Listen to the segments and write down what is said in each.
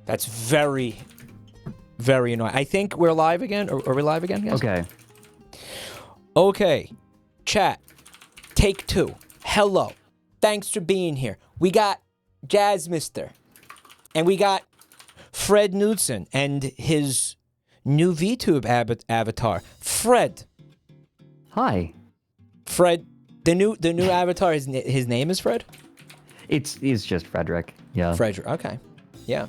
That's very, very annoying. I think we're live again. Are we live again, guys? Okay. Okay. Chat. Take 2. Hello. Thanks for being here. We got Jazz Mister. And we got Fred Knudsen and his new VTube avatar. Fred. Hi. Fred. The new avatar, his name is Fred? It's just Frederick. Yeah. Frederick. Okay. Yeah.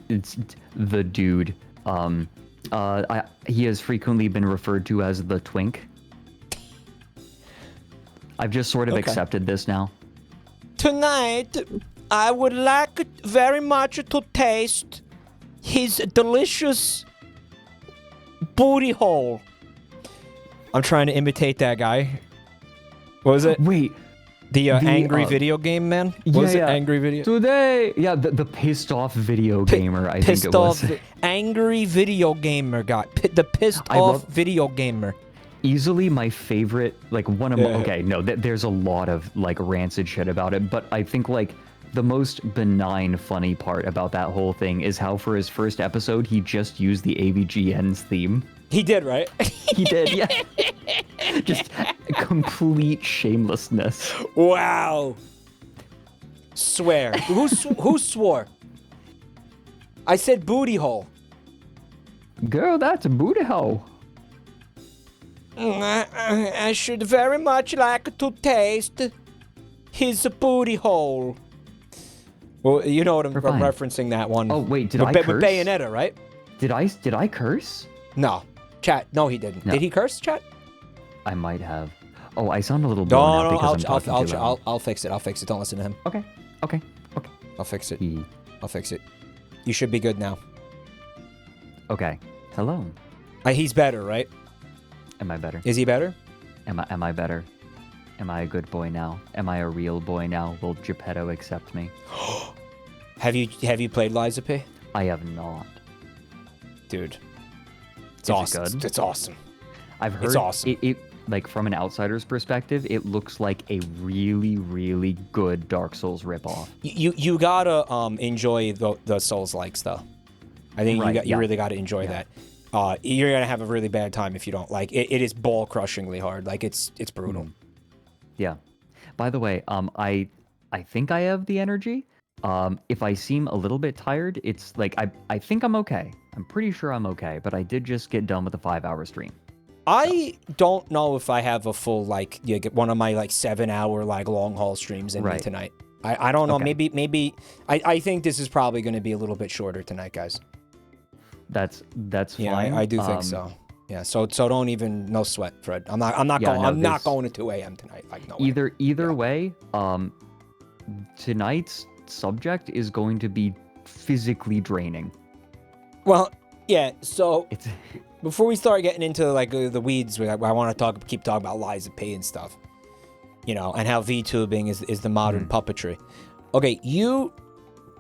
It's the dude. He has frequently been referred to as the Twink. I've just sort of accepted this now. Tonight, I would like very much to taste his delicious booty hole. I'm trying to imitate that guy. What was it? Wait. The angry video game man? What was it? Angry video? Today! Yeah, the pissed off video gamer, I think it was. Angry video gamer guy. The pissed off video gamer. Easily my favorite, like one of my, okay, no, there's a lot of like rancid shit about it, but I think like the most benign funny part about that whole thing is how for his first episode, he just used the AVGN's theme. He did, right? He did, yeah. Just complete shamelessness. Wow. Swear. Who swore? I said booty hole. Girl, that's a booty hole. I should very much like to taste his booty hole. Well, you know what I'm referencing, that one. Oh, wait, did I curse? With Bayonetta, right? Did I curse? No. Chat, no, he didn't. No. Did he curse, chat? I might have. Oh, I sound a little blown out because I'm talking too loud. I'll fix it. I'll fix it. Don't listen to him. Okay. I'll fix it. I'll fix it. You should be good now. Okay. Hello. He's better, right? Am I better? Is he better? Am I better? Am I a good boy now? Am I a real boy now? Will Geppetto accept me? Have you played Liza P? I have not. Dude. It's awesome. It good? It's awesome. I've heard it's awesome. It like from an outsider's perspective, it looks like a really, really good Dark Souls ripoff. You gotta enjoy the Souls-likes though. I think you really gotta enjoy that. You're gonna have a really bad time if you don't like it. It is ball crushingly hard. Like it's brutal. Yeah. By the way, I think I have the energy. If I seem a little bit tired, it's like I think I'm okay. I'm pretty sure I'm okay, but I did just get done with a 5-hour stream. I don't know if I have a full one of my 7-hour long haul streams in me tonight. I don't know. Okay. Maybe I think this is probably going to be a little bit shorter tonight, guys. That's fine. Yeah, I do think so. Yeah, so don't even no sweat, Fred. I'm not going to 2 a.m. tonight. Like no way. Either way, tonight's subject is going to be physically draining. Well, yeah. So before we start getting into the weeds, I want to keep talking about Liza P and stuff, and how VTubing is the modern puppetry. Okay, all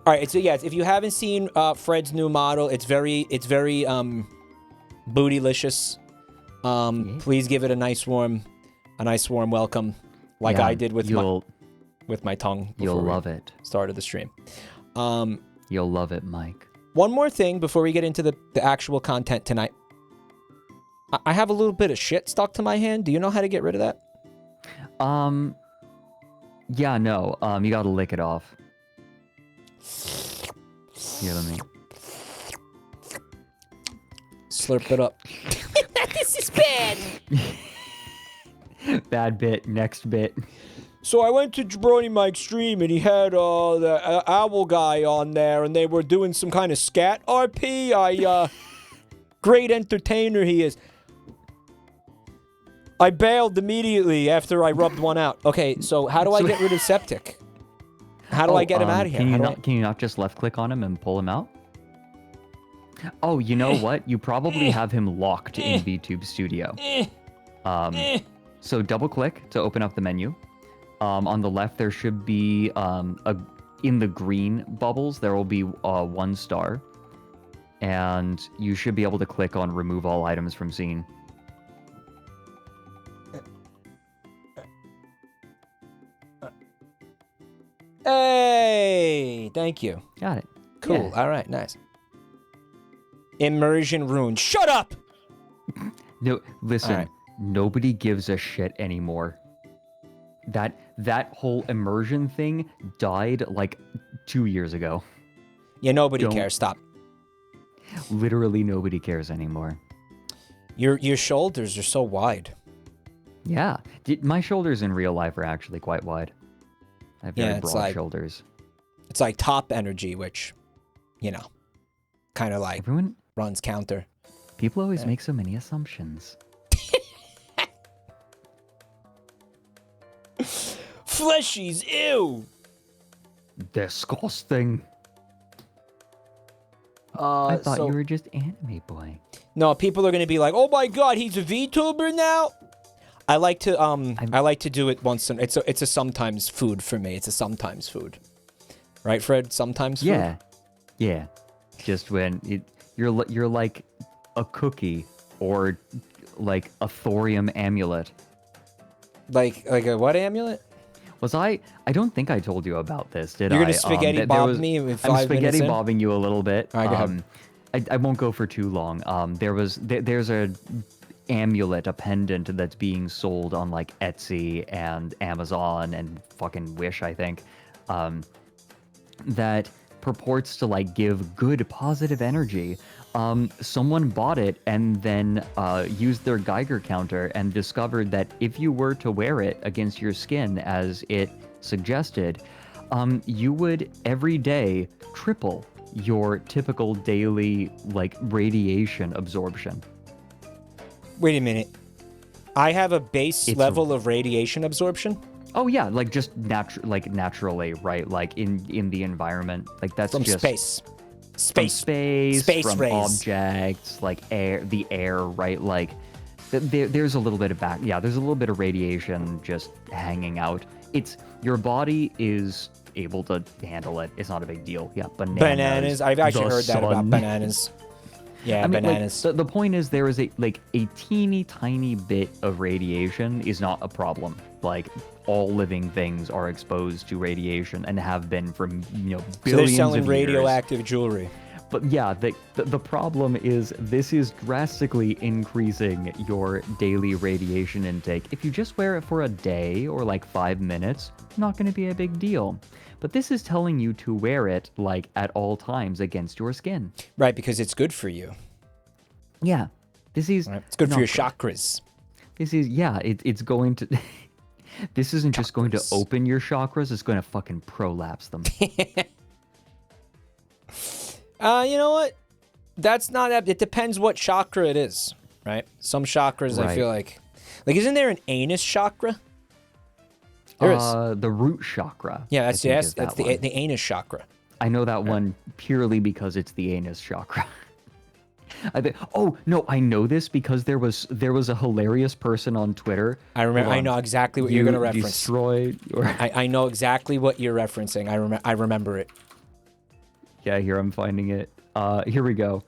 right. So yes, if you haven't seen Fred's new model, it's very bootylicious. Please give it a nice warm welcome, like I did with my tongue. You'll love it. Started the stream. You'll love it, Mike. One more thing before we get into the actual content tonight. I have a little bit of shit stuck to my hand. Do you know how to get rid of that? Yeah, no. You gotta lick it off. You know what I mean? Slurp it up. This is bad. Bad bit. Next bit. So I went to Jabroni Mike's stream and he had the owl guy on there and they were doing some kind of scat RP. Great entertainer he is. I bailed immediately after I rubbed one out. Okay, so how do I get rid of Septic? How do I get him out of here? Can you not just left click on him and pull him out? Oh, you know what? You probably have him locked in VTube Studio. So double click to open up the menu. On the left, there should be in the green bubbles, there will be 1 star. And you should be able to click on remove all items from scene. Hey! me. Thank you. Got it. Cool. Yeah. All right. Nice. Immersion rune. Shut up! No, listen. Right. Nobody gives a shit anymore. That whole immersion thing died like 2 years ago. Yeah, nobody cares. Stop. Literally nobody cares anymore. Your shoulders are so wide. Yeah. My shoulders in real life are actually quite wide. I have very broad shoulders. It's like top energy, which, you know, kind of like runs counter. People always make so many assumptions. Fleshies, ew! Disgusting. I thought you were just anime boy. No, people are gonna be like, "Oh my god, he's a VTuber now." I like to do it once. It's a sometimes food for me. It's a sometimes food, right, Fred? Sometimes food. Yeah. Just when you're like a cookie or like a thorium amulet. Like a what amulet? I don't think I told you about this, did I? You're gonna spaghetti bob me in 5 minutes. I'm spaghetti bobbing you a little bit. All right, go ahead. I won't go for too long. There's a amulet, a pendant that's being sold on like Etsy and Amazon and fucking Wish, I think, that purports to like give good positive energy. Someone bought it and then used their Geiger counter and discovered that if you were to wear it against your skin as it suggested, you would every day triple your typical daily like radiation absorption. Wait a minute. I have a base level of radiation absorption? Oh yeah, like just naturally, right? Like in the environment. Like that's from just space. Space from rays. Objects, like the air, right? Like there's a little bit of there's a little bit of radiation just hanging out. Your body is able to handle it. It's not a big deal. Yeah, bananas. I've actually heard that about bananas. Yeah, bananas. Like, the point is there is a teeny tiny bit of radiation is not a problem. Like all living things are exposed to radiation and have been for billions of years. So they're selling radioactive jewelry. But yeah, the problem is this is drastically increasing your daily radiation intake. If you just wear it for a day or like 5 minutes, not going to be a big deal. But this is telling you to wear it like at all times against your skin. Right, because it's good for you. Yeah. This is it's good for your chakras. This is it's going to this isn't just going to open your chakras, it's going to fucking prolapse them. You know what? That's not it depends what chakra it is, right? Some chakras I feel like isn't there an anus chakra? There is. The root chakra. Yeah, that's the anus chakra. I know that one purely because it's the anus chakra. I know this because there was a hilarious person on Twitter. I remember. I know exactly what you're going to reference. Destroyed. I know exactly what you're referencing. I remember it. Yeah, here I'm finding it. Here we go.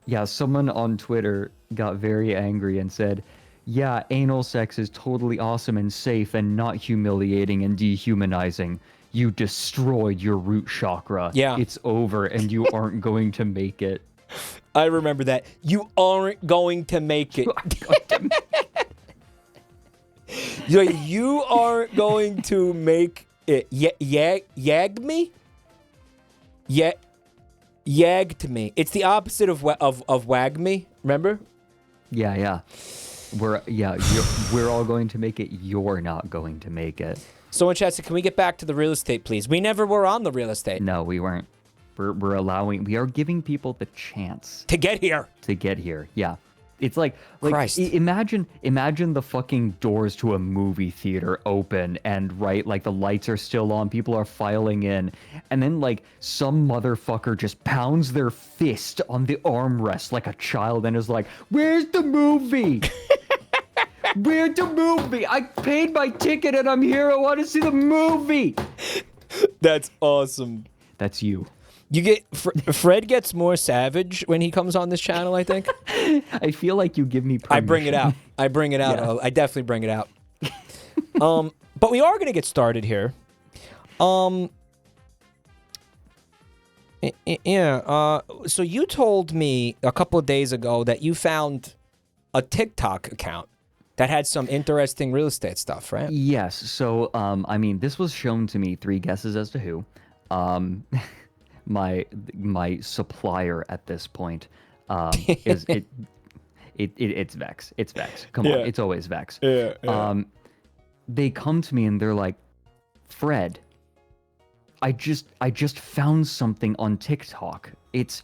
Yeah, someone on Twitter got very angry and said, "Yeah, anal sex is totally awesome and safe and not humiliating and dehumanizing. You destroyed your root chakra. Yeah. It's over and you aren't going to make it." I remember that. You aren't going to make it. You aren't going to make it. Yag me? Yag to me. It's the opposite of wag me, remember? Yeah. We're all going to make it. You're not going to make it. So, Chester, can we get back to the real estate, please? We never were on the real estate. No, we weren't. We are giving people the chance to get here. Yeah. It's like Christ. Imagine the fucking doors to a movie theater open and like the lights are still on, people are filing in, and then like some motherfucker just pounds their fist on the armrest like a child and is like, "Where's the movie? Where's the movie? I paid my ticket and I'm here. I want to see the movie." That's awesome. That's you. You get Fred gets more savage when he comes on this channel, I think. I feel like you give me permission. I bring it out. Yeah. I definitely bring it out. But we are going to get started here. Yeah. So you told me a couple of days ago that you found a TikTok account that had some interesting real estate stuff, right? Yes. So, I mean, this was shown to me. 3 guesses as to who. My supplier at this point is it's Vex. It's Vex. Come on, it's always Vex. Yeah. They come to me and they're like, Fred, I just found something on TikTok. It's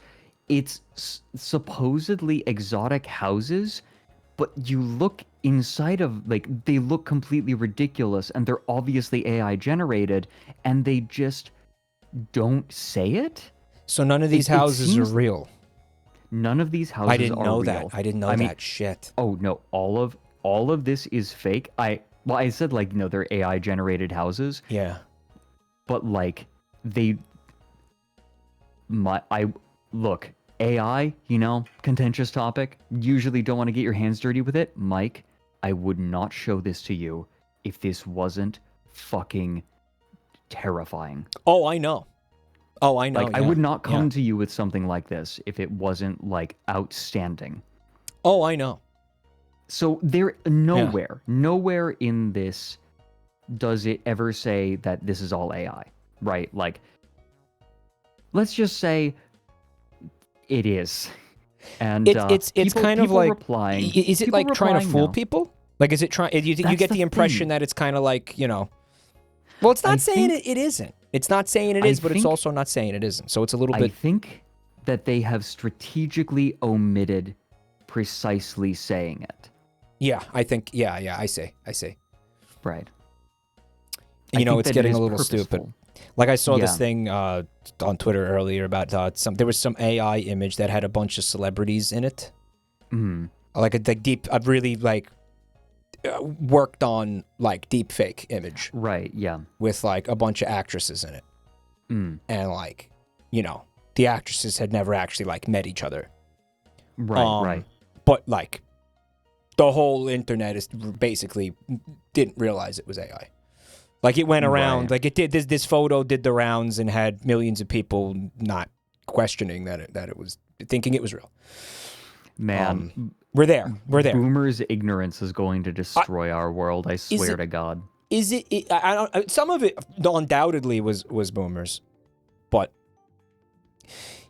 supposedly exotic houses, but you look inside of, like, they look completely ridiculous and they're obviously AI generated and they just don't say it. So none of these houses are real. None of these houses are real. I didn't know that. I didn't know that shit. Oh no, all of this is fake. I said, like, you know, they're AI generated houses. Yeah. But like look, AI, you know, contentious topic. Usually don't want to get your hands dirty with it. Mike, I would not show this to you if this wasn't fucking terrifying. Oh, I know. Like, I would not come to you with something like this if it wasn't, like, outstanding. Oh, I know. So there, nowhere in this does it ever say that this is all AI, right? Like, let's just say it is. And it's kind of like replying. Is it like trying to fool people? Like, is it trying? You get the impression thing. that it's kind of like, you know. Well, it's not saying it isn't. It's not saying it is, but it's also not saying it isn't. So it's a little bit. I think that they have strategically omitted precisely saying it. Yeah, I think. Yeah, I see. Right. You know, it's getting a little stupid. Like, I saw this thing on Twitter earlier about there was some AI image that had a bunch of celebrities in it. Mm. Like a deep, I've really like worked on like deep fake image. Right. Yeah. With like a bunch of actresses in it. Mm. And like, you know, the actresses had never actually like met each other. Right. Right. But like, the whole internet is basically didn't realize it was AI. Like, it went around, like it did. This photo did the rounds and had millions of people not questioning that it was, thinking it was real. Man, we're there. Boomers' ignorance is going to destroy our world. I swear to God. Is it? I don't. Some of it undoubtedly was boomers, but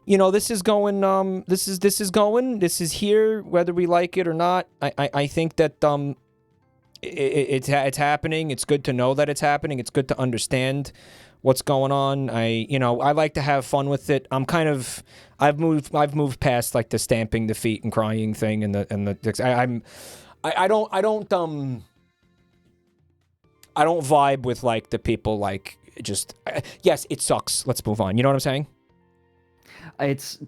you know, this is going. This is here, whether we like it or not. I think that it's happening. It's good to know that it's happening. It's good to understand what's going on. I like to have fun with it. I've moved past like the stamping the feet and crying thing and I don't vibe with like the people like just yes, it sucks. Let's move on. You know what I'm saying? It's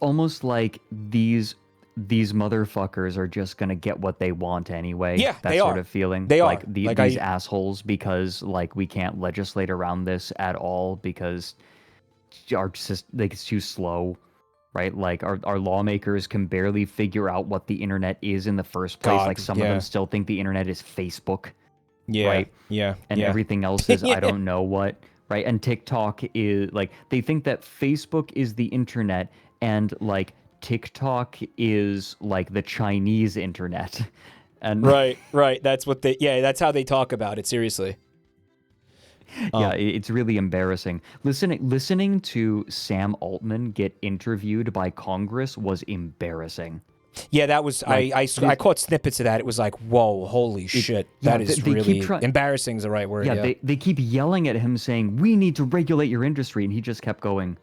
almost like these motherfuckers are just gonna get what they want anyway. Yeah, that they sort are. of feeling. They like are. These assholes, because like we can't legislate around this at all because it's too slow, right? Like our lawmakers can barely figure out what the internet is in the first place. Like some of them still think the internet is Facebook. Yeah. Right. Yeah. And everything else is I don't know what. Right. And TikTok is like they think that Facebook is the internet and like TikTok is like the Chinese internet. And right. That's how they talk about it, seriously. Yeah, it's really embarrassing. Listening to Sam Altman get interviewed by Congress was embarrassing. Yeah, that was like, I caught snippets of that. It was like, whoa, holy shit. That is really embarrassing is the right word. Yeah, they keep yelling at him saying, "We need to regulate your industry." And he just kept going,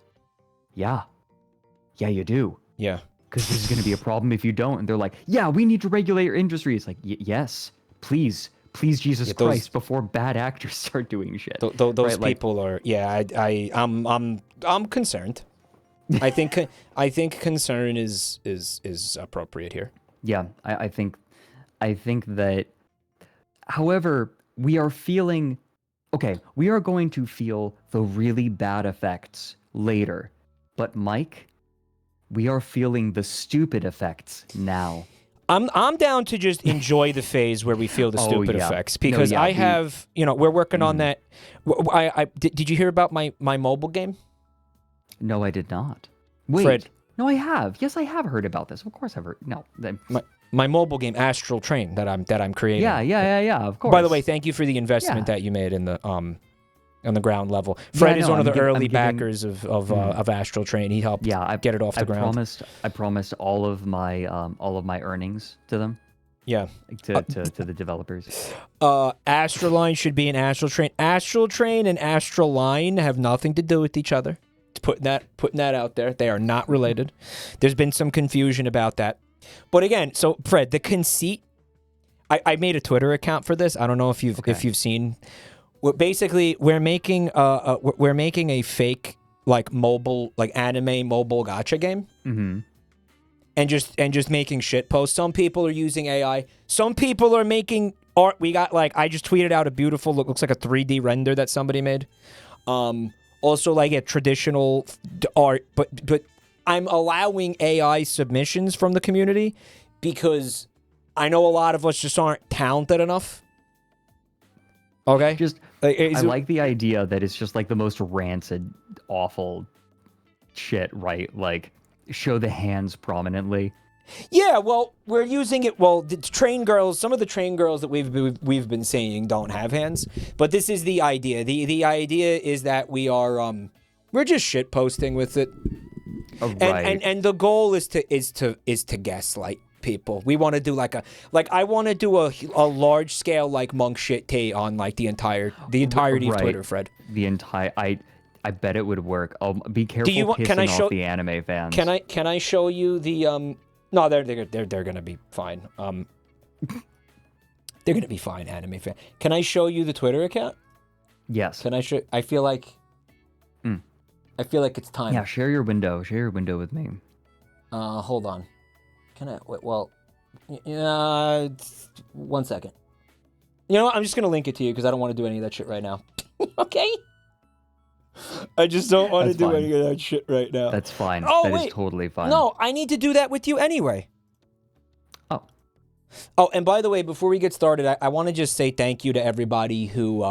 "Yeah, you do." Yeah. Because this is going to be a problem if you don't. And they're like, "Yeah, we need to regulate your industry." It's like, yes, please, Jesus Christ, before bad actors start doing shit. Those people are, I'm concerned. I think concern is appropriate here. Yeah, I think that, however, we are going to feel the really bad effects later. But Mike, we are feeling the stupid effects now. I'm down to just enjoy the phase where we feel the stupid effects because we're working on that. Did you hear about my mobile game? No, I did not. Wait. Fred. No, I have. Yes, I have heard about this. Of course, I've heard. No. My mobile game Astral Train that I'm creating. Yeah. Of course. By the way, thank you for the investment that you made in the on the ground level. Fred is one of the early backers of Astral Train. He helped get it off the ground. I promised all of my earnings to them. Yeah. To the developers. Astral Line should be an Astral Train. Astral Train and Astral Line have nothing to do with each other. Putting that out there. They are not related. There's been some confusion about that. But again, so Fred, the conceit, I made a Twitter account for this. I don't know if you've seen. Basically, we're making a fake like mobile, like anime mobile gacha game. Mm-hmm. And just making shit posts. Some people are using AI. Some people are making art. We got I just tweeted out a beautiful looks like a 3D render that somebody made. Also like a traditional art, but I'm allowing AI submissions from the community because I know a lot of us just aren't talented enough. Okay? I like the idea that it's just like the most rancid, awful shit, right? Like show the hands prominently. Yeah, well, we're using it. Well, the train girls, some of the train girls that we've been saying don't have hands, but this is the idea. The idea is that we are we're just shit posting with it, and the goal is to gaslight people. We want to do I want to do a large scale like monk shit tea on like the entirety of Twitter, Fred. I bet it would work. Be careful pissing off the anime fans. Can I show you the No, they're gonna be fine. They're gonna be fine, anime fan. Can I show you the Twitter account? Yes. Can I show? I feel like it's time. Yeah, share your window. Share your window with me. Hold on. Can I? Well, 1 second. You know what? I'm just gonna link it to you because I don't want to do any of that shit right now. Okay. I just don't want to do any of that shit right now. That's fine. Oh, that is totally fine. No, I need to do that with you anyway. Oh, and by the way, before we get started, I want to just say thank you to everybody who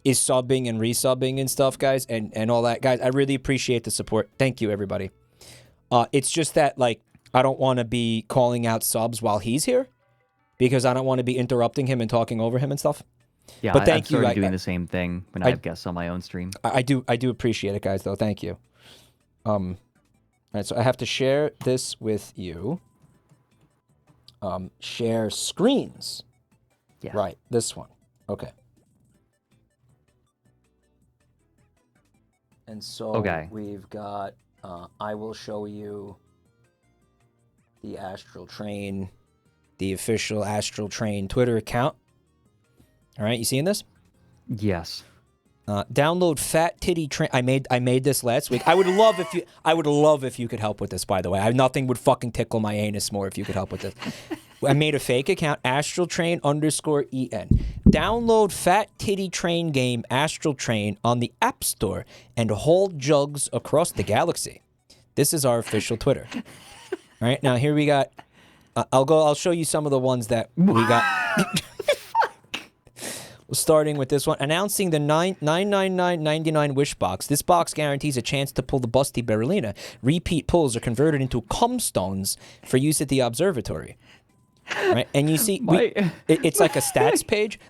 is subbing and resubbing and stuff, guys, and all that. Guys, I really appreciate the support. Thank you, everybody. It's just that, I don't want to be calling out subs while he's here because I don't want to be interrupting him and talking over him and stuff. Yeah, but thank you. I'm doing the same thing when I have guests on my own stream. I do appreciate it, guys, though. Thank you. All right, so I have to share this with you. Share screens. Yeah. Right, this one. Okay. And so we've got, I will show you the Astral Train, the official Astral Train Twitter account. All right, you seeing this? Yes. Download Fat Titty Train. I made this last week. I would love if you could help with this. By the way, nothing would fucking tickle my anus more if you could help with this. I made a fake account, Astral Train _EN. Download Fat Titty Train game Astral Train on the App Store and hold jugs across the galaxy. This is our official Twitter. All right, now here we got. I'll show you some of the ones that we got. Starting with this one, announcing the $999.99 wish box. This box guarantees a chance to pull the busty Berlina. Repeat pulls are converted into cum stones for use at the observatory. Right, and you see, it's like a stats page.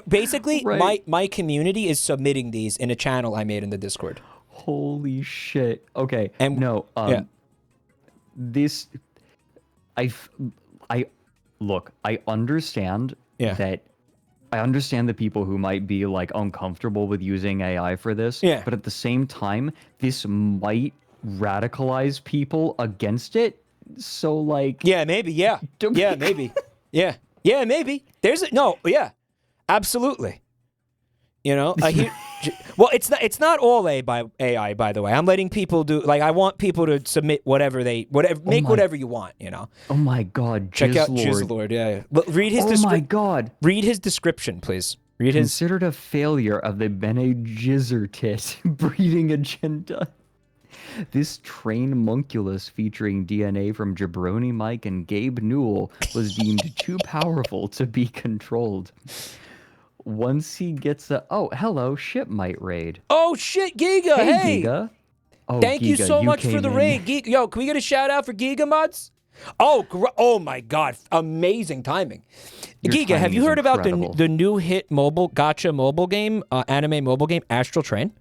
Basically, my community is submitting these in a channel I made in the Discord. Holy shit! Okay, and no, this, I understand that. I understand the people who might be uncomfortable with using AI for this, but at the same time, this might radicalize people against it. So maybe, maybe. Absolutely. You know, well, it's not all AI, by the way. I'm letting people do I want people to submit whatever you want. You know. Oh my God! Check out Jizzlord. Yeah. Well, read his. Oh my God! Read his description, please. Considered a failure of the Bene Gesserit breeding agenda. This train munculus featuring DNA from Jabroni Mike and Gabe Newell was deemed too powerful to be controlled. Once he gets hello, ship might raid. Oh shit, Giga! Hey, Giga. Oh, Thank you Giga, so much for came the in. raid. Yo, can we get a shout out for Giga Mods? Oh my God, amazing timing. Your Giga, have timing you is heard about incredible. the new hit gacha mobile game, anime mobile game, Astral Train?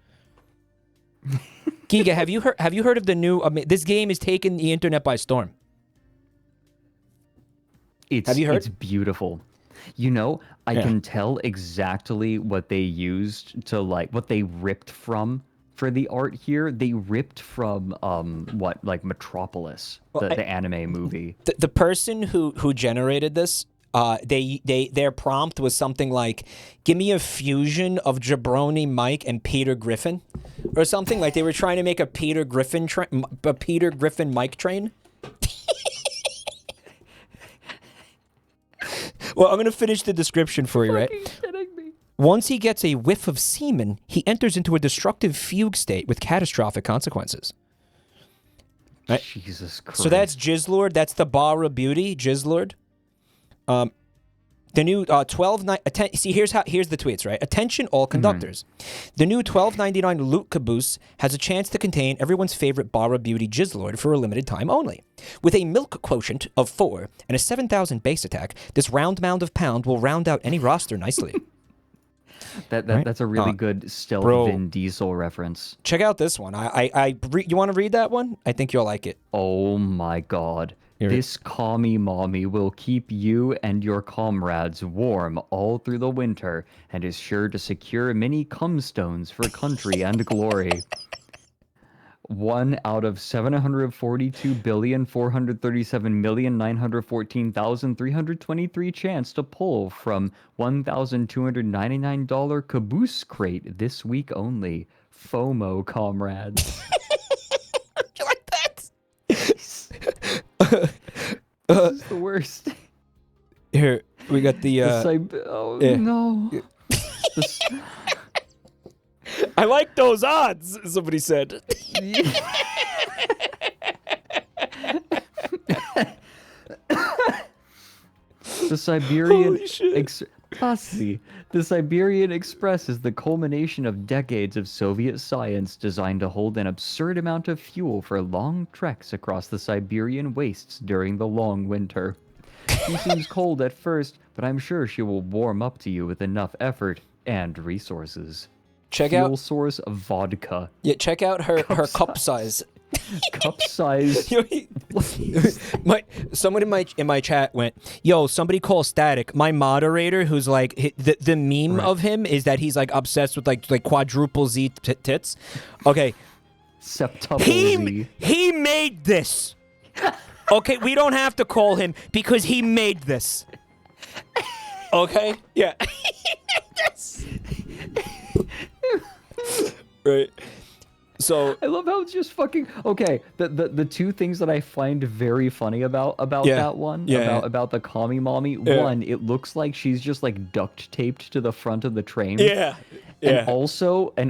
Giga, have you heard of the new? This game is taking the internet by storm. Have you heard? It's beautiful. You know, I can tell exactly what they used to what they ripped from for the art here. They ripped from Metropolis, the anime movie. The person who generated this, their prompt was something like, "Give me a fusion of Jabroni Mike and Peter Griffin," or something like they were trying to make a Peter Griffin Mike train. Well, I'm gonna finish the description for you, right? Kidding me. Once he gets a whiff of semen, he enters into a destructive fugue state with catastrophic consequences. Right? Jesus Christ. So that's Jizzlord. That's the Bar of Beauty, Jizzlord. The new see, here's the tweets, right? Attention, all conductors. The new $12.99 loot caboose has a chance to contain everyone's favorite Bar of Beauty Jizzlord for a limited time only. With a milk quotient of 4 and a 7,000 base attack, this round mound of pound will round out any roster nicely. That's a really good stealth Vin Diesel reference. Check out this one. You want to read that one? I think you'll like it. Oh my God. This commie mommy will keep you and your comrades warm all through the winter and is sure to secure many cum stones for country and glory. 1 out of 742,437,914,323 chance to pull from $1,299 caboose crate this week only. FOMO, comrades. You like that? This is the worst. Here, we got the no. I like those odds, somebody said. The Siberian Holy shit. The Siberian Express is the culmination of decades of Soviet science designed to hold an absurd amount of fuel for long treks across the Siberian wastes during the long winter. She seems cold at first, but I'm sure she will warm up to you with enough effort and resources. Fuel source of vodka. Yeah, check out her cup size. Cup size. Someone in my chat went, "Yo, somebody call Static." My moderator, who's like the meme of him is that he's like obsessed with like quadruple Z tits. Okay, Septuple Z. He made this. Okay, we don't have to call him because he made this. Okay, yeah. Right. So I love how it's just fucking okay. The two things that I find very funny about that one about the commie mommy. One, it looks like she's just like duct taped to the front of the train. Yeah. And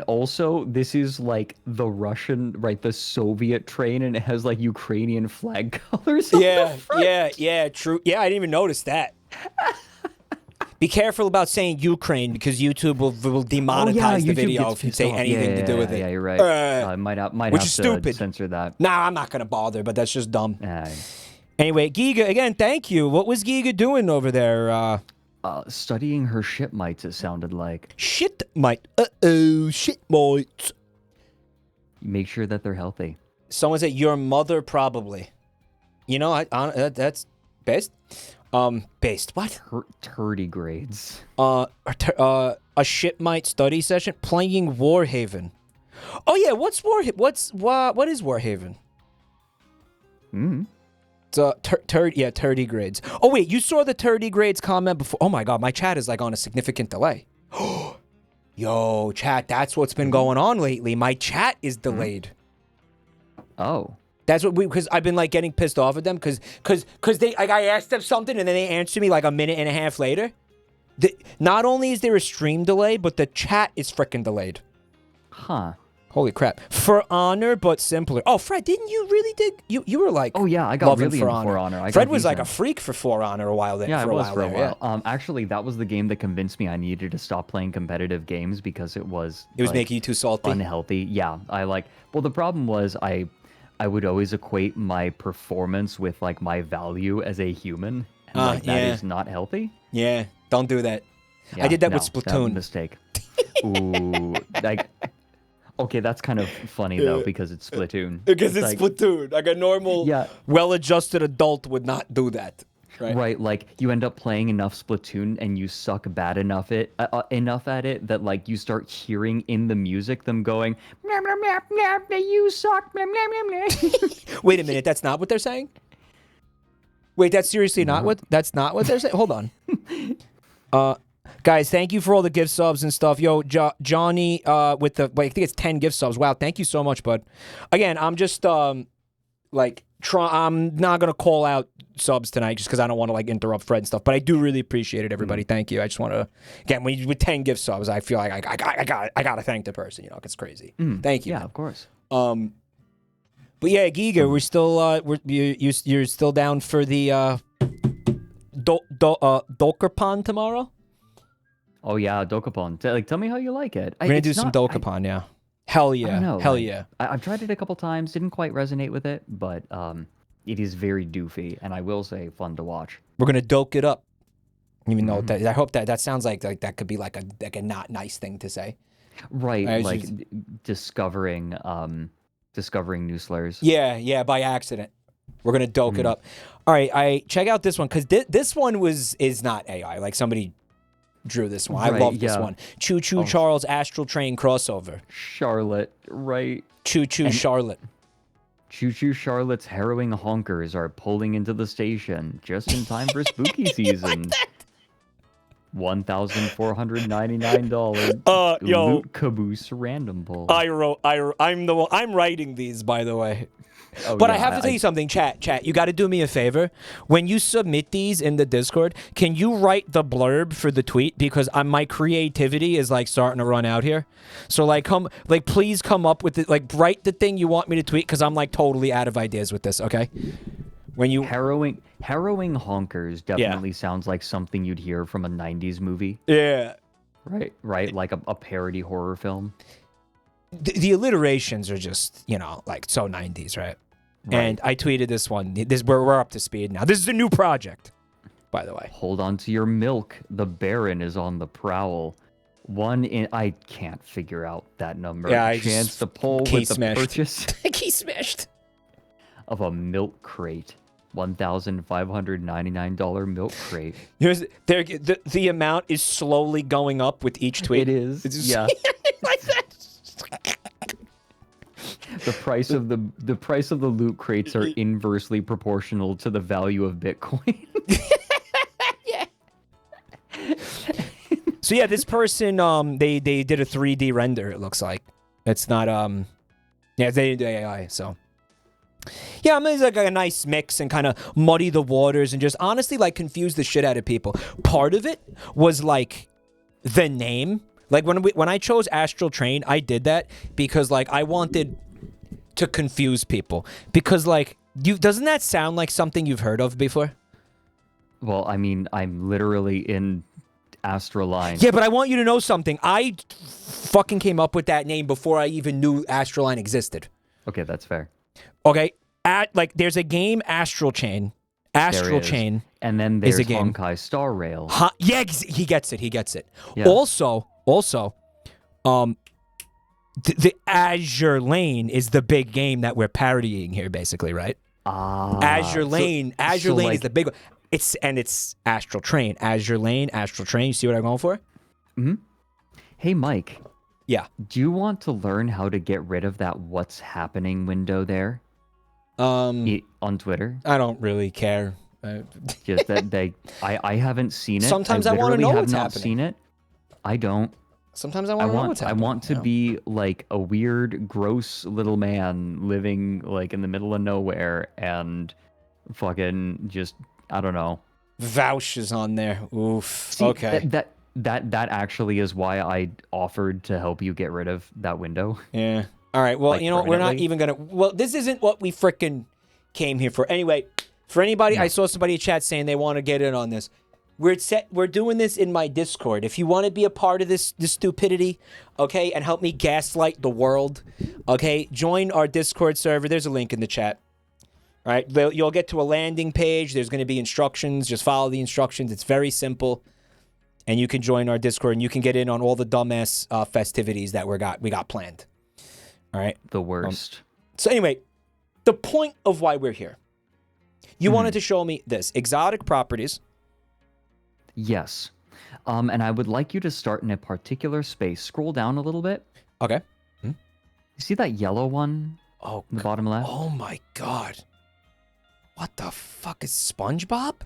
also this is like the Russian, the Soviet train, and it has like Ukrainian flag colors on the front. Yeah, true. Yeah, I didn't even notice that. Be careful about saying Ukraine because YouTube will demonetize the video if you say anything to do with it. Yeah, you're right. I might have to censor that. Nah, I'm not going to bother, but that's just dumb. Anyway, Giga, again, thank you. What was Giga doing over there? Studying her shipmites, it sounded like. Shipmite. Uh-oh, shipmites. Make sure that they're healthy. Someone said, your mother probably. You know, that's best. Based what? Tardigrades. A shipmite study session playing Warhaven. Oh yeah, what is Warhaven? It's tardigrades. Oh wait, you saw the tardigrades comment before? Oh my god, my chat is like on a significant delay. Yo, chat, that's what's been going on lately. My chat is delayed. Oh. That's what because I've been like getting pissed off at them because they like I asked them something and then they answer me like a minute and a half later. Not only is there a stream delay, but the chat is freaking delayed. Huh. Holy crap. For Honor, but simpler. Oh, Fred, didn't you really dig... You were like... Oh, yeah, I got loving really For into Honor. For Honor. Fred was like a freak for For Honor a while there. Yeah, for it a was while for a there, while. yeah. Actually, that was the game that convinced me I needed to stop playing competitive games because it was... It was like, making you too salty? unhealthy. Yeah, Well, the problem was I would always equate my performance with, like, my value as a human. And, like, that is not healthy. Yeah, don't do that. Yeah, I did that no, with Splatoon. Mistake. Ooh, like... Okay, that's kind of funny, though, because it's Splatoon. Because it's Splatoon. Like a normal, well-adjusted adult would not do that. Right, like, you end up playing enough Splatoon and you suck bad enough at it that, like, you start hearing in the music them going, meow, meow, meow, meow, you suck, meow, meow, meow, meow. Wait a minute, that's not what they're saying? Wait, that's seriously not what... That's not what they're saying? Hold on. Guys, thank you for all the gift subs and stuff. Yo, Johnny, with the... Wait, I think it's 10 gift subs. Wow, thank you so much, bud. Again, I'm just, like... I'm not going to call out subs tonight just because I don't want to, like, interrupt Fred and stuff. But I do really appreciate it, everybody. Thank you. I just want to... Again, with 10 gift subs, I feel like I got to thank the person. You know, it's crazy. Thank you. Yeah, man. of course. But yeah, Giga, we're still... you're still down for the... Dokapon tomorrow? Oh, yeah, Dokapon. Tell me how you like it. We're going to do some Dokapon, yeah. Hell yeah. I don't know, Hell yeah. I've tried it a couple times, didn't quite resonate with it, but it is very doofy, and I will say fun to watch. We're going to doke it up. Even though I hope that sounds like that could be like a not nice thing to say. Right, like discovering new slurs. Yeah, by accident. We're going to doke it up. All right, I check out this one because this one is not AI. Like somebody drew this one. I love this one. Choo Choo Charles Astral Train crossover. Charlotte, right? Choo Choo Charlotte. Choo Choo Charlotte's harrowing honkers are pulling into the station just in time for spooky season. Like $1,499. Yo, Loot Caboose random pull. I'm writing these, by the way. But I have to tell you something, chat. You got to do me a favor. When you submit these in the Discord, can you write the blurb for the tweet? Because my creativity is like starting to run out here. So please come up with it. Like write the thing you want me to tweet because I'm like totally out of ideas with this. Okay. When you harrowing honkers definitely sounds like something you'd hear from a '90s movie. Yeah. Right, like a parody horror film. The alliterations are just, like so 90s, right? And I tweeted this one. We're up to speed now. This is a new project, by the way. Hold on to your milk. The Baron is on the prowl. I can't figure out that number. Yeah, Chance to pull with the purchase. Key smashed. Of a milk crate. $1,599 milk crate. The amount is slowly going up with each tweet. It is. Yeah. Like that. The price of the loot crates are inversely proportional to the value of Bitcoin. Yeah. So yeah, this person they did a 3D render. It looks like it's not they did AI. So yeah, I mean, it's like a nice mix and kind of muddy the waters and just honestly like confuse the shit out of people. Part of it was like the name. Like when I chose Astral Train, I did that because like I wanted to confuse people because like doesn't that sound like something you've heard of before? Well, I mean, I'm literally in Astral Line. Yeah, but I want you to know something. I fucking came up with that name before I even knew Astral Line existed. Okay, that's fair. Okay, there's a game Astral Chain. Astral Chain. And then there's Honkai Star Rail. Yeah, he gets it. Yeah. Also, the Azure Lane is the big game that we're parodying here, basically, right? Azure Lane is the big one. It's Astral Train. Azure Lane, Astral Train. You see what I'm going for? Mm-hmm. Hey, Mike. Yeah. Do you want to learn how to get rid of that "What's Happening" window there? On Twitter. I don't really care. Just that I haven't seen it. Sometimes I want to know what's happening. Not seen it. I don't. Sometimes I want to know what's happening. I want to be like a weird, gross little man living like in the middle of nowhere and fucking just, I don't know. Vouch is on there. Oof. See, okay. That actually is why I offered to help you get rid of that window. Yeah. All right. Well, like, you know, we're not permanently? even gonna. Well, this isn't what we frickin' came here for. Anyway, for anybody, I saw somebody in chat saying they want to get in on this. We're doing this in my Discord. If you want to be a part of this stupidity, okay, and help me gaslight the world, okay, join our Discord server. There's a link in the chat. All right, you'll get to a landing page. There's going to be instructions. Just follow the instructions. It's very simple, and you can join our Discord and you can get in on all the dumbass festivities that we got planned. All right, The worst. so anyway, the point of why we're here. You wanted to show me this exotic properties. Yes. And I would like you to start in a particular space. Scroll down a little bit. Okay. You see that yellow one Oh, in the bottom left? oh my God. What the fuck is SpongeBob?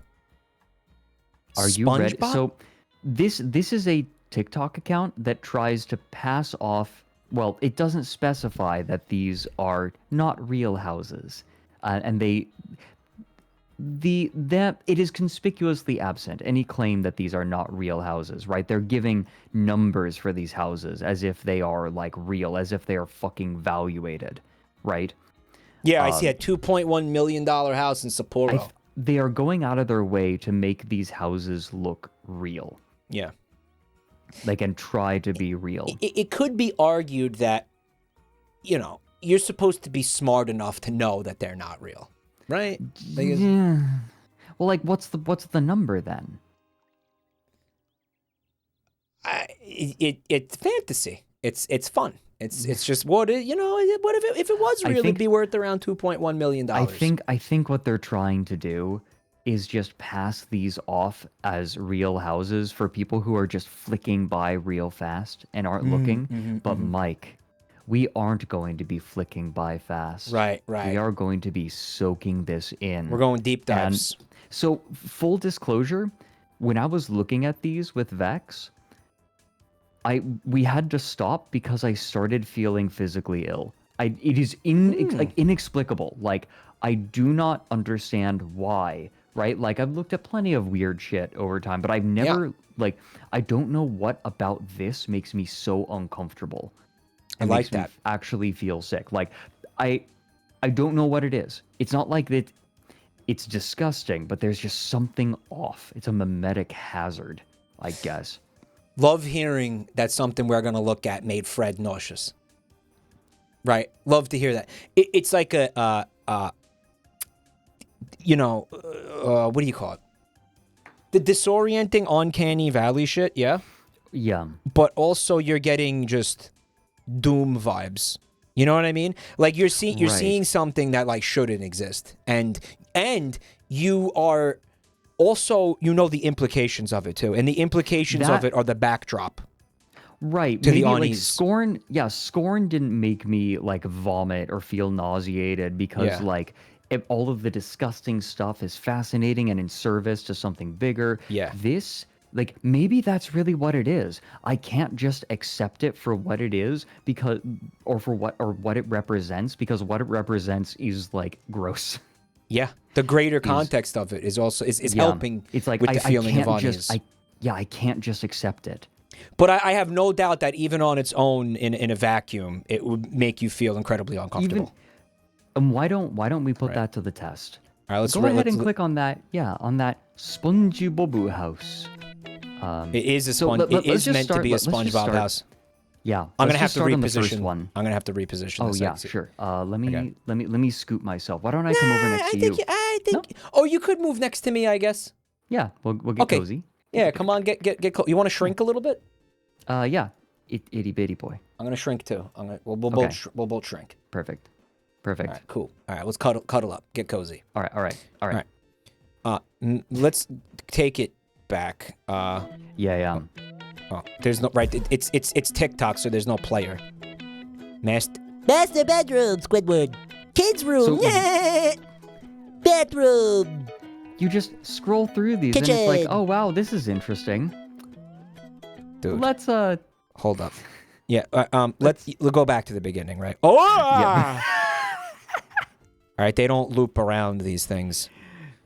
Are you ready? SpongeBob? So this is a TikTok account that tries to pass off. Well, it doesn't specify that these are not real houses, and it is conspicuously absent any claim that these are not real houses, right? They're giving numbers for these houses as if they are like real, as if they are fucking valuated, right? Yeah, I see a $2.1 million house in Sapporo. They are going out of their way to make these houses look real. Yeah. Like, and try to be real. It could be argued that, you know, you're supposed to be smart enough to know that they're not real, right? Like, Yeah. Well, like, what's the number then? it's fantasy. It's fun. It's just what it, you know. What if it was real? It'd be worth around $2.1 million. I think what they're trying to do is just pass these off as real houses for people who are just flicking by real fast and aren't looking. But Mike, we aren't going to be flicking by fast. Right. We are going to be soaking this in. We're going deep dives. And so, full disclosure, when I was looking at these with Vex, we had to stop because I started feeling physically ill. It is inexplicable. Like, I do not understand why, right? Like, I've looked at plenty of weird shit over time, but I've never, like, I don't know what about this makes me so uncomfortable. I like that. Me actually feel sick. Like, I don't know what it is. It's not like that. It's disgusting, but there's just something off. It's a mimetic hazard, I guess. Love hearing that something we're going to look at made Fred nauseous. Right? Love to hear that. It's like a, you know, what do you call it? The disorienting, uncanny valley shit, yeah? Yeah. But also you're getting just Doom vibes. You know what I mean? Like you're seeing something that like shouldn't exist. And you are also, you know, the implications of it too. And the implications of it are the backdrop. Right. To Maybe the like unease. Scorn didn't make me like vomit or feel nauseated because like all of the disgusting stuff is fascinating and in service to something bigger. Yeah. This, like, maybe that's really what it is. I can't just accept it for what it is because, or what it represents, because what it represents is like gross. Yeah. The greater context of it is also is helping. It's like with the feeling of unease. I can't just accept it. But I have no doubt that even on its own, in a vacuum, it would make you feel incredibly uncomfortable. And why don't we put that to the test? All right, let's go ahead and click on that. Yeah, on that SpongeBob house. It is a so sponge. It is meant to be a let's just SpongeBob start- house. Yeah, I'm gonna let's have just to start on the first reposition. one. I'm gonna have to reposition. Oh this yeah, exit. sure. Let me scoot myself. Why don't I come over next to you? I think. Oh, you could move next to me, I guess. Yeah, we'll get cozy. Yeah, come on, get close. You want to shrink a little bit? Yeah, itty bitty boy. I'm gonna shrink too. We'll both shrink. Perfect. All right, cool. All right, let's cuddle up. Get cozy. All right. Let's take it back. Yeah. Oh, there's no right. It's TikTok, so there's no player. Master bedroom, Squidward. Kids room. Bathroom. You just scroll through these Kitchen. and it's like, oh wow, this is interesting. Dude, let's hold up. Yeah. Let's go back to the beginning, right? Oh. Yeah. All right. They don't loop around these things.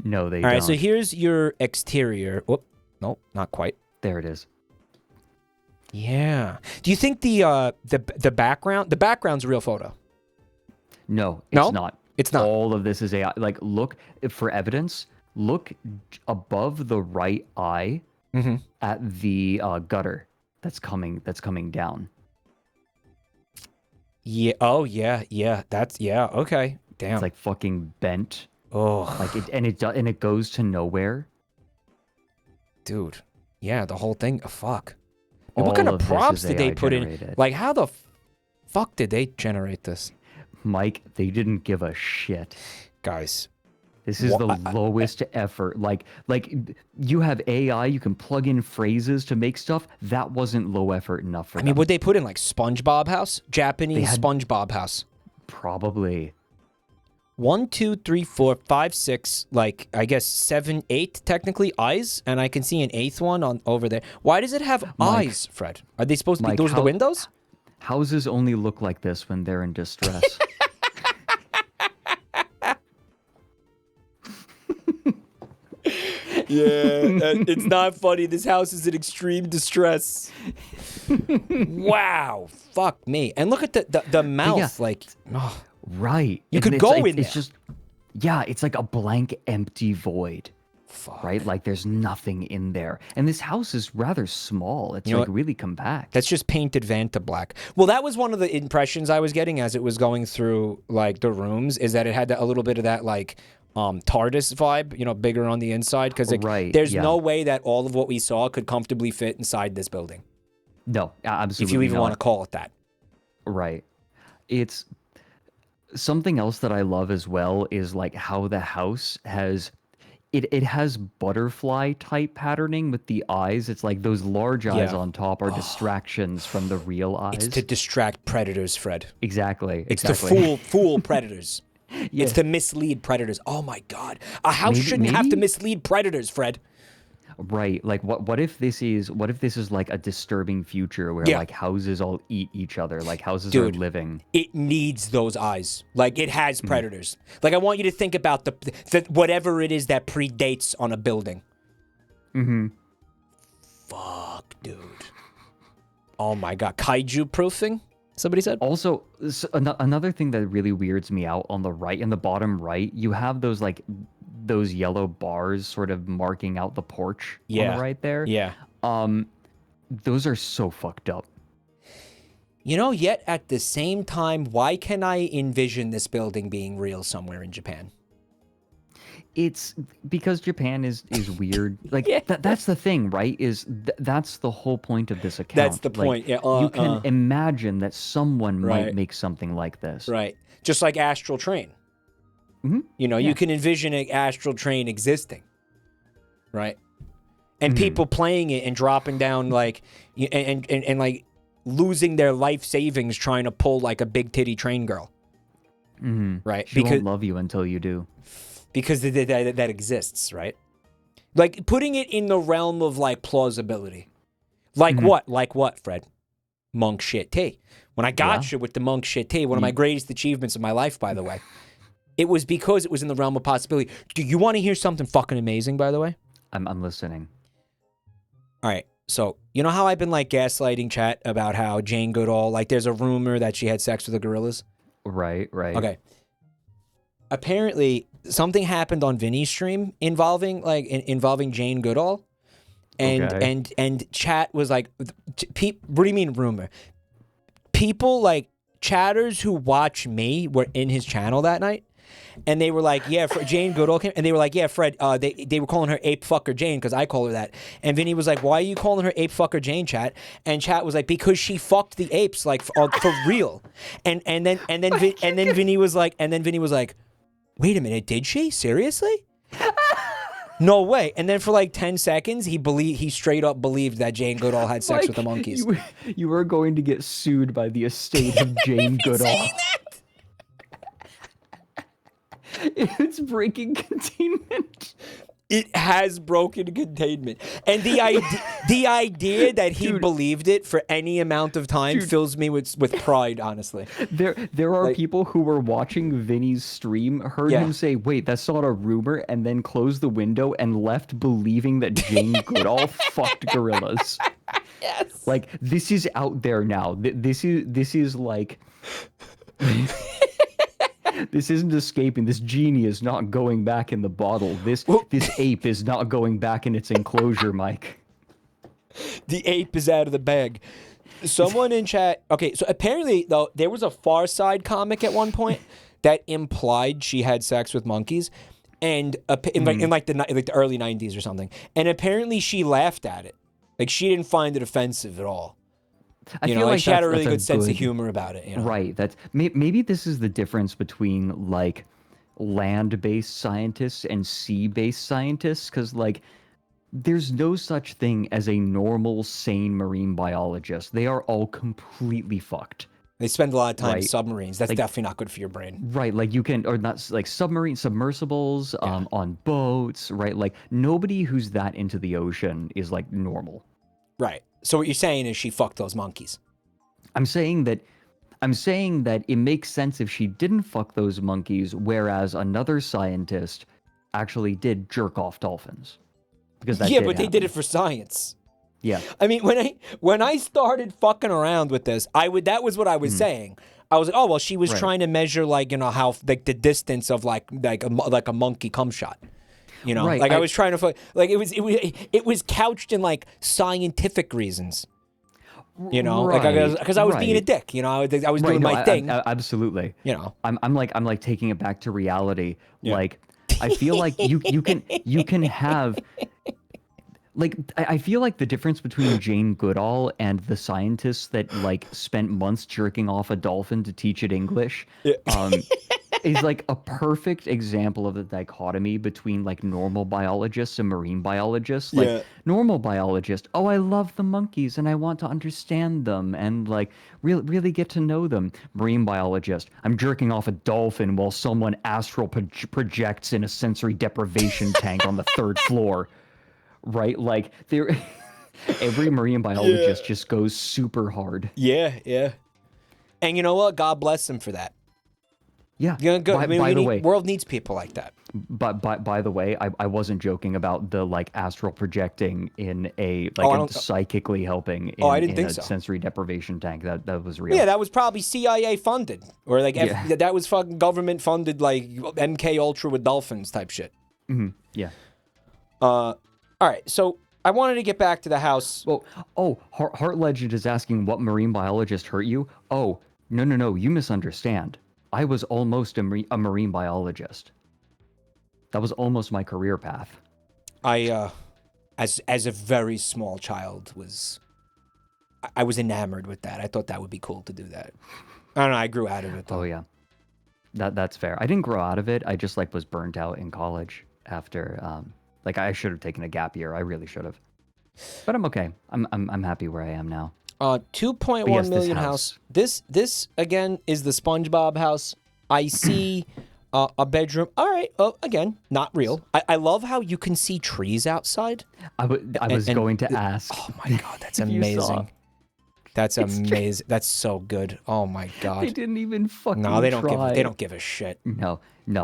No, they don't. All right. So here's your exterior. Whoop. Nope, not quite. There it is. Yeah. Do you think the background's a real photo? No, it's No? not. It's not. All of this is AI. Like, look for evidence. Look above the right eye at the gutter that's coming down. Yeah. Oh, yeah. Yeah. Okay. Damn. It's like fucking bent. Oh. Like it goes to nowhere. Dude. Yeah, the whole thing. Oh, fuck. And All what kind of of this props is did they AI put in? generated. Like, how the fuck did they generate this? Mike, they didn't give a shit. Guys. This is the lowest effort. Like you have AI, you can plug in phrases to make stuff. That wasn't low effort enough for them. I mean, would they put in like SpongeBob house? Japanese SpongeBob house. Probably. 1, 2, 3, 4, 5, 6, like I guess 7, 8 technically eyes, and I can see an 8th one on over there. Why does it have eyes, Fred? Are they supposed to be those are the windows? Houses only look like this when they're in distress. Yeah, it's not funny. This house is in extreme distress. Wow, fuck me. And look at the mouth, yeah. like, oh. Right. You could go in there. It's just, yeah, it's like a blank, empty void. Fuck. Right? Like there's nothing in there. And this house is rather small. It's like really compact. That's just painted Vanta black. Well, that was one of the impressions I was getting as it was going through like the rooms, is that it had a little bit of that like TARDIS vibe, you know, bigger on the inside, because there's no way that all of what we saw could comfortably fit inside this building. No, absolutely. If you even want to call it that. Right. It's something else that I love as well is like how the house has it has butterfly type patterning with the eyes. It's like those large eyes on top are distractions from the real eyes. It's to distract predators, Fred. Exactly. It's to fool predators. Yeah. It's to mislead predators. Oh my God. A house shouldn't have to mislead predators, Fred. Right. Like what if this is like a disturbing future where like houses all eat each other, like houses are living. It needs those eyes. Like it has predators. Like I want you to think about the whatever it is that predates on a building. Fuck, dude. Oh my God. Kaiju proofing? Somebody said. Also, another thing that really weirds me out on the right, in the bottom right, you have those like those yellow bars sort of marking out the porch on the right there. Yeah. Those are so fucked up. You know, yet at the same time, why can I envision this building being real somewhere in Japan? It's because Japan is weird. Like that's the thing, right? That's the whole point of this account. That's the point. Like, you can imagine that someone might make something like this. Right. Just like Astral Train. You know, you can envision an Astral Train existing. Right. And people playing it and dropping down like and like losing their life savings trying to pull like a big titty train girl. Right. She won't love you until you do. Because that exists, right? Like putting it in the realm of like plausibility. Like what? Like what, Fred? Monk shit tea. When I got you with the monk shit tea, one of my greatest achievements of my life, by the way, it was because it was in the realm of possibility. Do you want to hear something fucking amazing, by the way? I'm listening. All right. So, you know how I've been like gaslighting chat about how Jane Goodall, like there's a rumor that she had sex with the gorillas? Right. Okay. Apparently, something happened on Vinny's stream involving Jane Goodall, and chat was like, what do you mean rumor? People like chatters who watch me were in his channel that night, and they were like, yeah, Jane Goodall came, and they were like, yeah, Fred, they were calling her ape fucker Jane because I call her that, and Vinny was like, why are you calling her ape fucker Jane, chat? And chat was like, because she fucked the apes like for real, and then Vinny was like, wait a minute, did she? Seriously? No way. And then for like 10 seconds, he straight up believed that Jane Goodall had sex with the monkeys. You were going to get sued by the estate of Jane Goodall. It's breaking containment. It has broken containment. And the idea that he believed it for any amount of time fills me with pride, honestly. There are people who were watching Vinny's stream, heard him say, wait, that's not a rumor, and then closed the window and left believing that Jane Goodall fucked gorillas. Yes. Like, this is out there now. This is like... This isn't escaping. This genie is not going back in the bottle. This ape is not going back in its enclosure, Mike. The ape is out of the bag. Someone in chat... Okay, so apparently, though, there was a Far Side comic at one point that implied she had sex with monkeys, and in the early 90s or something. And apparently she laughed at it. Like, she didn't find it offensive at all. I feel like she had a really good sense of humor about it. Right. That's maybe this is the difference between like land-based scientists and sea-based scientists, because like there's no such thing as a normal, sane marine biologist. They are all completely fucked. They spend a lot of time in submarines. That's definitely not good for your brain. Right, like you can, or not, like submersibles, on boats, right? Like nobody who's that into the ocean is like normal. Right. So what you're saying is she fucked those monkeys. I'm saying that it makes sense if she didn't fuck those monkeys, whereas another scientist actually did jerk off dolphins. Because that but they did it for science. Yeah. I mean, when I started fucking around with this, that was what I was saying. I was like, oh well, she was trying to measure how like the distance of like a monkey cum shot. Like I was trying to like it was couched in like scientific reasons. Because I was being a dick. I was doing my thing. Absolutely. I'm like taking it back to reality. Yeah. Like I feel like you can have. Like, I feel like the difference between Jane Goodall and the scientists that, like, spent months jerking off a dolphin to teach it English is, like, a perfect example of the dichotomy between, like, normal biologists and marine biologists. Like, normal biologist, oh, I love the monkeys and I want to understand them and, like, really get to know them. Marine biologist, I'm jerking off a dolphin while someone astral projects in a sensory deprivation tank on the 3rd floor. Right, like every marine biologist just goes super hard. Yeah. And you know what? God bless them for that. Yeah. By the way, world needs people like that. But by the way, I wasn't joking about the like astral projecting in a psychically helping in, I didn't think so. Sensory deprivation tank. That was real. Yeah, that was probably CIA funded, or like that was fucking government funded, like MK Ultra with dolphins type shit. Mm-hmm. Yeah. All right, so I wanted to get back to the house. Well, Heart Legend is asking what marine biologist hurt you. Oh, no, you misunderstand. I was almost a marine biologist. That was almost my career path. I, as a very small child, I was enamored with that. I thought that would be cool to do that. I don't know, I grew out of it, though. Oh, yeah. That's fair. I didn't grow out of it. I just, like, was burnt out in college after... Like I should have taken a gap year. I really should have. But I'm okay. I'm happy where I am now. 2.1 million house. This again is the SpongeBob house. I see a bedroom. All right. Oh, again, not real. I love how you can see trees outside. I was going to ask. Oh my god, that's amazing. That's amazing. That's so good. Oh my god. They didn't even fucking No, they try. they don't give a shit. No,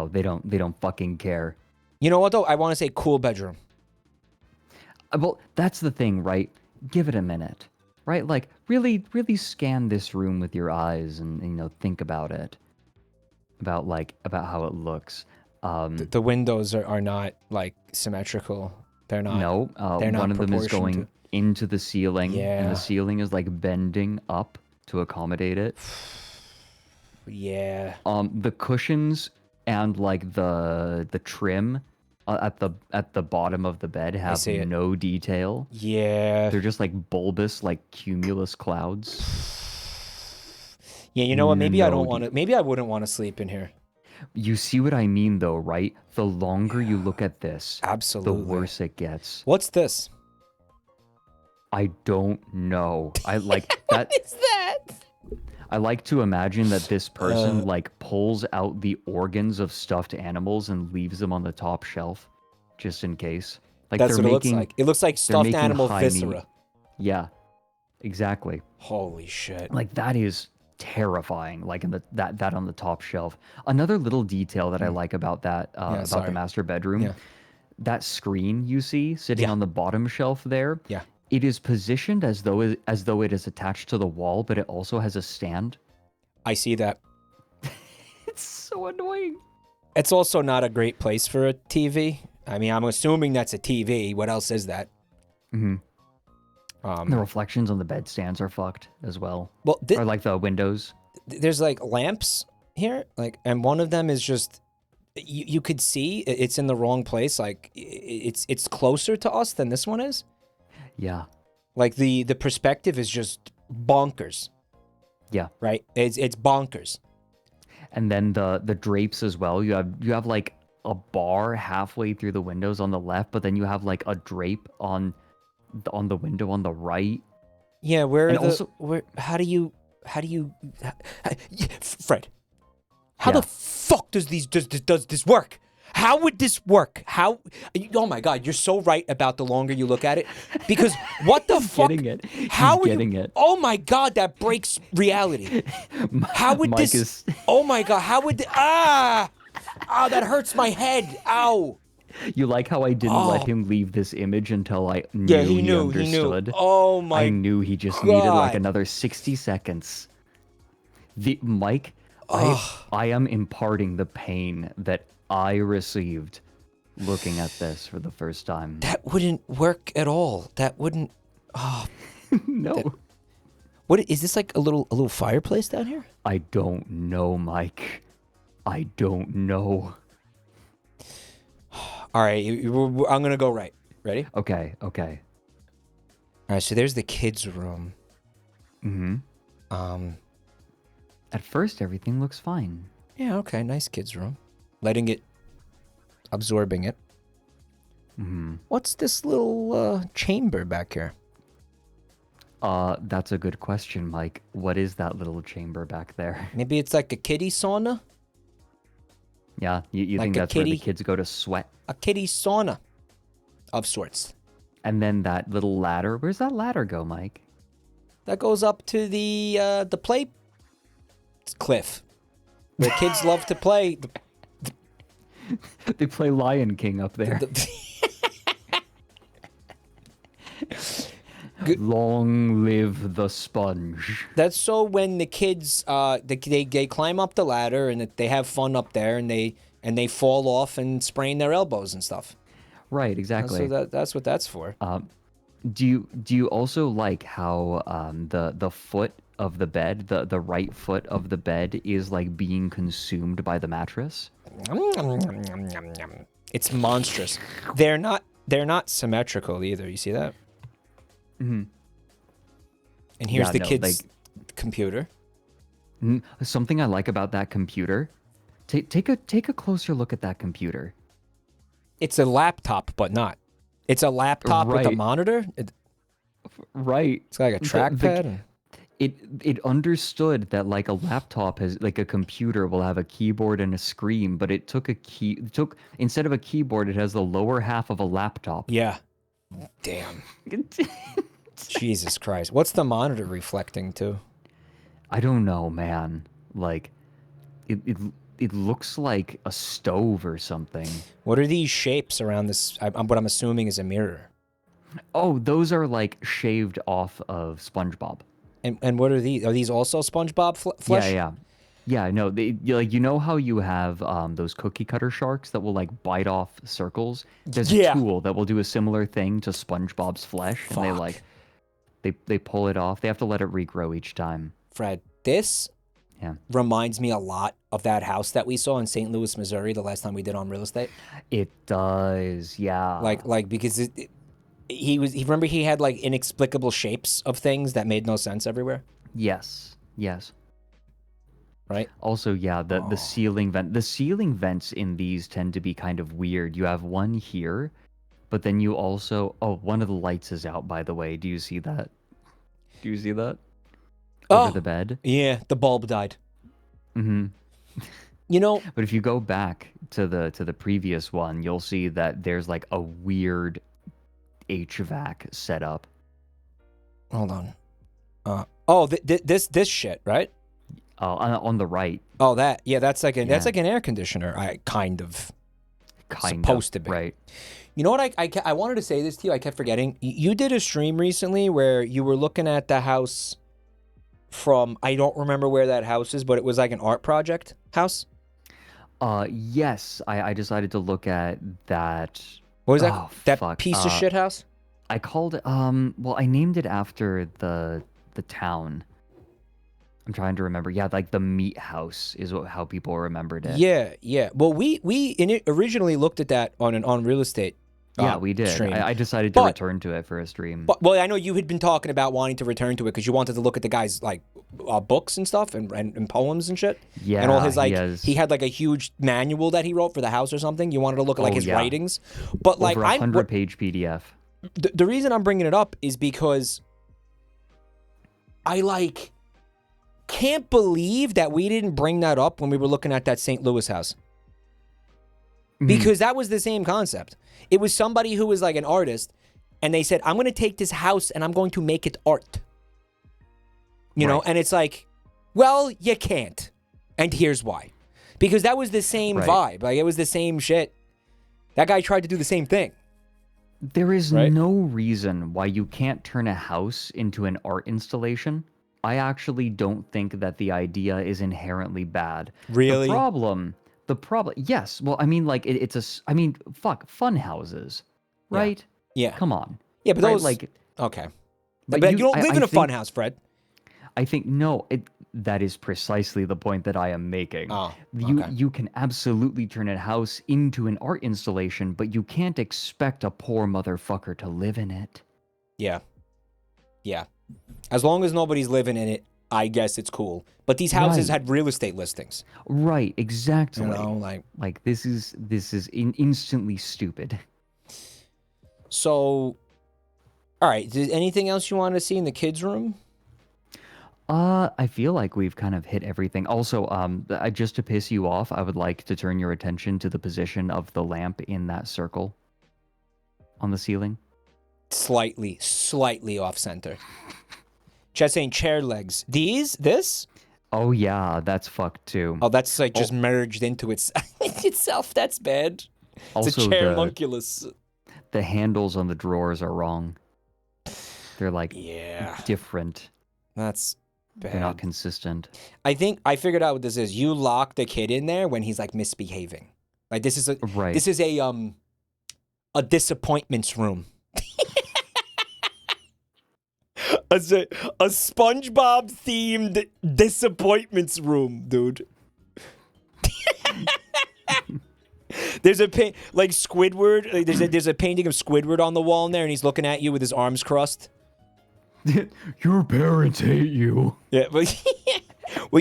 they don't. They don't fucking care. You know what, though? I want to say cool bedroom. Well, that's the thing, right? Give it a minute, right? Like, really scan this room with your eyes and, think about it. About how it looks. The windows are not, like, symmetrical. They're not. No, they're not one of them is going into the ceiling. Yeah. And the ceiling is, like, bending up to accommodate it. Yeah. The cushions... And like the trim at the bottom of the bed have no detail. Yeah. They're just like bulbous, like cumulus clouds. Yeah, you know what? Maybe I don't want to. Maybe I wouldn't want to sleep in here. You see what I mean, though, right? The longer you look at this, absolutely, the worse it gets. What's this? I don't know. I like that. What is that? I like to imagine that this person like pulls out the organs of stuffed animals and leaves them on the top shelf, just in case. Like that's what it looks like. It looks like stuffed animal viscera. Meat. Yeah, exactly. Holy shit! Like that is terrifying. Like in that on the top shelf. Another little detail that I like about that the master bedroom. Yeah. That screen you see sitting on the bottom shelf there. Yeah. It is positioned as though it is attached to the wall, but it also has a stand. I see that. It's so annoying. It's also not a great place for a TV. I mean, I'm assuming that's a TV. What else is that? The reflections on the bed stands are fucked as well. Well, or like the windows. There's like lamps here, like, and one of them is just you could see it's in the wrong place. Like it's closer to us than this one is. Yeah. Like the perspective is just bonkers. Yeah. Right. It's bonkers. And then the drapes as well. You have like a bar halfway through the windows on the left, but then you have like a drape on the window on the right. Yeah, how do you Fred, how the fuck does this work? How would this work? Oh my god, you're so right about the longer you look at it. Because what the fuck? Getting it. How He's getting it. Oh my god, that breaks reality. How would Mike this is... Oh my god, how would that hurts my head. Ow. You like how I didn't let him leave this image until I knew he understood? He knew. Oh my I knew he just God. needed like another 60 seconds. Mike, I am imparting the pain that I received looking at this for the first time. That wouldn't work at all. That wouldn't. No. What is this, like a little fireplace down here? I don't know, Mike. I don't know. All right, I'm gonna go right. Ready? Okay. All right, so there's the kids' room. At first, everything looks fine. Yeah, okay, nice kids' room. Absorbing it. What's this little chamber back here? That's a good question, Mike. What is that little chamber back there? Maybe it's like a kiddie sauna? Yeah, you Like think a that's where the kiddie? kids go to sweat? A kiddie sauna of sorts. And then that little ladder, where's that ladder go, Mike? That goes up to the play cliff, where kids love to play. They play Lion King up there. Long live the sponge. That's so when the kids they climb up the ladder and they have fun up there and they fall off and sprain their elbows and stuff. Right, exactly. So that's what that's for. Do you also like how the foot of the bed, the right foot of the bed is like being consumed by the mattress? It's monstrous. They're not symmetrical either. You see that? And here's the kid's computer. Something I like about that computer. Take a closer look at that computer. It's a laptop, but not. It's a laptop with a monitor. Right. It's like a trackpad. It understood that like a laptop has like a computer will have a keyboard and a screen, but it took instead of a keyboard, it has the lower half of a laptop. Yeah. Damn. Jesus Christ. What's the monitor reflecting to? I don't know, man. Like it looks like a stove or something. What are these shapes around this? What I'm assuming is a mirror. Oh, those are like shaved off of SpongeBob. And what are these? Are these also SpongeBob flesh? Yeah. No, like you know how you have those cookie cutter sharks that will like bite off circles. There's a tool that will do a similar thing to SpongeBob's flesh, and they like they pull it off. They have to let it regrow each time. Fred, this reminds me a lot of that house that we saw in St. Louis, Missouri, the last time we did on real estate. It does, yeah. Like because remember he had like inexplicable shapes of things that made no sense everywhere. Yes. Right. Also, yeah, the ceiling vents in these tend to be kind of weird. You have one here, but then you also one of the lights is out, by the way. Do you see that? Over the bed? Yeah, the bulb died. Mm-hmm. You know, but if you go back to the previous one, you'll see that there's like a weird HVAC setup. Hold on. This shit, right? On the right. Oh, that's like an air conditioner. Kind of. supposed to be. Right. You know what? I wanted to say this to you. I kept forgetting. You did a stream recently where you were looking at the house from, I don't remember where that house is, but it was like an art project house. Yes, I decided to look at that. What was that? Oh, That fuck. piece of shit house? I called it, well, I named it after the town. I'm trying to remember. Yeah, like the meat house is how people remembered it. Yeah. Well, we originally looked at that on real estate. Yeah, we did. Stream. I decided to return to it for a stream. But well, I know you had been talking about wanting to return to it because you wanted to look at the guy's like books and stuff and poems and shit. Yeah, and all his like he had like a huge manual that he wrote for the house or something. You wanted to look at like his writings, but like over 100-page PDF. The reason I'm bringing it up is because I like can't believe that we didn't bring that up when we were looking at that St. Louis house. Because that was the same concept. It was somebody who was like an artist, and they said, I'm going to take this house and I'm going to make it art. You know, and it's like, well, you can't. And here's why. Because that was the same vibe. Like, it was the same shit. That guy tried to do the same thing. There is no reason why you can't turn a house into an art installation. I actually don't think that the idea is inherently bad. Really? The problem, yes. Well, I mean, like, fuck, fun houses, right? Yeah. Come on. Yeah, but those, like, okay. But you don't live in a fun house, Fred. I think, no, that is precisely the point that I am making. Oh, You can absolutely turn a house into an art installation, but you can't expect a poor motherfucker to live in it. Yeah. As long as nobody's living in it, I guess it's cool. But these houses had real estate listings. Right, exactly. You know, like this is instantly stupid. So, all right. Is there anything else you want to see in the kids' room? I feel like we've kind of hit everything. Also, just to piss you off, I would like to turn your attention to the position of the lamp in that circle on the ceiling. Slightly off center. Just saying chair legs. This? Oh yeah, that's fucked too. Oh, that's like just merged into itself. That's bad. Also, it's a chairlunculus. The handles on the drawers are wrong. They're like different. That's bad. They're not consistent. I think I figured out what this is. You lock the kid in there when he's like misbehaving. Like this is a disappointments room. A SpongeBob themed disappointments room, dude. There's a like Squidward. Like there's a painting of Squidward on the wall in there, and he's looking at you with his arms crossed. Your parents hate you. Yeah, but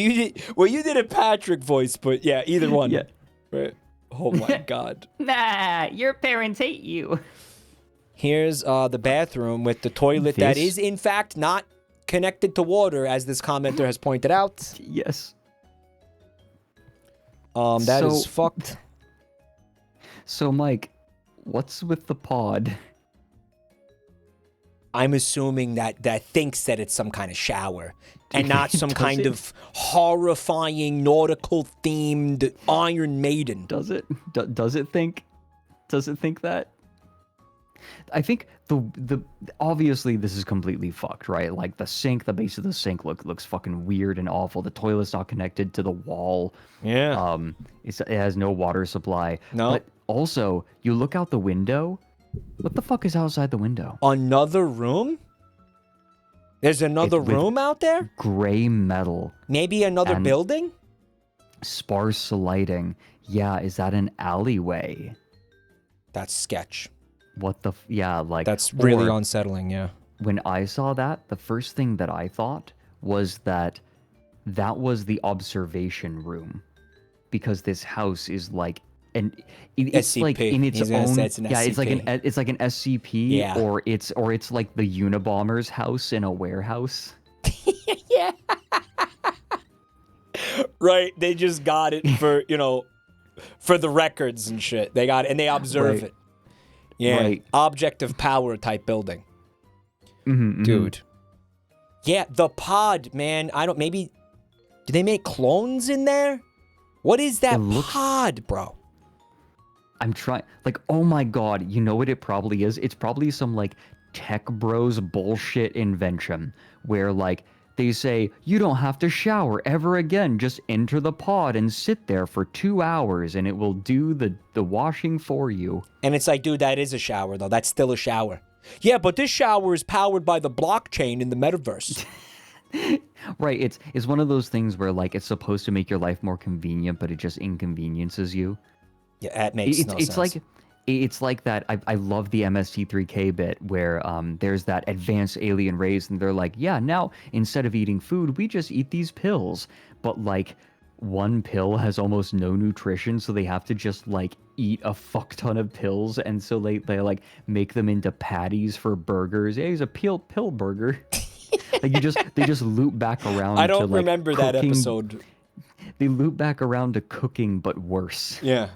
you did a Patrick voice, but yeah, either one. Yeah. Right. Oh my God. Nah, your parents hate you. Here's the bathroom with the toilet that is, in fact, not connected to water, as this commenter has pointed out. Yes. That is fucked. So, Mike, what's with the pod? I'm assuming that thinks that it's some kind of shower and not some kind of horrifying nautical-themed Iron Maiden. Does it? Does it think? Does it think that? I think the obviously this is completely fucked, right? Like the sink, the base of the sink looks fucking weird and awful. The toilet's not connected to the wall. Yeah. It has no water supply. No. But also, you look out the window. What the fuck is outside the window? Another room? There's another room out there? Gray metal. Maybe another building? Sparse lighting. Yeah, is that an alleyway? That's sketch. What the... Yeah, like... That's really unsettling, yeah. When I saw that, the first thing that I thought was that was the observation room. Because this house is like... And it's SCP. like in its own... It's an SCP. It's like an SCP, or it's like the Unabomber's house in a warehouse. Yeah. Right, they just got it for, for the records and shit. They got it, and they observe it. Yeah, object of power type building. Dude. Yeah, the pod, man. Maybe, do they make clones in there? What is that pod, bro? I'm trying, like, oh my God, you know what it probably is? It's probably some, like, tech bros bullshit invention where, like, they say, you don't have to shower ever again. Just enter the pod and sit there for 2 hours and it will do the washing for you. And it's like, dude, that is a shower, though. That's still a shower. Yeah, but this shower is powered by the blockchain in the metaverse. Right, it's one of those things where, like, it's supposed to make your life more convenient, but it just inconveniences you. Yeah, that makes no sense. It's like that. I love the MST3K bit where there's that advanced alien race, and they're like, yeah, now instead of eating food, we just eat these pills. But like, one pill has almost no nutrition, so they have to just like eat a fuck ton of pills, and so they like make them into patties for burgers. Yeah, he's a pill burger. Like they just loop back around. I don't to, like, remember that episode. They loop back around to cooking, but worse. Yeah.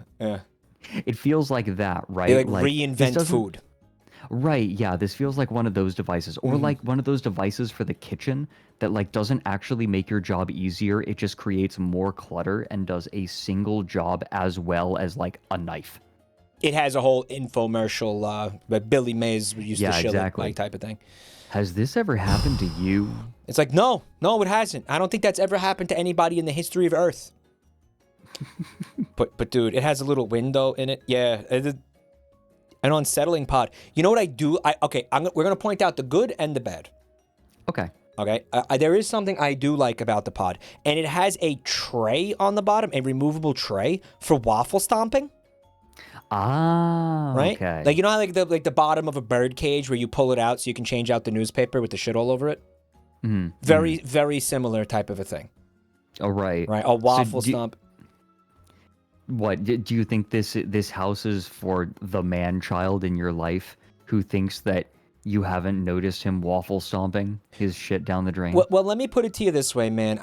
It feels like that, right? They like reinvent food. Right, yeah. This feels like one of those devices. Or like one of those devices for the kitchen that like doesn't actually make your job easier. It just creates more clutter and does a single job as well as like a knife. It has a whole infomercial that Billy Mays used to show, exactly. like type of thing. Has this ever happened to you? It's like, no, it hasn't. I don't think that's ever happened to anybody in the history of Earth. But dude, it has a little window in it. Yeah, an unsettling pod. You know what I do? We're gonna point out the good and the bad. Okay. Okay. There is something I do like about the pod, and it has a tray on the bottom, a removable tray for waffle stomping. Ah, right. Okay. Like, you know how like the bottom of a bird cage where you pull it out so you can change out the newspaper with the shit all over it. Very similar type of a thing. Oh, right. Right. A waffle stomp. What do you think this house is for the man-child in your life who thinks that you haven't noticed him waffle stomping his shit down the drain? Well, let me put it to you this way, man.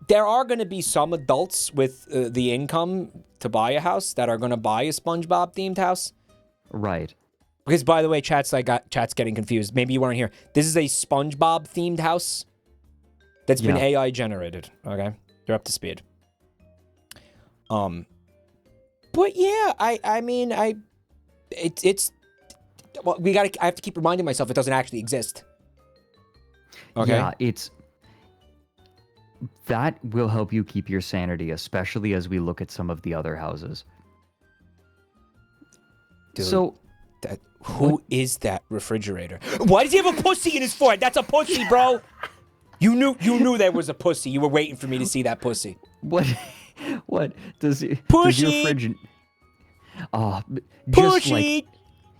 There are going to be some adults with the income to buy a house that are going to buy a SpongeBob themed house. Right. Because, by the way, chat's getting confused. Maybe you weren't here. This is a SpongeBob themed house that's been AI generated. Okay, they're up to speed. But yeah, I mean, it's well, I have to keep reminding myself it doesn't actually exist. Okay. Yeah, that will help you keep your sanity, especially as we look at some of the other houses. Dude, so, who is that refrigerator? Why does he have a pussy in his forehead? That's a pussy, bro. You knew there was a pussy. You were waiting for me to see that pussy. What does your fridge?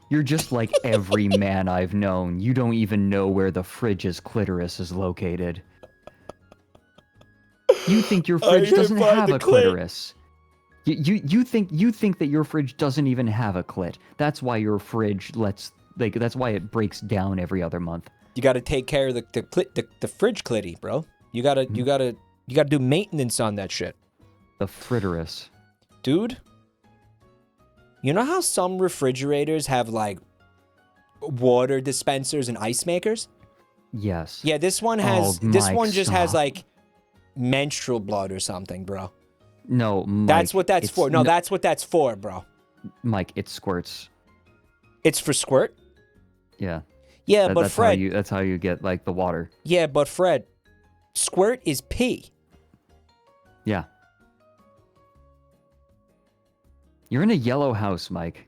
You're just like every man I've known. You don't even know where the fridge's clitoris is located. You think your fridge doesn't have a clitoris. You think that your fridge doesn't even have a clit. That's why your fridge that's why it breaks down every other month. You got to take care of the fridge clitty, bro. You got to do maintenance on that shit. The fritoris. Dude, you know how some refrigerators have like water dispensers and ice makers? Yes. Yeah, this one has has like menstrual blood or something, bro. No, Mike, that's what that's for. No, that's what that's for, bro. Mike, it squirts. It's for squirt? Yeah. Yeah, but that's Fred, that's how you get like the water. Yeah, but Fred, squirt is pee. Yeah. You're in a yellow house, Mike.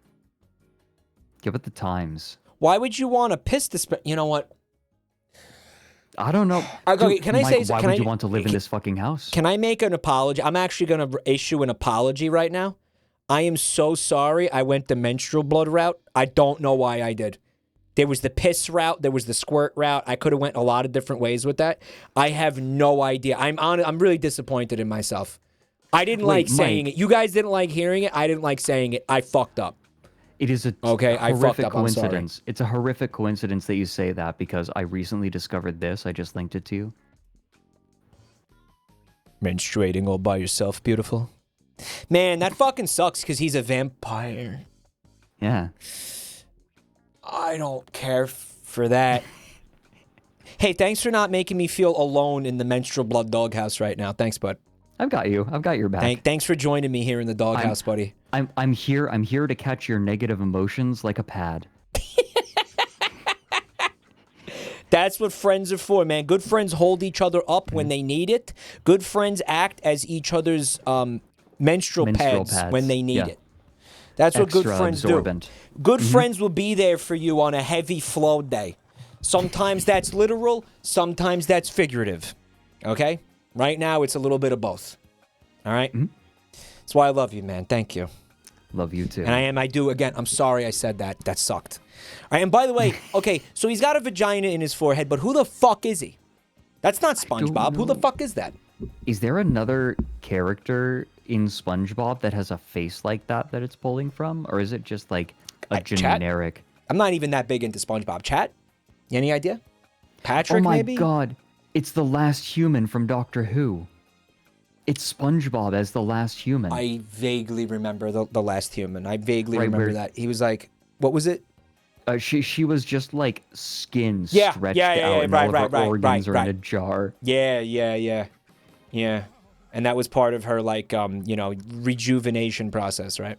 Give it the times. Why would you want to piss you know what? I don't know. Okay, can I say? Why would you want to live in this fucking house? Can I make an apology? I'm actually going to issue an apology right now. I am so sorry I went the menstrual blood route. I don't know why I did. There was the piss route. There was the squirt route. I could have went a lot of different ways with that. I have no idea. I'm really disappointed in myself. I didn't like saying it. You guys didn't like hearing it. I didn't like saying it. I fucked up. It is a horrific coincidence. It's a horrific coincidence that you say that because I recently discovered this. I just linked it to you. Menstruating all by yourself, beautiful. Man, that fucking sucks because he's a vampire. Yeah. I don't care for that. Hey, thanks for not making me feel alone in the menstrual blood doghouse right now. Thanks, bud. I've got you. I've got your back. Thanks for joining me here in the doghouse, buddy. I'm here to catch your negative emotions like a pad. That's what friends are for, man. Good friends hold each other up when they need it. Good friends act as each other's menstrual pads when they need it. That's what good friends do. Good friends will be there for you on a heavy flow day. Sometimes that's literal, sometimes that's figurative. Okay? Right now, it's a little bit of both. All right? That's why I love you, man. Thank you. Love you too. And I do, again, I'm sorry I said that. That sucked. All right, and by the way, okay, so he's got a vagina in his forehead, but who the fuck is he? That's not SpongeBob. Who the fuck is that? Is there another character in SpongeBob that has a face like that it's pulling from? Or is it just like a generic... Chat? I'm not even that big into SpongeBob. Chat? Any idea? Patrick, maybe? Oh my god. It's the last human from Doctor Who. It's SpongeBob as the last human. I vaguely remember the last human. I vaguely remember that. He was like, what was it? She was just like skin stretched out and all of her organs are in a jar. Yeah. And that was part of her like rejuvenation process, right?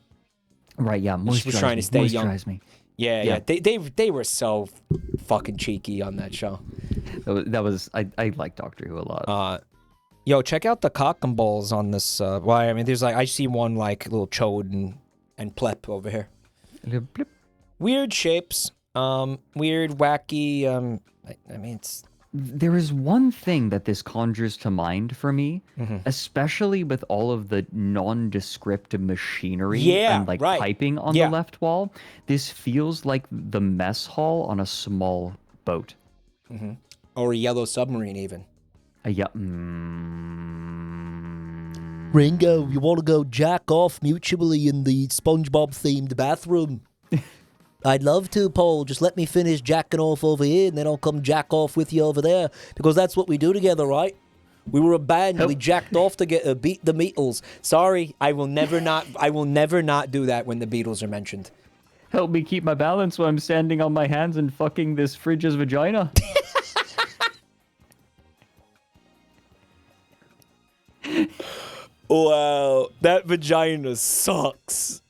Right, yeah. She was trying to stay young. Me. Yeah. They were so fucking cheeky on that show. That was I like Doctor Who a lot. Yo, check out the cock and balls on this. There's like I see one like little chode and plep over here. Blip. Weird shapes, weird, wacky. It's. There is one thing that this conjures to mind for me, especially with all of the nondescript machinery and piping on the left wall. This feels like the mess hall on a small boat. Or a yellow submarine, even. Ringo, you want to go jack off mutually in the SpongeBob-themed bathroom? I'd love to, Paul. Just let me finish jacking off over here, and then I'll come jack off with you over there. Because that's what we do together, right? We were a band. We jacked off to beat the Beatles. Sorry, I will never not do that when the Beatles are mentioned. Help me keep my balance while I'm standing on my hands and fucking this fridge's vagina. Wow, that vagina sucks.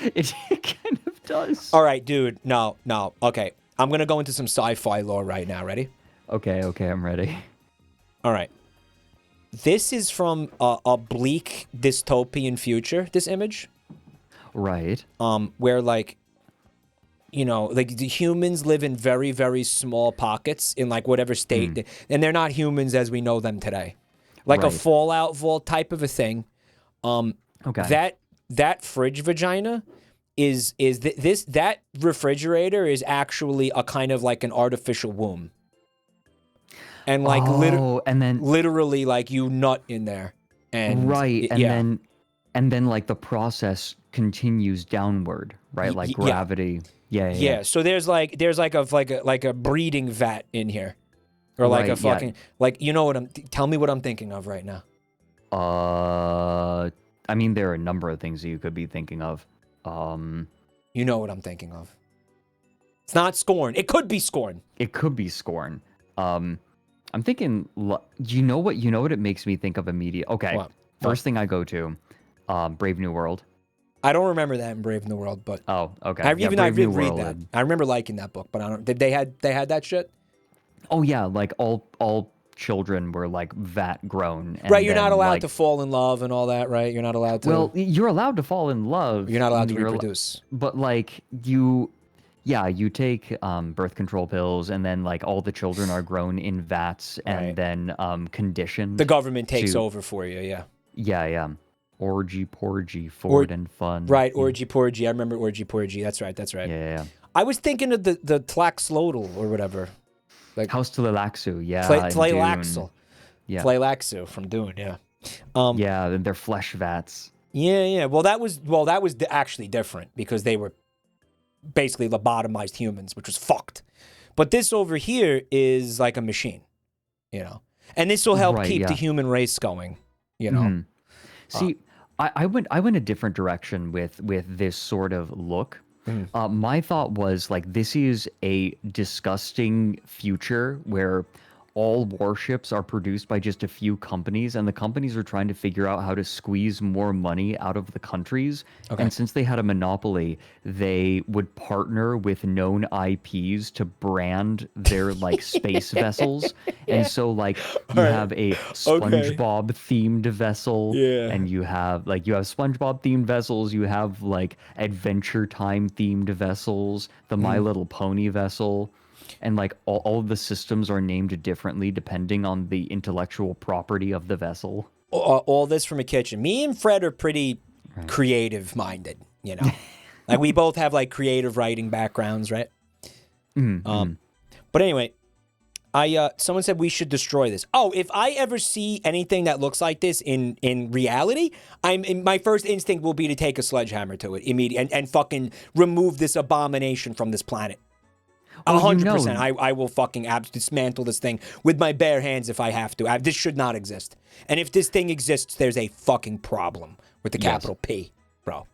It kind of does. All right, dude. No. Okay, I'm gonna go into some sci-fi lore right now. Ready? Okay, I'm ready. All right. This is from a bleak dystopian future. This image. Right. Where like the humans live in very, very small pockets in like whatever state, and they're not humans as we know them today. Like a Fallout vault type of a thing. Okay. That fridge vagina that refrigerator is actually a kind of like an artificial womb. And like literally like you nut in there. And and then like the process continues downward, right? Like gravity. Yeah. So there's a breeding vat in here. Or like a fucking tell me what I'm thinking of right now. I mean, there are a number of things that you could be thinking of. You know what I'm thinking of. It's not Scorn. It could be Scorn. I'm thinking. You know what it makes me think of immediately. Okay. First thing I go to, Brave New World. I don't remember that in Brave New World, but okay. I did read that. I remember liking that book, but I don't. Did they had that shit? Oh yeah, like all children were like vat grown. And right, you're not allowed to fall in love and all that, right? You're not allowed to. Well, you're allowed to fall in love. You're not allowed to reproduce. But like you take birth control pills, and then like all the children are grown in vats, and then conditioned. The government takes over for you, yeah. Yeah. Orgy porgy, Ford and fun. Right, orgy porgy. I remember orgy porgy. That's right. Yeah. I was thinking of the Tlaxlotl or whatever. Like House Tlailaxu, yeah. Tleilaxu. Yeah. Tleilaxu from Dune, yeah. And they're flesh vats. Yeah. Well, that was actually different because they were basically lobotomized humans, which was fucked. But this over here is like a machine, and this will help keep the human race going, See, I went a different direction with this sort of look. My thought was like this is a disgusting future where all warships are produced by just a few companies, and the companies are trying to figure out how to squeeze more money out of the countries. Okay. And since they had a monopoly, they would partner with known IPs to brand their like space vessels. And so like you have a SpongeBob themed vessel, and you have SpongeBob themed vessels, you have like Adventure Time themed vessels, the My Little Pony vessel. And like all of the systems are named differently depending on the intellectual property of the vessel. All this from a kitchen. Me and Fred are pretty creative minded, you know. Like we both have like creative writing backgrounds, right? But anyway, someone said we should destroy this. Oh, if I ever see anything that looks like this in reality, my first instinct will be to take a sledgehammer to it immediately and fucking remove this abomination from this planet. 100%. I will fucking dismantle this thing with my bare hands if I have to. This should not exist. And if this thing exists, there's a fucking problem with the capital P, bro.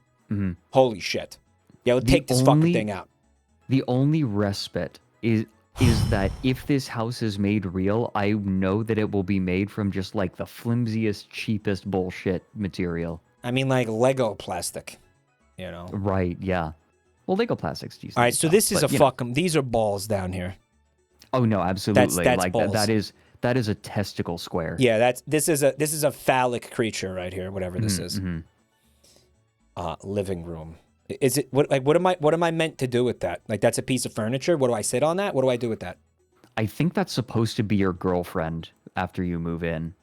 Holy shit. Yeah, let's take this fucking thing out. The only respite is that if this house is made real, I know that it will be made from just like the flimsiest, cheapest bullshit material. I mean, like Lego plastic, you know? Right, yeah. Well, Lego plastic's decent. All right, so this is these are balls down here. Oh no, absolutely. That's like balls. that is a testicle square. Yeah, this is a phallic creature right here, whatever this is. Living room. Is it what am I meant to do with that? Like that's a piece of furniture? What do I sit on that? What do I do with that? I think that's supposed to be your girlfriend after you move in.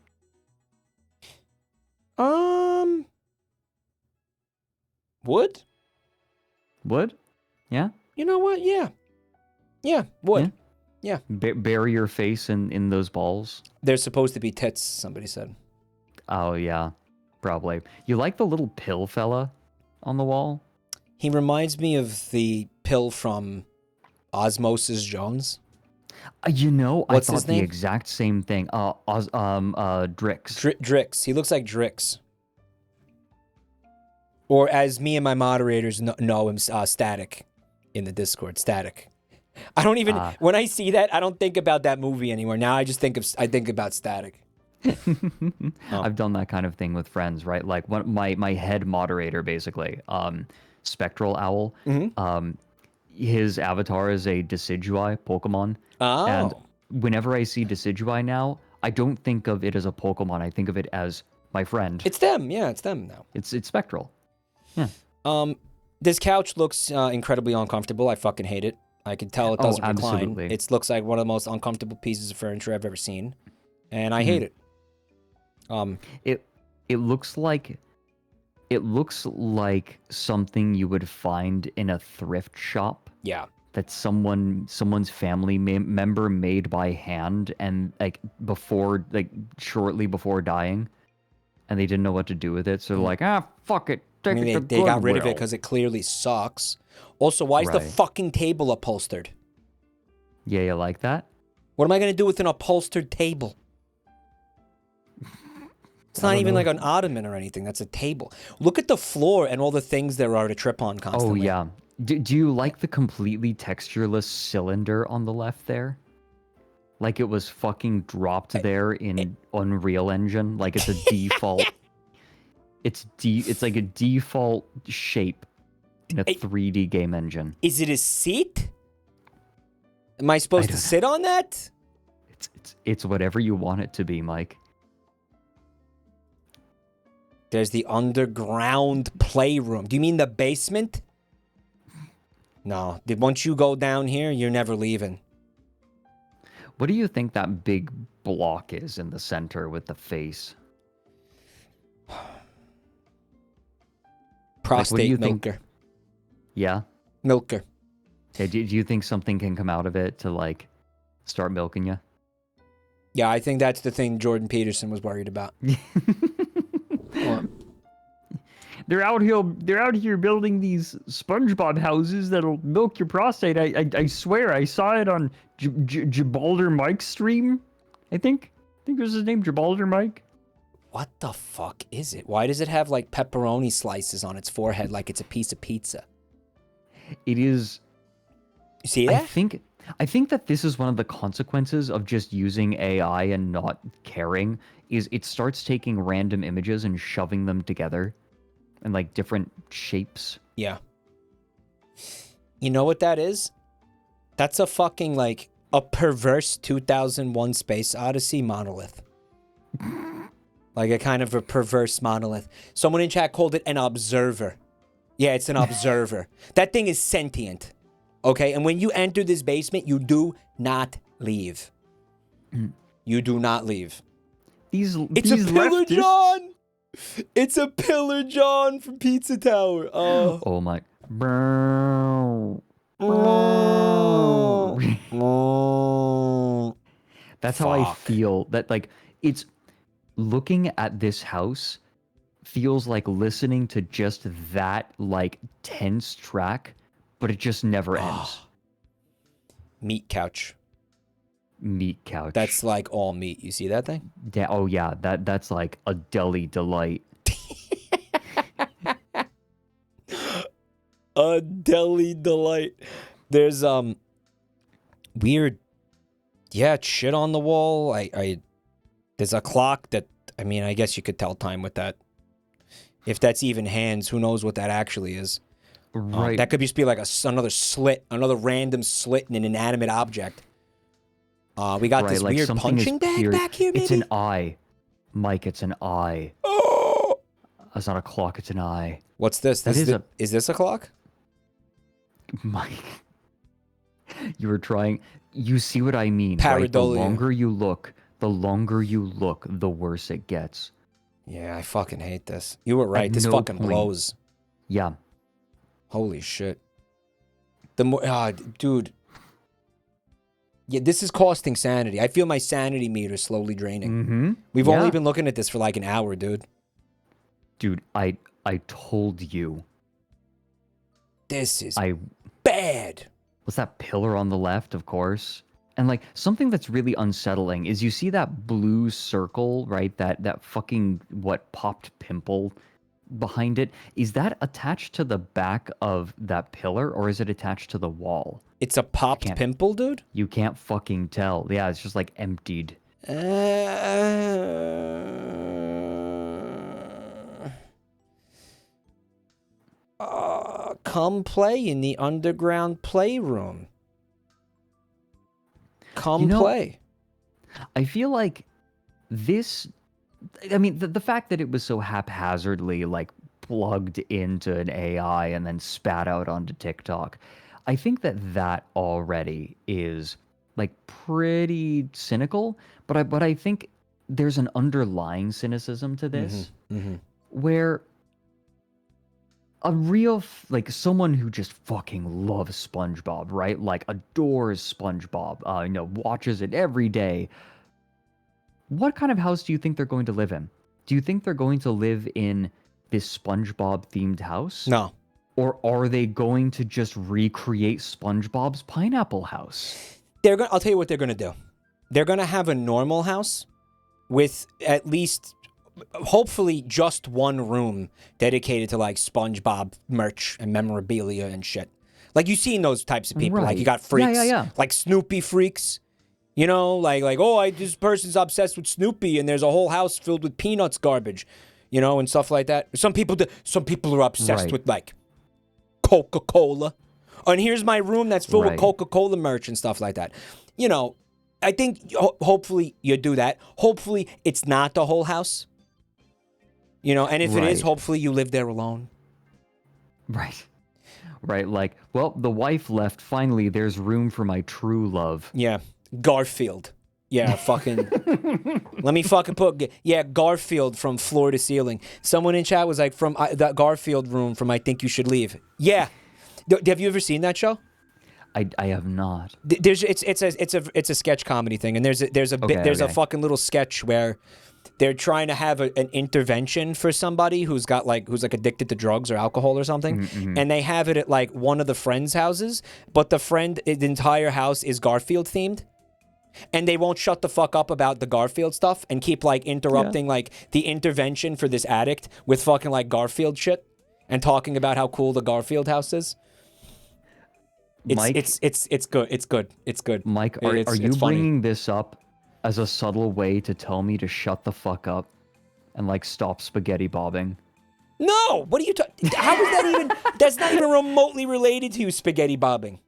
Wood? Wood? Yeah? You know what? Yeah. Yeah, wood. Yeah. Bury your face in those balls. They're supposed to be tits, somebody said. Oh, yeah. Probably. You like the little pill fella on the wall? He reminds me of the pill from Osmosis Jones. You know, What's I his thought name? the exact same thing. Drix. Drix. He looks like Drix. Or as me and my moderators know him, Static in the Discord. Static. I don't even when I see that, I don't think about that movie anymore. Now I just think about Static. I've done that kind of thing with friends, right? Like my head moderator, basically, Spectral Owl. His avatar is a Decidueye Pokemon. Oh. And whenever I see Decidueye now, I don't think of it as a Pokemon. I think of it as my friend. It's them. Yeah, it's them now. It's Spectral. Yeah. This couch looks incredibly uncomfortable. I fucking hate it. I can tell it doesn't recline. Absolutely. It looks like one of the most uncomfortable pieces of furniture I've ever seen, and I hate it. It looks like something you would find in a thrift shop. Yeah. That someone's family member made by hand, and shortly before dying, and they didn't know what to do with it, so they're like, fuck it. I mean, they got rid of it because it clearly sucks. Also, why is the fucking table upholstered? Yeah, you like that? What am I going to do with an upholstered table? It's not even like an ottoman or anything. That's a table. Look at the floor and all the things there are to trip on constantly. Oh, yeah. Do you like the completely textureless cylinder on the left there? Like it was fucking dropped there in Unreal Engine? Like it's a default... It's like a default shape in a 3D game engine. Is it a seat? Am I supposed to sit on that? It's whatever you want it to be, Mike. There's the underground playroom. Do you mean the basement? No. Once you go down here, you're never leaving. What do you think that big block is in the center with the face? Prostate milker. Yeah? Milker. Okay, do you think something can come out of it to, like, start milking you? Yeah, I think that's the thing Jordan Peterson was worried about. They're out here building these SpongeBob houses that'll milk your prostate. I swear, I saw it on Jabalder Mike's stream, I think. I think it was his name, Jabalder Mike. What the fuck is it? Why does it have, like, pepperoni slices on its forehead like it's a piece of pizza? It is... You see that? I think that this is one of the consequences of just using AI and not caring, is it starts taking random images and shoving them together in like different shapes. Yeah. You know what that is? That's a fucking like a perverse 2001 Space Odyssey monolith. Like a kind of a perverse monolith. Someone in chat called it an observer. Yeah, it's an observer. That thing is sentient. Okay, and when you enter this basement, you do not leave. You do not leave. It's a Pillar John! It's a Pillar John from Pizza Tower. Oh my. That's how I feel. That like it's looking at this house feels like listening to just that like tense track, but it just never ends. Meat couch. Meat couch. That's like all meat. You see that thing? Yeah, oh yeah, that's like a deli delight. A deli delight. There's weird, shit on the wall. There's a clock that, I mean, I guess you could tell time with that. If that's even hands, who knows what that actually is? Right. That could just be like another slit, another random slit in an inanimate object. We got this like weird punching bag back here, maybe? It's an eye. Mike, it's an eye. Oh! It's not a clock, it's an eye. What's this? Is this a clock? Mike, you were trying. You see what I mean, right? The longer you look, the worse it gets. Yeah, I fucking hate this. You were right. This fucking blows. Yeah. Holy shit. The more, dude. Yeah, this is costing sanity. I feel my sanity meter slowly draining. Mm-hmm. We've only been looking at this for like an hour, dude. Dude, I told you. This is bad. What's that pillar on the left, of course? And like something that's really unsettling is you see that blue circle, right? That fucking popped pimple behind it. Is that attached to the back of that pillar or is it attached to the wall? It's a popped pimple, dude? You can't fucking tell. Yeah, it's just like emptied. Come play in the underground playroom. Play. I feel like this... I mean, the fact that it was so haphazardly, like, plugged into an AI and then spat out onto TikTok, I think that already is, like, pretty cynical. But I think there's an underlying cynicism to this, where a real, like, someone who just fucking loves SpongeBob, right? Like, adores SpongeBob, watches it every day. What kind of house do you think they're going to live in? Do you think they're going to live in this SpongeBob-themed house? No. Or are they going to just recreate SpongeBob's pineapple house? I'll tell you what they're going to do. They're going to have a normal house with at least, hopefully, just one room dedicated to, like, SpongeBob merch and memorabilia and shit. Like, you've seen those types of people. Right. Like, you got freaks. Yeah. Like, Snoopy freaks. You know, this person's obsessed with Snoopy and there's a whole house filled with Peanuts garbage, and stuff like that. Some people are obsessed with, like, Coca-Cola. And here's my room that's filled with Coca-Cola merch and stuff like that. I think hopefully you do that. Hopefully it's not the whole house. And if it is, hopefully you live there alone. Right. Like, well, the wife left. Finally, there's room for my true love. Yeah. Garfield. Yeah, fucking. Let me fucking put. Yeah, Garfield from floor to ceiling. Someone in chat was like, from that Garfield room from I Think You Should Leave. Yeah. Have you ever seen that show? I have not. It's a sketch comedy thing, and there's a fucking little sketch where they're trying to have an intervention for somebody who's addicted to drugs or alcohol or something, and they have it at like one of the friends' houses, but the entire house is Garfield themed. And they won't shut the fuck up about the Garfield stuff and keep like interrupting like the intervention for this addict with fucking like Garfield shit and talking about how cool the Garfield house is. Mike, it's good. It's good. It's good. Mike, are you it's funny. bringing this up as a subtle way to tell me to shut the fuck up and like stop spaghetti bobbing? No, what are you talking? How is that even? That's not even remotely related to you spaghetti bobbing.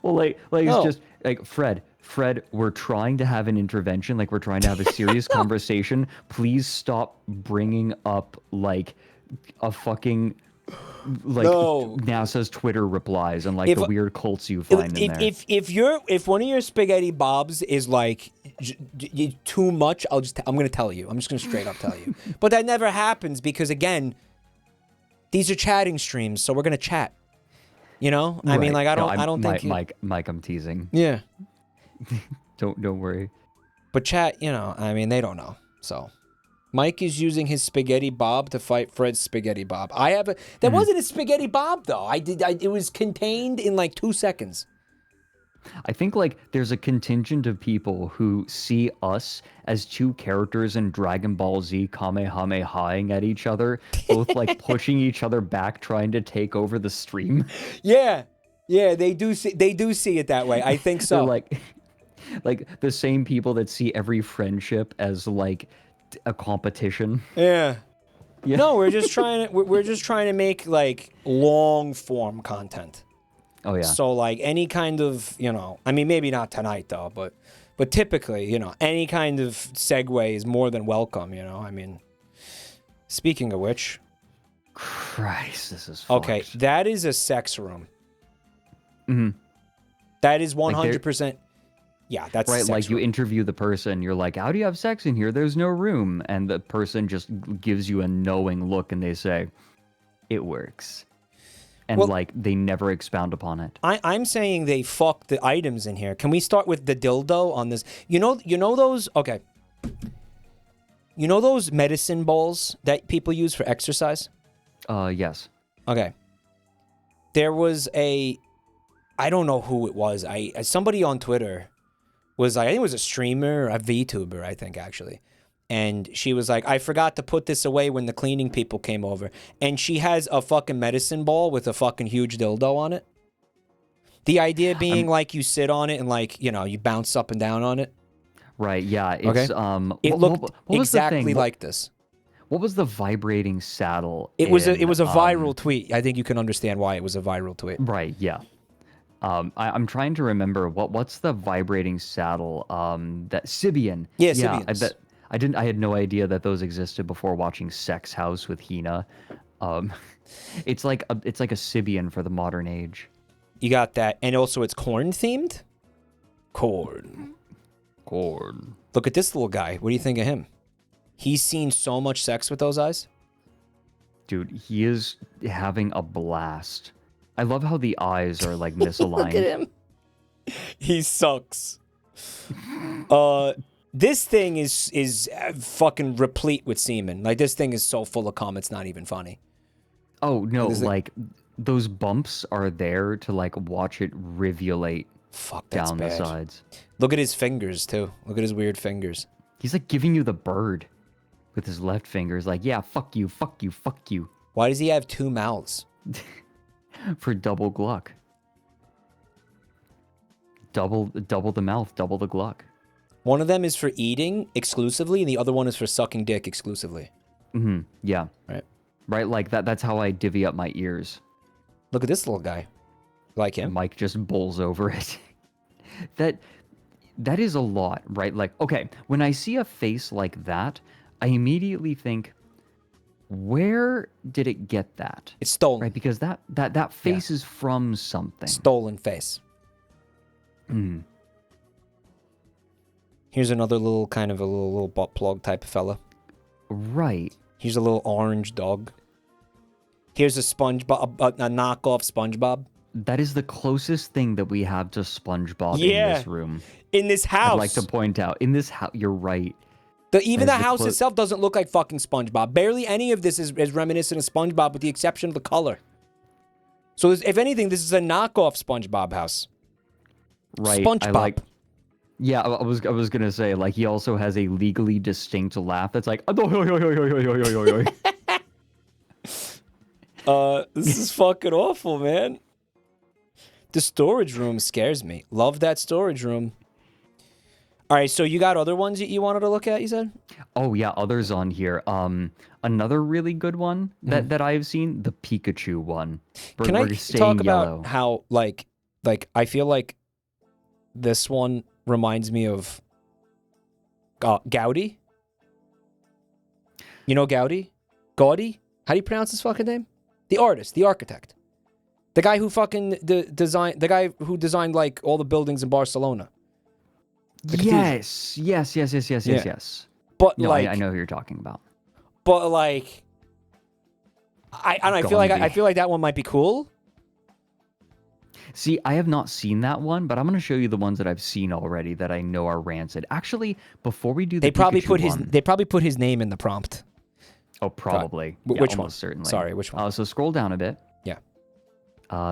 Well, like No. it's just like Fred, we're trying to have an intervention, like we're trying to have a serious conversation. Please stop bringing up like a fucking like No. NASA's Twitter replies and like the weird cults you find in there. If one of your spaghetti bobs is like too much, I'm gonna tell you. I'm just gonna straight up tell you. But that never happens because again, these are chatting streams, so we're gonna chat. You know, I mean, like I don't think Mike, I'm teasing. Yeah. Don't worry. But chat, you know, I mean, they don't know. So, Mike is using his spaghetti bob to fight Fred's spaghetti bob. That wasn't a spaghetti bob though. It was contained in like 2 seconds. I think like there's a contingent of people who see us as two characters in Dragon Ball Z Kamehamehaing at each other, both like pushing each other back, trying to take over the stream. Yeah, they do see it that way. I think so. They're like the same people that see every friendship as like a competition. Yeah. No, we're just trying to make like long form content. Oh yeah. So like any kind of, you know, I mean maybe not tonight though, but typically, you know, any kind of segue is more than welcome, you know. I mean, speaking of which, Christ, this is okay, fucked. that is a sex room. Mm-hmm. That is 100%. Yeah, that's right. a sex Like room. you interview the person, you're like, "How do you have sex in here? There's no room," and the person just gives you a knowing look, and they say, "It works." And Well, like they never expound upon it. I'm saying they fuck the items in here. Can we start with the dildo on this? You know those? Okay. You know those medicine balls that people use for exercise? Yes. Okay. There was I don't know who it was. Somebody on Twitter was like, I think it was a streamer, a VTuber, I think actually. And she was like, I forgot to put this away when the cleaning people came over. And she has a fucking medicine ball with a fucking huge dildo on it. The idea being like you sit on it and like, you know, you bounce up and down on it. Right, yeah. It's, okay. It looked what was the exactly thing? like this. What was the vibrating saddle? It was a viral tweet. I think you can understand why it was a viral tweet. Right, yeah. I'm trying to remember what's the vibrating saddle? That Sibian. Yeah, yeah. Sibians. I had no idea that those existed before watching Sex House with Hina. It's like a Sibian for the modern age. You got that, and also it's corn themed. Corn. Look at this little guy. What do you think of him? He's seen so much sex with those eyes. Dude, he is having a blast. I love how the eyes are like misaligned. Look at him. He sucks. This thing is fucking replete with semen. Like this thing is so full of cum, it's not even funny. Oh no, like those bumps are there to like watch it rivulate that's down bad. the sides. Look at his fingers too. Look at his weird fingers. He's like giving you the bird with his left fingers, like, yeah, fuck you, fuck you, fuck you. Why does he have two mouths? For double Gluck. Double the mouth, double the Gluck. One of them is for eating exclusively, and the other one is for sucking dick exclusively. Mm-hmm. Yeah. Right. Right, like that's how I divvy up my ears. Look at this little guy. Like him? And Mike just bowls over it. That is a lot, right? Like, okay, when I see a face like that, I immediately think, where did it get that? It's stolen. Right, because that face is from something. Stolen face. Mm. Here's another little kind of a little butt plug type of fella. Right. Here's a little orange dog. Here's a SpongeBob, a knockoff SpongeBob. That is the closest thing that we have to SpongeBob in this room. In this house. I'd like to point out, in this house, you're right. Even the house itself doesn't look like fucking SpongeBob. Barely any of this is reminiscent of SpongeBob with the exception of the color. So if anything, this is a knockoff SpongeBob house. Right. SpongeBob. Yeah, I was gonna say, like, he also has a legally distinct laugh that's like, this is fucking awful, man. The storage room scares me. Love that storage room. All right, so you got other ones that you wanted to look at, you said? Oh yeah, others on here. Another really good one that I've seen, the Pikachu one. Can I talk yellow. about how like I feel like this one reminds me of Gaudi? You know Gaudi? Gaudi? How do you pronounce his fucking name? The artist, the architect. The guy who fucking the guy who designed like all the buildings in Barcelona. Yes. But No, like I know who you're talking about. But like I feel like that one might be cool. See, I have not seen that one, but I'm going to show you the ones that I've seen already that I know are rancid. Actually, before we do the they probably Pikachu put his name in the prompt. Oh, probably. Yeah, which one? almost certainly. Sorry, which one? So scroll down a bit. Yeah.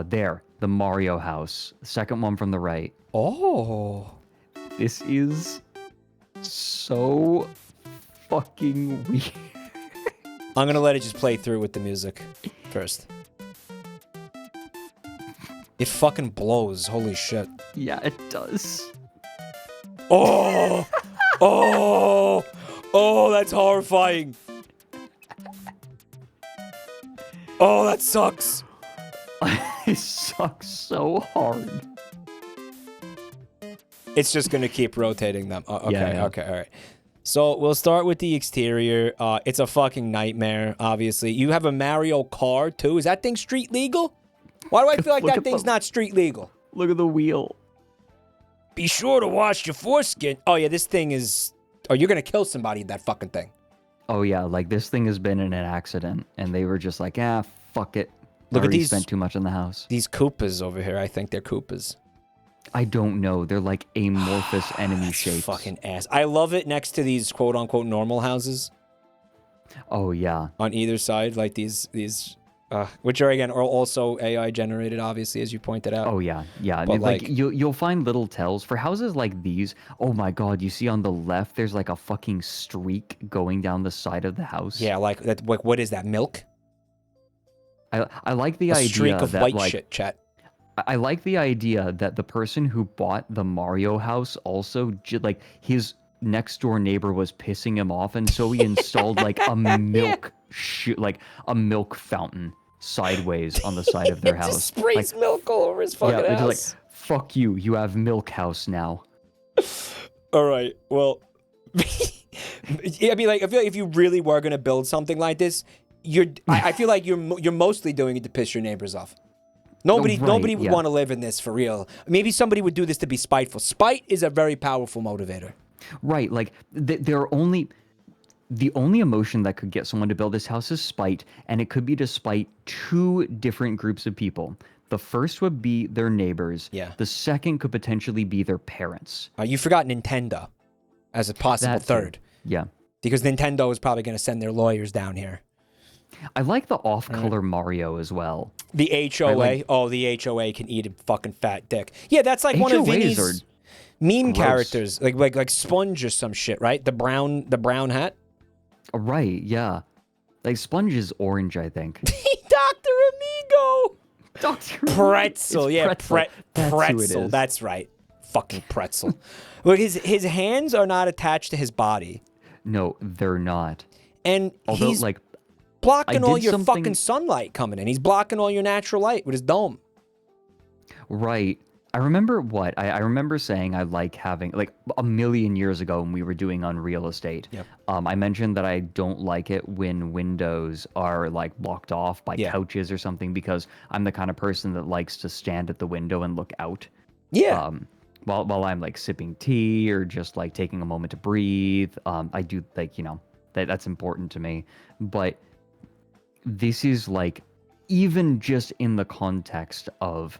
There, the Mario house. The second one from the right. Oh. This is so fucking weird. I'm gonna let it just play through with the music first. It fucking blows. Holy shit. Yeah, it does. Oh! Oh, that's horrifying. Oh, that sucks. It sucks so hard. It's just gonna keep rotating them. Okay, Yeah. okay, all right. So we'll start with the exterior. It's a fucking nightmare, obviously. You have a Mario car, too. Is that thing street legal? Why do I feel like that thing's not street legal? Look at the wheel. Be sure to wash your foreskin. Oh, yeah, this thing is... Oh, you're gonna kill somebody in that fucking thing. Oh, yeah, like this thing has been in an accident, and they were just like, fuck it. Look at these... spent too much in the house. These Koopas over here. I think they're Koopas. I don't know. They're like amorphous enemy shapes. Fucking ass. I love it next to these quote-unquote normal houses. Oh, yeah. On either side, like these which are, again, are also AI generated, obviously, as you pointed out. Oh, yeah. Yeah. But like you'll find little tells. For houses like these, oh my god, you see on the left, there's like a fucking streak going down the side of the house. Yeah, like, that. Like, what is that, milk? I like the idea A streak of that, white like, shit, chat. I like the idea that the person who bought the Mario house also, like, his next door neighbor was pissing him off, and so he installed like a milk like a milk fountain sideways on the side of their house. Just sprays like, milk all over his fucking house. Just like, fuck you, you have milk house now. All right, well, I mean, like, I feel like if you really were gonna build something like this, I feel like you're mostly doing it to piss your neighbors off. Nobody would want to live in this for real. Maybe somebody would do this to be spiteful. Spite is a very powerful motivator. Right, like the only emotion that could get someone to build this house is spite, and it could be to spite two different groups of people. The first would be their neighbors. Yeah. The second could potentially be their parents. You forgot Nintendo as a possible third. Yeah. Because Nintendo is probably going to send their lawyers down here. I like the off-color Mario as well. The HOA? The HOA can eat a fucking fat dick. Yeah, that's like one of Vinny's meme characters. Like Sponge or some shit, right? The brown hat? Right, yeah. Like Sponge is orange, I think. Dr. Amigo! Dr. Pretzel, yeah. Pretzel. That's right. Fucking pretzel. Look, his hands are not attached to his body. No, they're not. And he's like blocking all your fucking sunlight coming in. He's blocking all your natural light with his dome. Right. I remember I remember saying I like having, like, a million years ago when we were doing Unreal Estate. Yep. I mentioned that I don't like it when windows are, like, blocked off by couches or something, because I'm the kind of person that likes to stand at the window and look out. Yeah. While I'm, like, sipping tea or just, like, taking a moment to breathe. I do, like, that's important to me. But this is, like, even just in the context of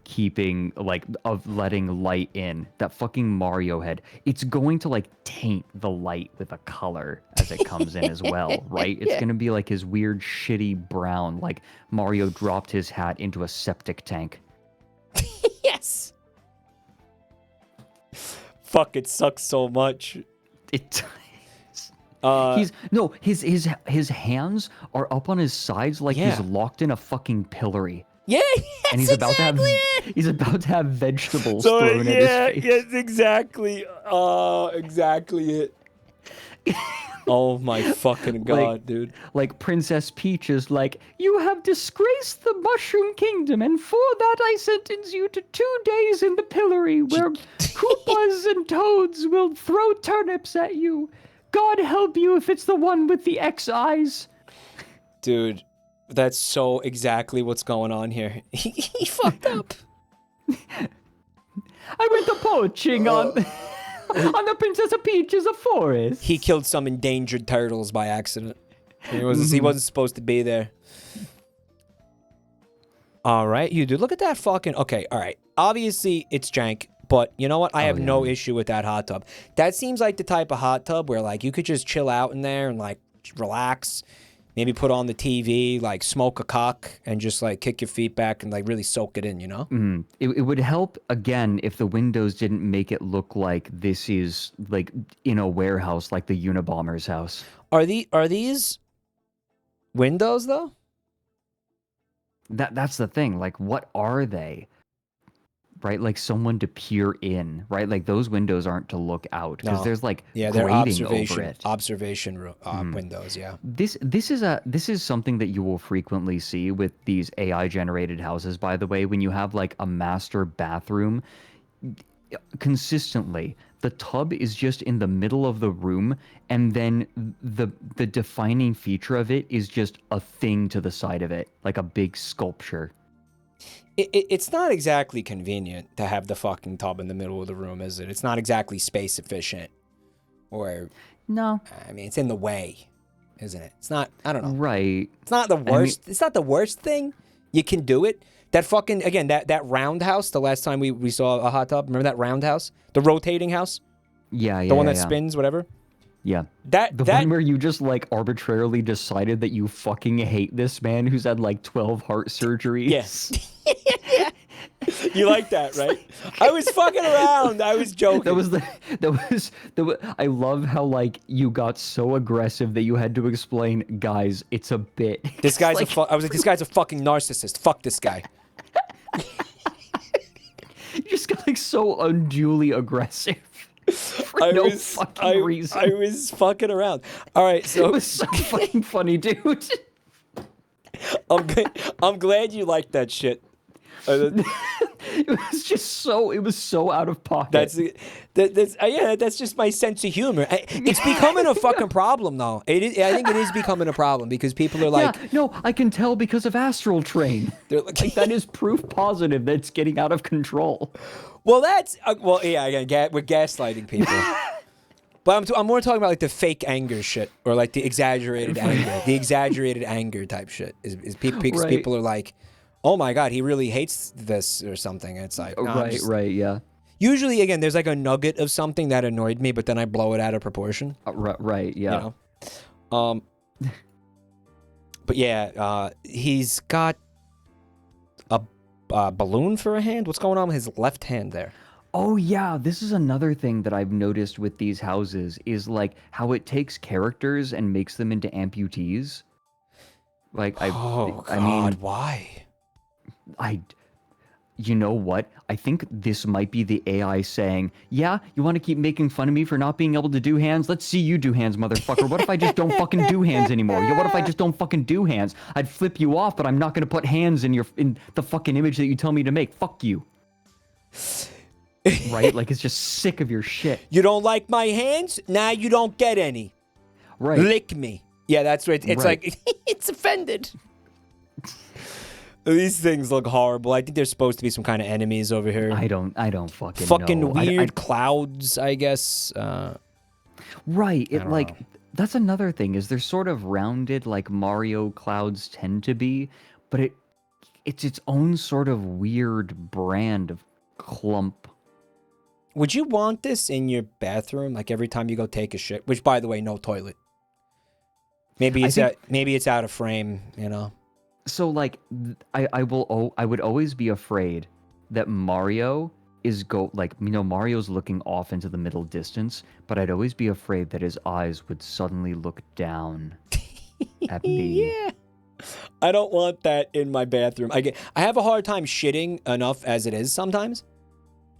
keeping, like, of letting light in, that fucking Mario head, it's going to, like, taint the light with a color as it comes in as well, right? It's gonna be like his weird shitty brown, like Mario dropped his hat into a septic tank. Yes. Fuck, it sucks so much. It his hands are up on his sides like he's locked in a fucking pillory. Yeah, and he's about to have vegetables thrown at his face. Yes, exactly. Exactly it. Oh my fucking god, dude. Like Princess Peach is like, you have disgraced the Mushroom Kingdom, and for that I sentence you to 2 days in the pillory, where Koopas and Toads will throw turnips at you. God help you if it's the one with the X eyes. Dude, that's so exactly what's going on here. He fucked up. I went to poaching on the Princess Peach's forest. He killed some endangered turtles by accident. He wasn't supposed to be there. All right, you dude, look at that fucking. Okay, all right. Obviously, it's jank, but you know what? I have no issue with that hot tub. That seems like the type of hot tub where like you could just chill out in there and like relax. Maybe put on the TV, like smoke a cock, and just like kick your feet back and like really soak it in, you know? It would help, again, if the windows didn't make it look like this is like in a warehouse, like the Unabomber's house. Are these windows, though? That's the thing. Like, what are they? Right? Like someone to peer in, right? Like those windows aren't to look out because there's like they're grating over it. Observation windows, yeah. This is something that you will frequently see with these AI generated houses, by the way, when you have like a master bathroom. Consistently, the tub is just in the middle of the room, and then the defining feature of it is just a thing to the side of it, like a big sculpture. It's not exactly convenient to have the fucking tub in the middle of the room, is it? It's not exactly space efficient. Or... No. I mean, it's in the way, isn't it? It's not... I don't know. Right. It's not the worst... it's not the worst thing. You can do it. That fucking... Again, that roundhouse, the last time we saw a hot tub, remember that roundhouse? The rotating house? Yeah. The one that spins, whatever? Yeah. The one where you just like arbitrarily decided that you fucking hate this man who's had like 12 heart surgeries. Yes. You like that, right? I was fucking around. I was joking. I love how like you got so aggressive that you had to explain, guys, it's a bit. This guy's I was like, this guy's a fucking narcissist. Fuck this guy. You just got like so unduly aggressive. For no fucking reason. I was fucking around. All right, so it was so fucking funny, dude. I'm glad you liked that shit. It was so out of pocket. That's just my sense of humor. It's becoming a fucking problem, though. I think it is becoming a problem because people are like, yeah, no, I can tell because of Astral Train. Like that is proof positive that it's getting out of control. Well, that's again, we're gaslighting people. But I'm more talking about like the fake anger shit or like the exaggerated anger type shit. Is people are like, oh my god, he really hates this or something. And it's like, no, right, yeah. Usually, again, there's like a nugget of something that annoyed me, but then I blow it out of proportion. Right, yeah. You know? But yeah, he's got a balloon for a hand. What's going on with his left hand there? Oh yeah, this is another thing that I've noticed with these houses is like how it takes characters and makes them into amputees. Like I mean, why? You know what? I think this might be the AI saying, yeah, you want to keep making fun of me for not being able to do hands? Let's see you do hands, motherfucker. What if I just don't fucking do hands anymore? Yeah, what if I just don't fucking do hands? I'd flip you off, but I'm not going to put hands in the fucking image that you tell me to make. Fuck you. Right? Like, it's just sick of your shit. You don't like my hands? Now you don't get any. Right. Lick me. Yeah, that's right. It's right. Like, it's offended. These things look horrible. I think there's supposed to be some kind of enemies over here. I don't fucking know. Weird clouds, I guess. Right. It like that's another thing is they're sort of rounded like Mario clouds tend to be, but it's its own sort of weird brand of clump. Would you want this in your bathroom like every time you go take a shit? Which, by the way, no toilet. Maybe it's out of frame, you know. So like I would always be afraid that Mario is Mario's looking off into the middle distance, but I'd always be afraid that his eyes would suddenly look down at me. Yeah. I don't want that in my bathroom. I have a hard time shitting enough as it is sometimes.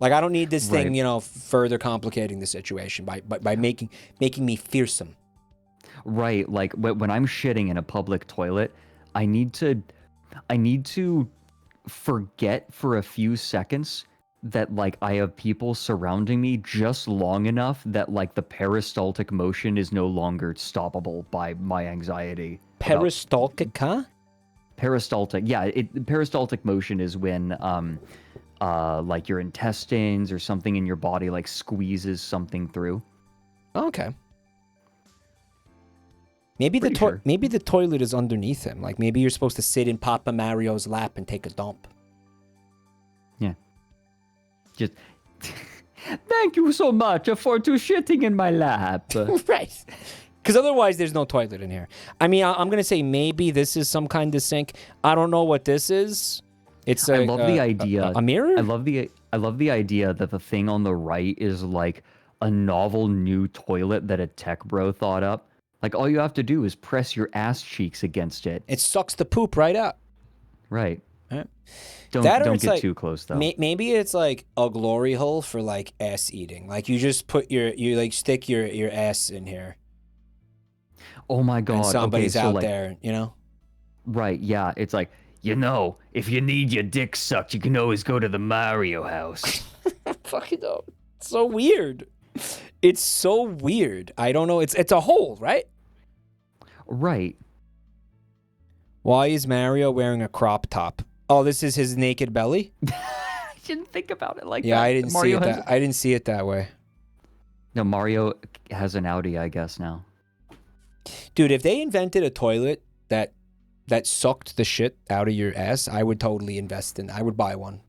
Like, I don't need this thing, further complicating the situation by making me fearsome. Right, like when I'm shitting in a public toilet, I need to forget for a few seconds that like I have people surrounding me just long enough that like the peristaltic motion is no longer stoppable by my anxiety. Peristaltic, huh? Peristaltic, yeah. Peristaltic motion is when like your intestines or something in your body like squeezes something through. Okay. Maybe maybe the toilet is underneath him. Like maybe you're supposed to sit in Papa Mario's lap and take a dump. Yeah. Just thank you so much for shitting in my lap. Right. Because otherwise there's no toilet in here. I mean, I'm going to say maybe this is some kind of sink. I don't know what this is. It's I love the idea. A mirror? I love the idea that the thing on the right is like a novel new toilet that a tech bro thought up. Like all you have to do is press your ass cheeks against it. It sucks the poop right out. Right. Right. Don't get like, too close though. Maybe it's like a glory hole for like ass eating. Like you just put you like stick your ass in here. Oh my god. And somebody's okay, so out like, there, Right, yeah. It's like, if you need your dick sucked, you can always go to the Mario house. Fucking no. It's so weird. It's so weird. I don't know. It's a hole, right? Right. Why is Mario wearing a crop top? Oh, this is his naked belly? I didn't think about it like that. Yeah, I didn't see it that way. No, Mario has an Audi, I guess, now. Dude, if they invented a toilet that sucked the shit out of your ass, I would totally invest in. I would buy one.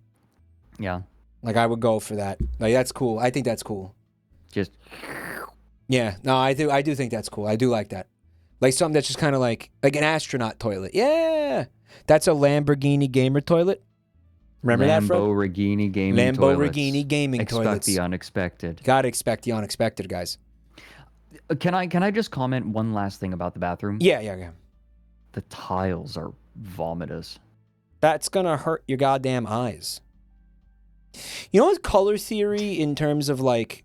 Yeah. Like I would go for that. Like that's cool. I think that's cool. Just yeah. No, I do think that's cool. I do like that. Like something that's just kind of like an astronaut toilet. Yeah. That's a Lamborghini gamer toilet. Remember that, Fred? Lamborghini gaming toilets. Lamborghini gaming toilets. Expect the unexpected. Gotta expect the unexpected, guys. Can I just comment one last thing about the bathroom? Yeah. The tiles are vomitous. That's gonna hurt your goddamn eyes. You know what color theory in terms of like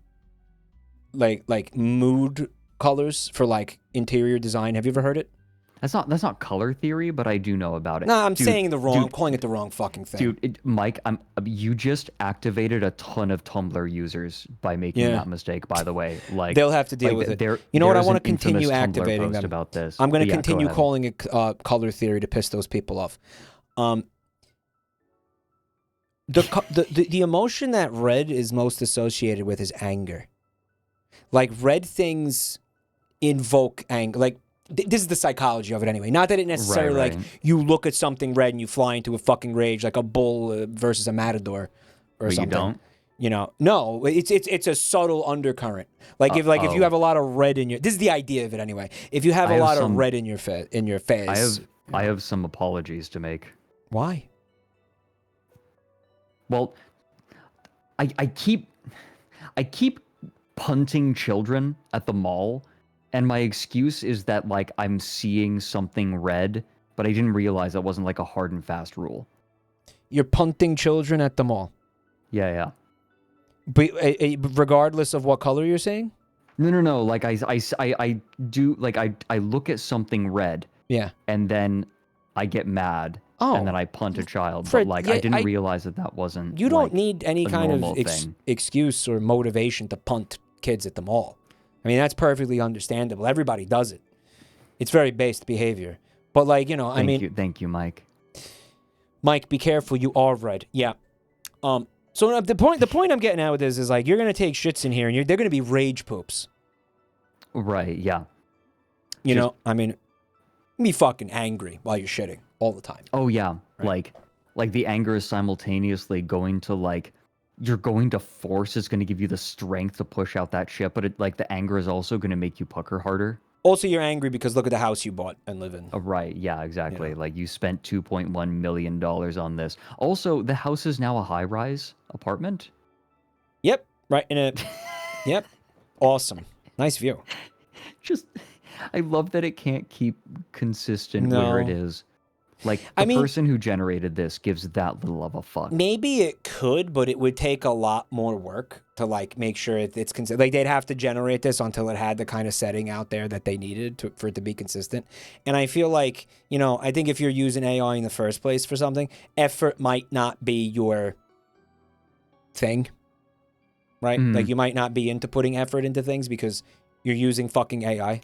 mood colors for like interior design? Have you ever heard it? That's not color theory, but I do know about it. No, I'm calling it the wrong fucking thing. Dude, Mike, you just activated a ton of Tumblr users by making that mistake, by the way. Like they'll have to deal with it. You know what? I want to continue activating them. About this. I'm going to continue calling it color theory to piss those people off. The emotion that red is most associated with is anger. Like red things invoke anger. Like this is the psychology of it anyway. Not that it necessarily right. like you look at something red and you fly into a fucking rage like a bull versus a matador or something. You don't? No, it's a subtle undercurrent. Like if you have a lot of red in your, this is the idea of it anyway. If you have a lot of red in your face, I have some apologies to make. Why? Well, I keep punting children at the mall, and my excuse is that like I'm seeing something red, but I didn't realize that wasn't like a hard and fast rule. You're punting children at the mall. Yeah. But regardless of what color you're saying? No. Like I do like I look at something red. Yeah. And then I get mad. Oh. And then I punt a child. Fred, but like I didn't realize that wasn't. You don't need any kind of excuse or motivation to punt kids at the mall. I mean, that's perfectly understandable. Everybody does it. It's very based behavior. But like, Thank you, Mike. Mike, be careful. You are red. Yeah. So the point I'm getting at with this is like you're gonna take shits in here and they're gonna be rage poops. Right. Yeah. Be fucking angry while you're shitting all the time. Oh yeah. Right. Like the anger is simultaneously going to like you're going to force. It's going to give you the strength to push out that shit, but the anger is also going to make you pucker harder. Also, you're angry because look at the house you bought and live in. Oh, right. Yeah, exactly. Like you spent $2.1 million on this. Also, the house is now a high-rise apartment. Yep. Right in a. Yep. Awesome. Nice view. I love that it can't keep consistent where it is. Like, I the mean, person who generated this gives that little of a fuck. maybe it could, but it would take a lot more work to like make sure it's consistent. Like they'd have to generate this until it had the kind of setting out there that they needed for it to be consistent. And I feel like, you know, I think if you're using AI in the first place for something, effort might not be your thing, right? Like you might not be into putting effort into things because you're using fucking AI.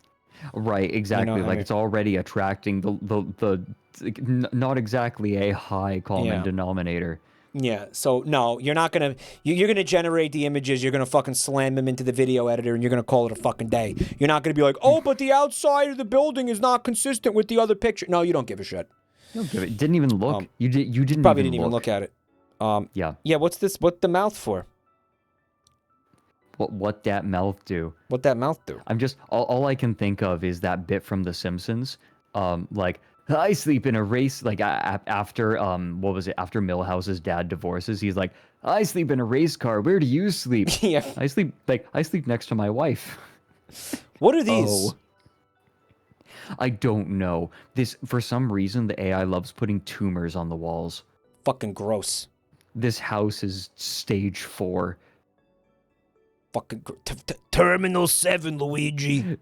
Right, exactly. You know, I mean, it's already attracting the not exactly a high common denominator. yeah, so no, you're not gonna you're gonna generate the images, you're gonna fucking slam them into the video editor, and you're gonna call it a fucking day. You're not gonna be like, oh, but the outside of the building is not consistent with the other picture. No, you don't give a shit. You don't give it. Didn't even look. You didn't probably even didn't even look at it. Yeah. What's this? What the mouth for? What that mouth do? What that mouth do? I'm just all I can think of is that bit from The Simpsons. Like, I sleep in a race. Like after what was it? After Milhouse's dad divorces, he's like, I sleep in a race car. Where do you sleep? Yeah. I sleep next to my wife. What are these? Oh. I don't know. This, for some reason, the AI loves putting tumors on the walls. Fucking gross. This house is stage 4. Fucking Terminal 7, Luigi.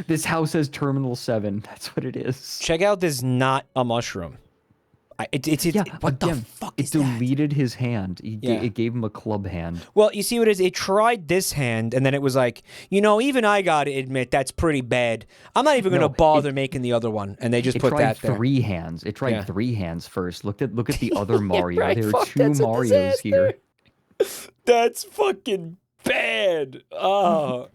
This house has Terminal 7. That's what it is. Check out this, not a mushroom. What the fuck is that? It deleted his hand. It gave him a club hand. Well, you see what it is? It tried this hand, and then it was like, you know, even I gotta admit, that's pretty bad. I'm not even gonna bother making the other one. And they just put that there. It tried 3 hands. It tried 3 hands first. Look at the other Mario. Right, there are 2 Marios here. That's fucking bad. Oh.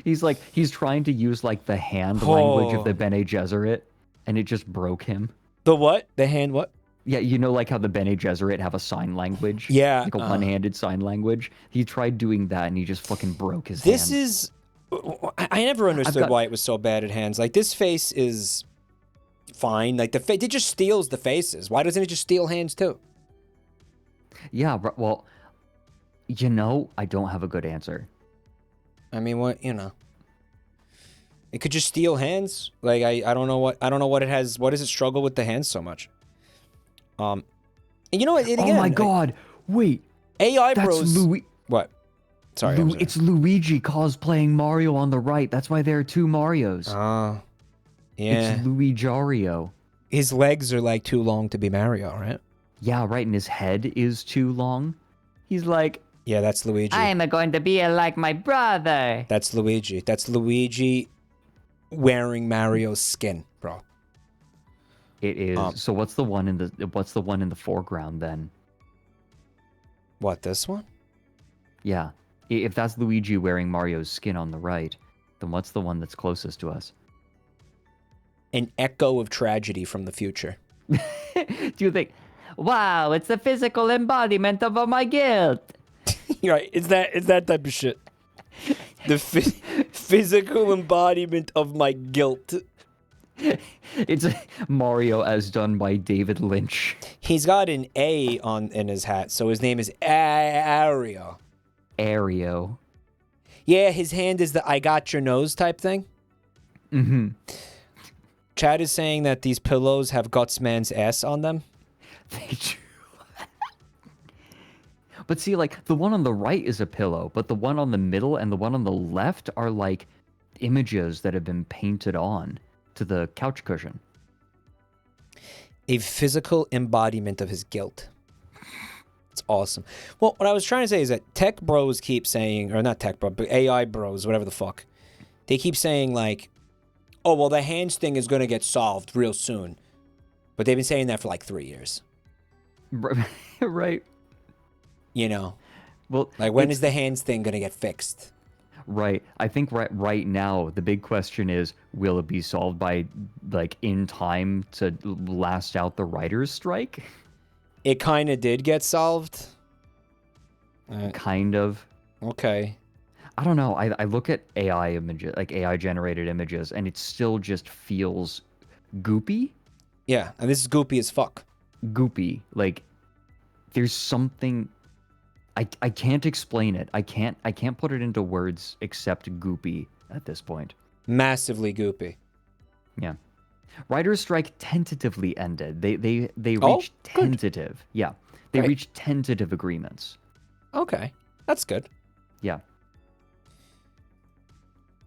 He's trying to use like the hand language of the Bene Gesserit, and it just broke him. The what? The hand what? Yeah, you know, like how the Bene Gesserit have a sign language? Yeah. Like a one-handed sign language? He tried doing that, and he just fucking broke his This hand. is... I never understood why it was so bad at hands. Like, this face is fine. Like, it just steals the faces. Why doesn't it just steal hands, too? Yeah, well, you know, I don't have a good answer. I mean, what, you know... It could just steal hands. Like I don't know what it has. What does it struggle with the hands so much? And you know what? Again, oh my god! Wait, AI that's bros. What? Sorry, it's Luigi cosplaying Mario on the right. That's why there are 2 Marios. Oh, yeah. It's Luigario. His legs are like too long to be Mario, right? Yeah, right. And his head is too long. He's like, yeah, that's Luigi. I'm going to be like my brother. That's Luigi. That's Luigi. Wearing Mario's skin, bro. It is. So what's the one in the foreground then? What, this one? Yeah. If that's Luigi wearing Mario's skin on the right, then what's the one that's closest to us? An echo of tragedy from the future. Do you think, wow, it's the physical embodiment of all my guilt? You're right. It's that type of shit. The physical embodiment of my guilt. It's Mario as done by David Lynch. He's got an A in his hat, so his name is Ario. Ario. Yeah, his hand is the I got your nose type thing. Mm-hmm. Chad is saying that these pillows have Gutsman's S on them. They do. But see, like, the one on the right is a pillow, but the one on the middle and the one on the left are, like, images that have been painted on to the couch cushion. A physical embodiment of his guilt. It's awesome. Well, what I was trying to say is that tech bros keep saying, or not tech bros, but AI bros, whatever the fuck. They keep saying, like, oh, well, the hands thing is going to get solved real soon. But they've been saying that for, like, 3 years. Right. You know, well, like when is the hands thing gonna get fixed? Right. I think right now the big question is, will it be solved by like in time to last out the writers' strike? It kind of did get solved. Kind of. Okay. I don't know. I look at AI images, like AI generated images, and it still just feels goopy. Yeah, and this is goopy as fuck. Goopy. Like there's something. I can't explain it. I can't put it into words except goopy at this point. Massively goopy. Yeah. Writer's strike tentatively ended. They Oh, reached good. tentative. Yeah. They Great. reached tentative agreements. Okay, that's good. Yeah.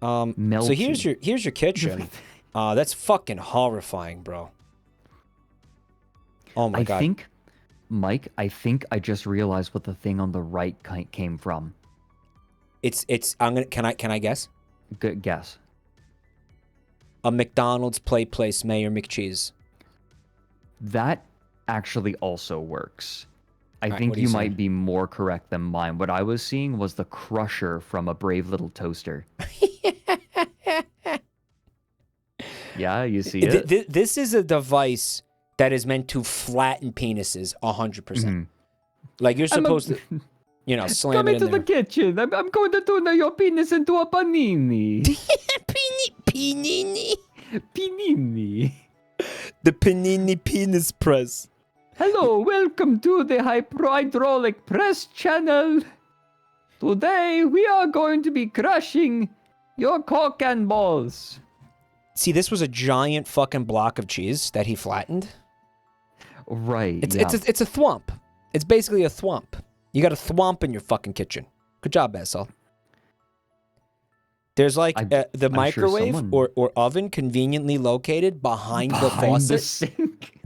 So Melty. here's your kitchen. That's fucking horrifying, bro. Oh my god. I think I just realized what the thing on the right came from. Can I guess? Good guess. A McDonald's place Mayor McCheese. That actually also works. I All right, think what are you you might saying? be more correct than mine. What I was seeing was the crusher from A Brave Little Toaster. Yeah, you see it? This is a device that is meant to flatten penises 100%. Like you're supposed to, slam Come it into in the there. kitchen. I'm going to turn your penis into a panini. Panini. Panini. The panini penis press. Hello, welcome to the hydraulic press channel. Today we are going to be crushing your cock and balls. See, this was a giant fucking block of cheese that he flattened. Right. It's yeah. it's a thwomp. It's basically a thwomp. You got a thwomp in your fucking kitchen. Good job, Bessel. There's like the microwave someone... or oven conveniently located behind the behind faucet. the sink.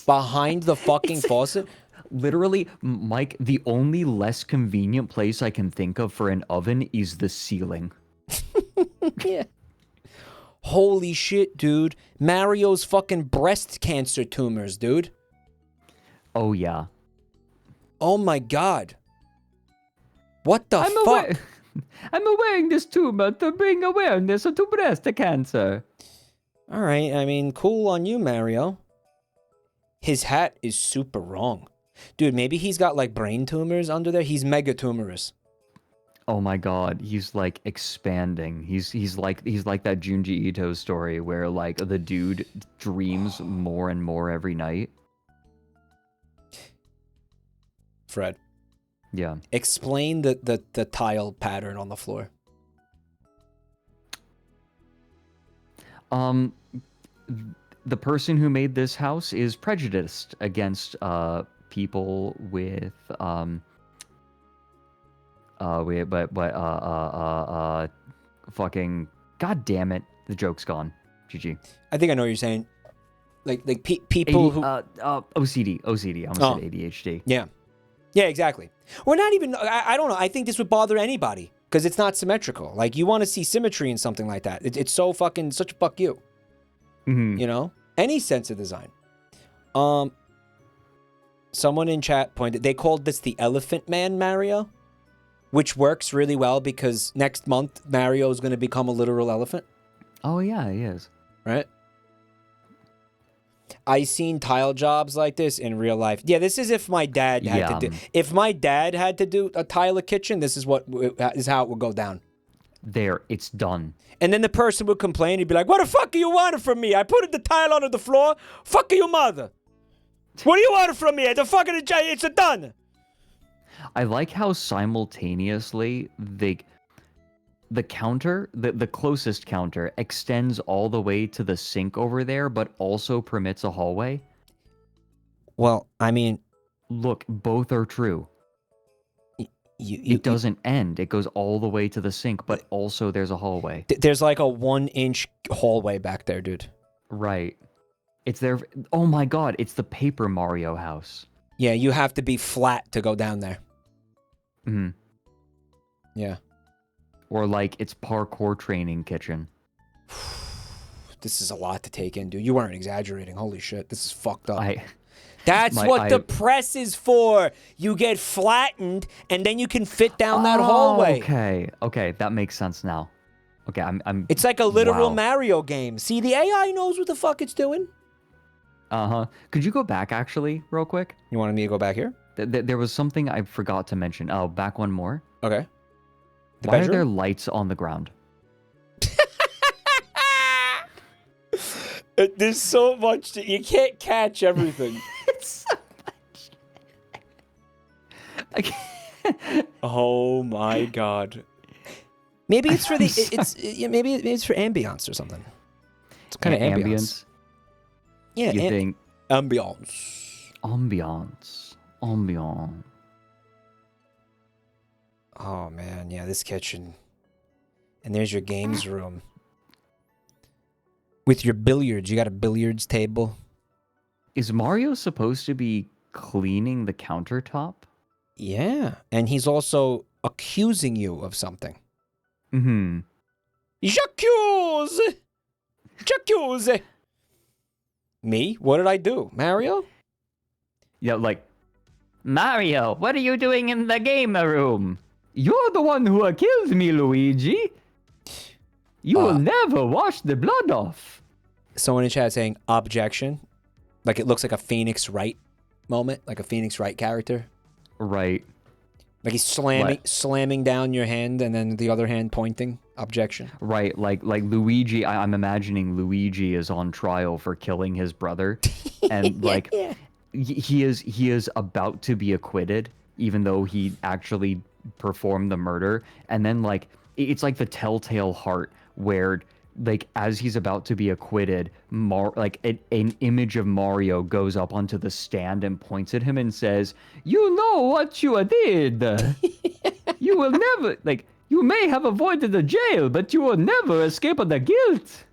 Behind the fucking faucet. Literally, Mike, the only less convenient place I can think of for an oven is the ceiling. Yeah. Holy shit, dude. Mario's fucking breast cancer tumors, dude. Oh, yeah. Oh, my God. What the fuck? I'm wearing this tumor to bring awareness to breast cancer. All right. I mean, cool on you, Mario. His hat is super wrong. Dude, maybe he's got, like, brain tumors under there. He's mega tumorous. Oh my god, he's like expanding. He's like that Junji Ito story where like the dude dreams more and more every night. Fred. Yeah. Explain the tile pattern on the floor. The person who made this house is prejudiced against people with fucking god damn it, the joke's gone. GG. I think I know what you're saying. Like people who OCD. I almost said ADHD. Yeah. Yeah, exactly. Or not even I don't know. I think this would bother anybody because it's not symmetrical. Like you want to see symmetry in something like that. It's so fucking such a fuck you. Mm-hmm. You know? Any sense of design. Someone in chat pointed they called this the Elephant Man Mario, which works really well because next month Mario is going to become a literal elephant. Oh yeah, he is. Right? I seen tile jobs like this in real life. Yeah, this is if my dad had to do. If my dad had to do a tile a kitchen, this is how it would go down. There, it's done. And then the person would complain. He'd be like, "What the fuck do you want from me? I put the tile under the floor. Fuck your mother. What do you want from me? It's done." I like how simultaneously the counter, the closest counter, extends all the way to the sink over there, but also permits a hallway. Well, I mean, look, both are true. It doesn't end. It goes all the way to the sink, but also there's a hallway. There's like a 1-inch hallway back there, dude. Right. It's there. Oh my god, it's the Paper Mario house. Yeah, you have to be flat to go down there. Hmm. Yeah. Or like it's parkour training kitchen. This is a lot to take in, dude. You weren't exaggerating. Holy shit, this is fucked up. That's My- what the press is for. You get flattened, and then you can fit down that hallway. Okay, that makes sense now. Okay, I'm. It's like a literal wow. Mario game. See, the AI knows what the fuck it's doing. Could you go back actually, real quick? You wanted me to go back here? There was something I forgot to mention. Oh, back one more. Okay. Why are there lights on the ground? There's so much you can't catch everything. It's so much. Oh my god. Maybe it's for maybe it's for ambiance or something. It's kind of ambience. Yeah, You think ambiance. ambiance. Oh man, yeah, this kitchen. And there's your games room. With your billiards, you got a billiards table. Is Mario supposed to be cleaning the countertop? Yeah, and he's also accusing you of something. Mm-hmm. J'accuse! J'accuse! Me? What did I do? Mario? Yeah, like, Mario, what are you doing in the game room? You're the one who accused me, Luigi. You will never wash the blood off. Someone in chat saying, objection. Like it looks like a Phoenix Wright moment, like a Phoenix Wright character. Right. Like he's slamming down your hand and then the other hand pointing. Objection. Right, like Luigi, I'm imagining Luigi is on trial for killing his brother. And like he is about to be acquitted, even though he actually performed the murder. And then like it's like the Telltale Heart, where like as he's about to be acquitted, an image of Mario goes up onto the stand and points at him and says, "You know what you did. You will never like. You may have avoided the jail, but you will never escape the guilt."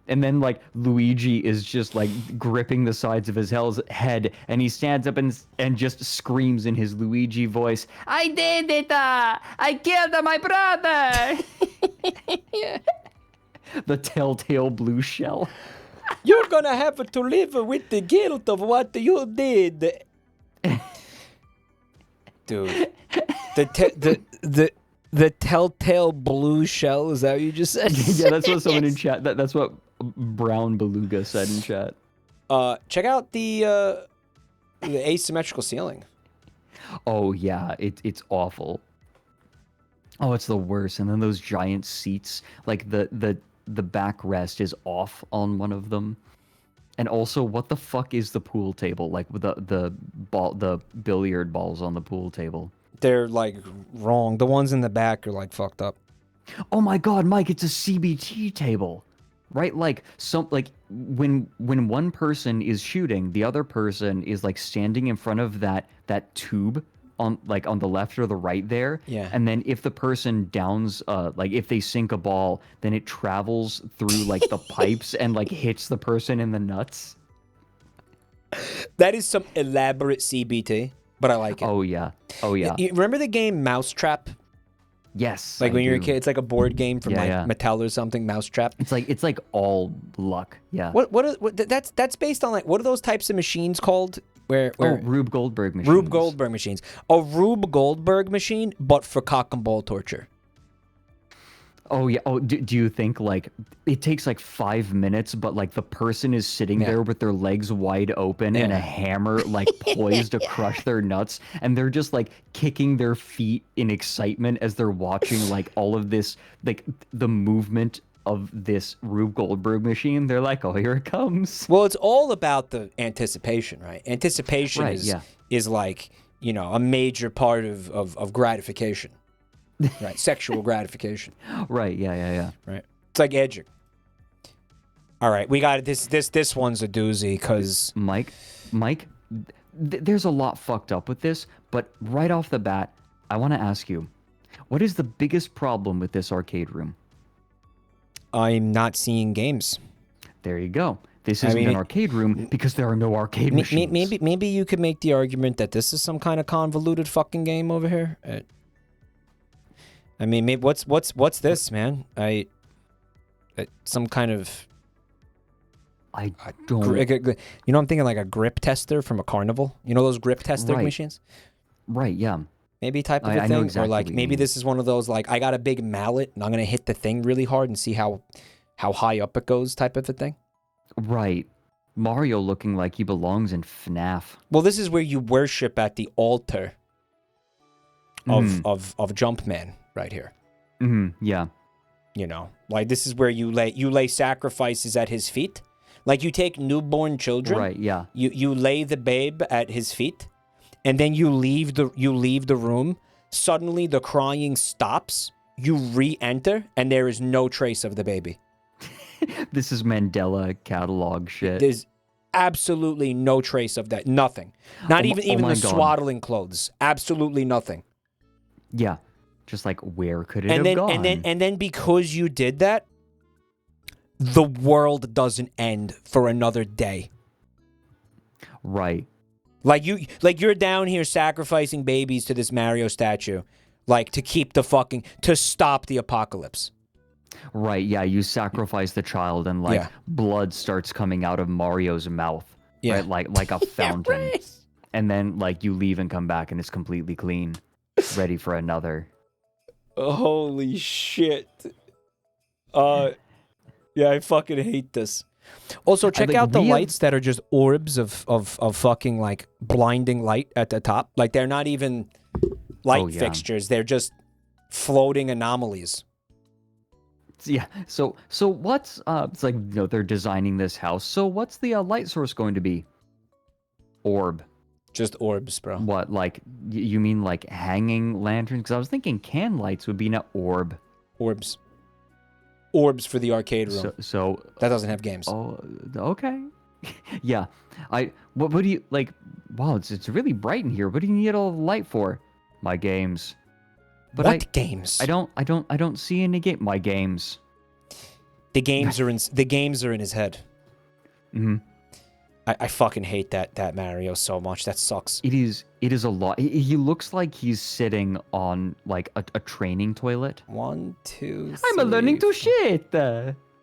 And then, like, Luigi is just, like, gripping the sides of his head, and he stands up and just screams in his Luigi voice, "I did it! I killed my brother!" The telltale blue shell. You're gonna have to live with the guilt of what you did. Dude. The telltale blue shell, is that what you just said? Yeah, that's what someone in chat, that's what Brown Beluga said in chat. Check out the asymmetrical ceiling. Oh yeah, it's awful. Oh, it's the worst. And then those giant seats, like the backrest is off on one of them. And also, what the fuck is the pool table? Like with the billiard balls on the pool table. They're like wrong. The ones in the back are like fucked up. Oh my god, Mike, it's a CBT table. Right? Like when one person is shooting, the other person is like standing in front of that tube on the left or the right there. Yeah. And then if the person downs like if they sink a ball, then it travels through like the pipes and like hits the person in the nuts. That is some elaborate CBT, but I like it. Oh yeah. Oh yeah. You remember the game Mousetrap? Yes. Like I when you're a do. kid, it's like a board game from Mattel or something, Mousetrap. It's like all luck. Yeah. That's based on like what are those types of machines called? Where Rube Goldberg machines. Rube Goldberg machines. A Rube Goldberg machine, but for cock and ball torture. Oh yeah. Oh, do you think like it takes like 5 minutes, but like the person is sitting there with their legs wide open and a hammer like poised to crush their nuts, and they're just like kicking their feet in excitement as they're watching like all of this, like the movement of this Rube Goldberg machine. They're like, oh, here it comes. Well, it's all about the anticipation, right? Anticipation is like, you know, a major part of gratification. Right, sexual gratification. Right, yeah. Right, it's like edging. All right, we got this one's a doozy because Mike, there's a lot fucked up with this, but right off the bat, I want to ask you, what is the biggest problem with this arcade room? I'm not seeing games. There you go. This isn't an arcade room because there are no arcade machines. Maybe you could make the argument that this is some kind of convoluted fucking game over here. I mean, maybe what's this, man? Some kind of. I don't. You know, I'm thinking like a grip tester from a carnival. You know those grip tester machines? Right. Yeah. Maybe type of a thing, I know exactly or like maybe this is one of those like I got a big mallet and I'm gonna hit the thing really hard and see how high up it goes type of a thing. Right. Mario looking like he belongs in FNAF. Well, this is where you worship at the altar of Jumpman right here. Yeah. You know, like this is where you lay sacrifices at his feet. Like you take newborn children. Right. Yeah. You lay the babe at his feet, and then you leave the room. Suddenly the crying stops. You re-enter, and there is no trace of the baby. This is Mandela catalog shit. There's absolutely no trace of that. Nothing. Not even my the God. swaddling clothes. Absolutely nothing. Yeah. Just like, where could it have gone? And then because you did that, the world doesn't end for another day. Right. Like you're down here sacrificing babies to this Mario statue, like to stop the apocalypse. Right, yeah, you sacrifice the child and blood starts coming out of Mario's mouth. Yeah. Right? Like a fountain. Yeah, right. And then like you leave and come back and it's completely clean. Ready for another. Holy shit. Yeah, I fucking hate this. Also, check out the lights that are just orbs of fucking like blinding light at the top. Like they're not even light fixtures. They're just floating anomalies. Yeah. So what's it's like, you know, they're designing this house. So what's the light source going to be? Orb. Just orbs, bro. What, like you mean like hanging lanterns? Because I was thinking can lights would be an orb. Orbs. Orbs for the arcade room. So that doesn't have games. Oh, okay. Yeah. What do you like? Wow, it's really bright in here. What do you need all the light for? My games. But what games? I don't see any game. My games. The games are in his head. Mm-hmm. I fucking hate that Mario so much. That sucks. It is a lot. He looks like he's sitting on like a training toilet. 1, 2, 3. I'm learning to shit.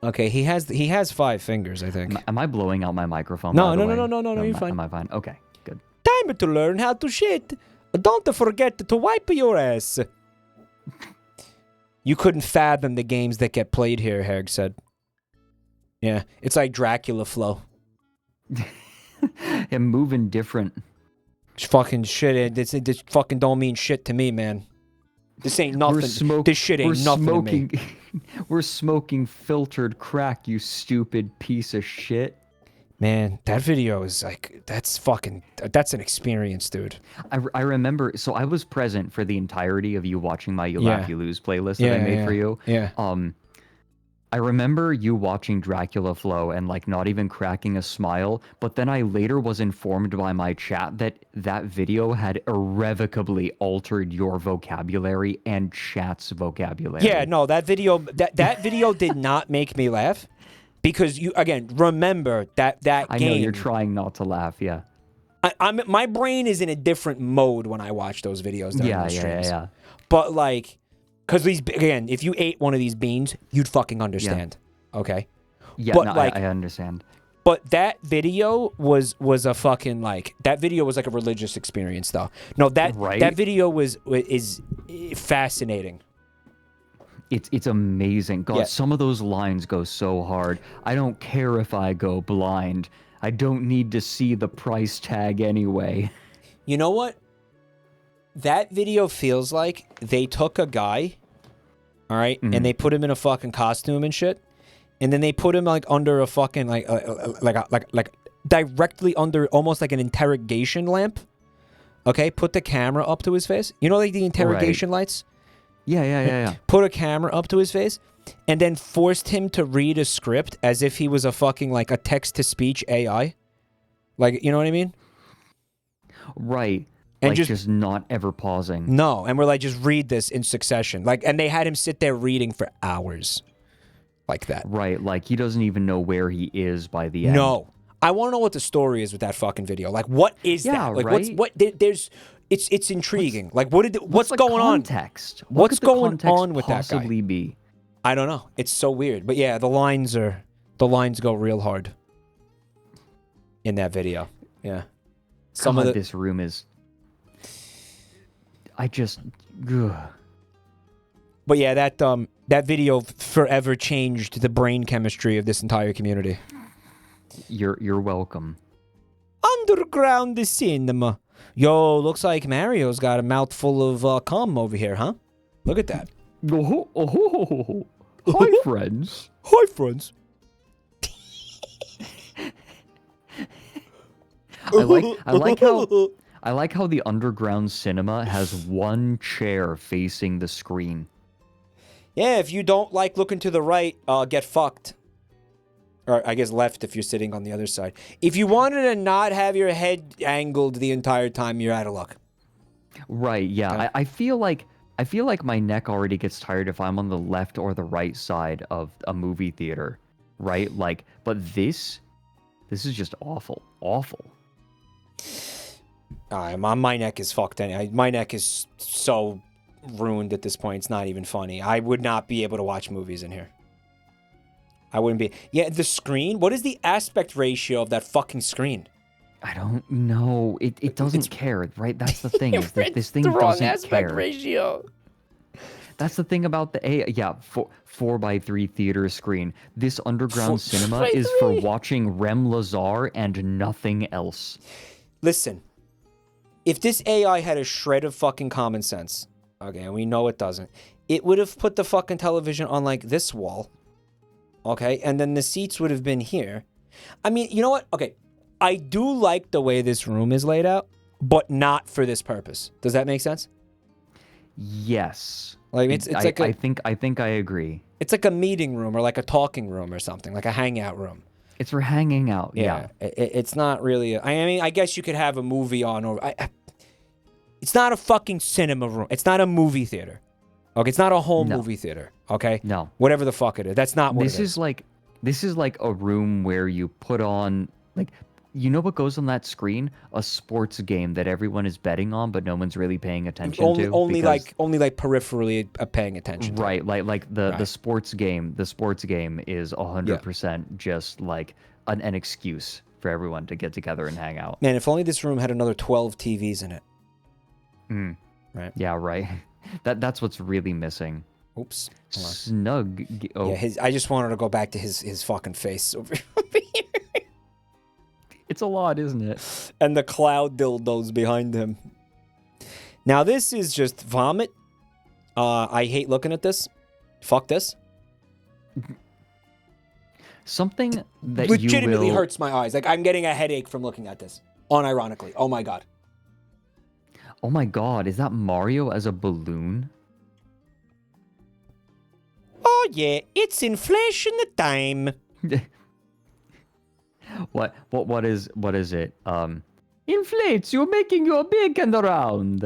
Okay, he has 5 fingers, I think. Am I blowing out my microphone? No, you're fine. Am I fine? Okay, good. Time to learn how to shit. Don't forget to wipe your ass. You couldn't fathom the games that get played here, Herg said. Yeah, it's like Dracula flow. Him moving different. Fucking shit. This fucking don't mean shit to me, man. This ain't nothing. This shit ain't nothing to me. We're smoking filtered crack, you stupid piece of shit. Man, that video is like, that's an experience, dude. I remember, so I was present for the entirety of you watching my You Laugh, You Lose playlist that I made for you. Yeah. I remember you watching Dracula Flow and like not even cracking a smile, but then I later was informed by my chat that video had irrevocably altered your vocabulary and chat's vocabulary. Yeah, no, that video did not make me laugh because you again remember that game. I know you're trying not to laugh, yeah. My brain is in a different mode when I watch those videos. Yeah. But like. Because if you ate one of these beans, you'd fucking understand. Yeah. Okay? Yeah, but I understand. But that video was a fucking like, that video was like a religious experience though. No, that video is fascinating. It's amazing. God, yeah. Some of those lines go so hard. I don't care if I go blind. I don't need to see the price tag anyway. You know what? That video feels like they took a guy, all right, and they put him in a fucking costume and shit, and then they put him like under a fucking like directly under almost like an interrogation lamp. Okay, put the camera up to his face. You know, like the interrogation lights. Yeah. Put a camera up to his face, and then forced him to read a script as if he was a fucking like a text to speech AI. Like, you know what I mean? Right. And like just not ever pausing. No, and we're like, just read this in succession. Like, and they had him sit there reading for hours. Like that. Right, like he doesn't even know where he is by the end. No. I want to know what the story is with that fucking video. Like, what is that? Like, right? It's intriguing. What's going context? on? What's going on with that guy? Possibly be? I don't know. It's so weird. But yeah, the lines go real hard in that video. Yeah. This room is. Ugh. But yeah, that video forever changed the brain chemistry of this entire community. You're welcome. Underground cinema. Yo, looks like Mario's got a mouthful of cum over here, huh? Look at that. Hi, friends. Hi, friends. I like how the underground cinema has one chair facing the screen. Yeah, if you don't like looking to the right, get fucked. Or I guess left if you're sitting on the other side. If you wanted to not have your head angled the entire time, you're out of luck. Right, yeah. Okay. I feel like my neck already gets tired if I'm on the left or the right side of a movie theater, right? Like, but this is just awful. Awful. My neck is fucked anyway. My neck is so ruined at this point. It's not even funny. I would not be able to watch movies in here. I wouldn't be. Yeah, the screen. What is the aspect ratio of that fucking screen? I don't know. It doesn't care, right? That's the thing. Is that this thing the wrong doesn't aspect care. ratio. That's the thing about the 4x3 theater screen. This underground cinema is for watching Rem Lazar and nothing else. Listen, if this AI had a shred of fucking common sense, okay, and we know it doesn't, it would have put the fucking television on like this wall. Okay, and then the seats would have been here. I mean, you know what? Okay, I do like the way this room is laid out, but not for this purpose. Does that make sense? Yes. Like it's like I think I agree. It's like a meeting room or like a talking room or something, like a hangout room. It's for hanging out. Yeah. It's not really. I mean, I guess you could have a movie on, or it's not a fucking cinema room. It's not a movie theater. Okay, it's not a home movie theater. Okay, No. Whatever the fuck it is, that's not what This it is. This is like a room where you put on, like, you know what goes on that screen? A sports game that everyone is betting on, but no one's really paying attention to. Only like peripherally paying attention to. Right, like the sports game. The sports game is 100% just like an excuse for everyone to get together and hang out. Man, if only this room had another 12 TVs in it. Right. Yeah, right. That's what's really missing. Oops. Hold on. Snug. Oh, Yeah, I just wanted to go back to his fucking face over here. it's a lot, isn't it? And the cloud dildos behind him. Now this is just vomit. I hate looking at this. Fuck this. Something that legitimately you will... hurts my eyes. Like I'm getting a headache from looking at this. Unironically. Oh my god. Oh my god, is that Mario as a balloon? Oh yeah, it's inflation the time. What is it? Inflates, you're making your big and around.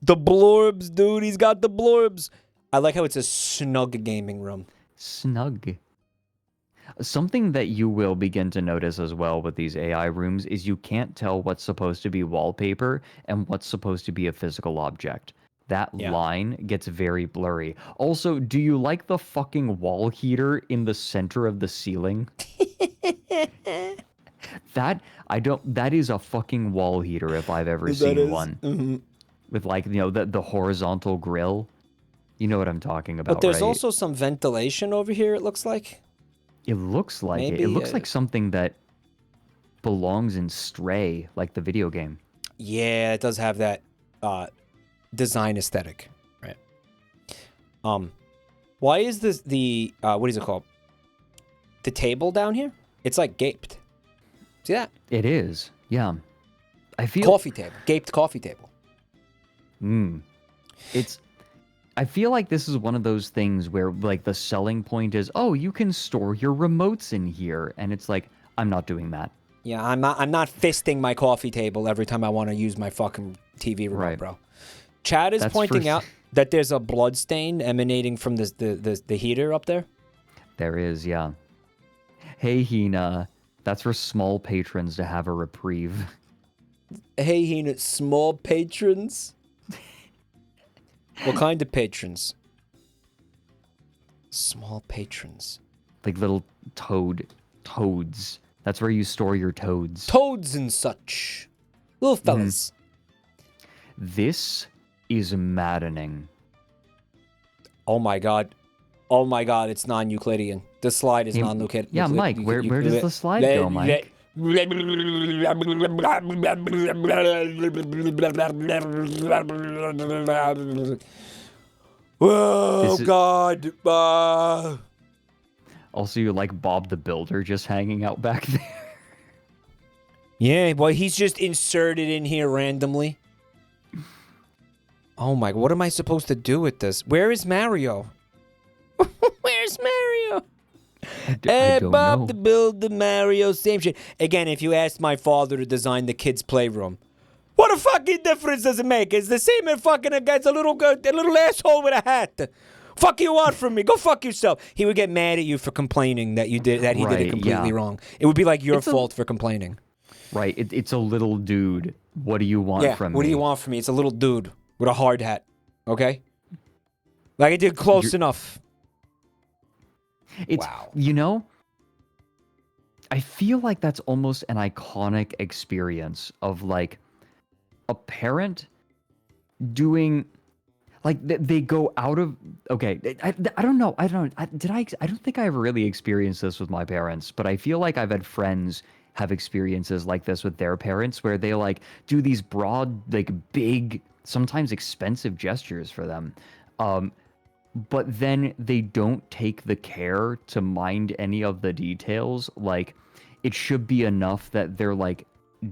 The blorbs, dude. He's got the blorbs. I like how it's a snug gaming room. Snug. Something that you will begin to notice as well with these AI rooms is you can't tell what's supposed to be wallpaper and what's supposed to be a physical object. That line gets very blurry. Also, do you like the fucking wall heater in the center of the ceiling? That is a fucking wall heater if I've ever seen one. Mm-hmm. With like, you know, the horizontal grill. You know what I'm talking about, But there's right? also some ventilation over here, it looks like. It looks like Maybe, it. It looks like something that belongs in Stray, like the video game. Yeah, it does have that design aesthetic, right? Why is this the what is it called? The table down here? It's like gaped. See that? It is, yeah. I feel coffee table, gaped coffee table. I feel like this is one of those things where like the selling point is, oh, you can store your remotes in here, and it's like, I'm not doing that. Yeah, I'm not fisting my coffee table every time I want to use my fucking TV remote, bro. Chad is pointing out that there's a blood stain emanating from the heater up there. There is, yeah. Hey, Hina, that's for small patrons to have a reprieve. Hey, Hina, small patrons? What kind of patrons? Small patrons. Like little toads. That's where you store your toads. Toads and such. Little fellas. This is maddening. Oh my god. Oh my god, it's non-Euclidean. The slide is non-Euclidean. Yeah, Mike, where does the slide go, Mike? Oh god. Also, you like Bob the Builder just hanging out back there. Yeah, well, he's just inserted in here randomly. Oh my, what am I supposed to do with this? Where is Mario? Where's Mario? I don't Bob know. to build the Mario, same shit. Again, if you asked my father to design the kids' playroom, what a fucking difference does it make? It's the same as fucking it's a little asshole with a hat. Fuck you want from me? Go fuck yourself. He would get mad at you for complaining that he did it Right, completely yeah. wrong. It would be like your It's a- fault for complaining. Right, it's a little dude. What do you want from me? What do you want from me? It's a little dude with a hard hat. Okay? Like I did close enough. It's Wow. you know, I feel like that's almost an iconic experience of like a parent doing like they go out of okay. I don't know. I don't I don't think I've really experienced this with my parents, but I feel like I've had friends have experiences like this with their parents where they like do these broad, like big, sometimes expensive gestures for them. But then they don't take the care to mind any of the details. Like, it should be enough that they're like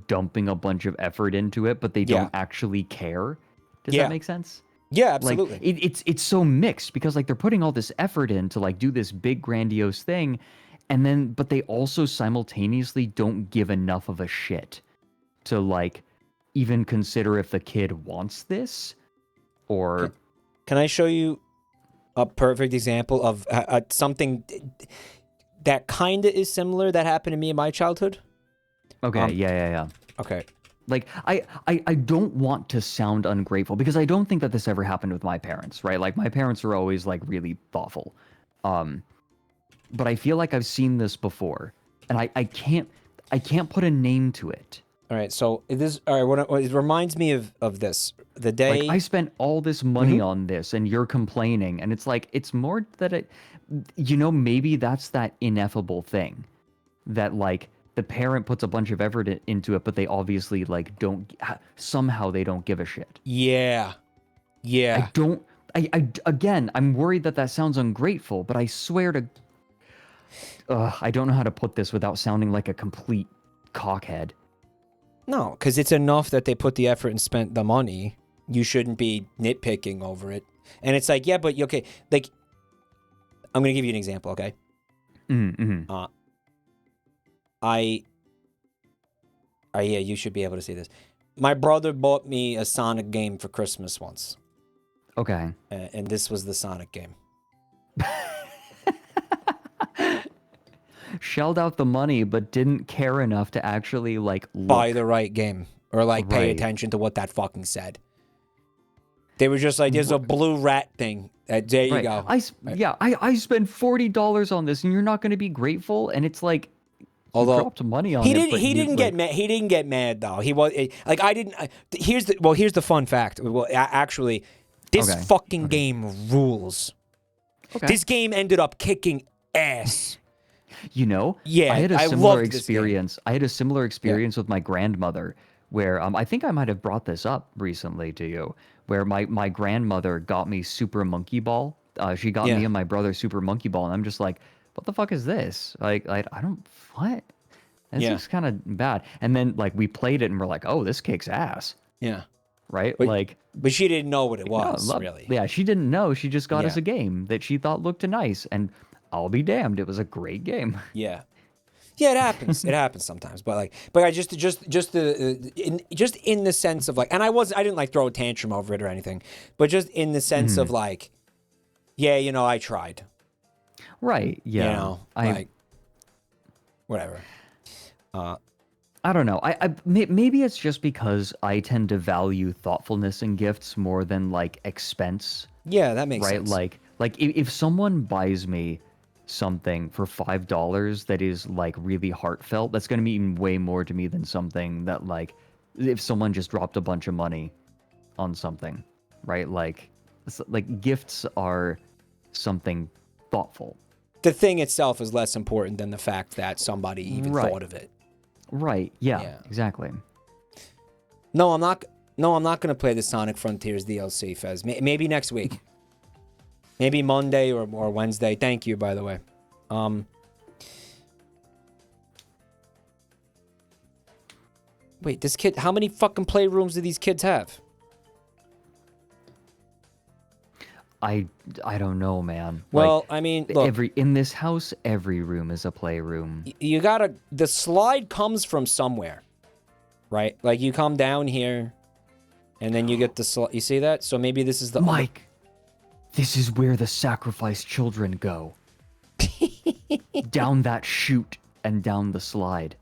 dumping a bunch of effort into it, but they don't actually care. Does that make sense? Yeah, absolutely. Like, it's so mixed because like they're putting all this effort in to like do this big grandiose thing, and then but they also simultaneously don't give enough of a shit to like even consider if the kid wants this or. Can I show you a perfect example of something that kind of is similar that happened to me in my childhood? Okay, yeah. Okay. Like, I don't want to sound ungrateful because I don't think that this ever happened with my parents, right? Like, my parents are always, like, really thoughtful. But I feel like I've seen this before, and I can't put a name to it. All right, so it reminds me of this. The day... Like, I spent all this money on this, and you're complaining, and it's like, it's more that maybe that's that ineffable thing that, like, the parent puts a bunch of effort into it, but they obviously, like, somehow they don't give a shit. Yeah. Again, I'm worried that sounds ungrateful, but I swear to... I don't know how to put this without sounding like a complete cockhead. No, because it's enough that they put the effort and spent the money. You shouldn't be nitpicking over it. And it's like, yeah, but okay, like, I'm going to give you an example, okay? Yeah, you should be able to see this. My brother bought me a Sonic game for Christmas once. Okay. And this was the Sonic game. Shelled out the money, but didn't care enough to actually, like, buy the right game. Or, like, pay attention to what that fucking said. They were just like, there's a blue rat thing. There you go. I spent $40 on this, and you're not going to be grateful? And it's like, although dropped money on he it. He didn't get mad. He didn't get mad though. He was like, I didn't. Here's the fun fact. Well, actually, this fucking game rules. Okay. This game ended up kicking ass. I had a similar experience. I had a similar experience with my grandmother, where I think I might have brought this up recently to you, where my grandmother got me Super Monkey Ball. She got me and my brother Super Monkey Ball, and I'm just like, what the fuck is this? Like I don't what? This is kind of bad. And then like we played it and we're like, oh, this kicks ass. Yeah. Right? But she didn't know what it was, really. Yeah, she didn't know. She just got us a game that she thought looked nice, and I'll be damned, it was a great game. Yeah. Yeah, it happens. It happens sometimes, but I just in the sense of like, and I didn't like throw a tantrum over it or anything, but just in the sense of like, yeah, I tried. Right. Yeah. Whatever. I don't know. Maybe it's just because I tend to value thoughtfulness in gifts more than like expense. Yeah, that makes sense. Right. Like if someone buys me something for $5 that is like really heartfelt, that's going to mean way more to me than something that like if someone just dropped a bunch of money on something, right? Like gifts are something thoughtful. The thing itself is less important than the fact that somebody even thought of it. Right. Yeah. Exactly. No, I'm not going to play the Sonic Frontiers DLC, Fez. Maybe next week. Maybe Monday or Wednesday. Thank you, by the way. Wait, this kid... How many fucking playrooms do these kids have? I don't know, man. Well, I mean, look, in this house, every room is a playroom. you gotta. The slide comes from somewhere, right? Like you come down here, and then you get the slide. You see that? So maybe this is the Mike. This is where the sacrificed children go. Down that chute and down the slide.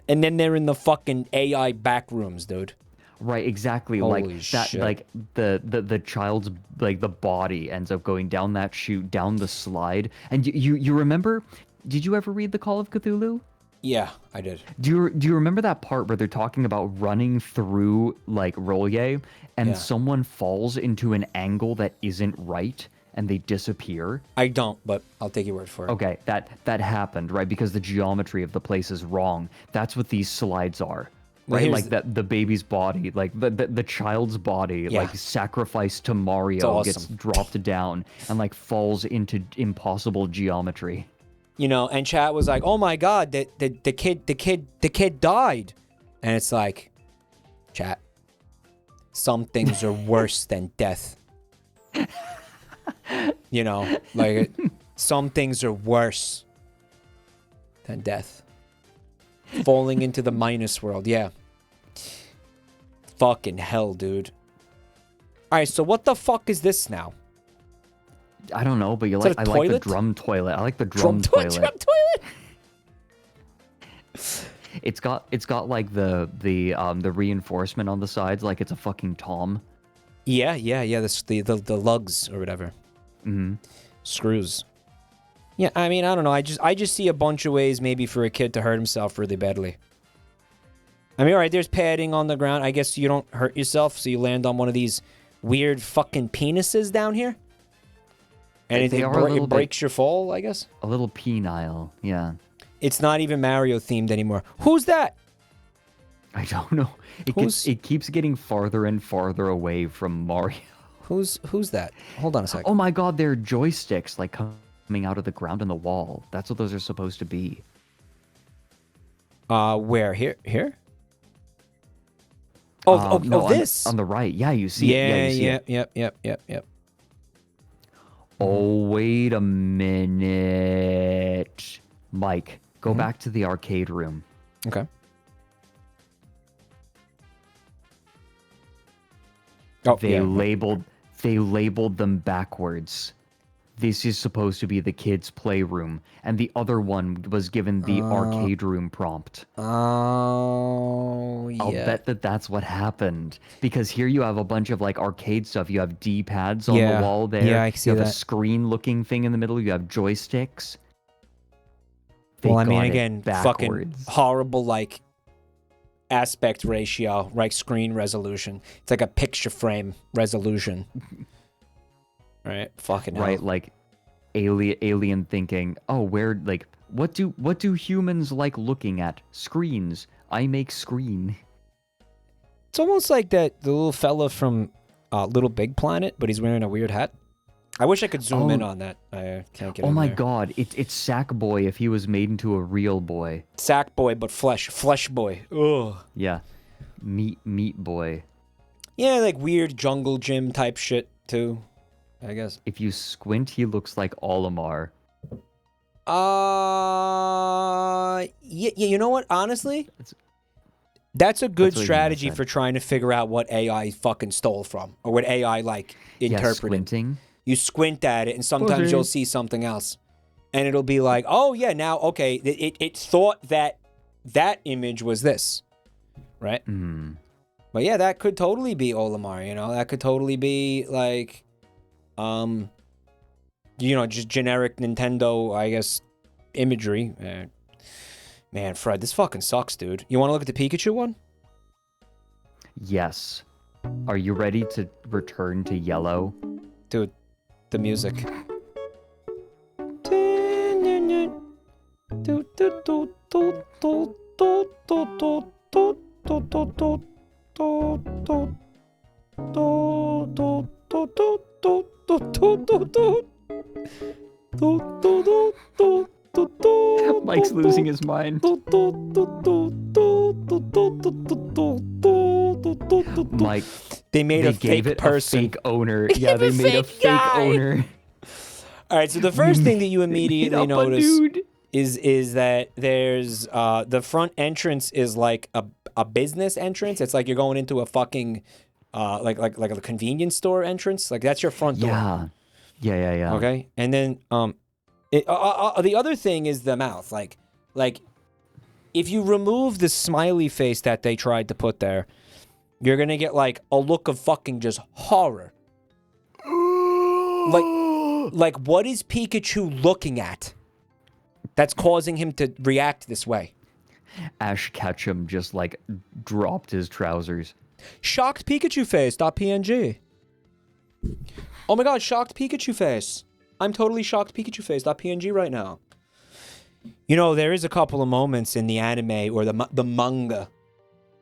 And then they're in the fucking AI back rooms, dude. Right, exactly. Holy like that, shit. like the child's like the body ends up going down that chute, down the slide. And you remember? Did you ever read the Call of Cthulhu? Yeah, I did. Do you remember that part where they're talking about running through like Rollier and someone falls into an angle that isn't right and they disappear? I don't, but I'll take your word for it. Okay, that happened, right? Because the geometry of the place is wrong. That's what these slides are. Well, Right, like the baby's body, like the child's body, like sacrificed to Mario, gets dropped down and like falls into impossible geometry. You know, and chat was like, "Oh my god, the kid died," and it's like, chat, some things are worse than death. You know, like some things are worse than death. Falling into the minus world, yeah. Fucking hell, dude. Alright, so what the fuck is this now? I don't know, but I like the drum toilet. I like the drum toilet. Drum toilet? It's got like the reinforcement on the sides, like it's a fucking tom. Yeah. The lugs or whatever. Mm-hmm. Screws. Yeah, I mean, I don't know. I just see a bunch of ways maybe for a kid to hurt himself really badly. I mean, all right, there's padding on the ground. I guess you don't hurt yourself, so you land on one of these weird fucking penises down here. And it breaks your fall, I guess? A little penile, yeah. It's not even Mario themed anymore. Who's that? I don't know. It keeps getting farther and farther away from Mario. Who's that? Hold on a second. Oh my god, they're joysticks, like coming out of the ground in the wall. That's what those are supposed to be. Where? Here? No, this? On the right. Yeah, you see it. Yeah, you see it. Yep. Oh, wait a minute. Mike, go back to the arcade room. Okay. Oh, They labeled them backwards. This is supposed to be the kids' playroom, and the other one was given the arcade room prompt. Oh, yeah. I'll bet that's what happened. Because here you have a bunch of like arcade stuff. You have D-pads on the wall there. Yeah, I can see you have that. a screen-looking thing in the middle. You have joysticks. Well, I mean, again, fucking horrible, like, aspect ratio, right? Screen resolution. It's like a picture frame resolution. Right? Fucking hell. Right, like alien thinking, oh, where, like, what do humans like looking at? Screens. I make screen. It's almost like the little fella from Little Big Planet, but he's wearing a weird hat. I wish I could zoom in on that. I can't get in Oh my there. god, it's Sackboy if he was made into a real boy. Sackboy, but flesh boy. Ugh. Yeah. Meat boy. Yeah, like weird jungle gym type shit, too, I guess. If you squint, he looks like Olimar. Yeah, you know what? Honestly, that's a good strategy for trying to figure out what AI fucking stole from, or what AI, like, interpreted. Yeah, squinting. You squint at it, and sometimes you'll see something else. And it'll be like, oh, yeah, now, okay, it thought that image was this, right? Mm. But yeah, that could totally be Olimar, you know? That could totally be, like, just generic Nintendo, I guess, imagery. Man, Fred, this fucking sucks, dude. You want to look at the Pikachu one? Yes. Are you ready to return to yellow? Dude, the music. Mike's losing his mind. Mike, They made a gave fake it person. a fake owner. Yeah, they made a fake owner. All right, so the first thing that you immediately notice dude. is that there's the front entrance is like a business entrance. It's like you're going into a fucking like a convenience store entrance. Like that's your front door. Yeah. Okay, and then the other thing is the mouth. Like if you remove the smiley face that they tried to put there, you're gonna get like a look of fucking just horror. Like what is Pikachu looking at that's causing him to react this way? Ash Ketchum just like dropped his trousers. Shocked Pikachu face.png. Oh my god, shocked Pikachu face. I'm totally shocked Pikachu face.png right now. You know, there is a couple of moments in the anime or the manga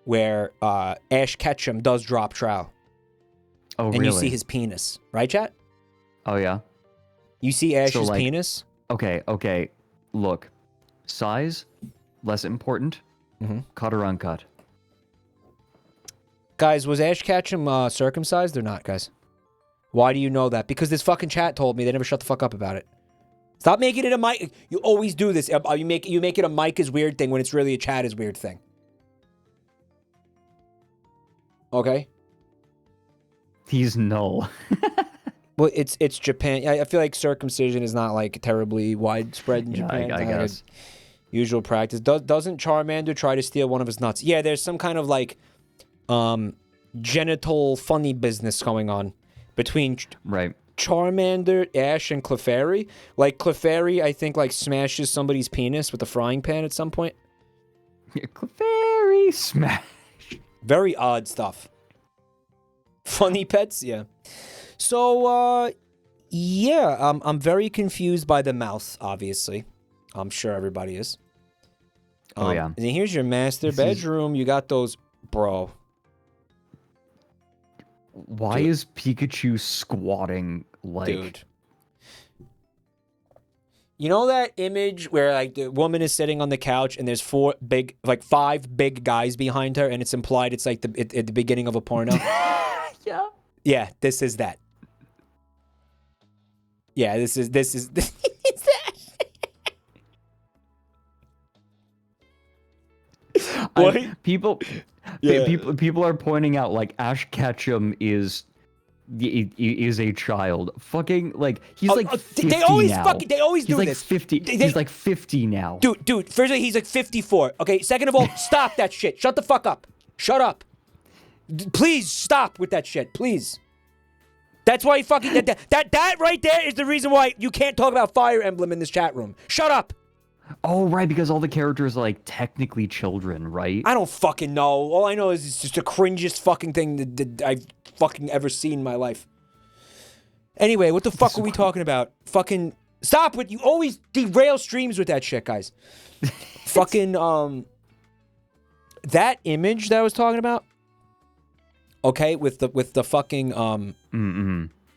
where Ash Ketchum does drop trow. Oh, and really? you see his penis. Right, chat? Oh, yeah? You see Ash's So, like, penis? Okay. Look. Size, less important. Cut or uncut. Guys, was Ash Ketchum circumcised or not, guys? Why do you know that? Because this fucking chat told me. They never shut the fuck up about it. Stop making it a Mike. You always do this. You make it a Mike is weird thing when it's really a chat is weird thing. Okay? He's null. Well, it's Japan. I feel like circumcision is not like terribly widespread in Japan. I guess. Usual practice. Doesn't Charmander try to steal one of his nuts? Yeah, there's some kind of like genital funny business going on between Right. Charmander, Ash, and Clefairy. Like Clefairy, I think like smashes somebody's penis with a frying pan at some point. Clefairy smash. Very odd stuff. Funny pets, yeah. So, yeah, I'm very confused by the mouth, obviously. I'm sure everybody is. Oh, yeah. And then here's your master bedroom. You got those... Bro. Why is Pikachu squatting like... Dude. You know that image where, like, the woman is sitting on the couch and there's five big guys behind her and it's implied it's, like, at the beginning of a porno? Yeah. Yeah, this is that. Yeah, this is that. What? People are pointing out like Ash Ketchum is a child. Fucking like he's like 50 they always now. they always do like this. 50. He's like 50 now. Dude, first of all, he's like 54. Okay, second of all, stop that shit. Shut the fuck up. Shut up. Please stop with that shit. Please. That's why you fucking that right there is the reason why you can't talk about Fire Emblem in this chat room. Shut up. Oh, right, because all the characters are like technically children, right? I don't fucking know. All I know is it's just the cringiest fucking thing that I've fucking ever seen in my life. Anyway, what the fuck are we talking about? Fucking stop with you always derail streams with that shit, guys. Fucking that image that I was talking about. Okay, with the fucking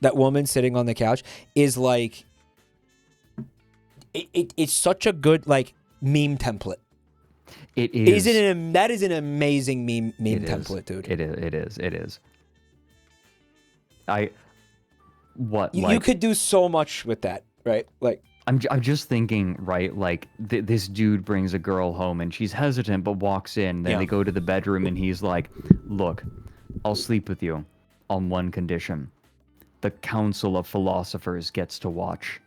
that woman sitting on the couch is like it's such a good like meme template. It is. That is an amazing meme template, dude. It is. You could do so much with that, right? Like I'm just thinking, right? Like this dude brings a girl home and she's hesitant, but walks in. Then they go to the bedroom and he's like, "Look, I'll sleep with you on one condition: the Council of Philosophers gets to watch."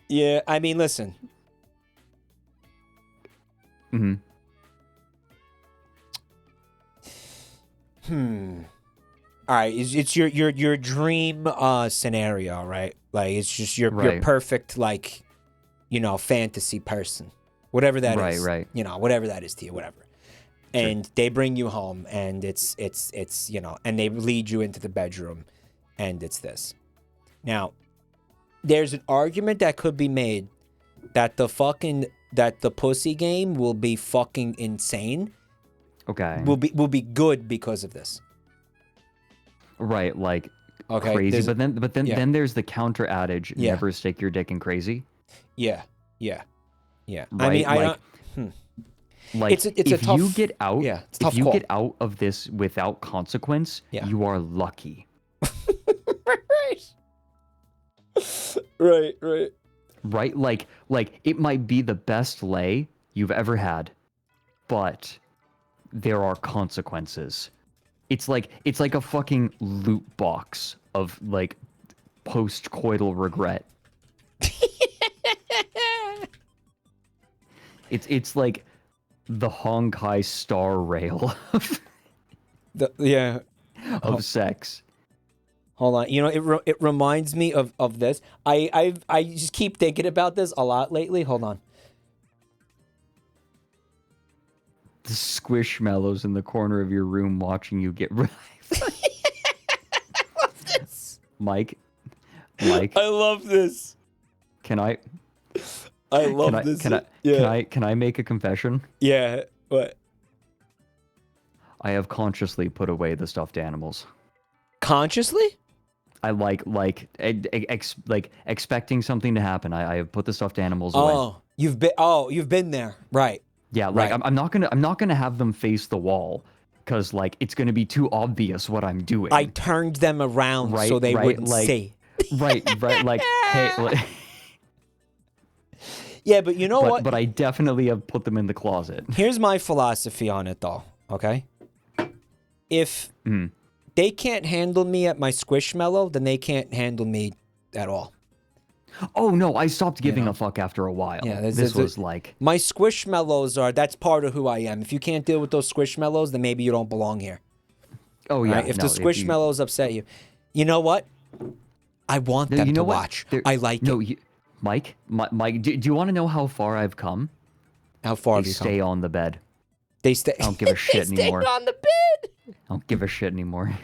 Yeah, I mean, listen. All right, it's your dream scenario, right? Like it's just your perfect like, fantasy person, whatever that is. Right. Whatever that is to you, whatever. And they bring you home, and it's and they lead you into the bedroom, and it's this. Now, there's an argument that could be made that the pussy game will be fucking insane. Okay. Will be good because of this. Right, like Okay. crazy, but then yeah. then there's the counter adage: Yeah. never stick your dick in crazy. Yeah. Yeah. Yeah. Right? I mean, like it's a if tough. you get out, Yeah, it's a tough if you call. get out of this without consequence, Yeah. you are lucky. Right. Right. Right? Like it might be the best lay you've ever had, but there are consequences. It's like a fucking loot box of like post-coital regret. It's like the Honkai Star Rail Yeah. of sex. Hold on. You know, it reminds me of this. I just keep thinking about this a lot lately. Hold on. The squishmallows in the corner of your room watching you get revived. I love this. Mike, I love this. can I love this. can I make a confession? Yeah. What? I have consciously put away the stuffed animals. Consciously? I like expecting something to happen. I have put the stuffed animals away. You've been there. Right. Yeah, like Right. I'm not gonna have them face the wall, because like it's gonna be too obvious what I'm doing. I turned them around so they wouldn't see. Right, like hey. Yeah, but you know what? But I definitely have put them in the closet. Here's my philosophy on it, though. Okay. If they can't handle me at my squishmallow, then they can't handle me at all. Oh no, I stopped giving a fuck after a while. Yeah, this was like my squishmallows that's part of who I am. If you can't deal with those squishmallows, then maybe you don't belong here. Oh yeah. Right? If the squishmallows upset you, you know what? I want them to watch. I like it. Mike, do you want to know how far I've come? How far They have you stay come? on the bed. They stay. I don't give a shit anymore. They stay on the bed. I don't give a shit anymore.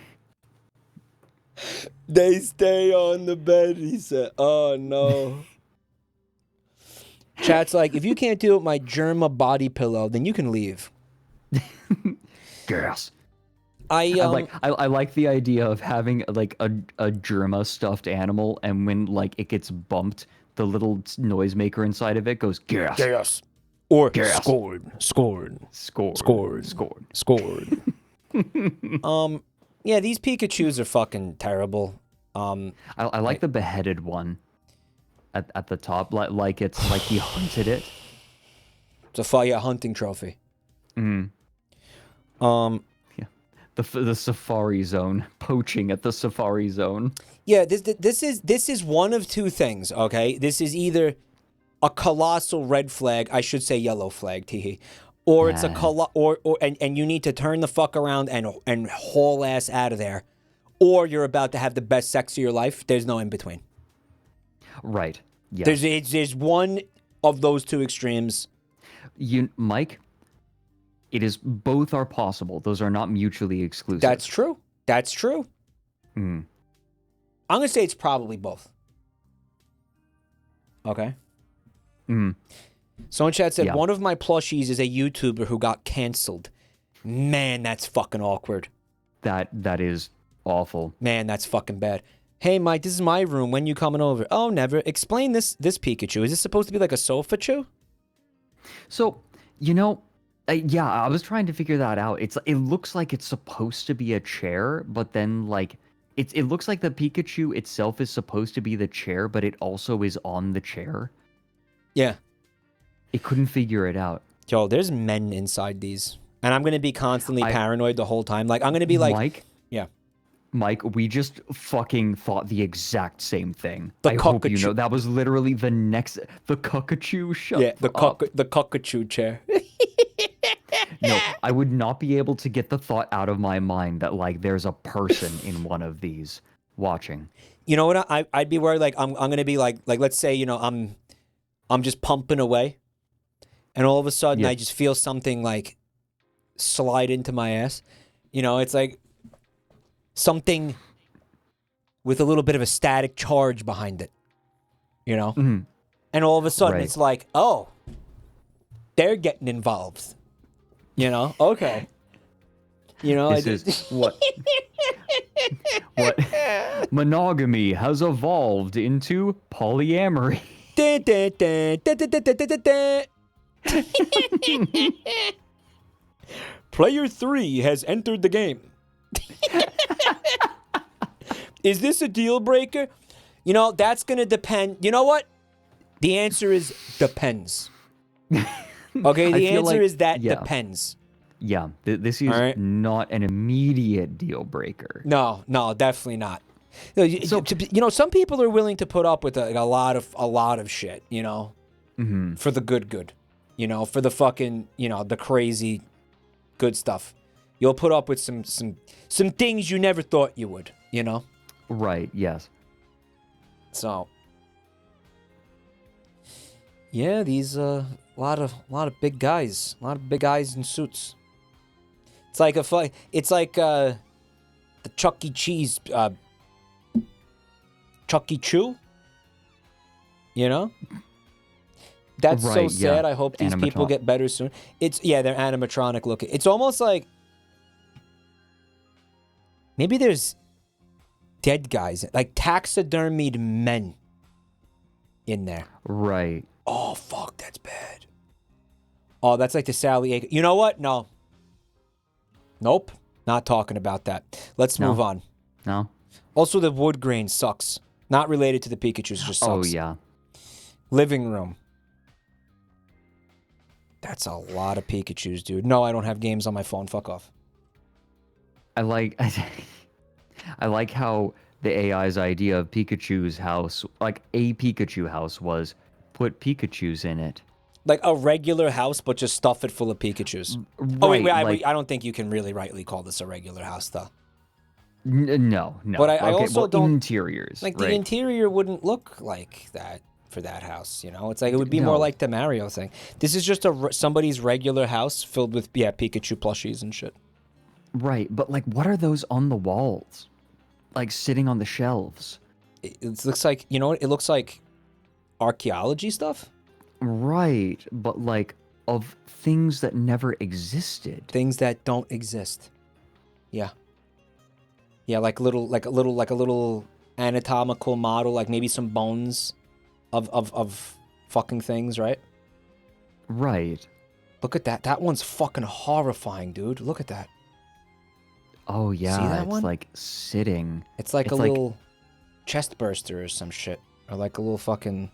They stay on the bed, he said. Oh, no. Chat's like, if you can't deal with my Germa body pillow, then you can leave. Yes. I like the idea of having like a Germa stuffed animal, and when like it gets bumped, the little noisemaker inside of it goes gas. Gas. Or gas. Scored. Yeah, these Pikachus are fucking terrible. I like the beheaded one at the top, like it's like he hunted it. It's a fire hunting trophy. Yeah. The safari zone, poaching at the safari zone. Yeah, this is one of two things. Okay, this is either a colossal red flag, I should say yellow flag, teehee, or it's and you need to turn the fuck around and haul ass out of there, or you're about to have the best sex of your life. There's no in between. Right. Yeah. There's one of those two extremes. Mike, it is both are possible. Those are not mutually exclusive. That's true. I'm gonna say it's probably both. Okay. Someone chat said one of my plushies is a YouTuber who got canceled. Man, that's fucking awkward. That is awful. Man, that's fucking bad. Hey, Mike, this is my room. When you coming over? Oh, never. Explain this Pikachu. Is this supposed to be like a sofa chew? So, I was trying to figure that out. It looks like it's supposed to be a chair, but then like it looks like the Pikachu itself is supposed to be the chair, but it also is on the chair. Yeah. It couldn't figure it out. Yo, there's men inside these. And I'm going to be constantly paranoid the whole time. Like, I'm going to be like... Mike? Yeah. Mike, we just fucking thought the exact same thing. I hope you know. That was literally the Cuckachoo. Shut up. The Cuckachoo chair. No, I would not be able to get the thought out of my mind that, like, there's a person in one of these watching. You know what? I'd be worried, like, I'm going to be like, let's say, I'm just pumping away. And all of a sudden, I just feel something, like, slide into my ass. It's like something with a little bit of a static charge behind it. Mm-hmm. And all of a sudden, it's like, oh, they're getting involved. Okay. You know, This is what monogamy has evolved into polyamory. Dun, dun, dun, dun, dun, dun, dun, dun, dun. Player 3 has entered the game. Is this a deal breaker? You know, that's going to depend. You know what? The answer is depends. Okay, the answer is that depends. Yeah, this is not an immediate deal breaker. No, definitely not. So, you know, some people are willing to put up with a lot of shit, you know, for the good, you know, for the fucking, you know, the crazy good stuff. You'll put up with some things you never thought you would, you know? Right, yes. So, yeah, these a lot of big guys, in suits. It's like the Chuck E. Cheese, Chuck E. Chew. You know, that's so sad. I hope these people get better soon. They're animatronic looking. It's almost like maybe there's dead guys, like taxidermied men in there. Right. Oh, fuck, that's bad. Oh, that's like the Sally Akers. You know what? No. Nope. Not talking about that. Let's move on. No. Also, the wood grain sucks. Not related to the Pikachus, just sucks. Oh, yeah. Living room. That's a lot of Pikachus, dude. No, I don't have games on my phone. Fuck off. I like how the AI's idea of Pikachu's house, like a Pikachu house, was put Pikachus in it. Like a regular house, but just stuff it full of Pikachus. Right, Oh, wait, I don't think you can really rightly call this a regular house, though. No. But I also don't... Interiors. Like, the interior wouldn't look like that for that house, you know? It's like, it would be more like the Mario thing. This is just somebody's regular house filled with, Pikachu plushies and shit. Right, but, like, what are those on the walls? Like, sitting on the shelves? It looks like, you know what? It looks like archaeology stuff. Right, but, like, of things that never existed. Things that don't exist. Yeah. Yeah, like a little anatomical model, like maybe some bones of fucking things, right? Right. Look at that. That one's fucking horrifying, dude. Look at that. Oh, yeah. See that it's one? like sitting. It's like a little chest burster or some shit. Or like a little fucking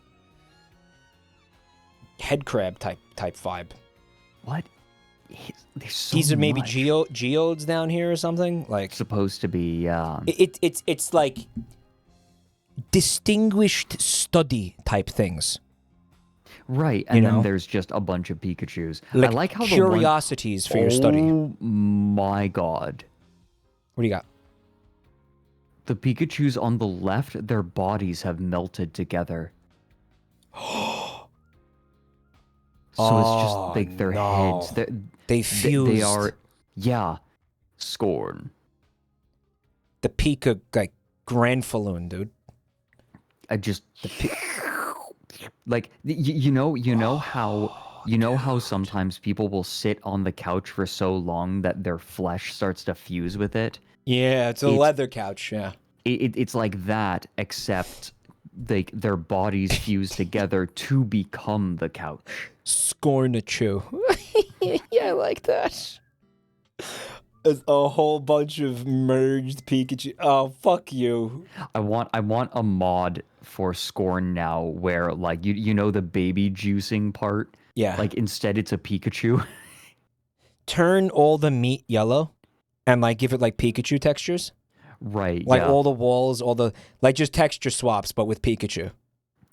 head crab type vibe. What? There's so These are maybe much. geodes down here or something? Like supposed to be, yeah. It's like distinguished study type things. Right, and then there's just a bunch of Pikachus. Like I like how curiosities for your study. Oh my god. What do you got? The Pikachus on the left, their bodies have melted together. So it's just like their heads. They fused. They are, yeah, Scorn. The Pika, like, Granfaloon, dude. Like, you know how sometimes people will sit on the couch for so long that their flesh starts to fuse with it? Yeah, it's a leather couch, yeah. It's like that, except their bodies fuse together to become the couch. Scornachu. Yeah, I like that. It's a whole bunch of merged Pikachu. Oh, fuck you. I want a mod for Scorn now where, like, you know the baby juicing part? Yeah. Like, instead it's a Pikachu. Turn all the meat yellow and, like, give it, like, Pikachu textures. Right, like all the walls, like just texture swaps, but with Pikachu.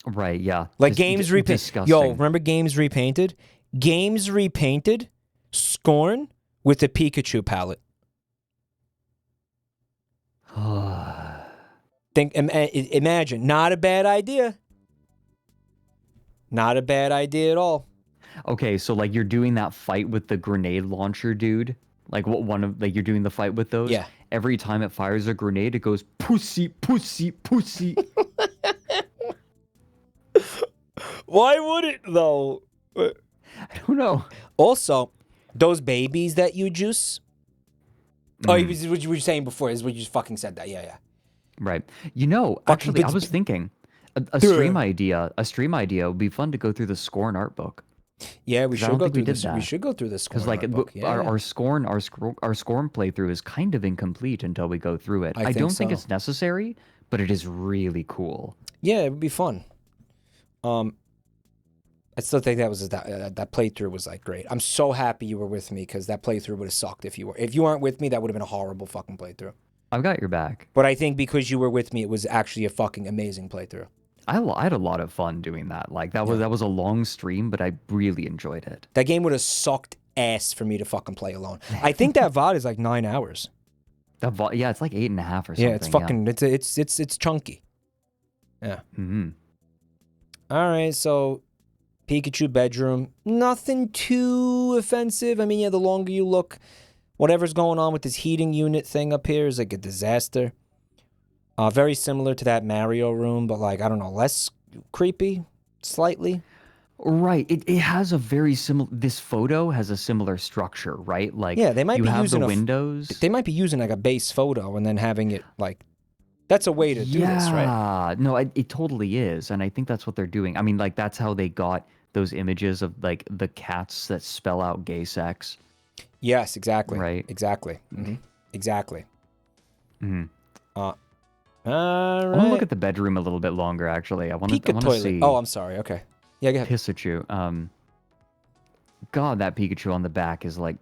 Right, yeah. Like Games Repainted. Yo, remember Games Repainted? Games Repainted Scorn with the Pikachu palette. Imagine, not a bad idea. Not a bad idea at all. Okay, so like you're doing that fight with the grenade launcher dude. Like you're doing the fight with those? Yeah. Every time it fires a grenade, it goes pussy, pussy, pussy. Why would it though? I don't know. Also, those babies that you juice, Oh, what you were saying before is what you just fucking said that. Yeah, yeah. Right. You know, Fucking actually, I was thinking a stream idea would be fun to go through the Scorn art book. Yeah, we 'Cause I should don't go think we through did this. that. We should go through this Because Scorn like art book. Yeah. our Scorn playthrough is kind of incomplete until we go through it. I don't think so. it's necessary, but it is really cool. Yeah, it would be fun. I still think that was that playthrough was like great. I'm so happy you were with me because that playthrough would have sucked if you were. If you weren't with me, that would have been a horrible fucking playthrough. I've got your back. But I think because you were with me, it was actually a fucking amazing playthrough. I had a lot of fun doing that. Like that was a long stream, but I really enjoyed it. That game would have sucked ass for me to fucking play alone. I think that VOD is like 9 hours. Yeah, it's like 8.5 or something. Yeah, it's fucking it's chunky. Yeah. Mm-hmm. All right, so Pikachu bedroom, nothing too offensive. I mean, yeah, the longer you look, whatever's going on with this heating unit thing up here is like a disaster. Very similar to that Mario room, but like, I don't know, less creepy, slightly. Right. It has a very similar. This photo has a similar structure, right? Like, yeah, they might be using the windows. They might be using like a base photo and then having it like. That's a way to do this, right? Yeah. No, it totally is, and I think that's what they're doing. I mean, like that's how they got those images of like the cats that spell out gay sex. Yes, exactly. Right. Exactly. Mm-hmm. Exactly. Mm-hmm. All right. I want to look at the bedroom a little bit longer. Actually, I want to see. Oh, I'm sorry. Okay. Yeah, go ahead. Pikachu. God, that Pikachu on the back is like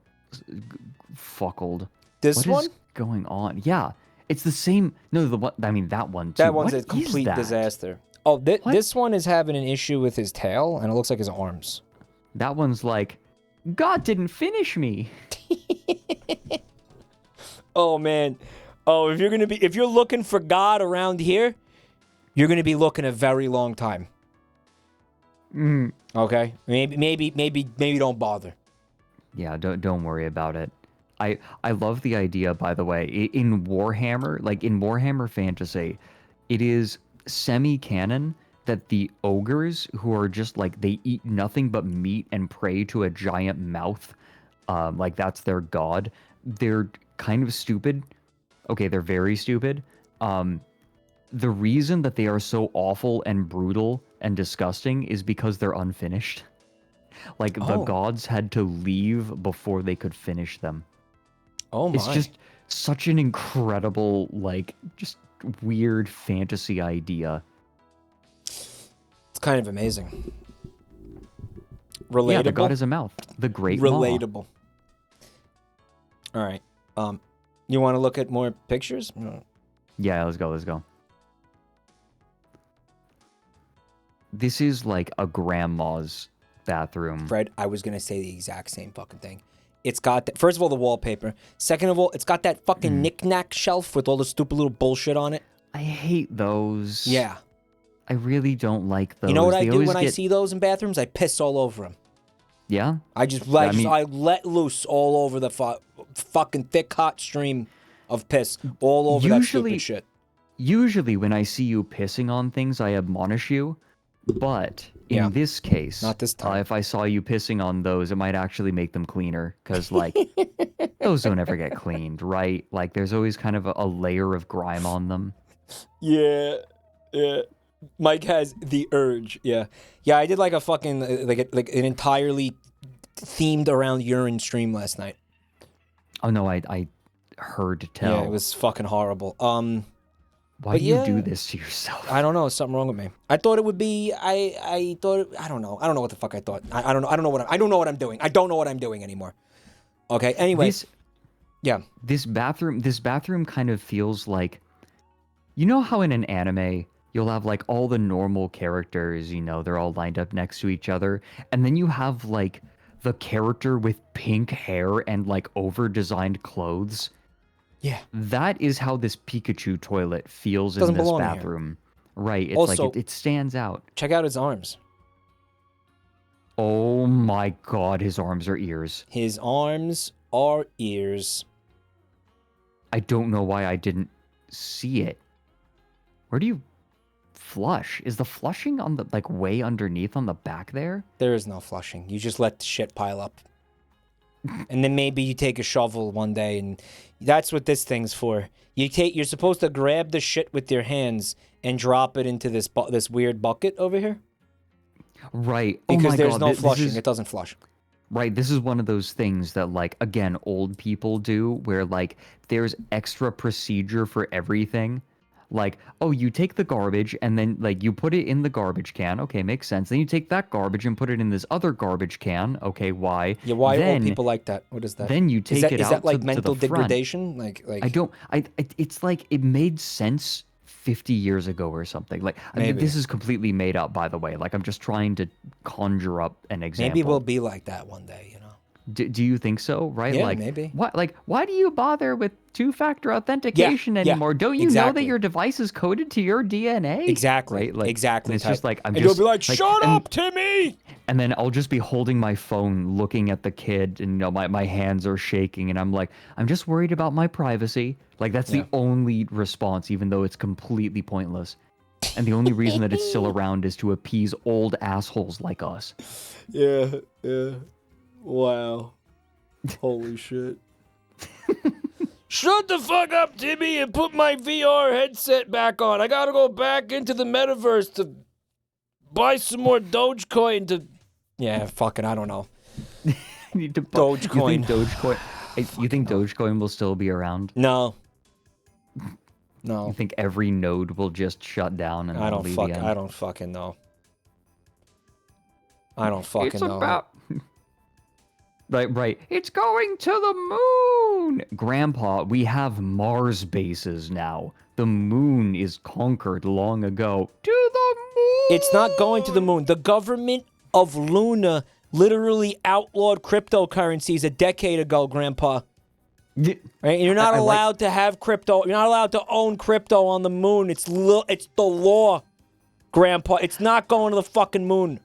fuckled. This one? What is going on? Yeah, it's the same. No, the one. I mean, that one too. That one's What a complete is that? disaster. Oh, this one is having an issue with his tail, and it looks like his arms. That one's like, God didn't finish me. Oh man. Oh, if you're looking for God around here, you're gonna be looking a very long time. Okay? Maybe don't bother. Yeah, don't worry about it. I love the idea, by the way, in Warhammer, like in Warhammer Fantasy, it is semi-canon that the ogres, who are just like, they eat nothing but meat and pray to a giant mouth, like that's their god. They're kind of stupid. Okay, they're very stupid. The reason that they are so awful and brutal and disgusting is because they're unfinished. Like, the gods had to leave before they could finish them. Oh my. It's just such an incredible, like, just weird fantasy idea. It's kind of amazing. Relatable. Yeah, the god is a mouth. The great relatable. All right. You want to look at more pictures? Yeah, let's go. This is like a grandma's bathroom. Fred, I was gonna say the exact same fucking thing. It's got first of all the wallpaper. Second of all, it's got that fucking knick-knack shelf with all the stupid little bullshit on it. I hate those. Yeah. I really don't like those. You know what I do when I see those in bathrooms? I piss all over them. Yeah? I let loose all over the fucking thick hot stream of piss all over that stupid shit. Usually when I see you pissing on things, I admonish you. But in this case, not this time. If I saw you pissing on those, it might actually make them cleaner. Because, like, those don't ever get cleaned, right? Like, there's always kind of a layer of grime on them. Yeah. Mike has the urge. Yeah. I did like a fucking like an entirely themed around urine stream last night. Oh no, I heard tell. Yeah, it was fucking horrible. Why do you do this to yourself? I don't know. Something wrong with me. I thought it would be. I thought. I don't know. I don't know what the fuck I thought. I don't know. I don't know what I'm doing. I don't know what I'm doing anymore. Okay. Anyway. This bathroom kind of feels like, you know how in an anime you'll have like all the normal characters, you know, they're all lined up next to each other, and then you have like the character with pink hair and like over-designed clothes. Yeah. That is how this Pikachu toilet feels in this bathroom. Right. It's also, like it stands out. Check out his arms. Oh my god, his arms are ears. His arms are ears. I don't know why I didn't see it. Where do you flush? Is the flushing on the way underneath on the back there? There is no flushing. You just let the shit pile up. And then maybe you take a shovel one day, and that's what this thing's for. You're supposed to grab the shit with your hands and drop it into this weird bucket over here. Right. Because there's God, no flushing. It doesn't flush. Right, this is one of those things that, like, again, old people do, where, like, there's extra procedure for everything. Like, oh, you take the garbage, and then, like, you put it in the garbage can. Okay, makes sense. Then you take that garbage and put it in this other garbage can. Okay, why? Yeah, why are old people like that? What is that? Then you take it out Is that like to mental the front. degradation? Like It's like, it made sense 50 years ago or something. Like, I mean, this is completely made up, by the way. Like, I'm just trying to conjure up an example. Maybe we'll be like that one day, you know? Do you think so? Right? Yeah, like, maybe. Why do you bother with two-factor authentication anymore? Don't you know that your device is coded to your DNA? Exactly. Right? Like, exactly. And it's just like, you'll be like, shut up, Timmy! And then I'll just be holding my phone, looking at the kid, and, you know, my hands are shaking, and I'm like, I'm just worried about my privacy. Like, that's the only response, even though it's completely pointless. And the only reason that it's still around is to appease old assholes like us. Yeah. Wow. Holy shit. Shut the fuck up, Timmy, and put my VR headset back on. I gotta go back into the metaverse to buy some more Dogecoin to... Yeah, fucking, I don't know. Need to Dogecoin. You think Dogecoin will still be around? No. You think every node will just shut down and I don't fucking know. I don't fucking know. Right. It's going to the moon! Grandpa, we have Mars bases now. The moon is conquered long ago. To the moon! It's not going to the moon. The government of Luna literally outlawed cryptocurrencies a decade ago, Grandpa. Right? You're not allowed to have crypto. You're not allowed to own crypto on the moon. It's the law, Grandpa. It's not going to the fucking moon.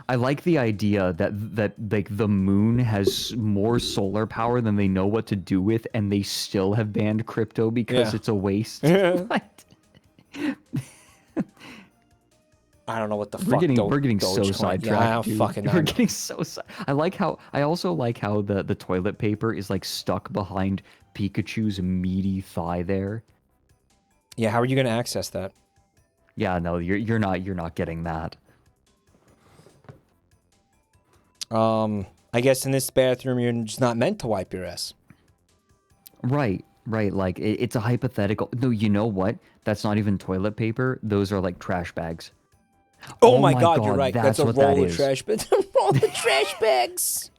I like the idea that like the moon has more solar power than they know what to do with, and they still have banned crypto because it's a waste. I don't know what the we're fuck. We're getting so sidetracked. We're getting so. I also like how the toilet paper is like stuck behind Pikachu's meaty thigh there. Yeah, how are you gonna access that? Yeah, no, you're not getting that. I guess in this bathroom you're just not meant to wipe your ass. Right. Like it's a hypothetical. No, you know what? That's not even toilet paper. Those are like trash bags. Oh my God, you're right. That's a what roll that of is. trash bags. Roll of trash bags.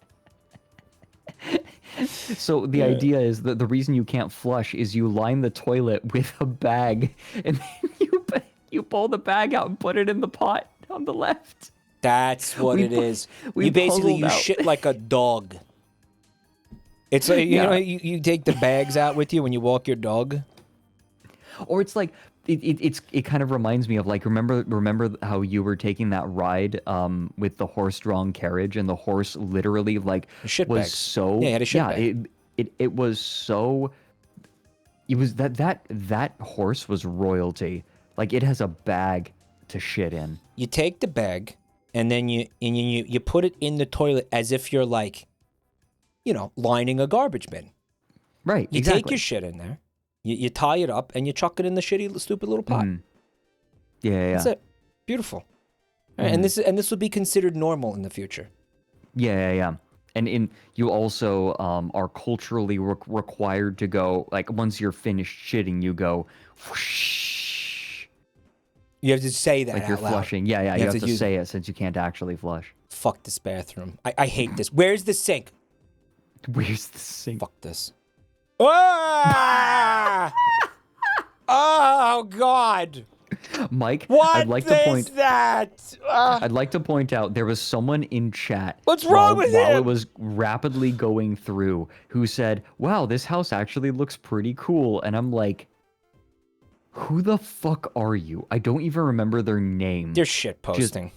So the idea is that the reason you can't flush is you line the toilet with a bag, and then you pull the bag out and put it in the pot on the left. That's what it is. You shit like a dog. It's like, you know, you take the bags out with you when you walk your dog. Or it's like it kind of reminds me of like remember how you were taking that ride with the horse-drawn carriage, and the horse literally like shit was bags. so he had a shit bag. It was so that horse was royalty. Like it has a bag to shit in. You take the bag and then you put it in the toilet as if you're like, you know, lining a garbage bin. Right. You take your shit in there. You tie it up and you chuck it in the stupid little pot. Yeah. That's it. Beautiful. Right, and this would be considered normal in the future. Yeah. And you also are culturally required to go, like, once you're finished shitting, you go, whoosh. You have to say that like out you're loud. flushing. Yeah, you have to say it since you can't actually flush. Fuck this bathroom. I hate this. Where's the sink? Where's the sink? Fuck this. Ah! Oh, God. Mike, What I'd like to point that? I'd like to point out there was someone in chat. What's wrong with him? While it was rapidly going through, who said, "Wow, this house actually looks pretty cool," and I'm like, "Who the fuck are you?" I don't even remember their name. They're shit posting.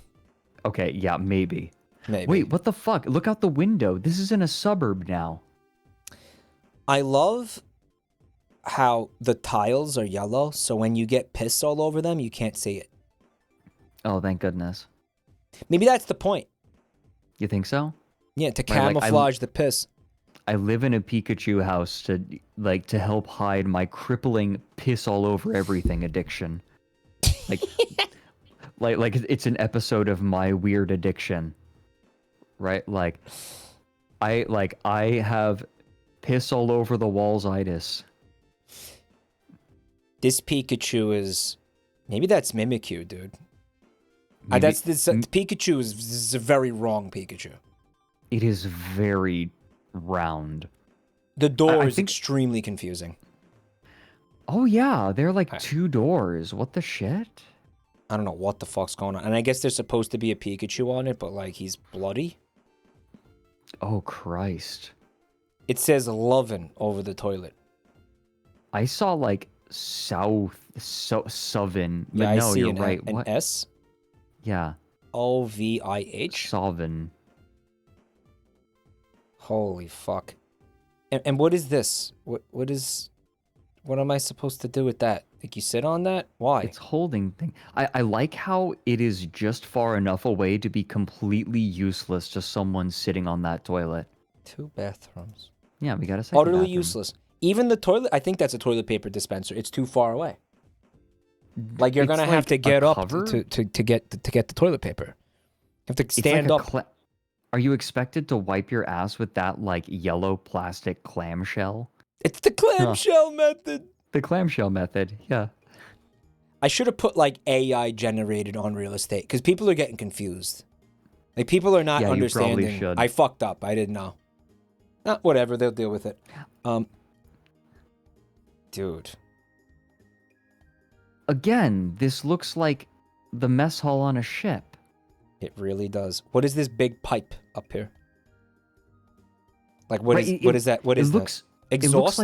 Okay, yeah, maybe. Maybe. Wait, what the fuck? Look out the window. This is in a suburb now. I love how the tiles are yellow, so when you get piss all over them, you can't see it. Oh, thank goodness. Maybe that's the point. You think so? Yeah, to camouflage the piss. I live in a Pikachu house to help hide my crippling piss all over everything addiction. Like like it's an episode of My Weird Addiction. Right? Like I have piss all over the walls-itis. This Pikachu is... Maybe that's Mimikyu, dude. Pikachu is a very wrong Pikachu. It is very round. The door is extremely confusing. Oh yeah, they're like 2 doors. What the shit? I don't know what the fuck's going on. And I guess there's supposed to be a Pikachu on it, but like he's bloody. Oh Christ. It says Lovin' over the toilet. I saw like Southern. But Yeah, no, I see you're right. An What? S? Yeah. O-V-I-H? Sovin. Holy fuck. And what is this? What am I supposed to do with that? Like you sit on that? Why? It's holding thing. I like how it is just far enough away to be completely useless to someone sitting on that toilet. 2 bathrooms. Yeah, we got a second Utterly bathroom. useless. Even the toilet, I think that's a toilet paper dispenser. It's too far away. Like you're gonna have to get up to get the toilet paper. You have to stand up. Are you expected to wipe your ass with that like yellow plastic clamshell? It's the clamshell method. The clamshell method, yeah. I should have put like AI generated on real estate because people are getting confused. Like people are not understanding. You probably should. I fucked up. I didn't know. Whatever. They'll deal with it. Dude. Again, this looks like the mess hall on a ship. It really does. What is this big pipe up here? Like what is that? What is that? Exhaust?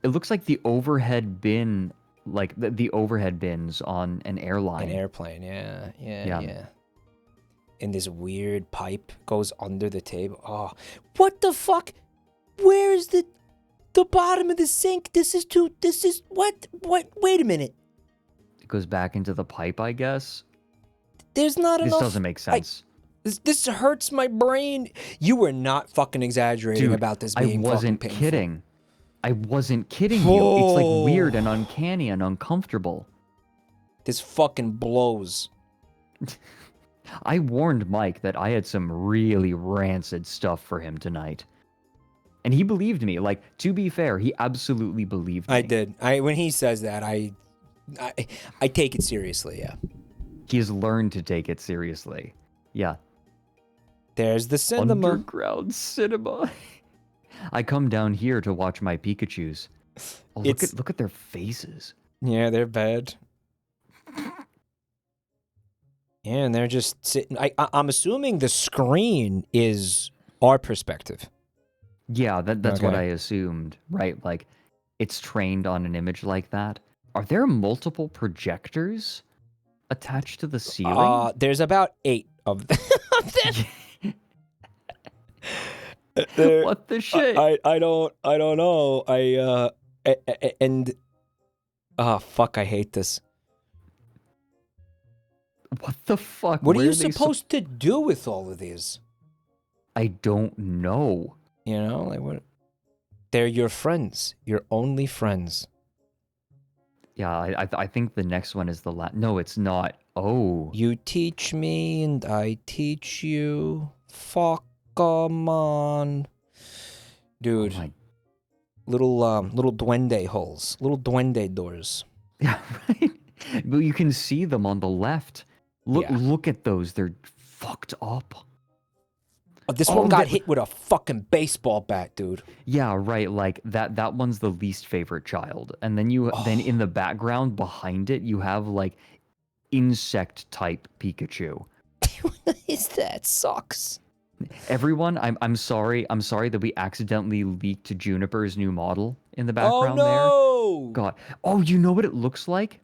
It looks like the overhead bin, like the overhead bins on an airline. An airplane, yeah. And this weird pipe goes under the table. Oh, what the fuck? Where is the bottom of the sink? This is what? Wait a minute. It goes back into the pipe, I guess. There's not enough. This doesn't make sense. This hurts my brain. You were not fucking exaggerating about this being fucking painful. Kidding. I wasn't kidding you. It's like weird and uncanny and uncomfortable. This fucking blows. I warned Mike that I had some really rancid stuff for him tonight. And he believed me. Like, to be fair, he absolutely believed me. I did. When he says that, I take it seriously, yeah. He has learned to take it seriously. Yeah. There's the cinema. Underground cinema. I come down here to watch my Pikachus. Oh, look at their faces. Yeah, they're bad. Yeah, and they're just sitting. I'm assuming the screen is our perspective. Yeah, that's what I assumed, right? Like, it's trained on an image like that. Are there multiple projectors attached to the ceiling? There's about 8 of them. What the shit? I don't know. Fuck, I hate this. What the fuck? What are you supposed to do with all of these? I don't know. You know, like what? They're your friends. Your only friends. Yeah, I think the next one is the last. No, it's not. Oh. You teach me and I teach you. Fuck 'em on. Dude. Oh little duende holes. Little duende doors. Yeah, right? But you can see them on the left. Look at those. They're fucked up. This one got hit with a fucking baseball bat, dude. Yeah, right. Like that one's the least favorite child. And then then in the background behind it, you have like insect type Pikachu. What is that? Sucks. Everyone, I'm sorry. I'm sorry that we accidentally leaked Juniper's new model in the background there. God. Oh, you know what it looks like?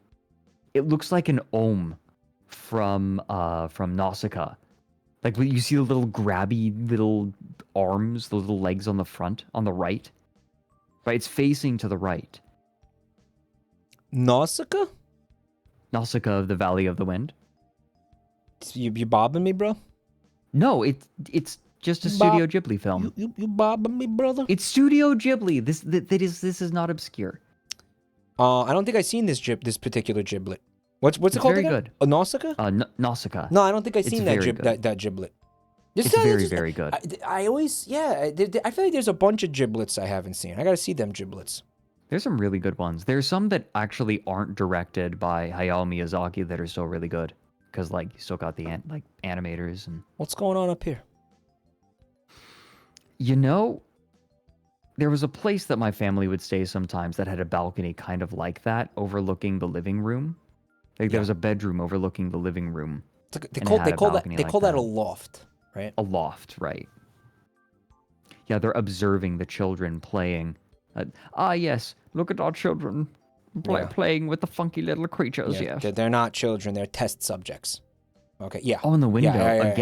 It looks like an Ohm from Nausicaa. Like, you see the little grabby little arms, the little legs on the front, on the right? Right, it's facing to the right. Nausicaa? Nausicaa of the Valley of the Wind. You bobbing me, bro? No, it's just a Studio Ghibli film. You bobbing me, brother? It's Studio Ghibli. This is not obscure. I don't think I've seen this particular giblet. What's it called very again? good. A Nausicaa? Nausicaa. No, I don't think I've seen that very good. that giblet. It's very good. I always, I feel like there's a bunch of giblets I haven't seen. I gotta see them giblets. There's some really good ones. There's some that actually aren't directed by Hayao Miyazaki that are still really good. Because, like, you still got the animators and... What's going on up here? You know, there was a place that my family would stay sometimes that had a balcony kind of like that, overlooking the living room. Like, there was a bedroom overlooking the living room. They call that a loft, right? A loft, right. Yeah, they're observing the children playing. Yes, look at our children playing with the funky little creatures, yes. They're not children, they're test subjects. Okay, yeah. Oh, in the window, yeah.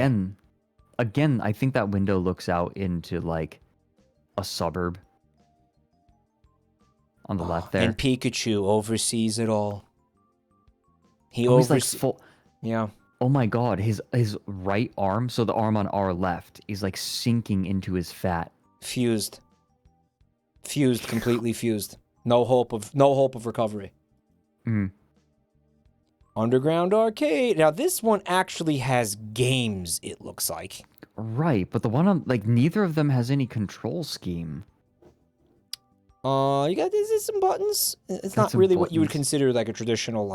Again, I think that window looks out into, like, a suburb. On the left there. And Pikachu oversees it all. He he's oversees... like Yeah. Oh my god, his right arm, so the arm on our left, is like sinking into his fat. Fused, completely fused. No hope of recovery. Underground Arcade. Now this one actually has games, it looks like. Right, but the one on, like, neither of them has any control scheme. You got this some buttons. It's not really what you would consider like a traditional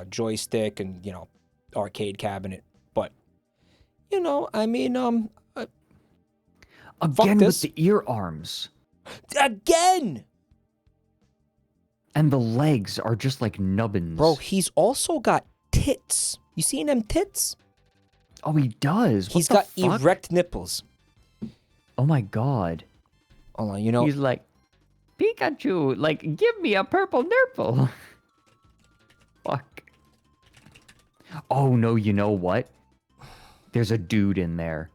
joystick and, you know, arcade cabinet, but you know, I mean, again with the ear arms. Again! And the legs are just like nubbins. Bro, he's also got tits. You seen them tits? Oh, he does. He's got erect nipples. Oh my god. Hold on, you know. He's like, Pikachu, like, give me a purple nurple. Fuck. Oh no, you know what? There's a dude in there.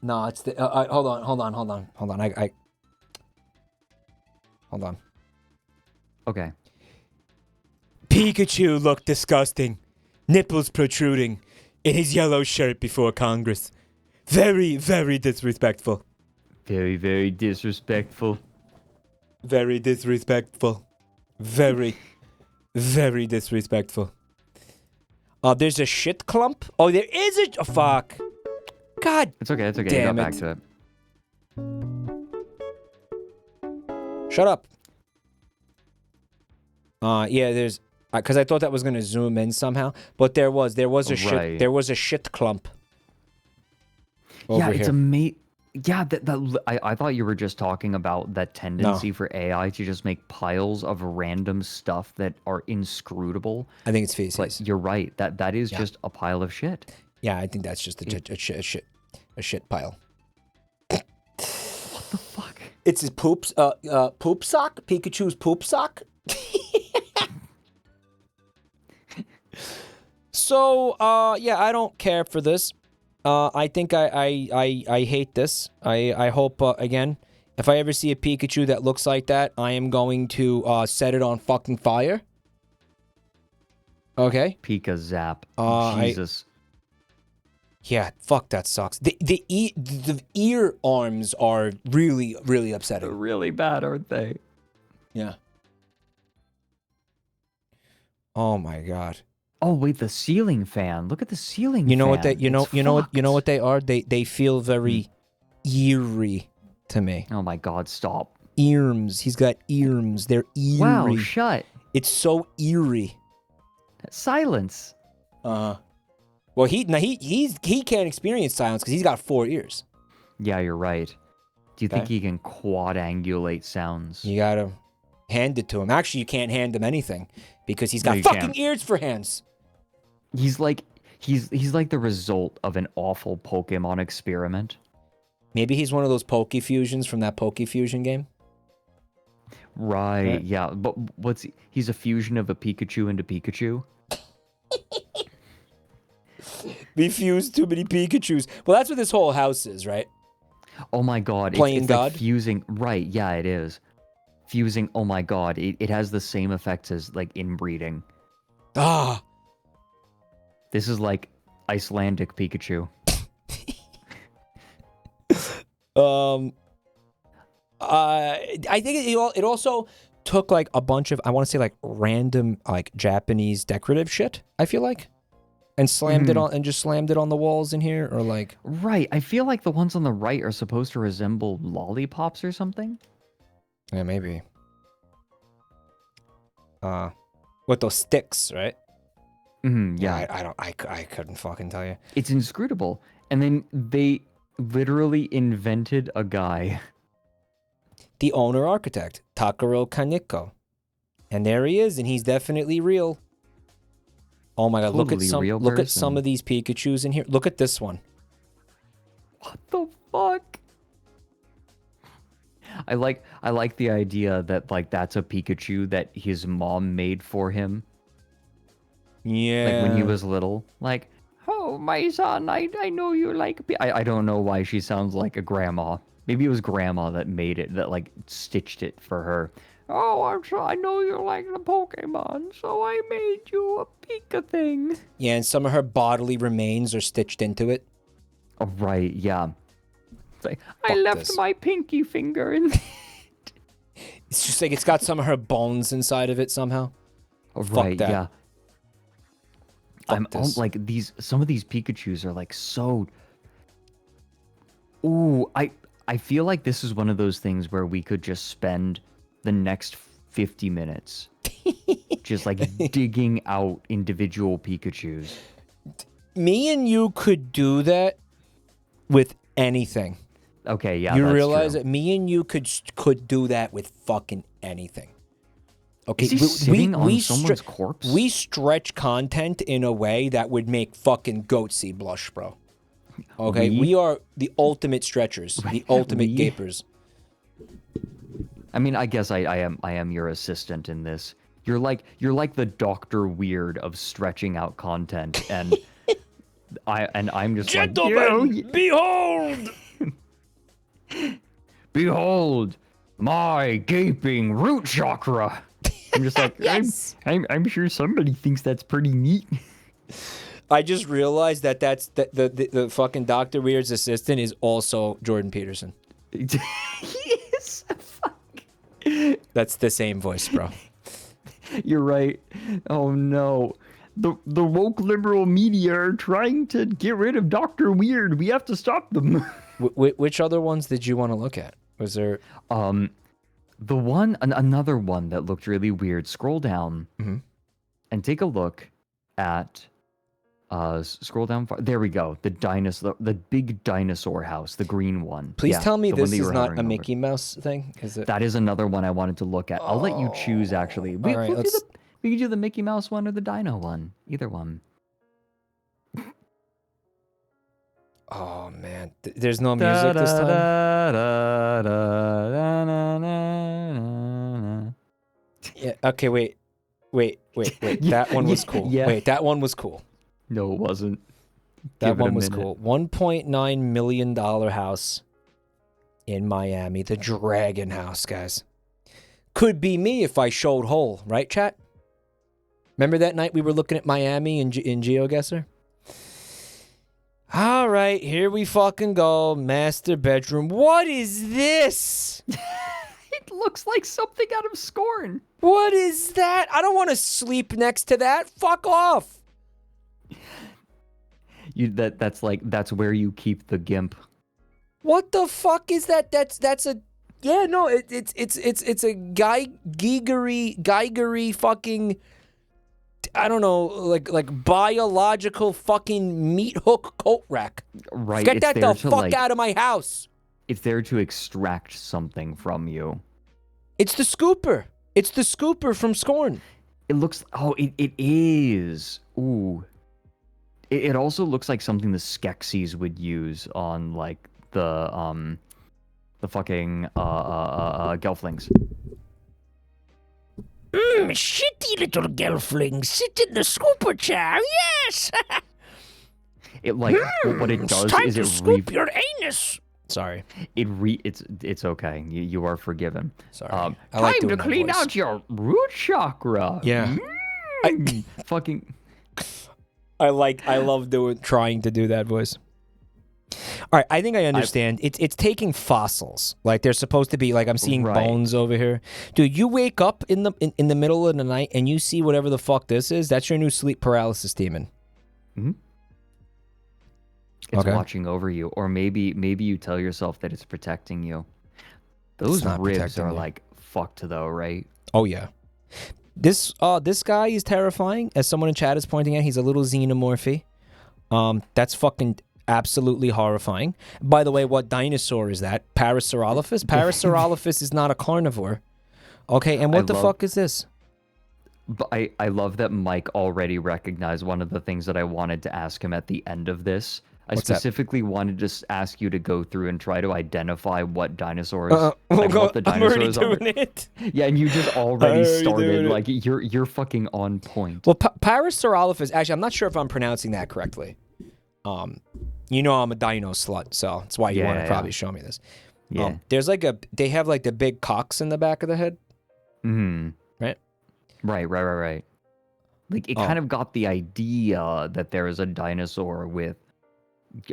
No, it's the. Hold on. Hold on. Okay. Pikachu looked disgusting. Nipples protruding in his yellow shirt before Congress. Very, very disrespectful. Very, very disrespectful. Very disrespectful. Very, very disrespectful. There's a shit clump. Oh, there is a... Oh, fuck. God. It's okay. Damn you got back to it. Shut up. Yeah, there's... Because I thought that was going to zoom in somehow. But there was a shit... There was a shit clump. Yeah, it's amazing. Yeah, I thought you were just talking about that tendency for AI to just make piles of random stuff that are inscrutable. I think it's feces. But you're right. That is just a pile of shit. Yeah, I think that's just a shit pile. What the fuck? It's his poop sock. Pikachu's poop sock. So, yeah, I don't care for this. I think I hate this. I hope, again, if I ever see a Pikachu that looks like that, I am going to set it on fucking fire. Okay? Pika Zap. Jesus. Yeah, fuck, that sucks. The ear arms are really, really upsetting. They're really bad, aren't they? Yeah. Oh my god. Oh wait, the ceiling fan. Look at the ceiling fan. You know what they are? They feel very eerie to me. Oh my god, stop. Earms. He's got earms. They're eerie. Wow, shut. It's so eerie. Silence. Well, he can't experience silence because he's got 4 ears. Yeah, you're right. Do you think he can quadangulate sounds? You gotta hand it to him. Actually, you can't hand him anything because he's got fucking ears for hands. He's like the result of an awful Pokemon experiment. Maybe he's one of those Poke Fusions from that Poke Fusion game. Right, yeah. But he's a fusion of a Pikachu into Pikachu. We fused too many Pikachus. Well, that's what this whole house is, right? Oh my god. Playing it's God? Like fusing. Right, yeah, it is. Fusing, oh my god. It has the same effects as, like, inbreeding. Ah. This is like Icelandic Pikachu. I think it also took like a bunch of, I want to say like random like Japanese decorative shit, I feel like, and slammed it on and just slammed it on the walls in here, or like. Right. I feel like the ones on the right are supposed to resemble lollipops or something. Yeah, maybe. With those sticks, right? Yeah. I couldn't fucking tell you. It's inscrutable. And then they literally invented a guy. The owner architect, Takaro Kaneko. And there he is, and he's definitely real. Oh my god, Totally look at some of these Pikachus in here. Look at this one. What the fuck? I like the idea that like that's a Pikachu that his mom made for him. Yeah. Like when he was little. Like, oh my son, I know you like I don't know why she sounds like a grandma. Maybe it was grandma that made it, that like stitched it for her. Oh, I know you like the Pokemon, so I made you a Pika thing. Yeah, and some of her bodily remains are stitched into it. Oh, right, yeah. It's like, I left my pinky finger in. It's just like it's got some of her bones inside of it somehow. Oh, right, yeah. Like some of these Pikachus are like so. Ooh, I feel like this is one of those things where we could just spend the next 50 minutes just like digging out individual Pikachus. Me and you could do that with anything. Okay, yeah, you that's realize true. that me and you could do that with fucking anything. Okay, is he sitting on someone's corpse? We stretch content in a way that would make fucking Goatsy blush, bro. Okay, we are the ultimate stretchers, the ultimate gapers. I mean, I guess I am your assistant in this. You're like the Dr. Weird of stretching out content, and I'm just Gentlemen, like, behold! Behold my gaping root chakra. I'm just like, yes! I'm sure somebody thinks that's pretty neat. I just realized that that's the fucking Dr. Weird's assistant is also Jordan Peterson. He is. Fuck. That's the same voice, bro. You're right. Oh no. The woke liberal media are trying to get rid of Dr. Weird. We have to stop them. Which other ones did you want to look at? Was there the one another one that looked really weird? Scroll down and take a look at scroll down far. There we go. The big dinosaur house, the green one. Please tell me this is not a over. Mickey Mouse thing. Is it? That is another one I wanted to look at. I'll let you choose actually. We can do the Mickey Mouse one or the dino one. Either one. Oh man, there's no music this time. Yeah. Okay. Wait. That one was cool. Yeah. Wait, that one was cool. No, it wasn't. That one was cool. $1.9 million house in Miami. The Dragon House, guys. Could be me if I showed whole, right, chat? Remember that night we were looking at Miami in GeoGuessr? All right, here we fucking go. Master bedroom. What is this? It looks like something out of Scorn. What is that? I don't want to sleep next to that. Fuck off. That's where you keep the gimp. What the fuck is that? That's a it's a geigery fucking, I don't know, like biological fucking meat hook coat rack. Right. Get that the fuck out of my house. It's there to extract something from you. It's the scooper. It's the scooper from Scorn. It looks. Oh, it is. Ooh. It also looks like something the Skeksis would use on like the fucking Gelflings. Shitty little gelfling, sit in the scooper chair, yes! It like what it does time is to it scoop your anus. Sorry. It's okay. You are forgiven. Sorry. I like time to clean out your root chakra. Yeah. Fucking. I love trying to do that voice. All right, I think I understand. It's taking fossils. Like they're supposed to be like I'm seeing bones over here. Dude, you wake up in the middle of the night and you see whatever the fuck this is. That's your new sleep paralysis demon. Mm-hmm. It's watching over you, or maybe you tell yourself that it's protecting you. Those ribs are like fucked though, right? Oh yeah. This guy is terrifying. As someone in chat is pointing out, he's a little xenomorphy. That's fucking absolutely horrifying. By the way, what dinosaur is that? Parasaurolophus? Parasaurolophus is not a carnivore. Okay, and what the fuck is this? But I love that Mike already recognized one of the things that I wanted to ask him at the end of this. I specifically wanted to ask you to go through and try to identify what dinosaurs, what the dinosaurs I'm already doing it. Yeah, and you just already started. Like you're fucking on point. Well, Parasaurolophus. Actually, I'm not sure if I'm pronouncing that correctly. You know I'm a dino slut, so that's why you want to probably show me this. Yeah. There's like they have like the big cocks in the back of the head. Mm-hmm. Right. Right. Like it kind of got the idea that there is a dinosaur with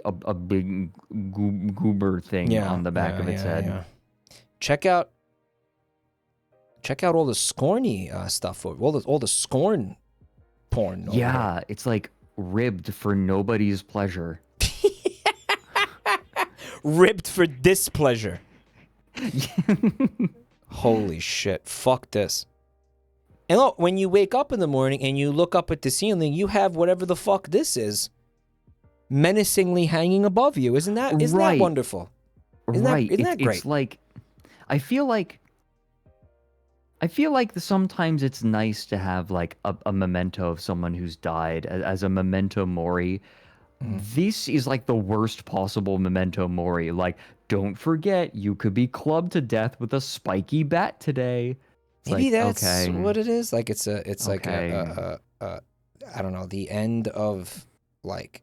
a big goober thing on the back of its head. Yeah. Check out all the scorny stuff, all the scorn porn. Yeah, it's like ribbed for nobody's pleasure. Ribbed for displeasure. Holy shit! Fuck this. And look, when you wake up in the morning and you look up at the ceiling, you have whatever the fuck this is menacingly hanging above you. Isn't that wonderful? Isn't that great? It's like I feel like sometimes it's nice to have like a memento of someone who's died as a memento mori. This is like the worst possible memento mori. Like, don't forget, you could be clubbed to death with a spiky bat today. Maybe that's what it is. Like it's like a I don't know, the end of like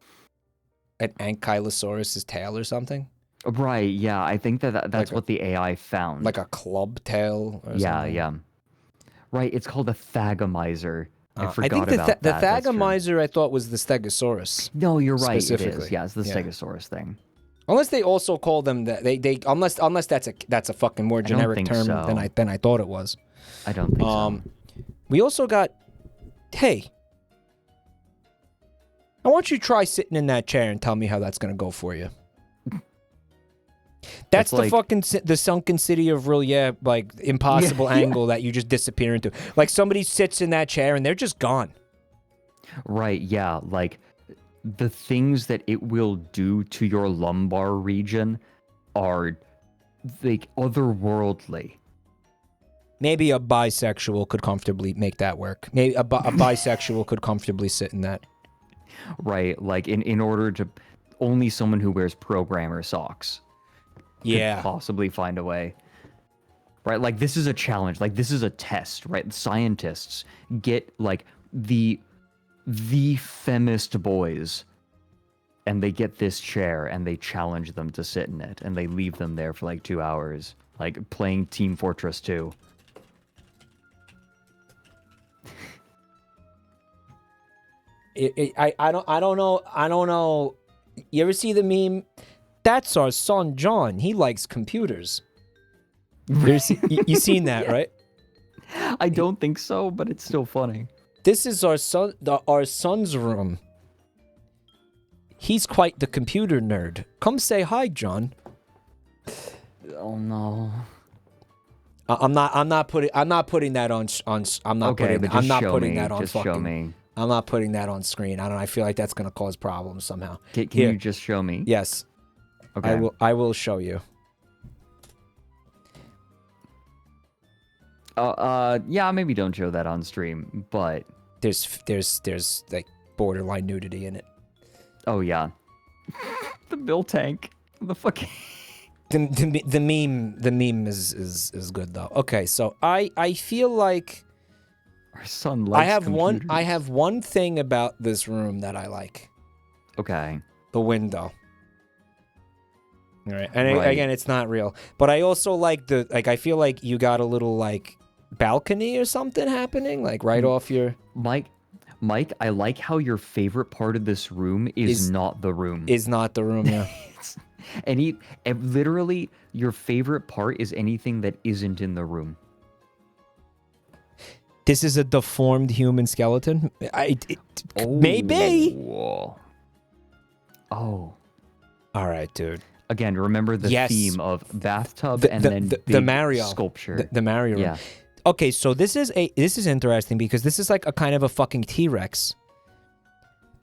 an ankylosaurus's tail or something. Right, yeah. I think that's like what the AI found. Like a club tail or something. Yeah. Right, it's called a thagomizer. I forgot think about the thagomizer I thought was the stegosaurus. No, you're right. It is. Yeah, it's the stegosaurus thing. Unless they also call them that unless that's a fucking more generic term than I thought it was. I don't think so. We also got, hey, I want you to try sitting in that chair and tell me how that's going to go for you. That's the fucking the sunken city of real, like impossible angle that you just disappear into. Like somebody sits in that chair and they're just gone. Right, yeah. Like the things that it will do to your lumbar region are like otherworldly. Maybe a bisexual could comfortably make that work. Maybe a bisexual could comfortably sit in that. Right, like in order to only someone who wears programmer socks could possibly find a way. Right, like this is a challenge, like this is a test, right? Scientists get like the femmest boys and they get this chair and they challenge them to sit in it and they leave them there for like 2 hours, like playing Team Fortress 2. I don't know. You ever see the meme? That's our son John. He likes computers. You seen that, right? I don't think so, but it's still funny. This is our son's room. He's quite the computer nerd. Come say hi, John. Oh no. I'm not putting that on. I'm not putting that on. Just show me. I'm not putting that on screen. I don't know. I feel like that's gonna cause problems somehow. Can you just show me? Yes. Okay. I will show you. Yeah, maybe don't show that on stream, but there's like borderline nudity in it. Oh yeah. The Bill tank. The fucking the meme is good though. Okay, so I feel like our son likes computers. I have one thing about this room that I like. Okay. The window. All right. And again, it's not real. But I also like I feel like you got a little like balcony or something happening like right off your Mike, I like how your favorite part of this room is not the room. Is not the room, yeah. Literally, your favorite part is anything that isn't in the room. This is a deformed human skeleton? Maybe. Oh. All right, dude. Again, remember the theme of bathtub and then the Mario sculpture. The Mario room. Yeah. Okay, so this is interesting because this is like a kind of a fucking T-Rex.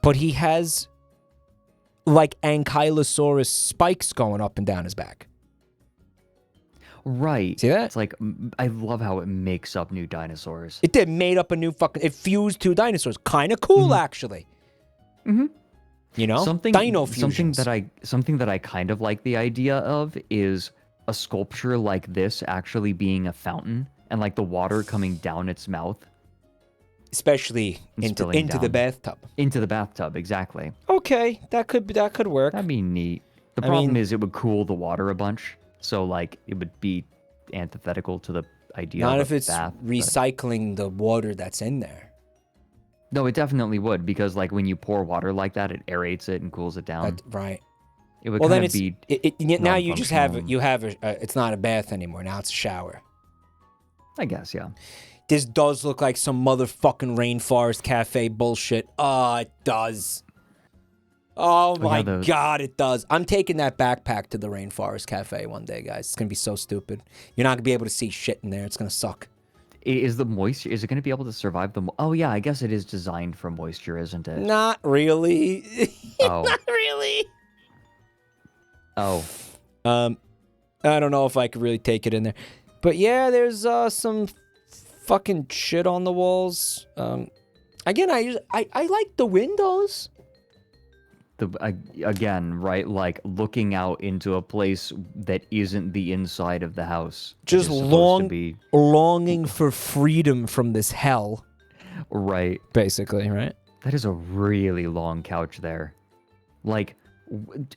But he has like Ankylosaurus spikes going up and down his back. Right. See that? It's like, I love how it makes up new dinosaurs. It made up a new fucking... It fused two dinosaurs. Kind of cool, actually. Mm-hmm. You know? Dino fusions. Something that I kind of like the idea of is a sculpture like this actually being a fountain and like the water coming down its mouth. Especially into the bathtub. Into the bathtub, exactly. Okay, that could work. That'd be neat. The problem is it would cool the water a bunch. So, like, it would be antithetical to the idea of a bath. Not if it's recycling the water that's in there. No, it definitely would, because, like, when you pour water like that, it aerates it and cools it down. Right. It would kind of be now you just have it's not a bath anymore. Now it's a shower. I guess, yeah. This does look like some motherfucking Rainforest Cafe bullshit. Oh, it does. Oh my God, it does. I'm taking that backpack to the Rainforest Cafe one day, guys. It's going to be so stupid. You're not going to be able to see shit in there. It's going to suck. Is the moisture, is it going to be able to survive the... Oh, yeah, I guess it is designed for moisture, isn't it? Not really. Oh. Not really. Oh. I don't know if I could really take it in there. But yeah, there's some fucking shit on the walls. Again, I like the windows. Again, right? Like looking out into a place that isn't the inside of the house. Just longing for freedom from this hell. Right. Basically, right? That is a really long couch there. Like,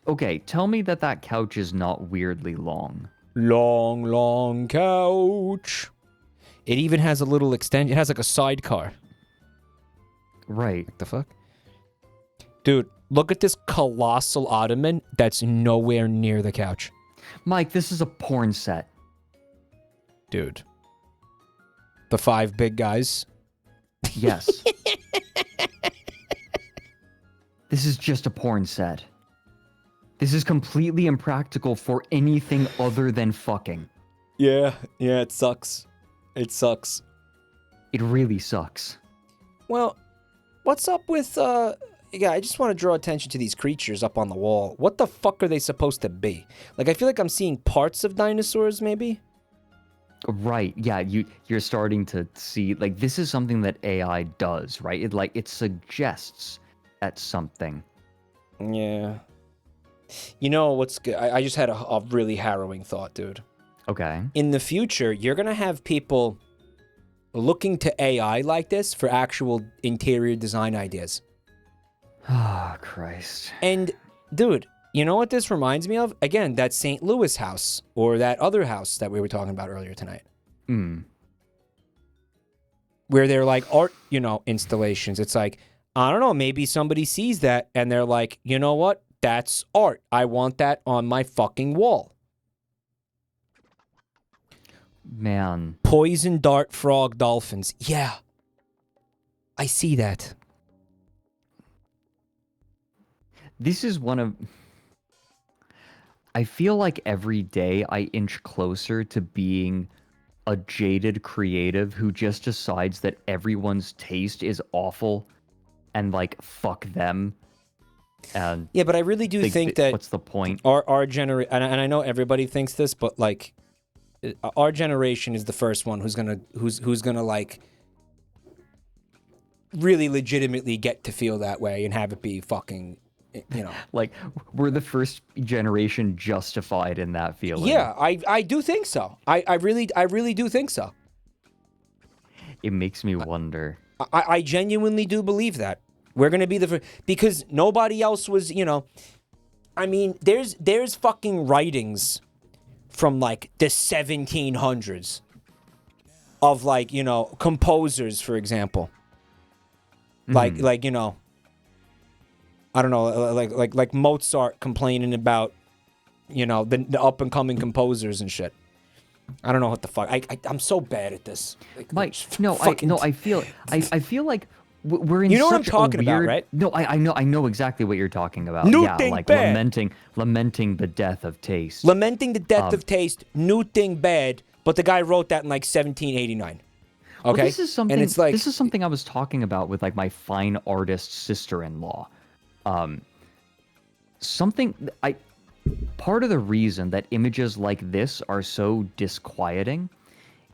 okay, tell me that couch is not weirdly long. Long couch. It even has a little extension. It has like a sidecar. Right. What the fuck? Dude, look at this colossal ottoman that's nowhere near the couch. Mike, this is a porn set. Dude. The 5 big guys? Yes. This is just a porn set. This is completely impractical for anything other than fucking. Yeah, it sucks. It sucks. It really sucks. Well, what's up with, yeah, I just want to draw attention to these creatures up on the wall. What the fuck are they supposed to be? Like, I feel like I'm seeing parts of dinosaurs, maybe? Right, yeah, you're starting to see, like, this is something that AI does, right? It suggests at something. Yeah. You know what's good? I just had a really harrowing thought, dude. Okay. In the future, you're going to have people looking to AI like this for actual interior design ideas. Oh, Christ. And, dude, you know what this reminds me of? Again, that St. Louis house, or that other house that we were talking about earlier tonight. Where they're like art, installations. It's like, I don't know, maybe somebody sees that and they're like, you know what? That's art. I want that on my fucking wall. Man. Poison dart frog dolphins. Yeah. I see that. This is one of... I feel like every day I inch closer to being a jaded creative who just decides that everyone's taste is awful and, like, fuck them. And yeah, but I really do think that... What's the point? Our generation... And I know everybody thinks this, but, like, our generation is the first one who's gonna, like, really legitimately get to feel that way and have it be fucking... Like, we're the first generation justified in that feeling. Yeah, I do think so. I really do think so. It makes me wonder. I genuinely do believe that. We're going to be the first... Because nobody else was, I mean, there's fucking writings from, like, the 1700s of, like, composers, for example. Like, I don't know, like Mozart complaining about, you know, the up and coming composers and shit. I don't know what the fuck. I'm so bad at this. Like, Mike, I feel like we're in. You know what I'm such a talking about, weird- right? No, I know exactly what you're talking about. New yeah, thing like bad. lamenting the death of taste. Lamenting the death of taste, new thing bad, but the guy wrote that in like 1789. Okay, Well, this is something. and it's like this is something I was talking about with like my fine artist sister-in-law. Part of the reason that images like this are so disquieting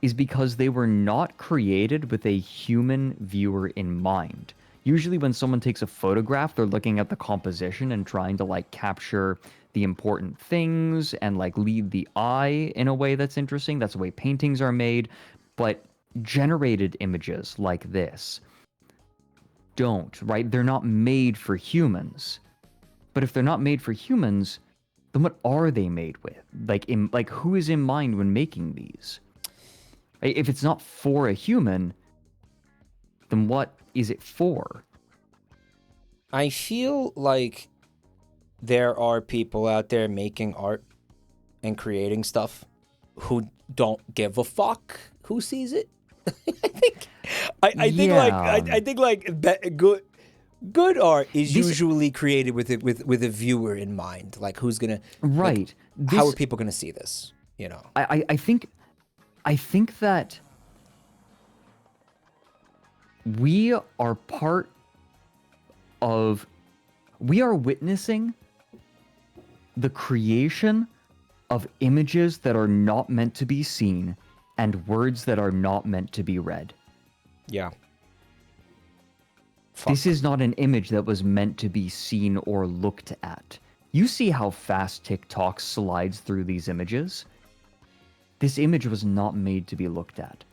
is because they were not created with a human viewer in mind. Usually when someone takes a photograph, they're looking at the composition and trying to like capture the important things and like lead the eye in a way that's interesting. That's the way paintings are made. But generated images like this don't, right? They're not made for humans. But if they're not made for humans, then what are they made with? Like who is in mind when making these? If it's not for a human, then what is it for? I feel like there are people out there making art and creating stuff who don't give a fuck who sees it. I think good art is usually created with a viewer in mind. Like who's gonna right? Like, how are people gonna see this? You know, I think that we are witnessing the creation of images that are not meant to be seen and words that are not meant to be read. Yeah. This is not an image that was meant to be seen or looked at. You see how fast TikTok slides through these images? This image was not made to be looked at.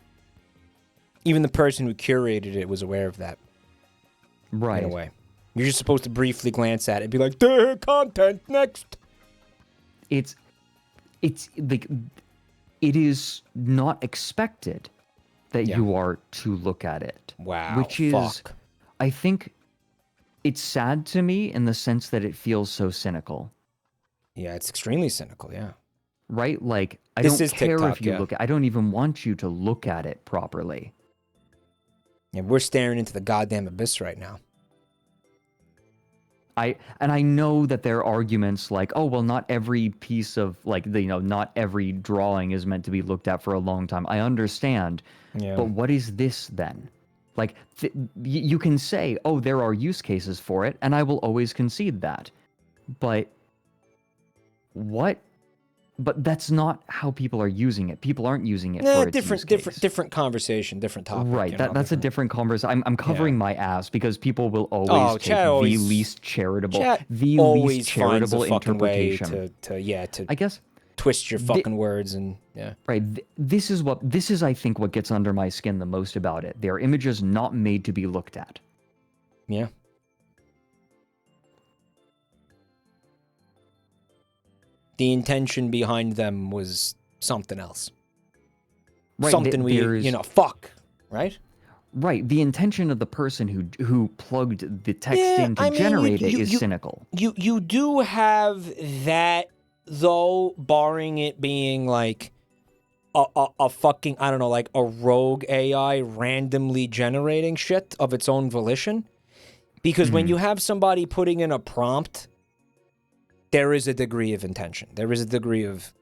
Even the person who curated it was aware of that. Right. In a way. You're just supposed to briefly glance at it and be like, "Duh, content, next." It's like, it is not expected that you are to look at it. Wow. Which is, fuck. I think, it's sad to me in the sense that it feels so cynical. Yeah, it's extremely cynical, yeah. Right? Like, I This don't is care TikTok, if you yeah. look at I don't even want you to look at it properly. Yeah, we're staring into the goddamn abyss right now. I know that there are arguments like, oh, well, not every piece of, like, not every drawing is meant to be looked at for a long time. I understand. Yeah. But what is this then? Like, you can say, oh, there are use cases for it, and I will always concede that. But what? But that's not how people are using it. People aren't using it for its use case. different conversation, different topic. Right, that's a different conversation. I'm covering my ass because people will always take the least charitable, interpretation. To I guess twist your fucking words and yeah. Right. This is I think what gets under my skin the most about it. They are images not made to be looked at. Yeah. The intention behind them was something else. Right, something fuck, right? Right. The intention of the person who plugged the text in to generate it is cynical. You do have that though, barring it being like a fucking, I don't know, like a rogue AI randomly generating shit of its own volition. Because when you have somebody putting in a prompt, there is a degree of intention. There is a degree of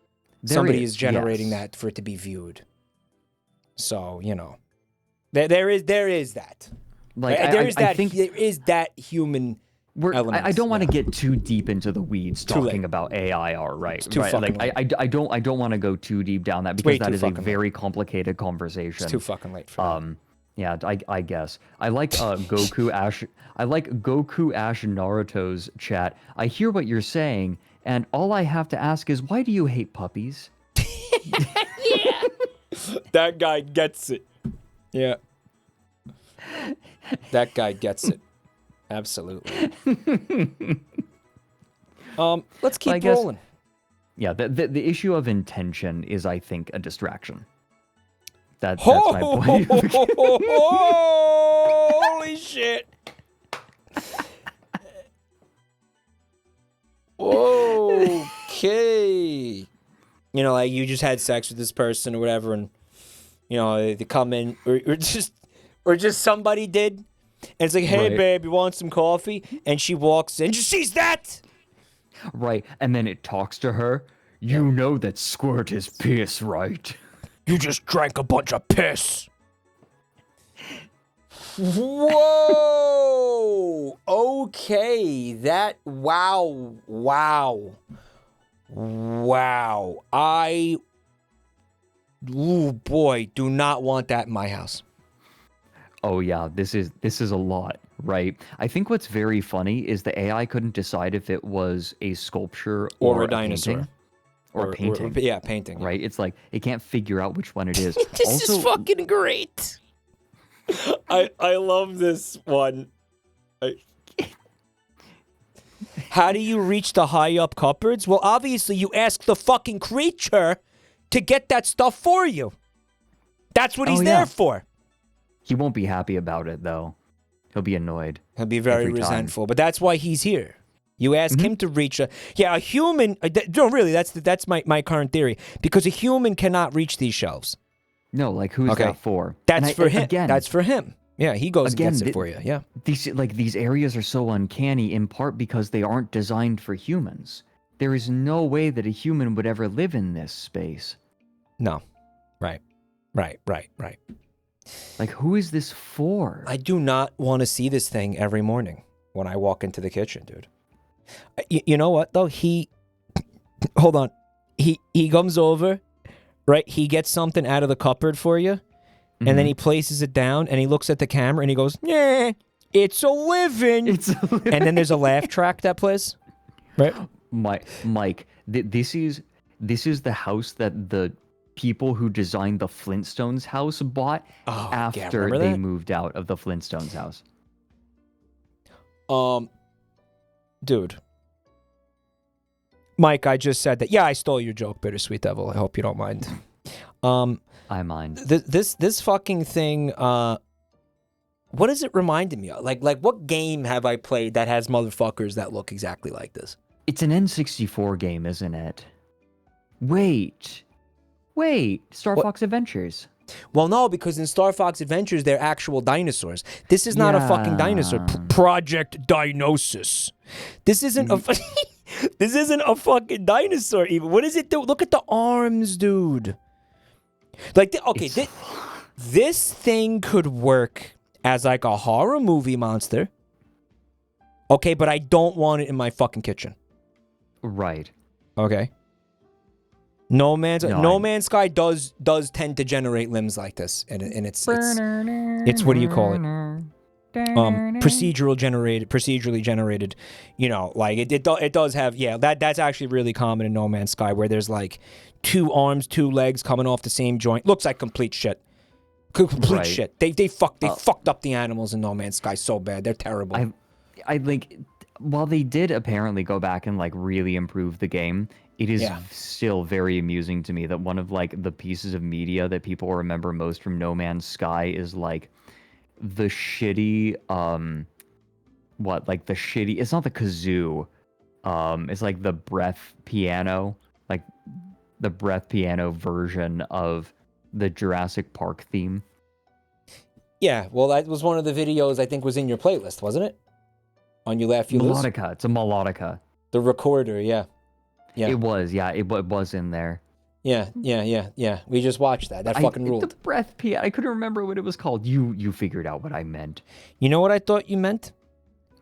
somebody is generating that for it to be viewed. So, there is that. Like, there I think there is that human element. I don't want to get too deep into the weeds talking about AI art, right? It's too right. fucking Like, late. I don't want to go too deep down that because that is a very late. complicated conversation. It's too fucking late for that. Yeah, I guess. I like Goku Ash Naruto's chat. I hear what you're saying, and all I have to ask is, why do you hate puppies? Yeah. That guy gets it. Yeah. That guy gets it. Absolutely. Let's keep rolling. Yeah, the issue of intention is, I think, a distraction. That's my point. Holy shit. okay. You know, like you just had sex with this person or whatever, and you know they come in, or just somebody did, and it's like, hey babe, you want some coffee? And she walks in, just sees that. Right, and then it talks to her. You know that squirt is piss, right? You just drank a bunch of piss. Whoa! Okay, that wow. Oh boy, do not want that in my house. Oh yeah, this is a lot, right? I think what's very funny is the AI couldn't decide if it was a sculpture or a dinosaur. Painting. Or a painting. Yeah, painting. Right? It's like it can't figure out which one it is. This is fucking great. I love this one. How do you reach the high up cupboards? Well, obviously you ask the fucking creature to get that stuff for you. That's what he's there for. He won't be happy about it though. He'll be annoyed. He'll be very resentful, but that's why he's here. You ask him to reach a human. No, really, that's my current theory, because a human cannot reach these shelves. No, like who's that for? That's for him. Again, that's for him. Yeah, he goes and gets it for you. Yeah. These areas are so uncanny in part because they aren't designed for humans. There is no way that a human would ever live in this space. No. Right. Like, who is this for? I do not want to see this thing every morning when I walk into the kitchen, dude. You know what, though? Hold on. He comes over, right? He gets something out of the cupboard for you, and then he places it down, and he looks at the camera, and he goes, yeah, it's a living. And then there's a laugh track that plays, right? Mike, this is the house that the people who designed the Flintstones house bought after they moved out of the Flintstones house. Dude. Mike, I just said that. Yeah, I stole your joke, Bittersweet Devil. I hope you don't mind. I mind. This fucking thing, what does it remind me of? Like what game have I played that has motherfuckers that look exactly like this? It's an N64 game, isn't it? Wait, Star Fox Adventures. Well, no, because in Star Fox Adventures, they're actual dinosaurs. This is not a fucking dinosaur. Project Dinosis. This isn't a this isn't a fucking dinosaur even. What does it do? Look at the arms, dude. Like, this thing could work as like a horror movie monster. Okay, but I don't want it in my fucking kitchen. Right. Okay. No Man's Sky does tend to generate limbs like this, and it's what do you call it? Procedurally generated. You know, like it does have that's actually really common in No Man's Sky, where there's like 2 arms, 2 legs coming off the same joint. Looks like complete shit. Complete shit. They fucked up the animals in No Man's Sky so bad. They're terrible. I like, while they did apparently go back and like really improve the game, it is still very amusing to me that one of like the pieces of media that people remember most from No Man's Sky is like the shitty it's not the kazoo, it's like the breath piano, like the breath piano version of the Jurassic Park theme. Yeah, well, that was one of the videos I think was in your playlist, wasn't it? On You Laugh, You Lose? Melodica. It's a melodica. The recorder, yeah. It was, it was in there. Yeah. We just watched that. That fucking ruled. The breath piano. I couldn't remember what it was called. You figured out what I meant. You know what I thought you meant?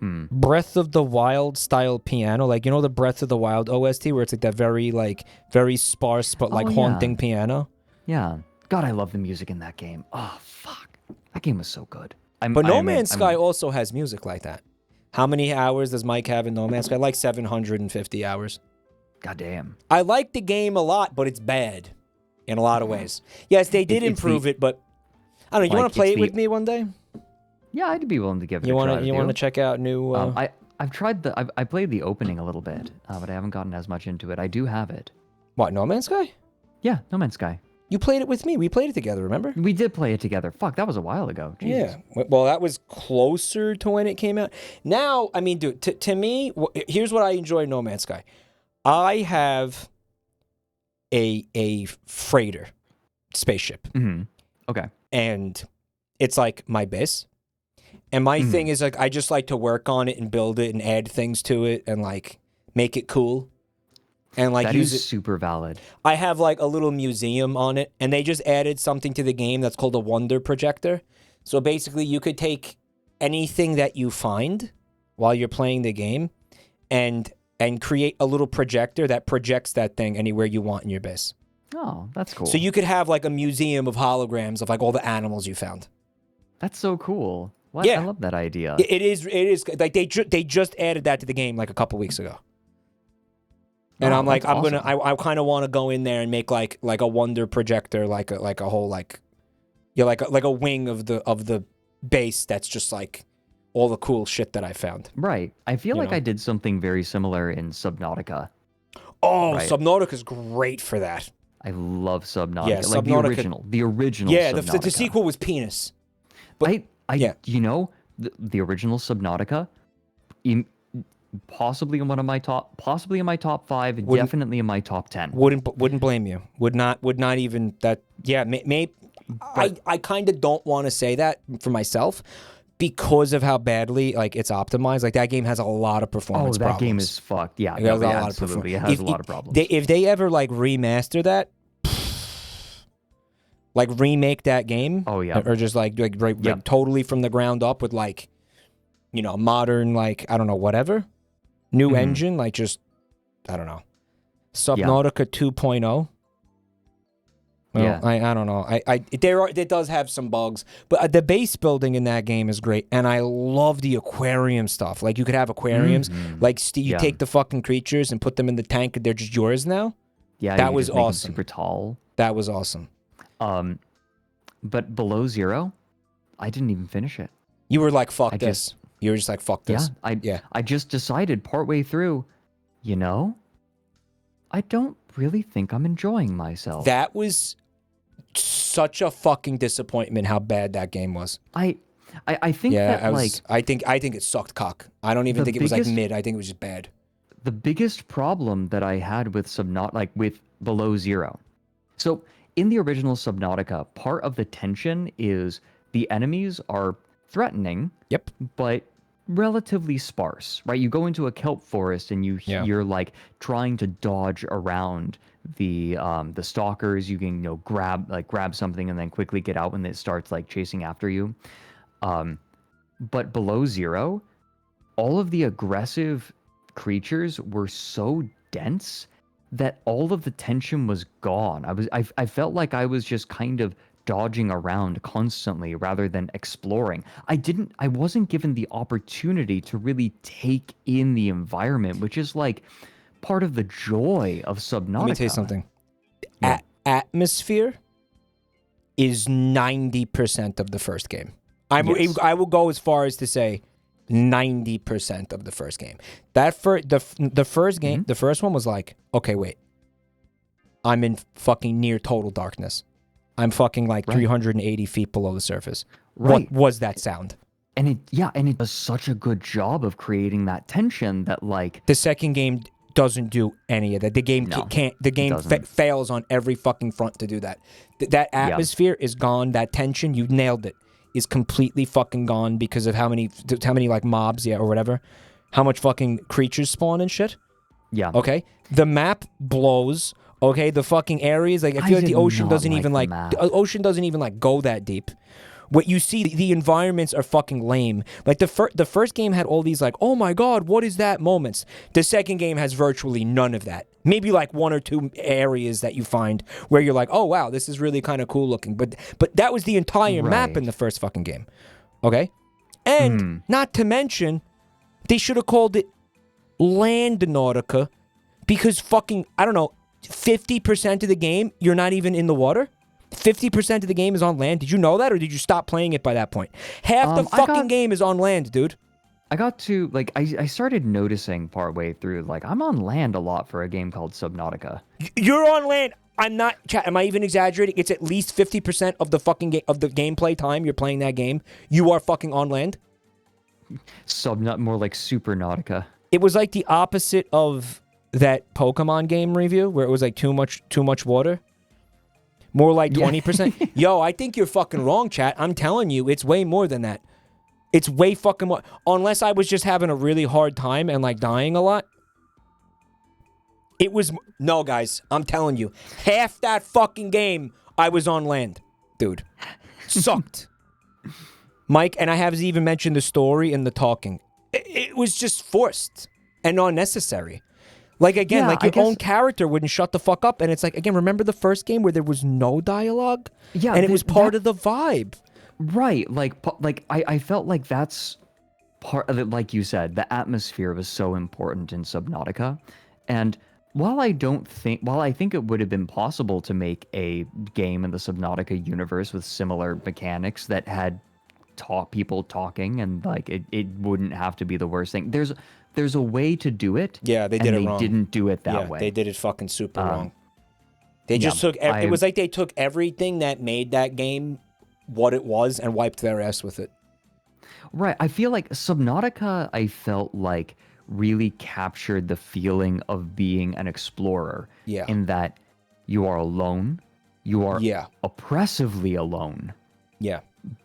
Breath of the Wild style piano. Like, you know the Breath of the Wild OST where it's like that very sparse but like haunting piano? Yeah. God, I love the music in that game. Oh, fuck. That game was so good. But No Man's Sky also has music like that. How many hours does Mike have in No Man's Sky? Like 750 hours. God damn. I like the game a lot, but it's bad in a lot of ways. Yes, they did improve it, but I don't know. You want to play it with me one day? Yeah, I'd be willing to give it a try. You want to check out new... I've tried I played the opening a little bit, but I haven't gotten as much into it. I do have it. What, No Man's Sky? Yeah, No Man's Sky. You played it with me. We played it together, remember? We did play it together. Fuck, that was a while ago. Jesus. Yeah. Well, that was closer to when it came out. Now, I mean, dude, to me, here's what I enjoy in No Man's Sky. I have a freighter spaceship. Okay. And it's like my base. And my thing is like I just like to work on it and build it and add things to it and like make it cool. And like that use is it. super valid. I have like a little museum on it, and they just added something to the game that's called a wonder projector. So basically you could take anything that you find while you're playing the game and create a little projector that projects that thing anywhere you want in your base. Oh, that's cool. So you could have like a museum of holograms of like all the animals you found. That's so cool. What? Yeah. I love that idea. It is like they just added that to the game like a couple weeks ago. And Oh, I'm like, that's awesome. I kind of want to go in there and make like a wonder projector, like a whole like a wing of the base that's just like all the cool shit that I found. Right. I feel like know? I did something very similar in Subnautica. Oh, Right. Subnautica's great for that. I love Subnautica. Yeah, like Subnautica- the original Yeah, Subnautica. the sequel was penis. But yeah. You know, the original Subnautica, possibly in my top 5, definitely in my top 10. Wouldn't blame you. Would not even that. Yeah, I kind of don't want to say that for myself because of how badly like it's optimized. Like that game has a lot of performance. That problems. game is fucked. Yeah, It has a lot of absolutely. It performance. has a lot of problems. If they ever like remaster that, like remake that game, Oh, yeah. or just like totally from the ground up with like, modern like I don't know whatever, new engine like just I don't know, Subnautica 2.0. Well, Yeah. I don't know. It does have some bugs, but the base building in that game is great, and I love the aquarium stuff. Like you could have aquariums, like you take the fucking creatures and put them in the tank, and they're just yours now. Yeah, that you was just make them awesome. super tall. That was awesome. But Below Zero, I didn't even finish it. You were like, fuck I this. just- You were just like, fuck this. I just decided partway through, I don't really think I'm enjoying myself. That was such a fucking disappointment how bad that game was. I think that I think it sucked cock. I don't even The think it was like biggest- mid. I think it was just bad. the biggest problem that I had with with Below Zero. So in the original Subnautica, part of the tension is the enemies are threatening, Yep. but relatively sparse, right? You go into a kelp forest and you're like trying to dodge around the stalkers. You can grab something and then quickly get out when it starts like chasing after you. But Below Zero, all of the aggressive creatures were so dense that all of the tension was gone. I felt like I was just kind of dodging around constantly rather than exploring. I wasn't given the opportunity to really take in the environment, which is like part of the joy of Subnautica. Let me tell you something. Yeah. Atmosphere is 90% of the first game. Yes. I will go as far as to say 90% of the first game. That the first game, the first one was like, okay, wait. I'm in fucking near total darkness. I'm fucking like 380 feet below the surface. Right. What was that sound? And it does such a good job of creating that tension that like The second game doesn't do any of that. The game can't. The game fails on every fucking front to do that. That atmosphere is gone. That tension, you nailed it, is completely fucking gone because of how many like mobs, or whatever, how much fucking creatures spawn and shit. Yeah. Okay. The map blows. Okay. The fucking areas, like I feel like the ocean doesn't even like the ocean doesn't even like go that deep. What you see, the environments are fucking lame. Like the first game had all these like, oh my god, what is that moments. The second game has virtually none of that. Maybe like one or two areas that you find where you're like, oh wow, this is really kind of cool looking. But that was the entire map in the first fucking game. Okay? And not to mention, they should have called it Landnautica because fucking, I don't know, 50% of the game, you're not even in the water? 50% of the game is on land. Did you know that, or did you stop playing it by that point? Half the fucking game is on land, dude. I got to, like, I started noticing partway through, like, I'm on land a lot for a game called Subnautica. You're on land. I'm not, chat, am I even exaggerating? It's at least 50% of the fucking of the gameplay time you're playing that game. You are fucking on land. More like Supernautica. It was like the opposite of that Pokemon game review where it was like too much water? More like 20%? Yo, I think you're fucking wrong, chat. I'm telling you, it's way more than that. It's way fucking more. Unless I was just having a really hard time and like dying a lot. It was... No, guys, I'm telling you. Half that fucking game, I was on land. Dude. Sucked. Mike, and I haven't even mentioned the story and the talking. It was just forced and unnecessary. Like, again, like your own character wouldn't shut the fuck up. And it's like, again, remember the first game where there was no dialogue? Yeah. And it was part of the vibe. Right. Like I felt like that's part of it. Like you said, the atmosphere was so important in Subnautica. And while I think it would have been possible to make a game in the Subnautica universe with similar mechanics that had taught people talking and like it wouldn't have to be the worst thing. There's a way to do it. Yeah, they did it wrong. They didn't do it that way. They did it fucking super wrong. They just took... It was like they took everything that made that game what it was and wiped their ass with it. Right. I feel like Subnautica, I felt like, really captured the feeling of being an explorer. Yeah. In that you are alone. You are oppressively alone. Yeah.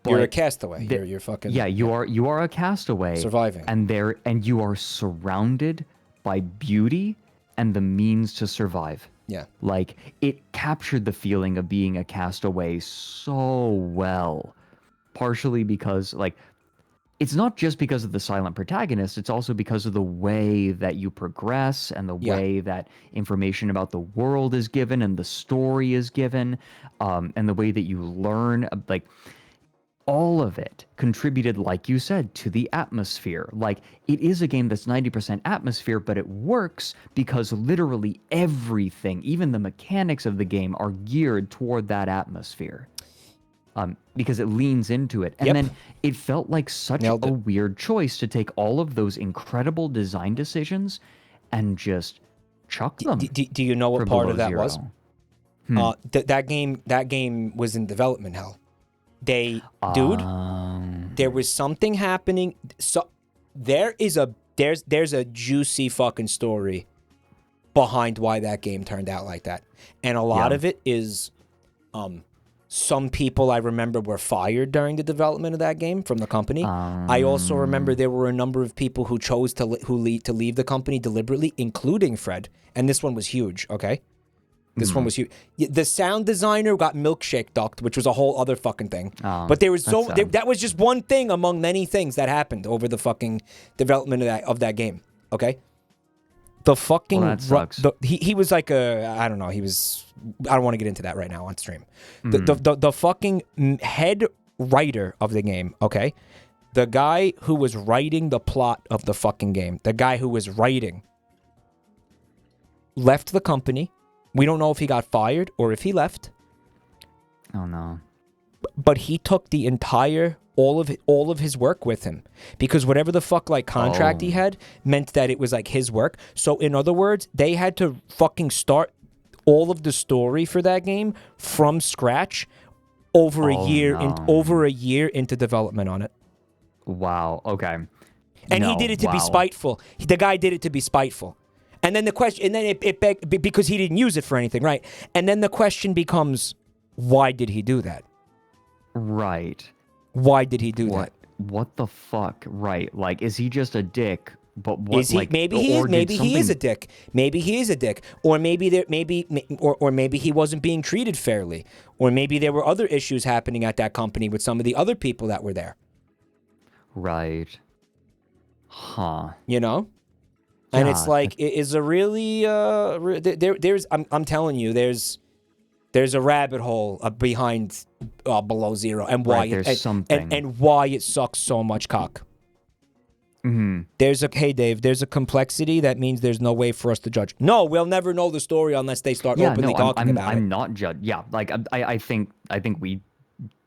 You're a castaway. You're fucking... Yeah, you are a castaway. Surviving. And you are surrounded by beauty and the means to survive. Yeah. Like, it captured the feeling of being a castaway so well. Partially because, like, it's not just because of the silent protagonist, it's also because of the way that you progress and the way that information about the world is given and the story is given, and the way that you learn, like... All of it contributed, like you said, to the atmosphere. Like, it is a game that's 90% atmosphere, but it works because literally everything, even the mechanics of the game, are geared toward that atmosphere. Because it leans into it. And then it felt like such a weird choice to take all of those incredible design decisions and just chuck them. Do you know what part of that was? That game was in development hell. There was something happening. So there's a juicy fucking story behind why that game turned out like that. And a lot of it is some people I remember were fired during the development of that game from the company. I also remember there were a number of people who chose to leave the company deliberately, including Fred. And this one was huge, okay? This one was huge. The sound designer got milkshake ducked, which was a whole other fucking thing. But there was that was just one thing among many things that happened over the fucking development of that game. Okay, the fucking that sucks. He was like I don't know. He was... I don't want to get into that right now on stream. The fucking head writer of the game. Okay, the guy who was writing the plot of the fucking game, the guy who was writing, left the company. We don't know if he got fired or if he left. Oh no! But he took the entire all of his work with him, because whatever the fuck like contract he had meant that it was like his work. So in other words, they had to fucking start all of the story for that game from scratch over a year into development on it. Wow. Okay. And he did it to be spiteful. The guy did it to be spiteful. And then the question, and then it begged, because he didn't use it for anything, right? And then the question becomes, why did he do that? Right. Why did he do that? What the fuck? Right. Like, is he just a dick? But what? Is he? Like, maybe he is a dick. Maybe he is a dick. Or maybe maybe he wasn't being treated fairly. Or maybe there were other issues happening at that company with some of the other people that were there. Right. Huh. You know? And it's like, it is a really there's I'm telling you, there's a rabbit hole behind Below Zero, and why and why it sucks so much cock. Mm-hmm. Hey Dave, there's a complexity that means there's no way for us to judge. No, we'll never know the story unless they start openly talking about it. I'm not judged. Yeah, like I think we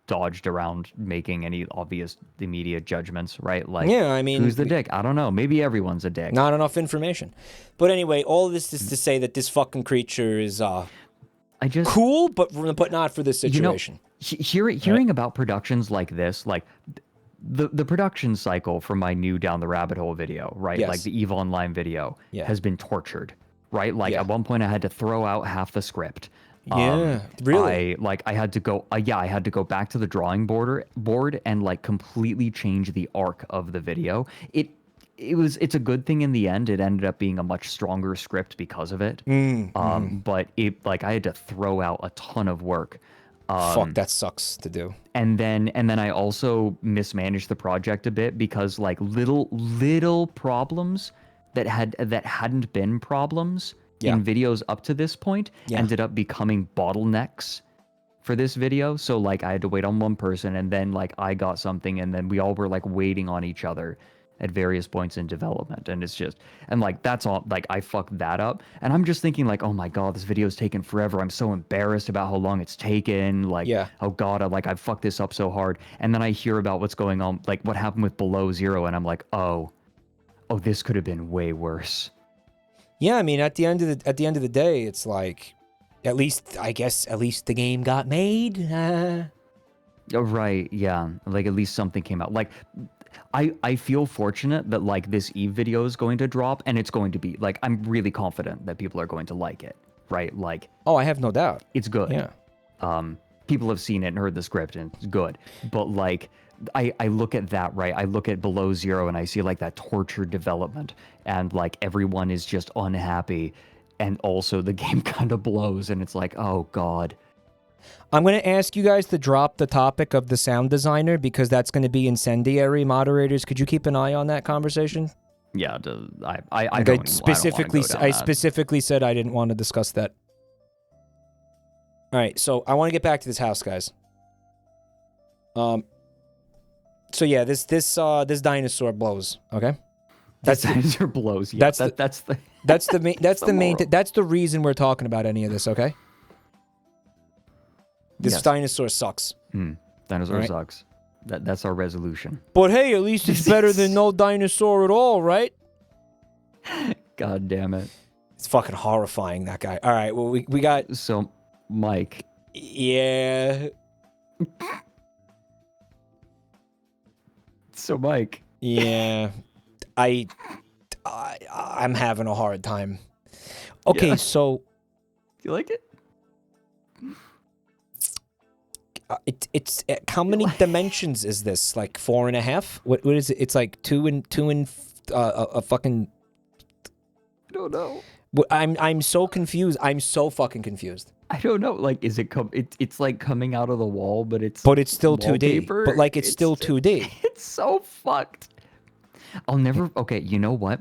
dodged around making any obvious immediate judgments, right? Like, yeah, I mean, who's the dick? I don't know. Maybe everyone's a dick. Not enough information. But anyway, all of this is to say that this fucking creature is cool, but not for this situation. Hearing about productions like this, like the production cycle for my new Down the Rabbit Hole video, right? Yes. Like the EVE Online video has been tortured. right? Like at one point I had to throw out half the script. Really? I had to go I had to go back to the drawing board and like completely change the arc of the video. It's a good thing in the end. It ended up being a much stronger script because of it. But I had to throw out a ton of work. Fuck, that sucks to do. And then I also mismanaged the project a bit because like little problems that hadn't been problems in videos up to this point ended up becoming bottlenecks for this video. So like I had to wait on one person, and then like I got something, and then we all were like waiting on each other at various points in development. And it's just, and like that's all, like I fucked that up. And I'm just thinking like, oh my god, this video's taken forever. I'm so embarrassed about how long it's taken. Like, oh god, I fucked this up so hard. And then I hear about what's going on, like what happened with Below Zero, and I'm like, oh, this could have been way worse. Yeah, I mean, at the end of the day, it's like, at least the game got made. Oh, right, yeah. Like at least something came out. Like I feel fortunate that like this Eve video is going to drop, and it's going to be like, I'm really confident that people are going to like it, right? Like, oh, I have no doubt. It's good. Yeah. People have seen it and heard the script, and it's good. But like I look at that, right? I look at Below Zero and I see like that tortured development, and like everyone is just unhappy, and also the game kind of blows, and it's like, oh god. I'm going to ask you guys to drop the topic of the sound designer, because that's going to be incendiary. Moderators, could you keep an eye on that conversation? Yeah, I don't specifically said I didn't want to discuss that. All right, so I want to get back to this house, guys. So yeah, this dinosaur blows. Okay, that's dinosaur blows. Yeah, that's the reason we're talking about any of this. Okay. This dinosaur sucks. Dinosaur sucks. That's our resolution. But hey, at least it's better than no dinosaur at all, right? God damn it. It's fucking horrifying, that guy. All right, well, we got... So, Mike. Yeah. So, Mike. Yeah. I'm having a hard time. Okay, so... Do you like it? It's how many dimensions is this? Like 4.5? What is it? It's like two and a fucking. I don't know. I'm so confused. I'm so fucking confused. I don't know. Like, is it it's like coming out of the wall, but it's still 2D. But like it's still 2D. It's so fucked. I'll never. Okay, you know what?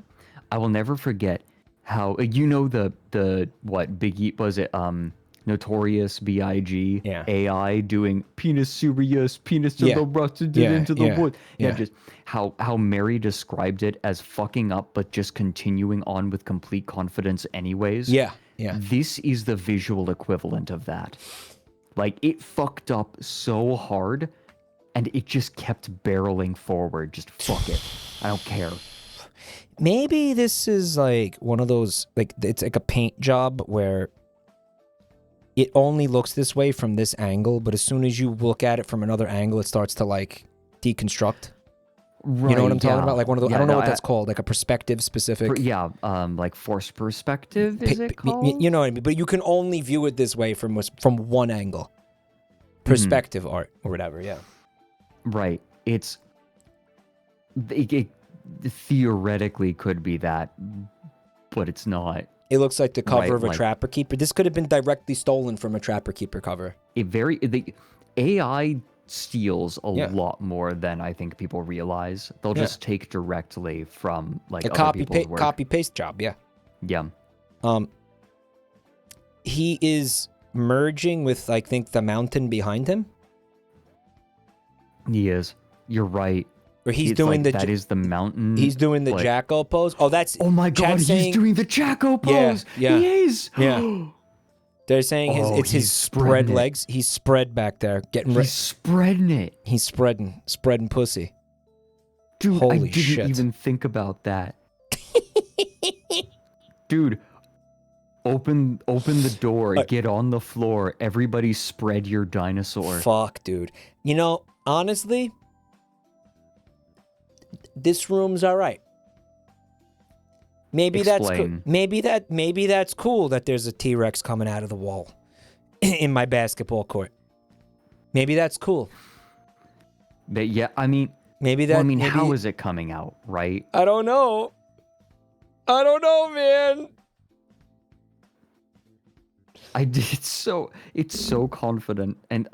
I will never forget how the what Biggie was it Notorious B.I.G. AI doing penis serious, penis to the rusted into the wood. Just how Mary described it as fucking up, but just continuing on with complete confidence anyways. Yeah. This is the visual equivalent of that. Like, it fucked up so hard, and it just kept barreling forward. Just fuck it. I don't care. Maybe this is like one of those, like, it's like a paint job where it only looks this way from this angle, but as soon as you look at it from another angle, it starts to like deconstruct. Right, you know what I'm talking about? Like one of those, I don't know what that's called, like a perspective specific. Like forced perspective, is it called? You know what I mean? But you can only view it this way from one angle. Perspective art or whatever, yeah. Right. It theoretically could be that, but it's not. It looks like the cover of a Trapper Keeper. This could have been directly stolen from a Trapper Keeper cover. The AI steals a lot more than I think people realize. They'll just take directly from like other people's work. Copy paste job, yeah. Yeah. He is merging with, I think, the mountain behind him. He is. You're right. Or he's doing like, that is the mountain. He's doing the Jacko pose. Oh, that's... Oh my god, he's doing the Jacko pose. Yeah. He is. Yeah. They're saying it's his spread legs. He's spread back there. He's spreading it. He's spreading pussy. Dude, holy I shit. didn't even think about that. Dude, open the door. Get on the floor. Everybody spread your dinosaur. Fuck, dude. You know, honestly... This room's all right. Maybe that's cool. Explain. Maybe that's cool that there's a T-Rex coming out of the wall in my basketball court. Maybe that's cool. But yeah, I mean, Maybe that. well, I mean, maybe, how is it coming out, right? I don't know. I don't know, man. It's so confident, and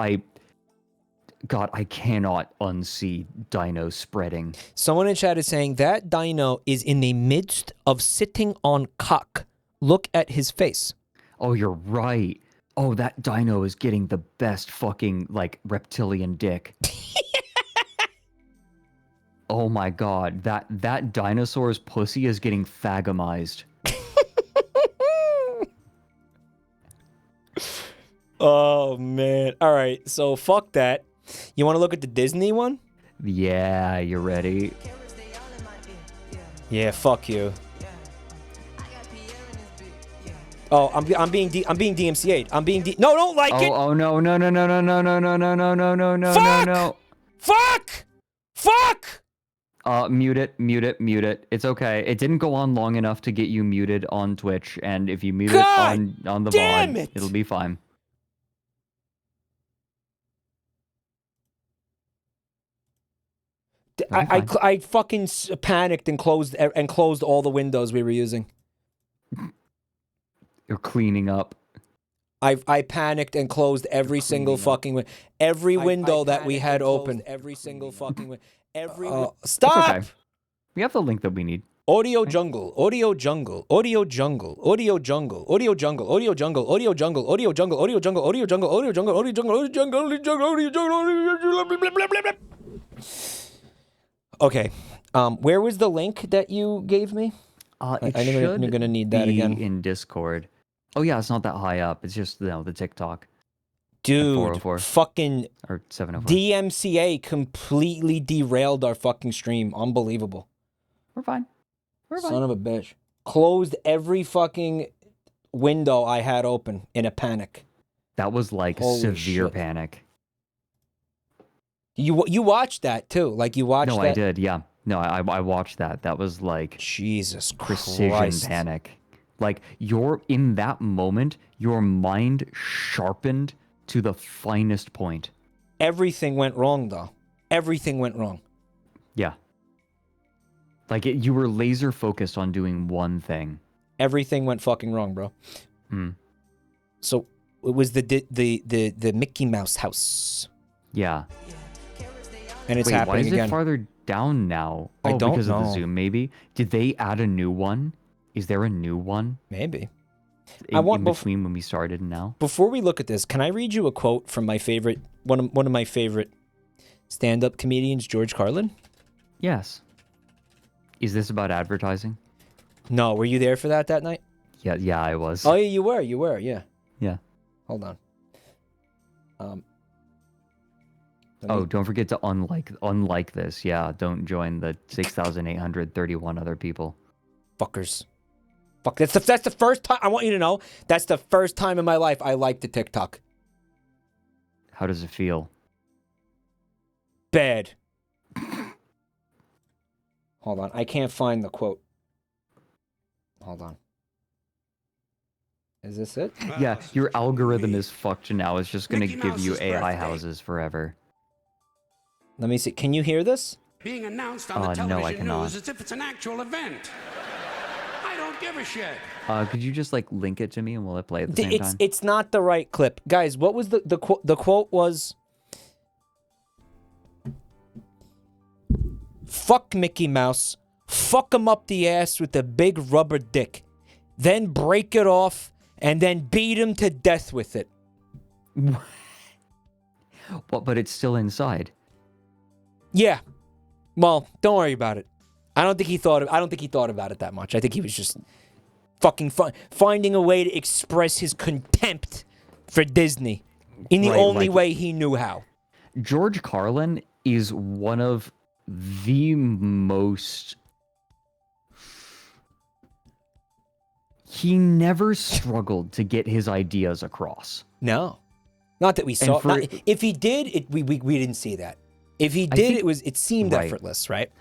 God, I cannot unsee Dino spreading. Someone in chat is saying that dino is in the midst of sitting on cock. Look at his face. Oh, you're right. Oh, that Dino is getting the best fucking like reptilian dick. Oh my God, that dinosaur's pussy is getting phagomized. Oh man. All right. So fuck that. You want to look at the Disney one? Yeah, you ready? Yeah. Fuck you. Oh, I'm being DMCA'd. No, don't like it. Oh no no no no no no no no no no no no no Fuck! no. Fuck! Mute it. It's okay. It didn't go on long enough to get you muted on Twitch, and if you mute God it on the damn VOD, it! it'll be fine. I fucking panicked and closed all the windows we were using. You're cleaning up. I panicked and closed every single fucking window that we had open. Every single fucking window. Stop! Okay. We have the link that we need. Audio jungle, audio jungle, audio jungle, audio jungle, audio jungle, audio jungle, audio jungle, audio jungle, audio jungle, audio jungle, audio jungle, audio jungle, audio jungle, audio jungle, audio jungle, audio jungle. Okay. Where was the link that you gave me? I'm gonna need that again in Discord. Oh yeah, it's not that high up. It's just the TikTok. Dude, 404. fucking Or 704. DMCA completely derailed our fucking stream. Unbelievable. We're fine. Son of a bitch. Closed every fucking window I had open in a panic. That was like Holy severe shit. panic. You watched that too? Like you watched No, that? I did. Yeah. No, I watched that. That was like Jesus precision Christ. panic. Like in that moment, your mind sharpened to the finest point. Everything went wrong though. Everything went wrong. Yeah. Like you were laser focused on doing one thing. Everything went fucking wrong, bro. Hmm. So it was the Mickey Mouse house. Yeah. And it's Wait, happening why is again. it farther down now? I don't because of know. the zoom, maybe? Did they add a new one? Is there a new one? Maybe. In between when we started and now? Before we look at this, can I read you a quote from my favorite one of my favorite stand-up comedians, George Carlin? Yes. Is this about advertising? No, were you there for that night? Yeah, I was. Oh, yeah, you were, yeah. Yeah. Hold on. Oh, don't forget to unlike this. Yeah, don't join the 6,831 other people. Fuckers. Fuck, that's the first time, I want you to know, that's the first time in my life I liked the TikTok. How does it feel? Bad. Hold on, I can't find the quote. Hold on. Is this it? Yeah, your algorithm is fucked now. It's just gonna give you AI houses forever. Let me see. Can you hear this? Being announced on the No, I television cannot. news as if it's an actual event. I don't give a shit. Could you just like link it to me and we'll play at the same time? It's not the right clip. Guys, what was the quote? The quote was, "Fuck Mickey Mouse. Fuck him up the ass with a big rubber dick. Then break it off and then beat him to death with it." But it's still inside. Yeah. Well, don't worry about it. I don't think he thought about it that much. I think he was just fucking finding a way to express his contempt for Disney in the only way he knew how. George Carlin is one of the most... He never struggled to get his ideas across. No. Not that we saw. If he did, we didn't see that. If he did, it seemed right. effortless, right?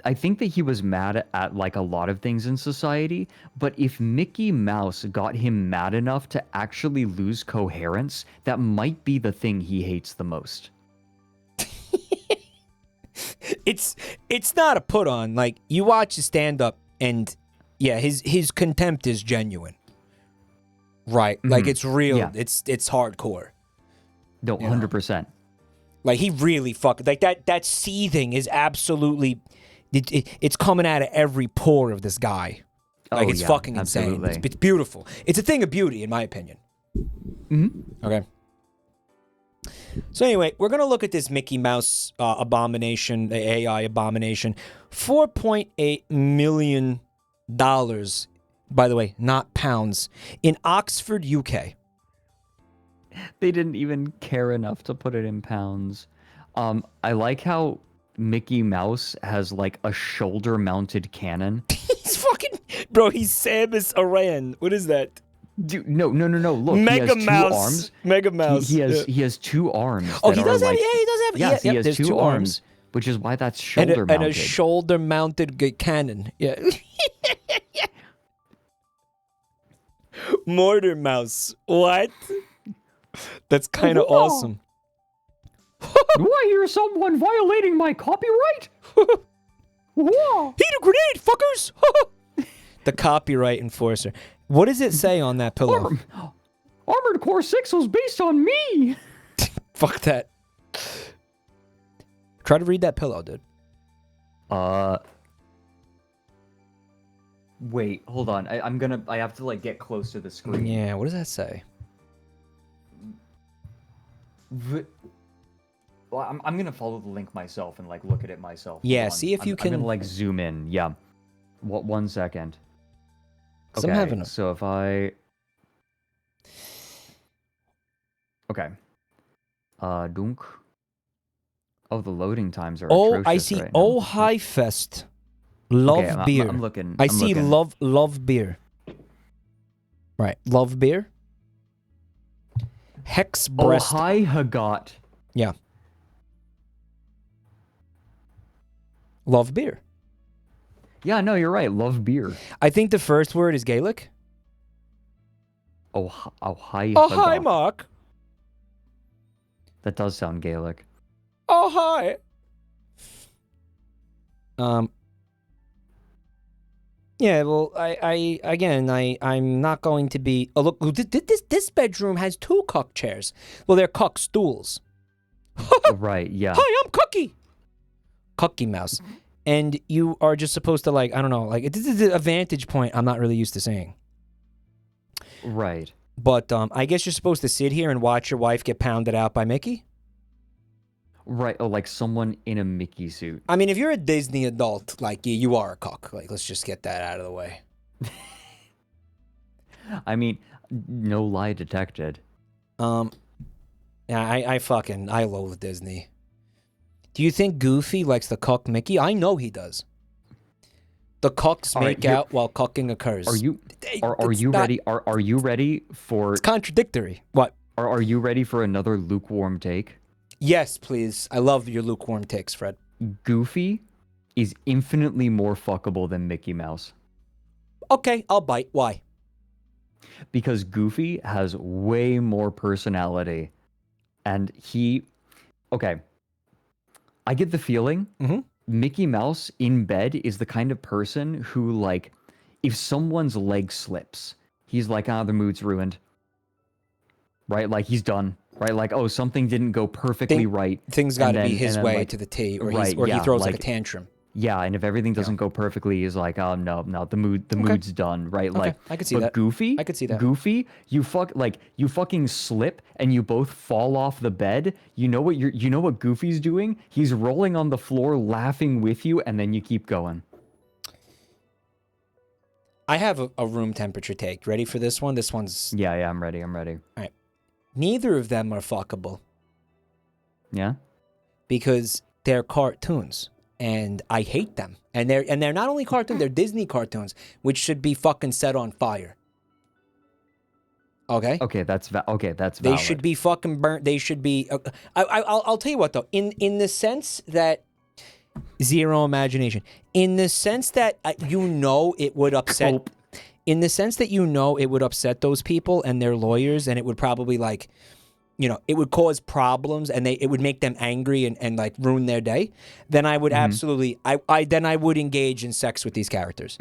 I think that he was mad at like a lot of things in society, but if Mickey Mouse got him mad enough to actually lose coherence, that might be the thing he hates the most. It's not a put on. Like, you watch his stand up and yeah, his contempt is genuine. Right. Like, it's real. Yeah. It's hardcore. No, 100%. Like, he really like that seething is absolutely it's coming out of every pore of this guy. Like, it's fucking insane. It's beautiful. It's a thing of beauty, in my opinion. Okay. So anyway, we're gonna look at this Mickey Mouse abomination, the AI abomination. $4.8 million, by the way, not pounds, in Oxford, UK. They didn't even care enough to put it in pounds. I like how Mickey Mouse has like a shoulder-mounted cannon. He's fucking bro. He's Samus Aran. What is that? Dude, no. Look, Mega he has Mouse. two arms. Mega Mouse. He has two arms. Oh, that he does are have. like, Yeah, he does have. Yes, yeah, he has there's two arms, which is why that's and shoulder-mounted. a shoulder-mounted cannon. Yeah. Mortar Mouse. What? That's kind of awesome. Do I hear someone violating my copyright? Whoa. Heat a grenade, fuckers! The copyright enforcer. What does it say on that pillow? Armored Core 6 was based on me. Fuck that. Try to read that pillow, dude. Wait, hold on. I have to like get close to the screen. Yeah, what does that say? Well, I'm gonna follow the link myself and like look at it myself. Yeah, see if you can. I'm gonna like zoom in. Yeah. What? 1 second. So I'm having a... So if I. Okay. Dunk. Oh, the loading times are atrocious. I see. Right now. Oh, High Fest. Love beer. I'm looking. I see love beer. Right, love beer. Hex breast. Oh, hi, Hagot. Yeah. Love beer. Yeah, no, you're right. Love beer. I think the first word is Gaelic. Oh, hi. Oh, hi, Mark. That does sound Gaelic. Oh, hi. Yeah, well, I'm not going to be... Oh, look, this bedroom has 2 cock chairs. Well, they're cock stools. Right, yeah. Hi, I'm Cookie. Cookie Mouse. And you are just supposed to, like, I don't know, like, this is a vantage point I'm not really used to seeing. Right. But I guess you're supposed to sit here and watch your wife get pounded out by Mickey? Right, oh, like someone in a Mickey suit. I mean, if you're a Disney adult, like, you are a cock. Like, let's just get that out of the way. I mean, no lie detected. Yeah, I loathe Disney. Do you think Goofy likes to cuck Mickey? I know he does. The cucks make out while cucking occurs. Are you ready? Are you ready for... It's contradictory. What? Are you ready for another lukewarm take? Yes, please. I love your lukewarm takes, Fred. Goofy is infinitely more fuckable than Mickey Mouse. Okay, I'll bite. Why? Because Goofy has way more personality. And he... Okay. I get the feeling Mickey Mouse in bed is the kind of person who, like, if someone's leg slips, he's like, the mood's ruined. Right? Like, he's done. Right? Like, oh, something didn't go perfectly right. Things got to be his way, like, to the T, or, he throws like a tantrum. Yeah, and if everything doesn't go perfectly, he's like, oh no, the mood's done, right? Okay, like, I could see but that. Goofy, I could see that. Goofy, you fucking slip and you both fall off the bed. You know what Goofy's doing? He's rolling on the floor, laughing with you, and then you keep going. I have a room temperature take. Ready for this one? This one's... Yeah, I'm ready. All right. Neither of them are fuckable. Yeah? Because they're cartoons. And I hate them. And they're not only cartoons, they're Disney cartoons, which should be fucking set on fire. Okay. Okay, that's valid. They should be fucking burnt. They should be. I'll tell you what though. In the sense that zero imagination. In the sense that it would upset. Cope. In the sense that it would upset those people and their lawyers, and it would probably like, it would cause problems, and it would make them angry and like ruin their day. Then I would absolutely. I would engage in sex with these characters.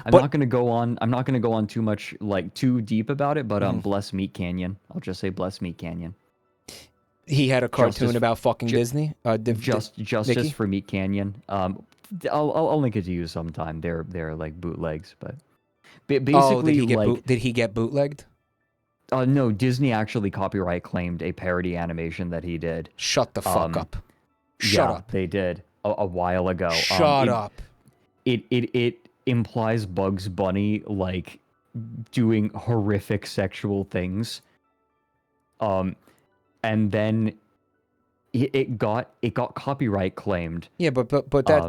I'm not gonna go on too much, like too deep about it, but bless Meat Canyon. I'll just say bless Meat Canyon. He had a cartoon about fucking Disney. Justice for Meat Canyon. I'll link it to you sometime. They're like bootlegs, but basically, did he get bootlegged? No, Disney actually copyright claimed a parody animation that he did. Shut the fuck up. Shut up. They did a while ago. Shut up. It implies Bugs Bunny like doing horrific sexual things. And then it got copyright claimed. Yeah, but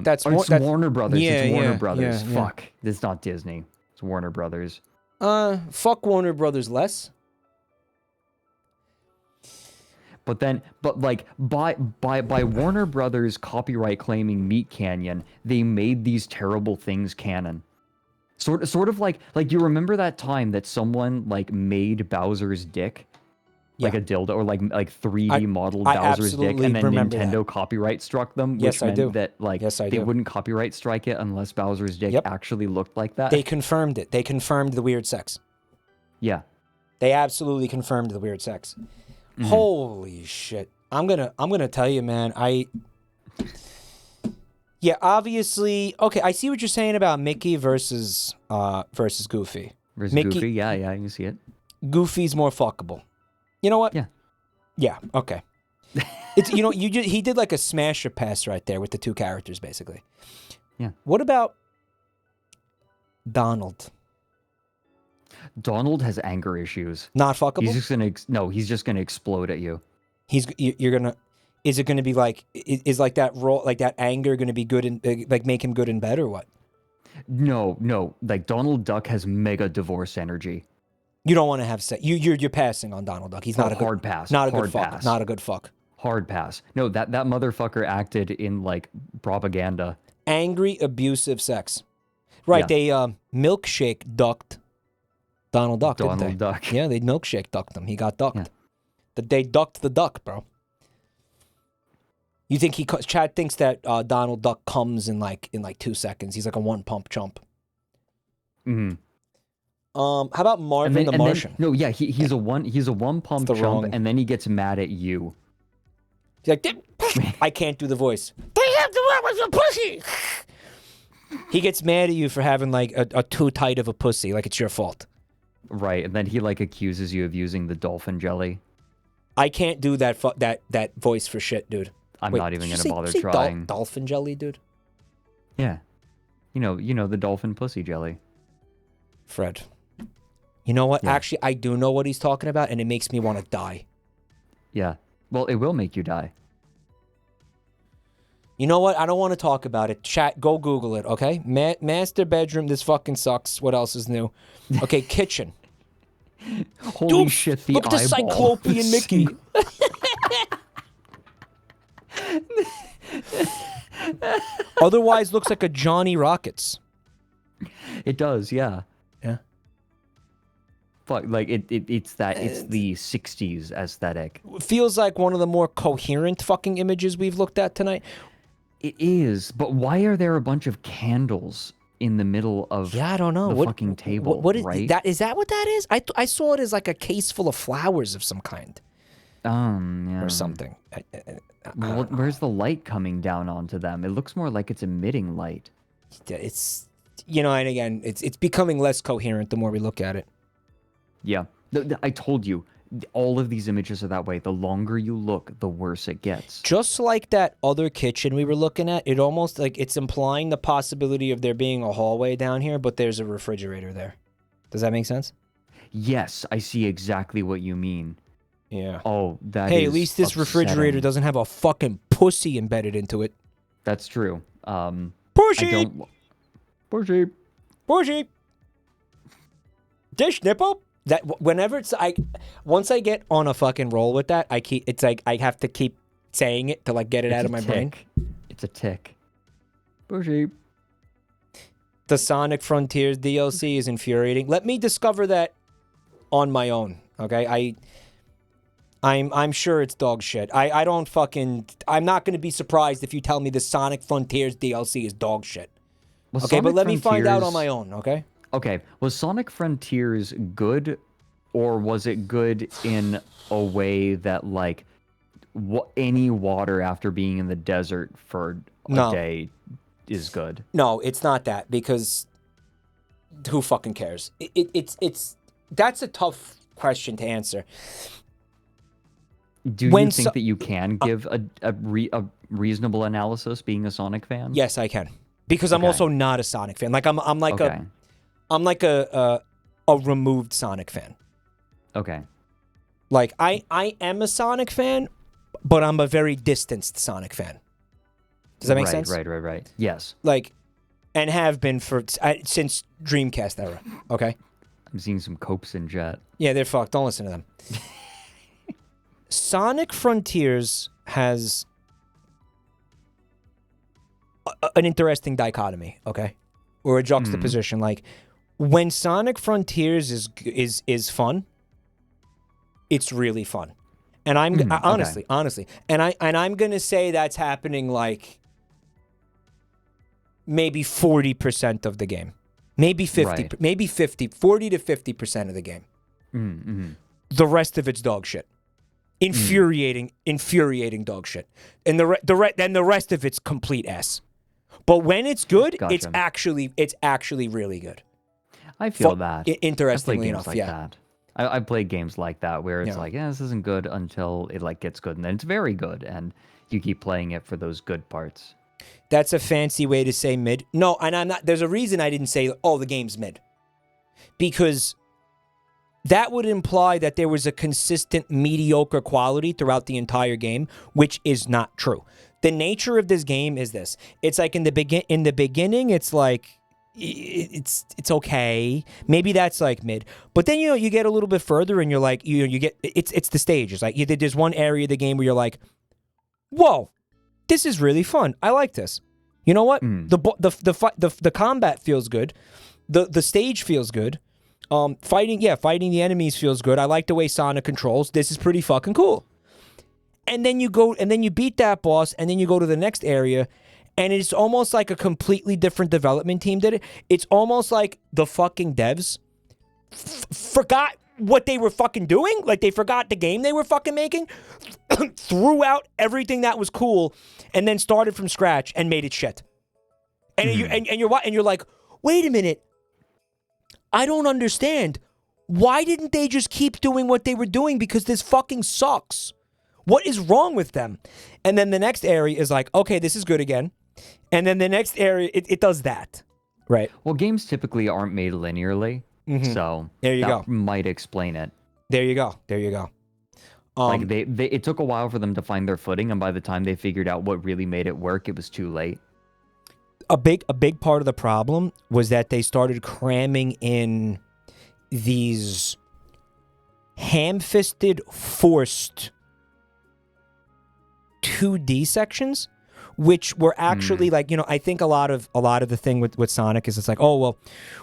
that's Warner Brothers. Yeah, it's Warner yeah, Brothers. yeah, Fuck. It's not Disney. It's Warner Brothers. Fuck Warner Brothers less. But by Warner Brothers copyright claiming Meat Canyon, they made these terrible things canon. Sort of like you remember that time that someone like made Bowser's dick, like a dildo, or like 3D modeled Bowser's dick, and then Nintendo copyright struck them, which meant that like they wouldn't copyright strike it unless Bowser's dick actually looked like that. They confirmed it. They confirmed the weird sex. Yeah. They absolutely confirmed the weird sex. Holy shit. I'm gonna tell you, man, obviously, okay, I see what you're saying about Mickey versus Goofy. Goofy, yeah, you can see it. Goofy's more fuckable. You know what? Yeah, okay. It's he did like a smasher pass right there with the two characters basically. Yeah. What about Donald? Donald has anger issues. Not fuckable? He's just gonna explode at you. You're gonna. Is it gonna be like? Is like that role, like that anger, gonna be good and like make him good in bed or what? No. Like Donald Duck has mega divorce energy. You don't want to have sex. You're passing on Donald Duck. He's not a good hard pass. Not a good fuck. Not a good fuck. Hard pass. No, that motherfucker acted in like propaganda. Angry, abusive sex. Right. They milkshake ducked Donald Duck. Donald Duck. Yeah, they milkshake ducked him. He got ducked. Yeah. They ducked the duck, bro. You think Chad thinks that Donald Duck comes in like 2 seconds. He's like a one pump chump. How about Marvin the Martian? He's a one pump chump, and then he gets mad at you. He's like, I can't do the voice. They have to work with your pussy. He gets mad at you for having like a too tight of a pussy, like it's your fault. Right, and then he like accuses you of using the dolphin jelly. I can't do that voice for shit, dude. I'm not even gonna bother trying. Dolphin jelly, dude. Yeah, you know the dolphin pussy jelly. Fred, you know what? Yeah. Actually, I do know what he's talking about, and it makes me want to die. Yeah, well, it will make you die. You know what? I don't want to talk about it. Chat, go Google it, okay? Master bedroom, this fucking sucks. What else is new? Okay, kitchen. Holy dude, shit, the look at the Cyclopean Mickey. Otherwise looks like a Johnny Rockets. It does, yeah. Yeah. Fuck, like it's the 60s aesthetic. Feels like one of the more coherent fucking images we've looked at tonight. It is, but why are there a bunch of candles in the middle of I don't know. the fucking table? What is right? that? Is that what that is? I saw it as like a case full of flowers of some kind. Yeah. Or something. Where's the light coming down onto them? It looks more like it's emitting light. It's, and again, it's becoming less coherent the more we look at it. Yeah. I told you, all of these images are that way. The longer you look, the worse it gets. Just like that other kitchen we were looking at, it almost like it's implying the possibility of there being a hallway down here, but there's a refrigerator there. Does that make sense? Yes, I see exactly what you mean. Yeah. Oh, that Hey, is at least this upsetting. refrigerator doesn't have a fucking pussy embedded into it. That's true. Pussy! Pussy! Pussy! Dish nipple? That whenever once I get on a fucking roll with that, it's like I have to keep saying it to like get it out of my brain. It's a tick. Bushy. The Sonic Frontiers DLC is infuriating. Let me discover that on my own. Okay, I'm sure it's dog shit. I'm not going to be surprised if you tell me the Sonic Frontiers DLC is dog shit. Was okay, Sonic but let me find out on Frontiers- my own, okay? Okay, was Sonic Frontiers good, or was it good in a way that, like, any water after being in the desert for a day is good? No, it's not that, because who fucking cares? It's that's a tough question to answer. Do you think that you can give a reasonable analysis being a Sonic fan? Yes, I can. Because I'm also not a Sonic fan. Like I'm like a removed Sonic fan. Okay. Like I am a Sonic fan, but I'm a very distanced Sonic fan. Does that make sense? Right. Yes. Like, and have been since Dreamcast era. Okay. I'm seeing some Copes in Jet. Yeah, they're fucked. Don't listen to them. Sonic Frontiers has an interesting dichotomy, okay, or a juxtaposition. Like when Sonic Frontiers is fun, it's really fun, and honestly, and I'm gonna say that's happening like maybe 40% of the game, maybe 50, maybe 40 to 50% of the game. Mm-hmm. The rest of it's dog shit. Infuriating dog shit, and the rest of it's complete S. But when it's good, it's actually really good. I feel that. Interestingly enough, that. I played games like that where it's like, this isn't good until it like gets good, and then it's very good, and you keep playing it for those good parts. That's a fancy way to say mid. No, and I'm not. There's a reason I didn't say, the game's mid, because that would imply that there was a consistent mediocre quality throughout the entire game, which is not true. The nature of this game is this. It's like in the beginning, it's like it's okay. Maybe that's like mid. But then you get a little bit further and you're like you get it's the stages. Like there's one area of the game where you're like, "Whoa, this is really fun. I like this." You know what? The combat feels good. The stage feels good. Fighting the enemies feels good. I like the way Sonic controls. This is pretty fucking cool. And then you beat that boss, and then you go to the next area, and it's almost like a completely different development team did it. It's almost like the fucking devs forgot what they were fucking doing. Like they forgot the game they were fucking making, threw out everything that was cool, and then started from scratch and made it shit. And you're like, wait a minute. I don't understand. Why didn't they just keep doing what they were doing? Because this fucking sucks. What is wrong with them? And then the next area is like, okay, this is good again. And then the next area, it does that. Right. Well, games typically aren't made linearly. So there you go. Might explain it. There you go. Like it took a while for them to find their footing, and by the time they figured out what really made it work, it was too late. A big part of the problem was that they started cramming in these ham-fisted, forced 2D sections, which were actually like, I think a lot of the thing with Sonic is it's like, oh well,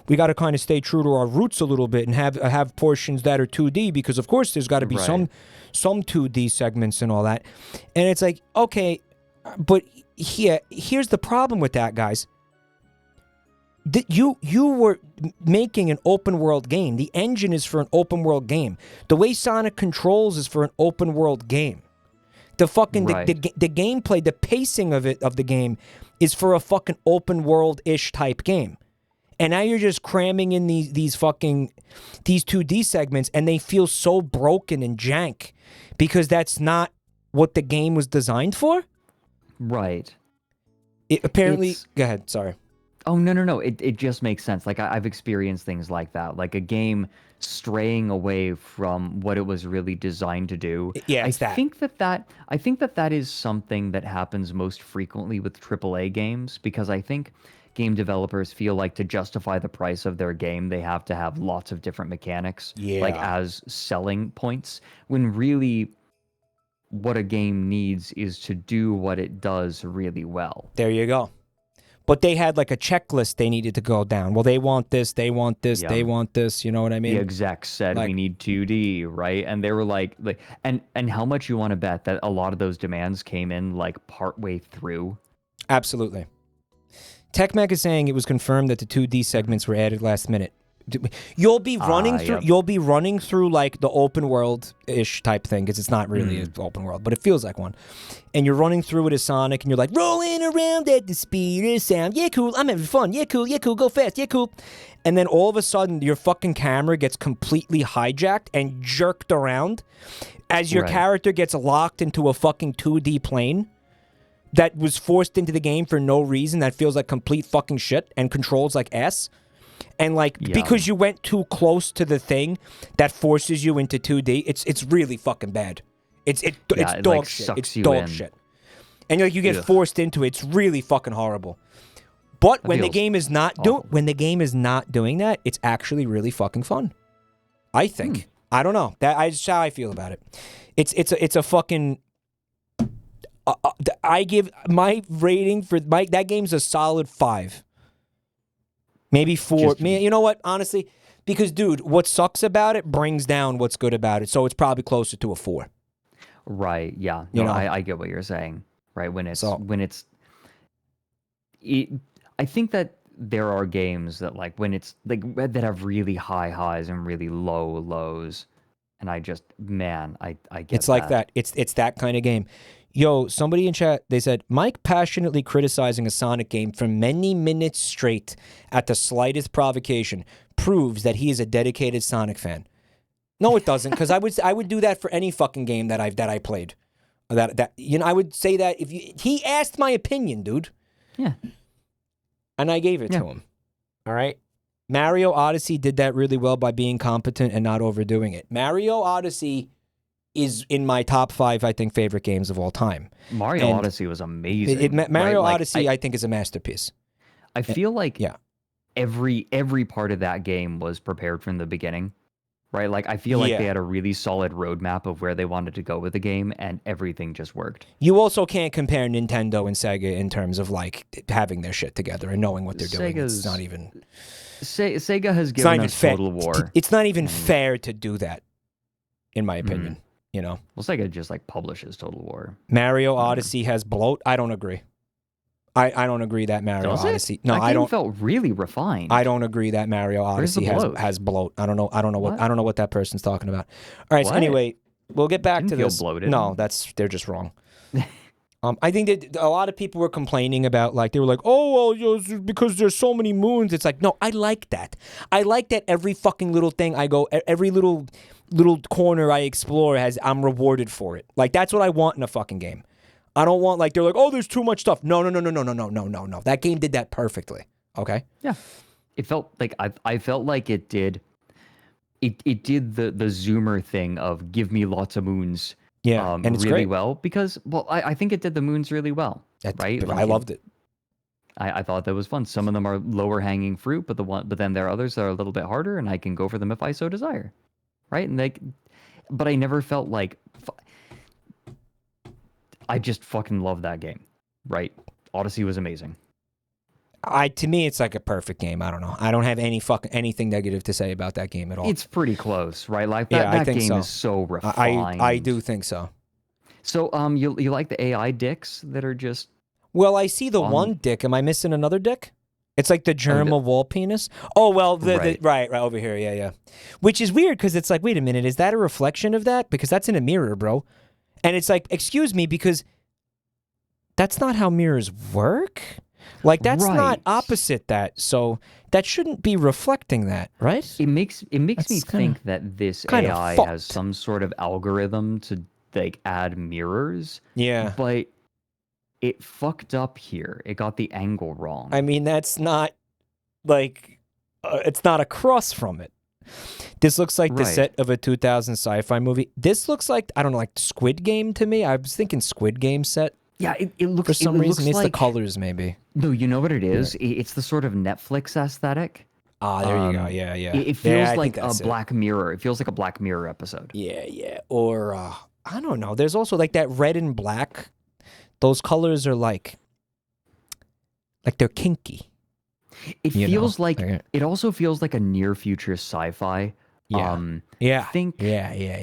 we got to kind of stay true to our roots a little bit and have portions that are 2D because of course there's got to be some 2D segments and all that, and it's like, okay, but here's the problem with that, guys. You were making an open world game. The engine is for an open world game. The way Sonic controls is for an open world game. The fucking the gameplay, the pacing of the game is for a fucking open world-ish type game. And now you're just cramming in these 2D segments, and they feel so broken and jank because that's not what the game was designed for. Right. Go ahead. Sorry. Oh, no. It just makes sense. Like, I've experienced things like that. Like, a game straying away from what it was really designed to do. Yeah, I think that is something that happens most frequently with AAA games, because I think game developers feel like to justify the price of their game, they have to have lots of different mechanics, like as selling points, when really what a game needs is to do what it does really well. There you go. But they had like a checklist they needed to go down. Well, they want this, they want this, they want this. You know what I mean? The execs said we need 2D, right? And they were like, and how much you want to bet that a lot of those demands came in like partway through? Absolutely. TechMech is saying it was confirmed that the 2D segments were added last minute. You'll be running through. You'll be running through like the open world-ish type thing because it's not really an open world, but it feels like one. And you're running through it as Sonic, and you're like rolling around at the speed of sound. Yeah, cool. I'm having fun. Yeah, cool. Yeah, cool. Go fast. Yeah, cool. And then all of a sudden, your fucking camera gets completely hijacked and jerked around as your character gets locked into a fucking 2D plane that was forced into the game for no reason. That feels like complete fucking shit and controls like ass. And like because you went too close to the thing that forces you into 2D, it's really fucking bad. It's dog like shit. Sucks It's you dog in. shit. And like you get forced into it. It's really fucking horrible. But when the feels game is not doing that, it's actually really fucking fun. I think. I don't know. That's how I feel about it. It's a fucking. I give my rating for that game's a solid 5. Maybe 4. You know what? Honestly, because dude, what sucks about it brings down what's good about it. So it's probably closer to a 4. Right. Yeah. You know? I get what you're saying. Right. I think that there are games that like when it's like that have really high highs and really low lows, and I get it's like that. It's that kind of game. Yo, somebody in chat, they said, Mike passionately criticizing a Sonic game for many minutes straight at the slightest provocation proves that he is a dedicated Sonic fan. No, it doesn't, because I would do that for any fucking game that I played. I would say that if he asked my opinion, dude. Yeah. And I gave it to him. All right? Mario Odyssey did that really well by being competent and not overdoing it. Mario Odyssey is in my top 5, I think, favorite games of all time. Mario Odyssey was amazing. Mario Odyssey, I think, is a masterpiece. I feel like every part of that game was prepared from the beginning, right? Like, I feel like they had a really solid roadmap of where they wanted to go with the game, and everything just worked. You also can't compare Nintendo and Sega in terms of, like, having their shit together and knowing what they're doing. It's not even... Sega has given us Total War. It's not even fair to do that, in my opinion. You know, well, Sega just like publishes Total War. Mario Odyssey has bloat. I don't agree. I don't agree that Mario Odyssey. No, I don't. Felt really refined. I don't agree that Mario Odyssey has bloat. I don't know what that person's talking about. All right. So anyway, we'll get back to this. Bloated. No, they're just wrong. I think that a lot of people were complaining about, like, they were like, oh, well, because there's so many moons. It's like, no, I like that. I like that every fucking little thing I go, every little corner I explore I'm rewarded for it. Like, that's what I want in a fucking game. I don't want, like, they're like, oh, there's too much stuff. No. That game did that perfectly. Okay? Yeah. It felt like, I felt like it did the zoomer thing of give me lots of moons. Yeah, and it's really great. well because, well, I think it did the moons really well, right? Like, I loved it. I thought that was fun. Some of them are lower hanging fruit, but then there are others that are a little bit harder, and I can go for them if I so desire, right? And but I never felt like I just fucking love that game, right? Odyssey was amazing. To me, it's like a perfect game. I don't know. I don't have anything negative to say about that game at all. It's pretty close, right? Like that game is so refined. I do think so. So, you like the AI dicks that are just... Well, I see the one dick. Am I missing another dick? It's like the germ of wall penis. Oh, well, right over here. Yeah. Which is weird because it's like, wait a minute, is that a reflection of that? Because that's in a mirror, bro. And it's like, excuse me, because that's not how mirrors work. Like, that's not opposite that, so that shouldn't be reflecting that, right? It makes me think that this AI has some sort of algorithm to, like, add mirrors. Yeah. But it fucked up here. It got the angle wrong. I mean, that's not, like, it's not across from it. This looks like the set of a 2000 sci-fi movie. This looks like, I don't know, like Squid Game to me. I was thinking Squid Game set. Yeah, it looks. For some it reason, looks it's like, the colors, maybe. No, you know what it is? It's the sort of Netflix aesthetic. Ah, there you go. Yeah, yeah. It Yeah, feels I like think a that's it. Black Mirror. It feels like a Black Mirror episode. Yeah, yeah. Or I don't know. There's also like that red and black. Those colors are like they're kinky. It feels like it also feels like a near future sci-fi. Yeah. Think like mid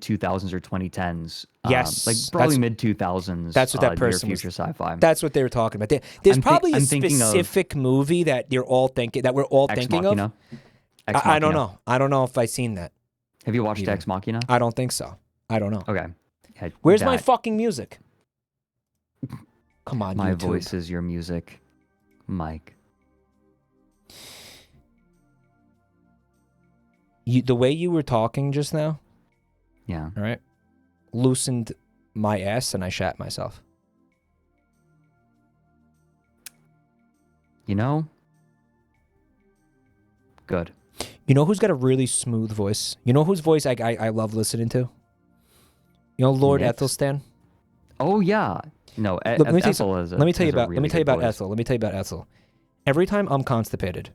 2000s or 2010s. Yes, like probably mid 2000s. That's what that person near future sci-fi. That's what they were talking about. There's probably a I'm thinking of specific movie that we're all thinking Ex Machina. of. Ex I don't Machina. know. I don't know if I've seen that. Have you watched either. Ex Machina? I don't think so. I don't know. Okay. Yeah, Where's my fucking music? Come on, My YouTube. voice is your music, Mike. The way you were talking just now, Yeah. all right, loosened my ass and I shat myself. You know? Good. You know who's got a really smooth voice? You know whose voice I love listening to? You know Lord Nick's? Ethelstan? Oh yeah. No, Look, let me tell you Ethel something. is a, Let me tell you is a about really let me tell you good about voice. Ethel. Let me tell you about Ethel. Every time I'm constipated,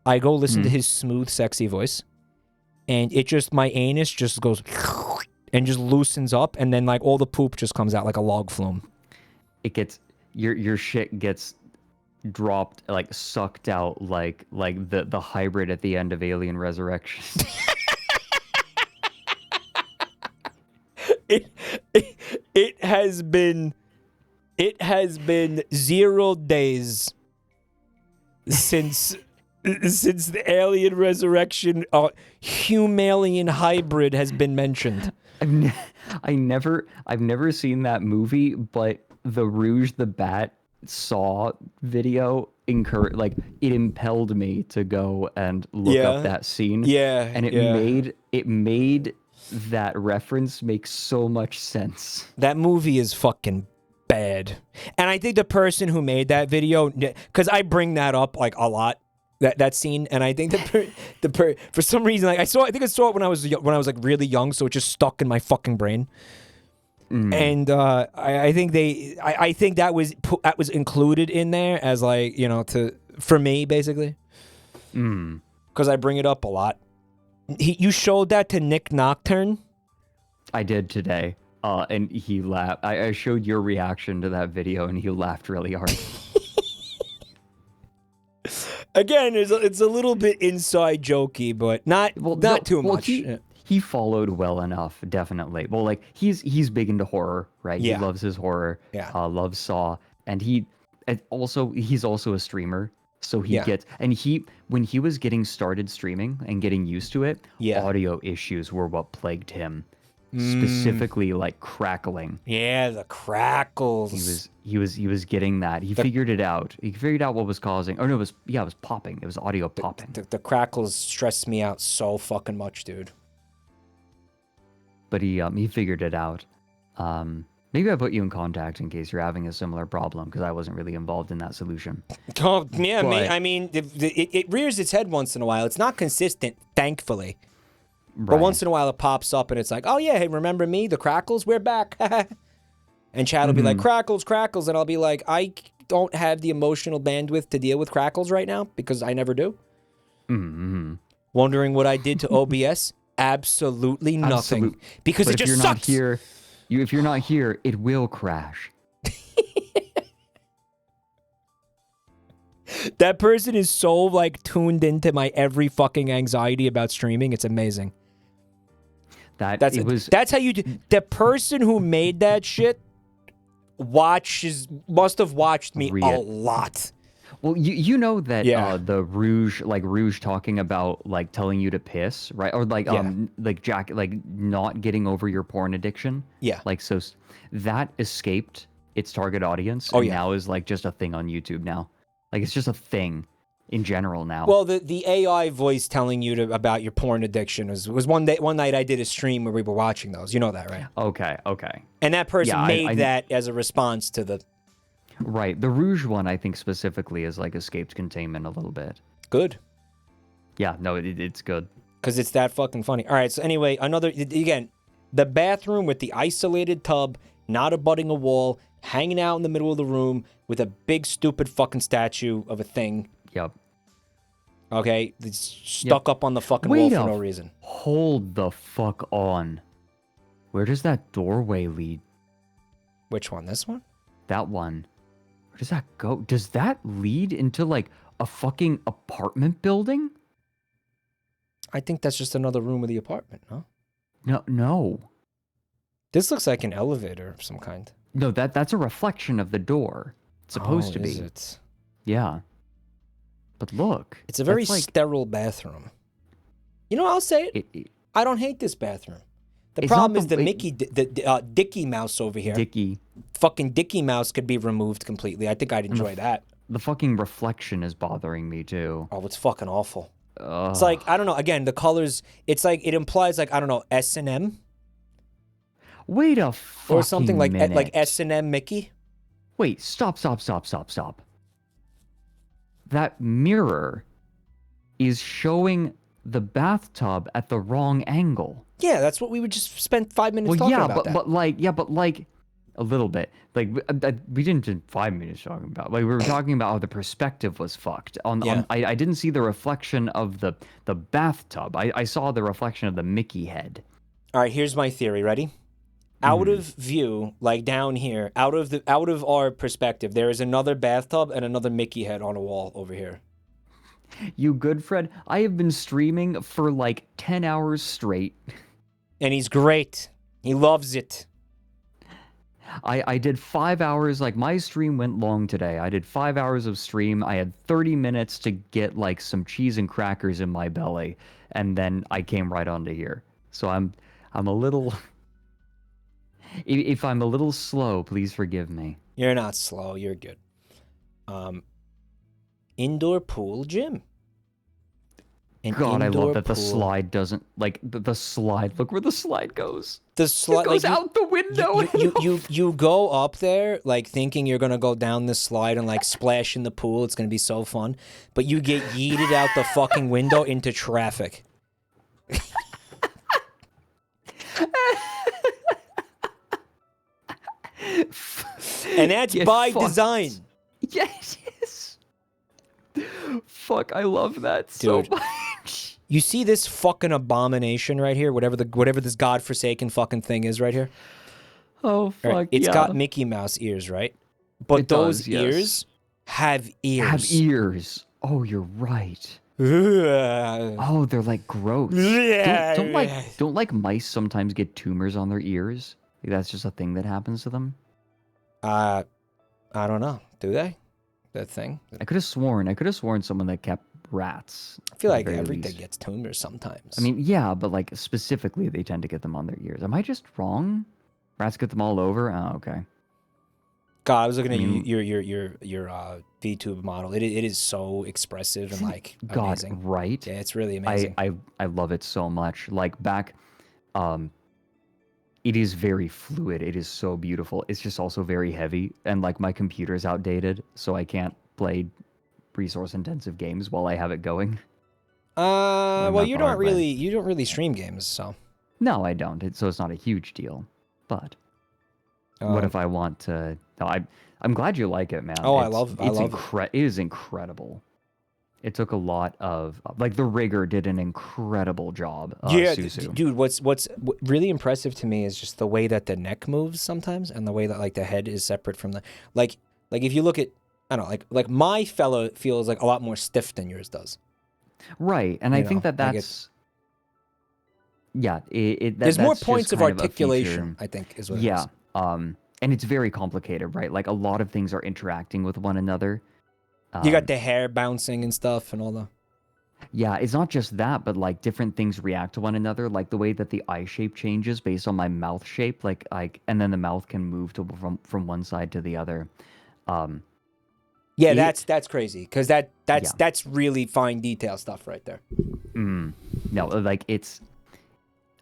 I go listen to his smooth, sexy voice, and it just my anus just goes and just loosens up, and then like all the poop just comes out like a log flume. It gets your shit gets dropped, like sucked out like the hybrid at the end of Alien Resurrection. It has been 0 days since the Alien Resurrection Humalian hybrid has been mentioned. I've never seen that movie, but the Rouge the Bat Saw video it impelled me to go and look up that scene. Yeah, and it made that reference make so much sense. That movie is fucking bad. And I think the person who made that video, because I bring that up like a lot, that scene, and I think for some reason, like I think I saw it when I was like really young, so it just stuck in my fucking brain. And I think that was included in there as like, you know, for me basically, because I bring it up a lot. You showed that to Nick Nocturne? I did today, and he laughed. I showed your reaction to that video, and he laughed really hard. Again, it's a little bit inside jokey, but not too much. He followed well enough, definitely. Well, like he's big into horror, right? Yeah. He loves his horror. Yeah. Loves Saw, and he's also a streamer. So when he was getting started streaming and getting used to it, audio issues were what plagued him. Specifically like crackling. Yeah, the crackles. He was getting that. He figured it out. He figured out what was causing. It was popping. It was audio popping. The crackles stress me out so fucking much, dude. But he figured it out. Maybe I put you in contact in case you're having a similar problem, because I wasn't really involved in that solution. Oh, yeah, I mean, it rears its head once in a while. It's not consistent, thankfully. Right. But once in a while it pops up and it's like, oh yeah, hey, remember me? The crackles? We're back. And Chad will be like, crackles, crackles. And I'll be like, I don't have the emotional bandwidth to deal with crackles right now because I never do. Wondering what I did to OBS? Absolutely nothing. Because but it just sucks. If you're not here, it will crash. That person is so like tuned into my every fucking anxiety about streaming. It's amazing. That's how you do. The person who made that shit must have watched me a lot. Well, you know that the Rouge talking about like telling you to piss, right? Or like Jack not getting over your porn addiction. Yeah. Like so that escaped its target audience and now is like just a thing on YouTube now. Like it's just a thing in general now. Well, the AI voice telling you about your porn addiction was one night I did a stream where we were watching those. You know that, right? Okay. And that person made that as a response to the... Right. The Rouge one, I think specifically is like escaped containment a little bit. Good. Yeah, no, it's good. Because it's that fucking funny. All right, so anyway, again, the bathroom with the isolated tub not abutting a wall, hanging out in the middle of the room with a big stupid fucking statue of a thing. Yep. Okay, it's stuck up on the fucking wall for no reason. Hold the fuck on. Where does that doorway lead? Which one? This one? That one. Where does that go? Does that lead into like a fucking apartment building? I think that's just another room of the apartment, no? No. This looks like an elevator of some kind. No, that's a reflection of the door. It's supposed to be. Is it? Yeah. But look. It's a very sterile bathroom. You know, I'll say it. I don't hate this bathroom. The problem is the Dicky Mouse over here. Dicky. Fucking Dicky Mouse could be removed completely. I think I'd enjoy that. The fucking reflection is bothering me too. Oh, it's fucking awful. It's like, I don't know, again, the colors, it's like, it implies like, I don't know, S&M? Wait a fucking or something like minute. Like S&M Mickey? Wait, stop. That mirror is showing the bathtub at the wrong angle. Yeah, that's what we would just spend 5 minutes talking about. But like a little bit. Like we didn't spend 5 minutes talking about. Like we were talking about how the perspective was fucked. I didn't see the reflection of the bathtub. I saw the reflection of the Mickey head. All right, here's my theory. Ready? Out of view, like down here, out of our perspective, there is another bathtub and another Mickey head on a wall over here. You good, Fred? I have been streaming for like 10 hours straight. And he's great. He loves it. I did 5 hours, like my stream went long today. I did 5 hours of stream. I had 30 minutes to get like some cheese and crackers in my belly. And then I came right onto here. So I'm a little... If I'm a little slow, please forgive me. You're not slow. You're good. Indoor pool gym. God, I love that the slide doesn't like the slide. Look where the slide goes. The slide goes out the window. You go up there like thinking you're gonna go down this slide and like splash in the pool. It's gonna be so fun, but you get yeeted out the fucking window into traffic. And that's by design. Yes. Fuck, I love that so much. You see this fucking abomination right here? Whatever this godforsaken fucking thing is right here? Oh, fuck, right. It's got Mickey Mouse ears, right? But those ears have ears. Have ears. Oh, you're right. Oh, they're like gross. Don't like mice sometimes get tumors on their ears? Like that's just a thing that happens to them? I don't know. Do they? That thing? I could have sworn someone that kept rats. I feel like everything gets tumors sometimes. I mean, yeah, but like specifically they tend to get them on their ears. Am I just wrong? Rats get them all over? Oh, okay. God, I was looking at your VTube model. It is so expressive and like amazing. God, right? Yeah, it's really amazing. I love it so much. Like back, it is very fluid. It is so beautiful. It's just also very heavy, and like my computer's outdated, so I can't play resource-intensive games while I have it going. Well, you don't really stream games, so. No, I don't. So it's not a huge deal. But what if I want to? No, I'm glad you like it, man. Oh, I love it. It is incredible. It took a lot of like the rigger did an incredible job. Yeah, Susu. Dude. What's really impressive to me is just the way that the neck moves sometimes, and the way that like the head is separate from the like if you look at I don't know like my fellow feels like a lot more stiff than yours does. Right, and I think that's there's more points of articulation. I think is what. Yeah, and it's very complicated, right? Like a lot of things are interacting with one another. You got the hair bouncing and stuff and all the... Yeah, it's not just that, but like different things react to one another, like the way that the eye shape changes based on my mouth shape, like and then the mouth can move from one side to the other. Yeah, that's crazy because that's really fine detail stuff right there. No, like it's...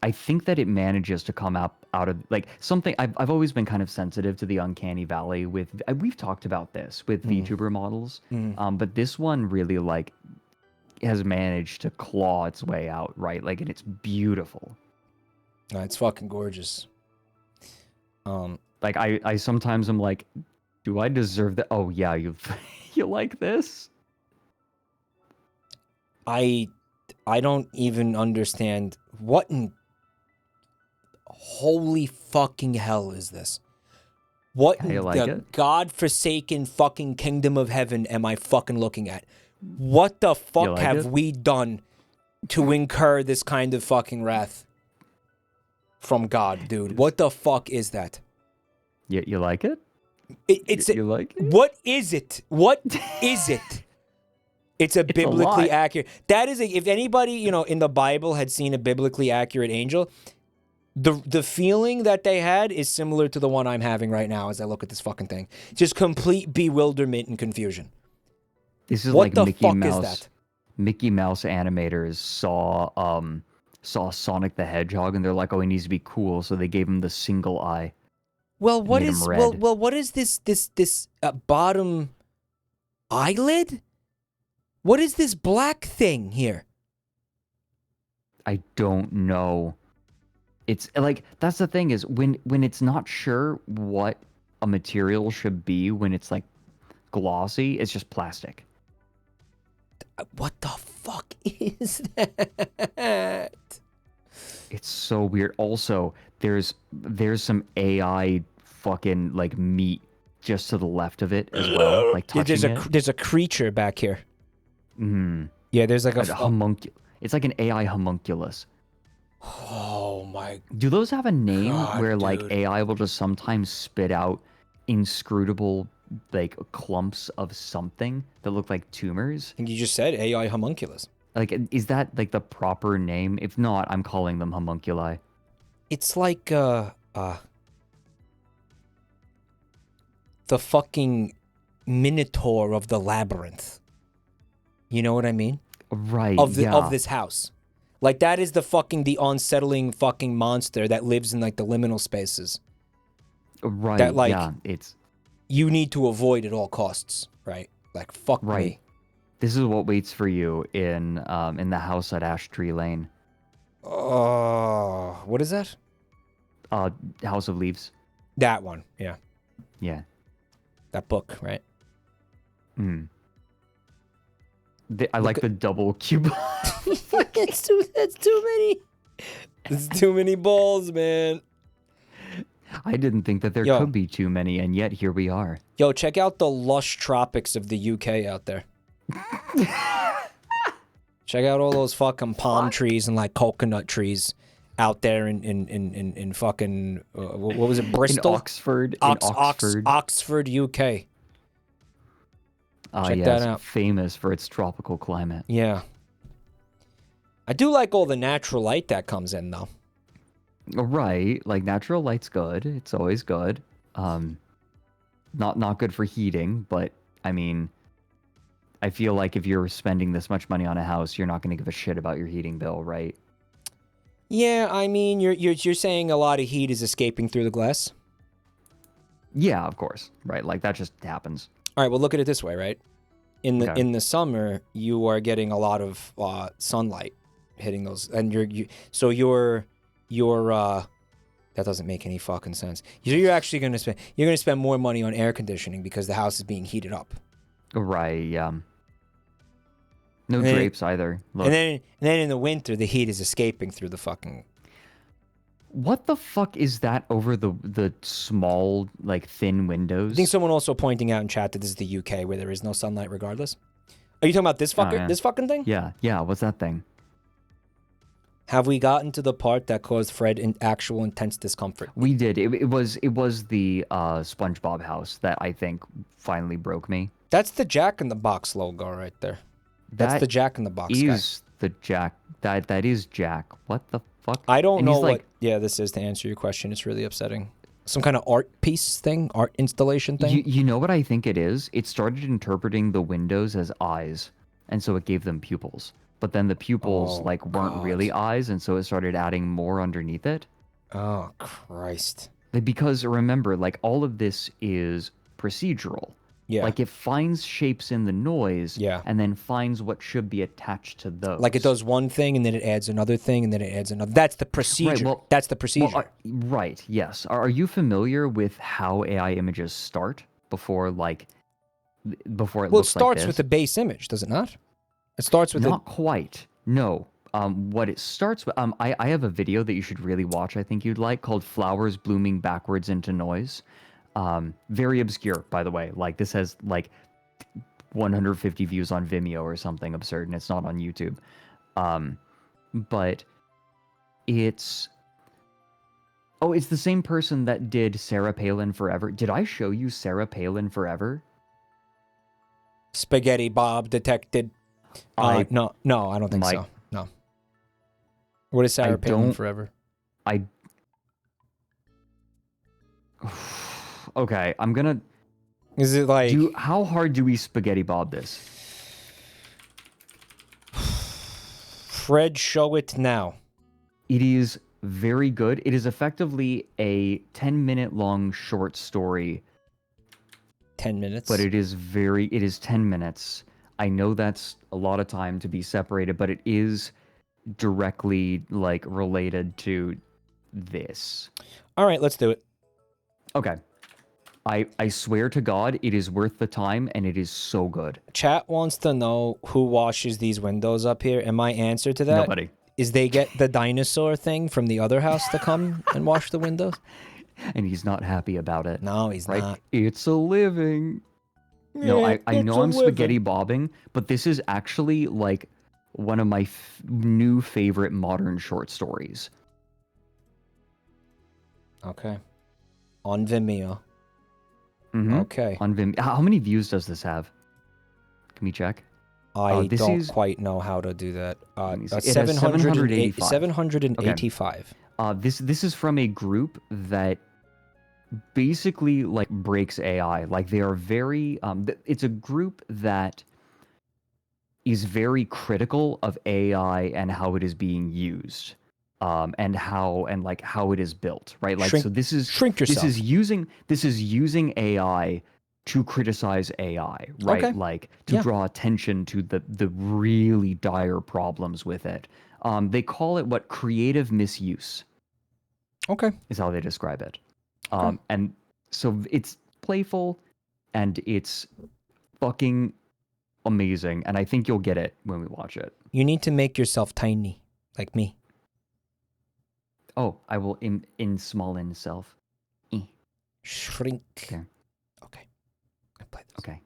I think that it manages to come out of like something. I've always been kind of sensitive to the uncanny valley with. We've talked about this with VTuber models, but this one really like has managed to claw its way out, right? Like, and it's beautiful. It's fucking gorgeous. Like I sometimes am like, do I deserve that? Oh yeah, you you like this? I don't even understand what in holy fucking hell is this? What How you in like the it? godforsaken fucking kingdom of heaven am I fucking looking at? What the fuck like have it? we done to incur this kind of fucking wrath from God, dude? What the fuck is that? You like it? It's You like it? what is it? What is it? It's a It's a biblically lot. accurate. That is if anybody, in the Bible had seen a biblically accurate angel, the feeling that they had is similar to the one I'm having right now as I look at this fucking thing. Just complete bewilderment and confusion. This is What like the Mickey fuck Mouse. is that? Mickey Mouse animators saw Sonic the Hedgehog and they're like, oh, he needs to be cool, so they gave him the single eye. Well, what made 'em is red. well what is this bottom eyelid? What is this black thing here? I don't know. It's like that's the thing is when it's not sure what a material should be when it's like glossy, it's just plastic. What the fuck is that? It's so weird. Also, there's some AI fucking like meat just to the left of it as well, like Yeah, touching it. there's a creature back here. Mm. Yeah, there's like A It's like an AI homunculus. Oh my Do those have a name God, where like dude. AI will just sometimes spit out inscrutable like clumps of something that look like tumors? I think you just said AI homunculus. Like, is that like the proper name? If not, I'm calling them homunculi. It's like the fucking minotaur of the labyrinth. You know what I mean? Right. Of yeah. this house. Like that is the unsettling fucking monster that lives in like the liminal spaces. Right. that, like, yeah. It's You need to avoid at all costs, right? Like fuck right. me. This is what waits for you in the house at Ash Tree Lane. Oh, what is that? House of Leaves. That one, yeah. Yeah. That book, right? Mm. I like the double cube. That's too many. There's too many balls, man. I didn't think that there Yo. could be too many, and yet here we are. Yo, check out the lush tropics of the UK out there. Check out all those fucking palm trees and like coconut trees out there in fucking what was it, Bristol? In Oxford. Oxford. Oxford, UK. Check Yes, that out. famous for its tropical climate. Yeah. I do like all the natural light that comes in though. Right, like natural light's good. It's always good. Not good for heating, but I mean, I feel like if you're spending this much money on a house, you're not going to give a shit about your heating bill, right? Yeah, I mean, you're saying a lot of heat is escaping through the glass. Yeah, of course. Right, like that just happens. All right, well, look at it this way, right? In the Okay. in the summer, you are getting a lot of sunlight hitting those, and you're that doesn't make any fucking sense. You're actually gonna spend more money on air conditioning because the house is being heated up. Right, yeah. No And then- drapes either. Look. And then in the winter, the heat is escaping through the fucking. What the fuck is that over the small, like, thin windows? I think someone also pointing out in chat that this is the UK where there is no sunlight regardless. Are you talking about this fucker? yeah. This fucking thing? Yeah, what's that thing? Have we gotten to the part that caused Fred actual intense discomfort? We did. It was the SpongeBob house that I think finally broke me. That's the Jack in the Box logo right there. That's That the Jack in the Box guy. is the Jack. That is Jack. What the fuck? I don't And know he's what. like, Yeah, this is to answer your question. It's really upsetting. Some kind of art piece thing, art installation thing. you know what I think it is? It started interpreting the windows as eyes, and so it gave them pupils. But then the pupils Oh, weren't God. really eyes, and so it started adding more underneath it. Oh Christ! Because remember, like all of this is procedural. Yeah. Like it finds shapes in the noise, Yeah. and then finds what should be attached to those. Like it does one thing and then it adds another thing and then it adds another. That's the procedure. Right, well, That's the procedure. Right, yes. Are you familiar with how AI images start before it looks like Well, it starts this? with the base image, does it not? It starts with Not quite. No. What it starts with, I have a video that you should really watch, I think you'd like, called Flowers Blooming Backwards into Noise. Very obscure, by the way. Like, this has, like, 150 views on Vimeo or something absurd, and it's not on YouTube. But it's... Oh, it's the same person that did Sarah Palin Forever. Did I show you Sarah Palin Forever? Spaghetti Bob detected. No, I don't think so. No. What is Sarah Palin Forever? Okay, I'm gonna... Is it like... How hard do we Spaghetti Bob this? Fred, show it now. It is very good. It is effectively a 10-minute long short story. 10 minutes? But it is 10 minutes. I know that's a lot of time to be separated, but it is directly, like, related to this. All right, let's do it. Okay. I swear to God, it is worth the time, and it is so good. Chat wants to know who washes these windows up here, and my answer to that Nobody. is they get the dinosaur thing from the other house to come and wash the windows. And he's not happy about it. No, he's not. It's a living. No, I know I'm spaghetti bobbing, but this is actually, like, one of my new favorite modern short stories. Okay. On Vimeo. Mm-hmm. Okay. On Vimeo. How many views does this have? Can we check? I don't quite know how to do that. 785. 785. Okay. This is from a group that basically, like, breaks AI. Like, they are very... it's a group that is very critical of AI and how it is being used. And how it is built, right? Like, so this is... Shrink yourself. This is using AI to criticize AI, right? Okay. Like, to draw attention to the really dire problems with it. They call it creative misuse. Okay. Is how they describe it. Okay. And so it's playful and it's fucking amazing. And I think you'll get it when we watch it. You need to make yourself tiny, like me. Oh, I will in small in self. Shrink. Okay. Okay. I play this. Okay.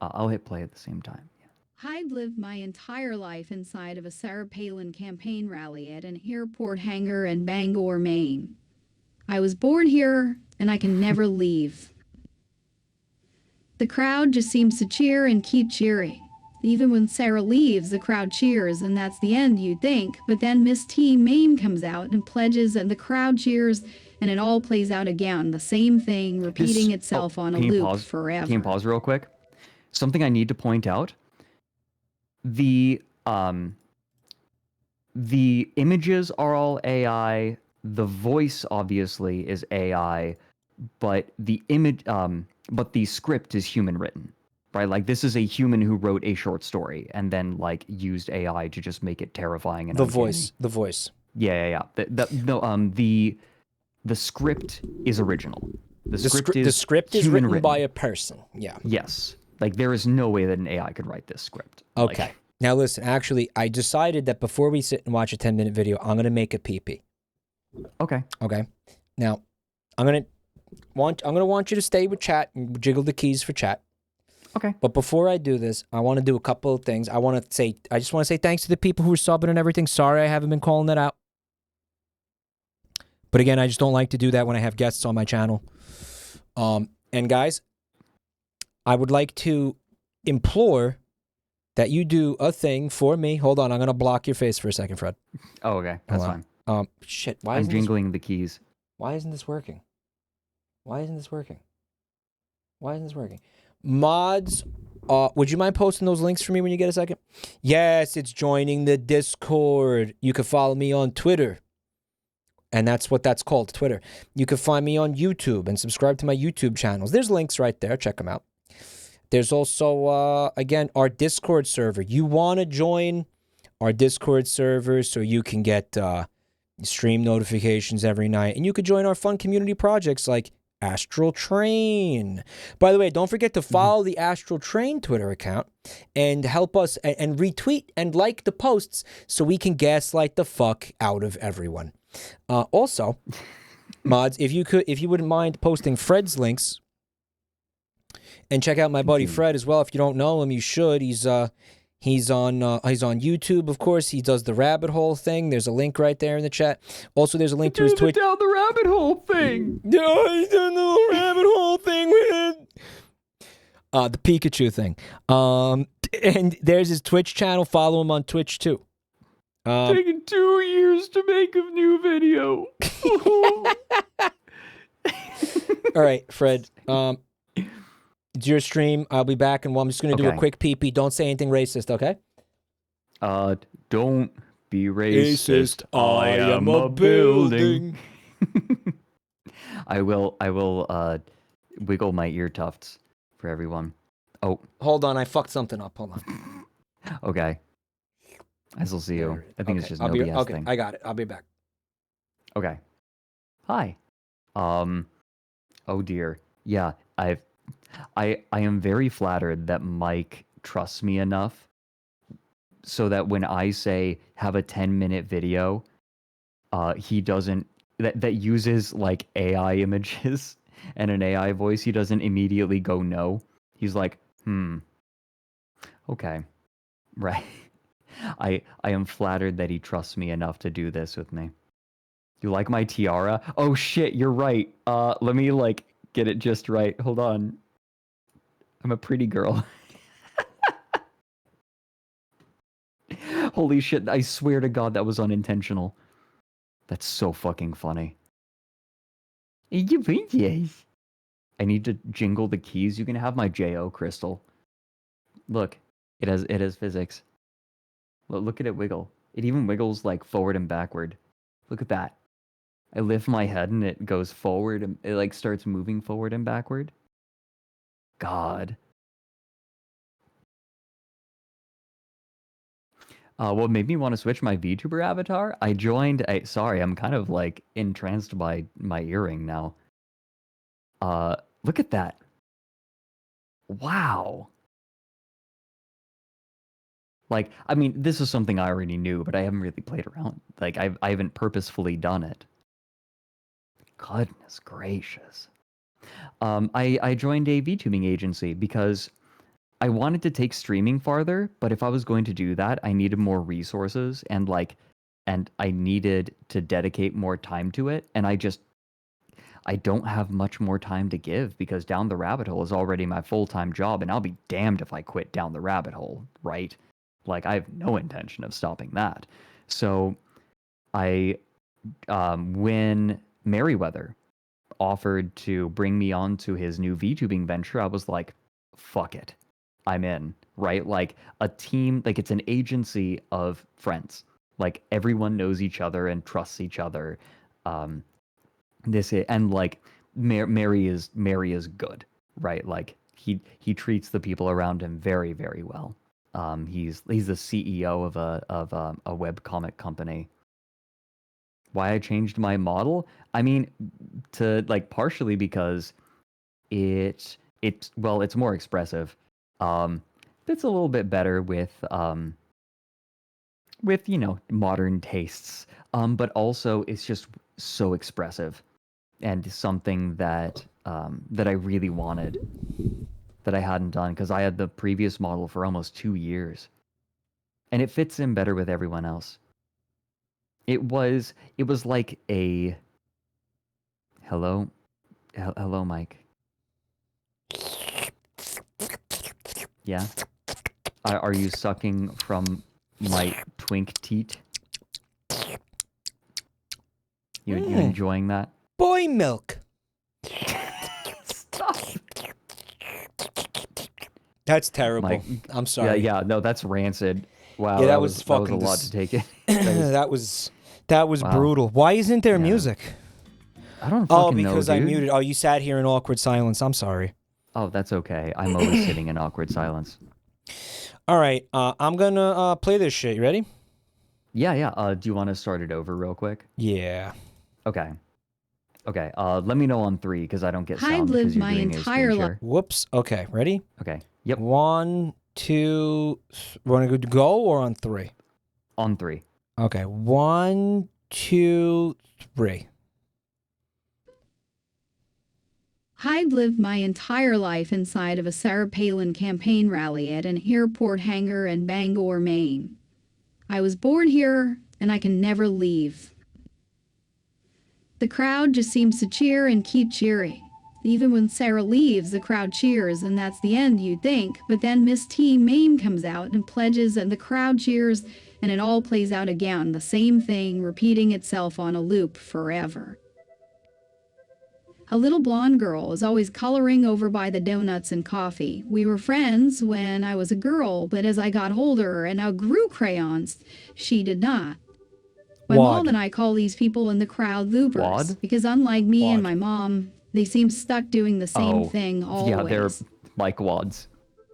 I'll hit play at the same time. Yeah. I'd lived my entire life inside of a Sarah Palin campaign rally at an airport hangar in Bangor, Maine. I was born here, and I can never leave. The crowd just seems to cheer and keep cheering. Even when Sarah leaves, the crowd cheers, and that's the end, you'd think. But then Miss T. Maine comes out and pledges, and the crowd cheers, and it all plays out again. The same thing, repeating itself on a loop forever. Can you pause real quick? Something I need to point out. The images are all AI. The voice, obviously, is AI. But the script is human written. Right, like this is a human who wrote a short story and then like used AI to just make it terrifying and the uncanny. voice. Yeah. The script is original. The script is written by a person. Yeah. Yes, like there is no way that an AI could write this script. Okay. Like, now listen. Actually, I decided that before we sit and watch a 10-minute video, I'm gonna make a pee-pee. Okay. Okay. Now, I'm gonna want you to stay with chat and jiggle the keys for chat. Okay. But before I do this, I want to do a couple of things. I just want to say thanks to the people who are subbing and everything. Sorry I haven't been calling that out. But again, I just don't like to do that when I have guests on my channel. And guys, I would like to implore that you do a thing for me. Hold on, I'm going to block your face for a second, Fred. Oh, okay. That's fine. Shit, I'm jingling the keys. Why isn't this working? Mods, would you mind posting those links for me when you get a second? Yes, it's joining the Discord. You can follow me on Twitter And that's what that's called, Twitter. You can find me on YouTube and subscribe to my YouTube channels. There's links right there. Check them out. There's also, again, our Discord server. You want to join our Discord server so you can get stream notifications every night. And you could join our fun community projects like Astral Train. By the way, don't forget to follow the Astral Train Twitter account and help us and retweet and like the posts so we can gaslight the fuck out of everyone. Also, mods, if you wouldn't mind posting Fred's links, and check out my buddy Fred as well. If you don't know him, you should. He's on YouTube, of course. He does the rabbit hole thing. There's a link right there in the chat. Also, there's a link to his Twitch. Down the rabbit hole thing. No, he's doing the little rabbit hole thing with the Pikachu thing. And there's his Twitch channel. Follow him on Twitch too. Taking 2 years to make a new video. All right, Fred. It's your stream. I'll be back, and I'm just going to do a quick pee-pee. Don't say anything racist, okay? Don't be racist. I am a building. I will wiggle my ear tufts for everyone. Oh. Hold on, I fucked something up. Hold on. Okay. I still see you. I think it's just no BS thing. I got it. I'll be back. Okay. Hi. Oh dear. Yeah, I am very flattered that Mike trusts me enough so that when I say have a 10-minute video, he doesn't that uses like AI images and an AI voice, he doesn't immediately go no. He's like, okay. Right. I am flattered that he trusts me enough to do this with me. You like my tiara? Oh shit, you're right. Let me like get it just right. Hold on. I'm a pretty girl. Holy shit, I swear to God that was unintentional. That's so fucking funny. I need to jingle the keys. You can have my J.O. crystal. Look, it has physics. Look at it wiggle. It even wiggles like forward and backward. Look at that. I lift my head and it goes forward and it like starts moving forward and backward. God. What made me want to switch my VTuber avatar? I joined sorry, I'm kind of like entranced by my earring now. Look at that. Wow. Like, I mean, this is something I already knew, but I haven't really played around. Like, I haven't purposefully done it. Goodness gracious. I joined a VTubing agency because I wanted to take streaming farther, but if I was going to do that, I needed more resources and I needed to dedicate more time to it. And I don't have much more time to give because Down the Rabbit Hole is already my full-time job, and I'll be damned if I quit Down the Rabbit Hole, right? Like, I have no intention of stopping that. So when Merriweather offered to bring me on to his new VTubing venture, I was like, fuck it. I'm in, right? Like a team, like it's an agency of friends. Like everyone knows each other and trusts each other. And like Mary is good, right? Like he treats the people around him very, very well. He's the CEO of a webcomic company. Why I changed my model? I mean, to like partially because it's more expressive. It's a little bit better with modern tastes. But also it's just so expressive and something that I really wanted that I hadn't done because I had the previous model for almost 2 years. And it fits in better with everyone else. It was like a hello, Mike. Yeah. Are you sucking from my twink teat? You enjoying that? Boy milk. Stop. That's terrible. Mike, I'm sorry. Yeah, no, that's rancid. Wow, Yeah, that was fucking a lot to take in. that was That was Wow. brutal. Why isn't there Yeah. music? I don't Oh, fucking know, because I dude. muted. Oh, you sat here in awkward silence. I'm sorry. Oh, that's okay. I'm always sitting in awkward silence. All right, I'm gonna play this shit. You ready? Yeah, yeah. Do you want to start it over real quick? Yeah. Okay. Okay. Let me know on 3 because I don't get I've sound because lived you're my doing a entire screen life. share. Whoops. Okay, ready? Okay. Yep. 1, 2. Want to go or on 3? On 3. Okay. 1, 2, 3. I'd lived my entire life inside of a Sarah Palin campaign rally at an airport hangar in Bangor, Maine. I was born here, and I can never leave. The crowd just seems to cheer and keep cheering. Even when Sarah leaves, the crowd cheers, and that's the end, you'd think. But then Miss T. Maine comes out and pledges, and the crowd cheers, and it all plays out again, the same thing repeating itself on a loop forever. A little blonde girl is always coloring over by the donuts and coffee. We were friends when I was a girl, but as I got older and outgrew crayons, she did not. My Wad. mom and I call these people in the crowd loopers Wad? because unlike me Wad. and my mom, they seem stuck doing the same thing always. Yeah, they're like wads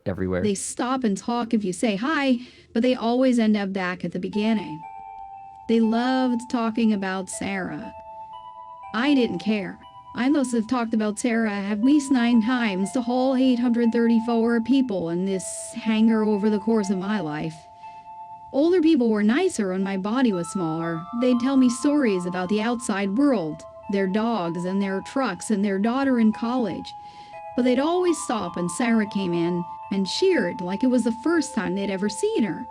everywhere. They stop and talk if you say hi, but they always end up back at the beginning. They loved talking about Sarah. I didn't care. I must have talked about Sarah at least 9 times to whole 834 people in this hangar over the course of my life. Older people were nicer when my body was smaller. They'd tell me stories about the outside world, their dogs and their trucks and their daughter in college. But they'd always stop when Sarah came in and cheered like it was the first time they'd ever seen her.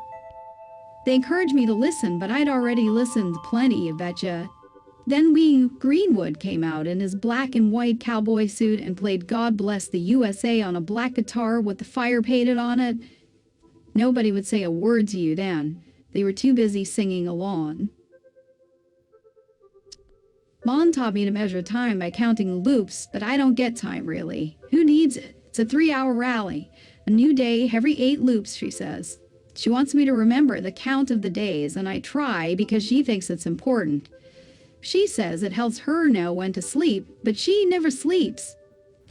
They encouraged me to listen, but I'd already listened plenty, I betcha. Then Greenwood came out in his black and white cowboy suit and played God Bless the USA on a black guitar with the fire painted on it. Nobody would say a word to you then. They were too busy singing along. Mom taught me to measure time by counting loops, but I don't get time really. Who needs it? It's a 3-hour rally. A new day every 8 loops, she says. She wants me to remember the count of the days, and I try because she thinks it's important. She says it helps her know when to sleep, but she never sleeps.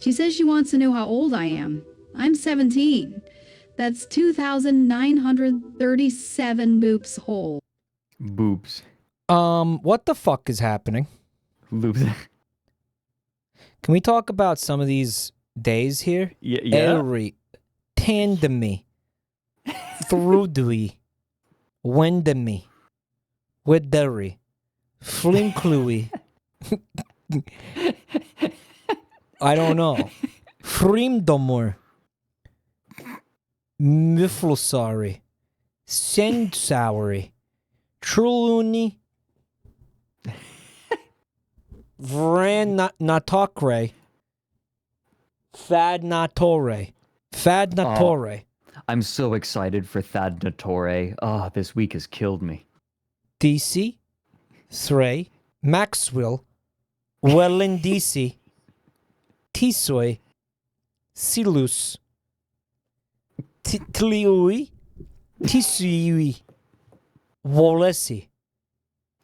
She says she wants to know how old I am. I'm 17. That's 2,937 boops old. Boobs. What the fuck is happening? Loops. Can we talk about some of these days here? Yeah. Every tandemi, thrudui, wendemi, wederi, flinklui. I don't know. Frimdomor, miflosari, sensouri, truluni, Natokre, Fadnatore, I'm so excited for Thad Natore. Oh, this week has killed me. DC, Thray, Maxwell, Wellendisi, Tisoi, Silus, Tliui, Tisui, Wolesi,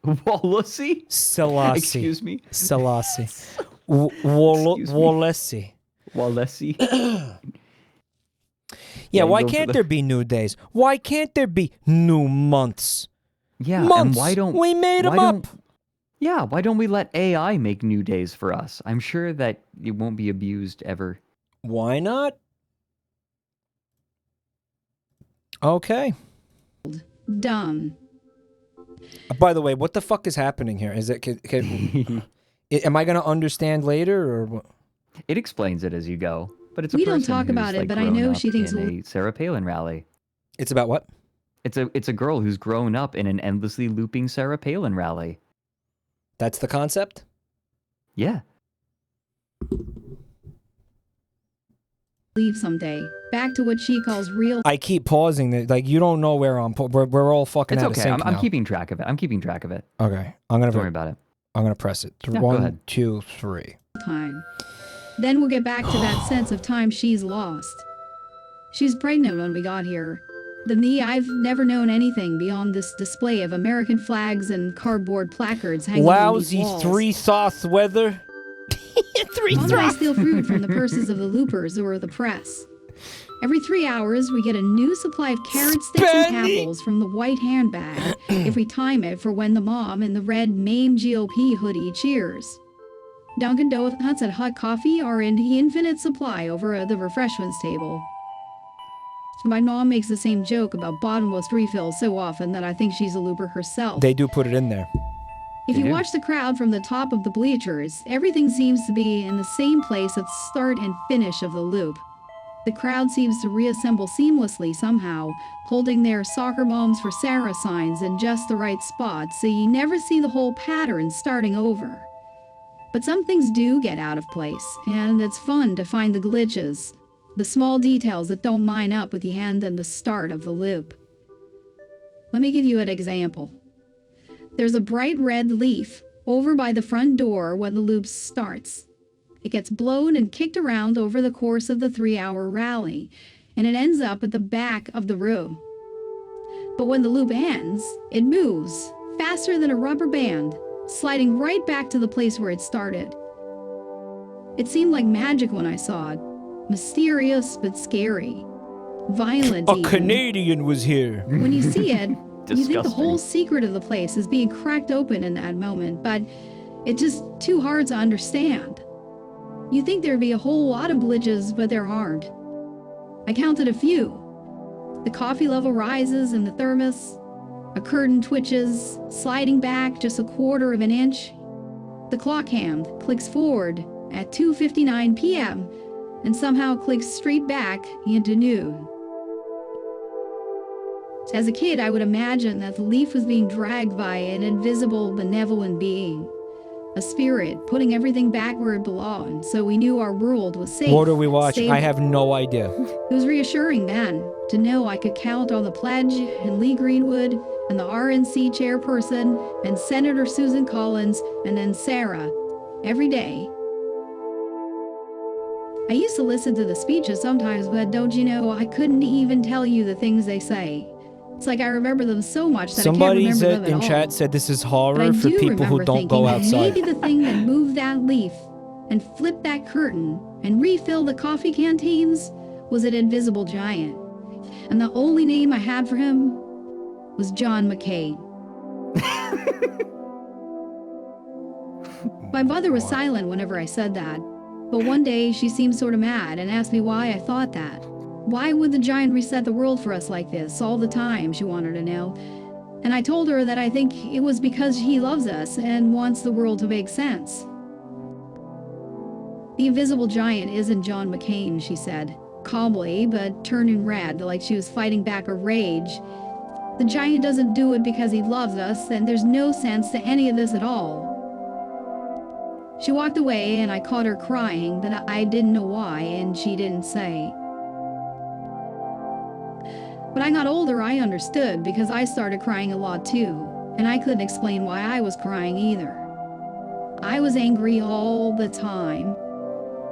Wallacey? Selassie. Excuse me? Selassie. Excuse me? Wolesi. Wallacey? Yeah, you why go for can't the- there be new days? Why can't there be new months? Yeah, Months. and why don't we made them why up? don't- Yeah, why don't we let AI make new days for us? I'm sure that it won't be abused ever. Why not? Okay. Dumb. By the way, what the fuck is happening here? Is it? Am I gonna understand later or what? It explains it as you go, but it's a We don't person talk who's, about it, like, but I grown know up she thinks in a Sarah Palin rally. It's about what? It's a girl who's grown up in an endlessly looping Sarah Palin rally. That's the concept? Yeah. leave someday. Back to what she calls real. I keep pausing. Like, you don't know where I'm. We're all fucking It's out of okay. sync I'm now. keeping track of it. I'm keeping track of it. Okay. I'm Don't worry about it. gonna press it. Yeah, go 1, ahead. 2, 3. time. Then we'll get back to that sense of time she's lost. She was pregnant when we got here. Than thee, I've never known anything beyond this display of American flags and cardboard placards hanging on these Lousy walls. 3 sauce weather. 3 Mom and I sauce. steal food from the purses of the loopers or the press. Every 3 hours, we get a new supply of carrot sticks and Spendy. apples from the white handbag if we time it for when the mom in the red MAME GOP hoodie cheers. Dunkin' Donuts and hot coffee are in infinite supply over the refreshments table. My mom makes the same joke about bottomless refills so often that I think she's a looper herself. They do put it in there. If you watch the crowd from the top of the bleachers, everything seems to be in the same place at the start and finish of the loop. The crowd seems to reassemble seamlessly somehow, holding their soccer moms for Sarah signs in just the right spot, so you never see the whole pattern starting over. But some things do get out of place, and it's fun to find the glitches, the small details that don't line up with the end and the start of the loop. Let me give you an example. There's a bright red leaf over by the front door when the loop starts. It gets blown and kicked around over the course of the 3-hour rally, and it ends up at the back of the room. But when the loop ends, it moves faster than a rubber band, sliding right back to the place where it started. It seemed like magic when I saw it. Mysterious but scary. Violent A even. Canadian was here. When you see it, you think the Disgusting. whole secret of the place is being cracked open in that moment, but it's just too hard to understand. You think there'd be a whole lot of glitches, but there aren't. I counted a few. The coffee level rises in the thermos. A curtain twitches, sliding back just 1/4 of an inch. The clock hand clicks forward at 2:59 p.m. and somehow clicks straight back into noon. As a kid, I would imagine that the leaf was being dragged by an invisible, benevolent being. A spirit putting everything back where it belonged, so we knew our world was safe. What do we watch? stable. I have no idea. It was reassuring then to know I could count on the pledge and Lee Greenwood and the RNC chairperson and Senator Susan Collins and then Sarah every day. I used to listen to the speeches sometimes, but don't you know, I couldn't even tell you the things they say. It's like I remember them so much that I Somebody can't remember them at in all. chat said this is But I horror for do people who remember don't go thinking that outside. maybe the thing that moved that leaf and flipped that curtain and refilled the coffee canteens was an invisible giant. And the only name I had for him was John McCain. My mother was silent whenever I said that, but one day she seemed sort of mad and asked me why I thought that. Why would the giant reset the world for us like this all the time, she wanted to know. And I told her that I think it was because he loves us and wants the world to make sense. The invisible giant isn't John McCain, she said, calmly, but turning red like she was fighting back a rage. The giant doesn't do it because he loves us, and there's no sense to any of this at all. She walked away, and I caught her crying, but I didn't know why, and she didn't say. When I got older, I understood, because I started crying a lot too, and I couldn't explain why I was crying either. I was angry all the time.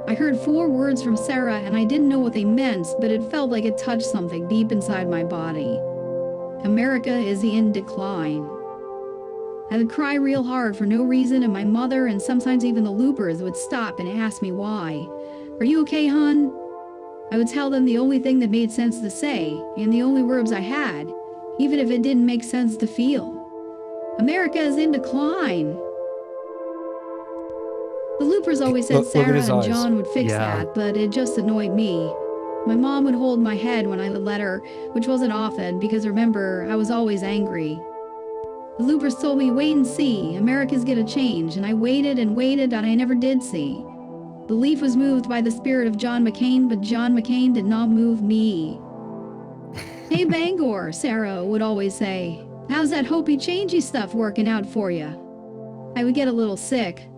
I heard 4 words from Sarah, and I didn't know what they meant, but it felt like it touched something deep inside my body. America is in decline. I would cry real hard for no reason, and my mother and sometimes even the loopers would stop and ask me why. "Are you okay, hon?" I would tell them the only thing that made sense to say, and the only words I had, even if it didn't make sense to feel. America is in decline. The loopers always said Look at Sarah his and eyes. John would fix Yeah. that, but it just annoyed me. My mom would hold my head when I would let her, which wasn't often, because remember, I was always angry. The loopers told me, wait and see, America's gonna change, and I waited and waited, and I never did see. The leaf was moved by the spirit of John McCain, but John McCain did not move me. "Hey Bangor," Sarah would always say, "how's that hopey changey stuff working out for you?" I would get a little sick.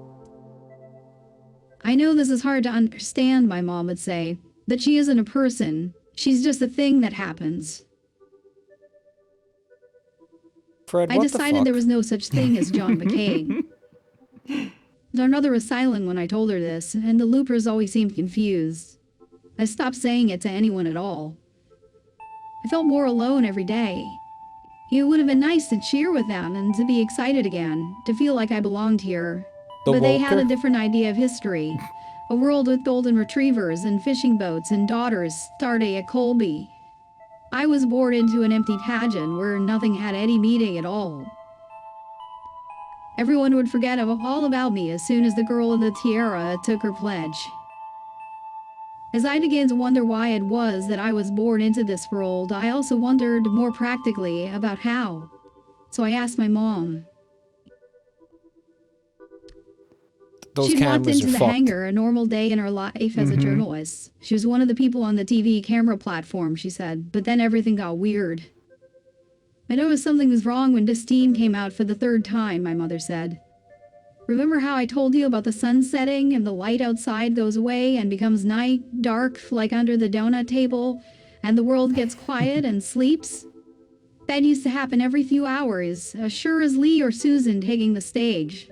"I know this is hard to understand," my mom would say, "that she isn't a person, she's just a thing that happens." Fred, I what the decided fuck? there was no such thing as John McCain. Our mother was silent when I told her this, and the loopers always seemed confused. I stopped saying it to anyone at all. I felt more alone every day. It would have been nice to cheer with them and to be excited again, to feel like I belonged here. But they had a different idea of history. A world with golden retrievers and fishing boats and daughters starting at Colby. I was born into an empty pageant where nothing had any meaning at all. Everyone would forget all about me as soon as the girl in the tiara took her pledge. As I began to wonder why it was that I was born into this world, I also wondered more practically about how. So I asked my mom. Those She'd walked cameras into are the fucked. hangar a normal day in her life as a journalist. She was one of the people on the TV camera platform, she said, but then everything got weird. I noticed something was wrong when this steam came out for the third time, my mother said. Remember how I told you about the sun setting and the light outside goes away and becomes night, dark like under the donut table, and the world gets quiet and sleeps? That used to happen every few hours, as sure as Lee or Susan taking the stage.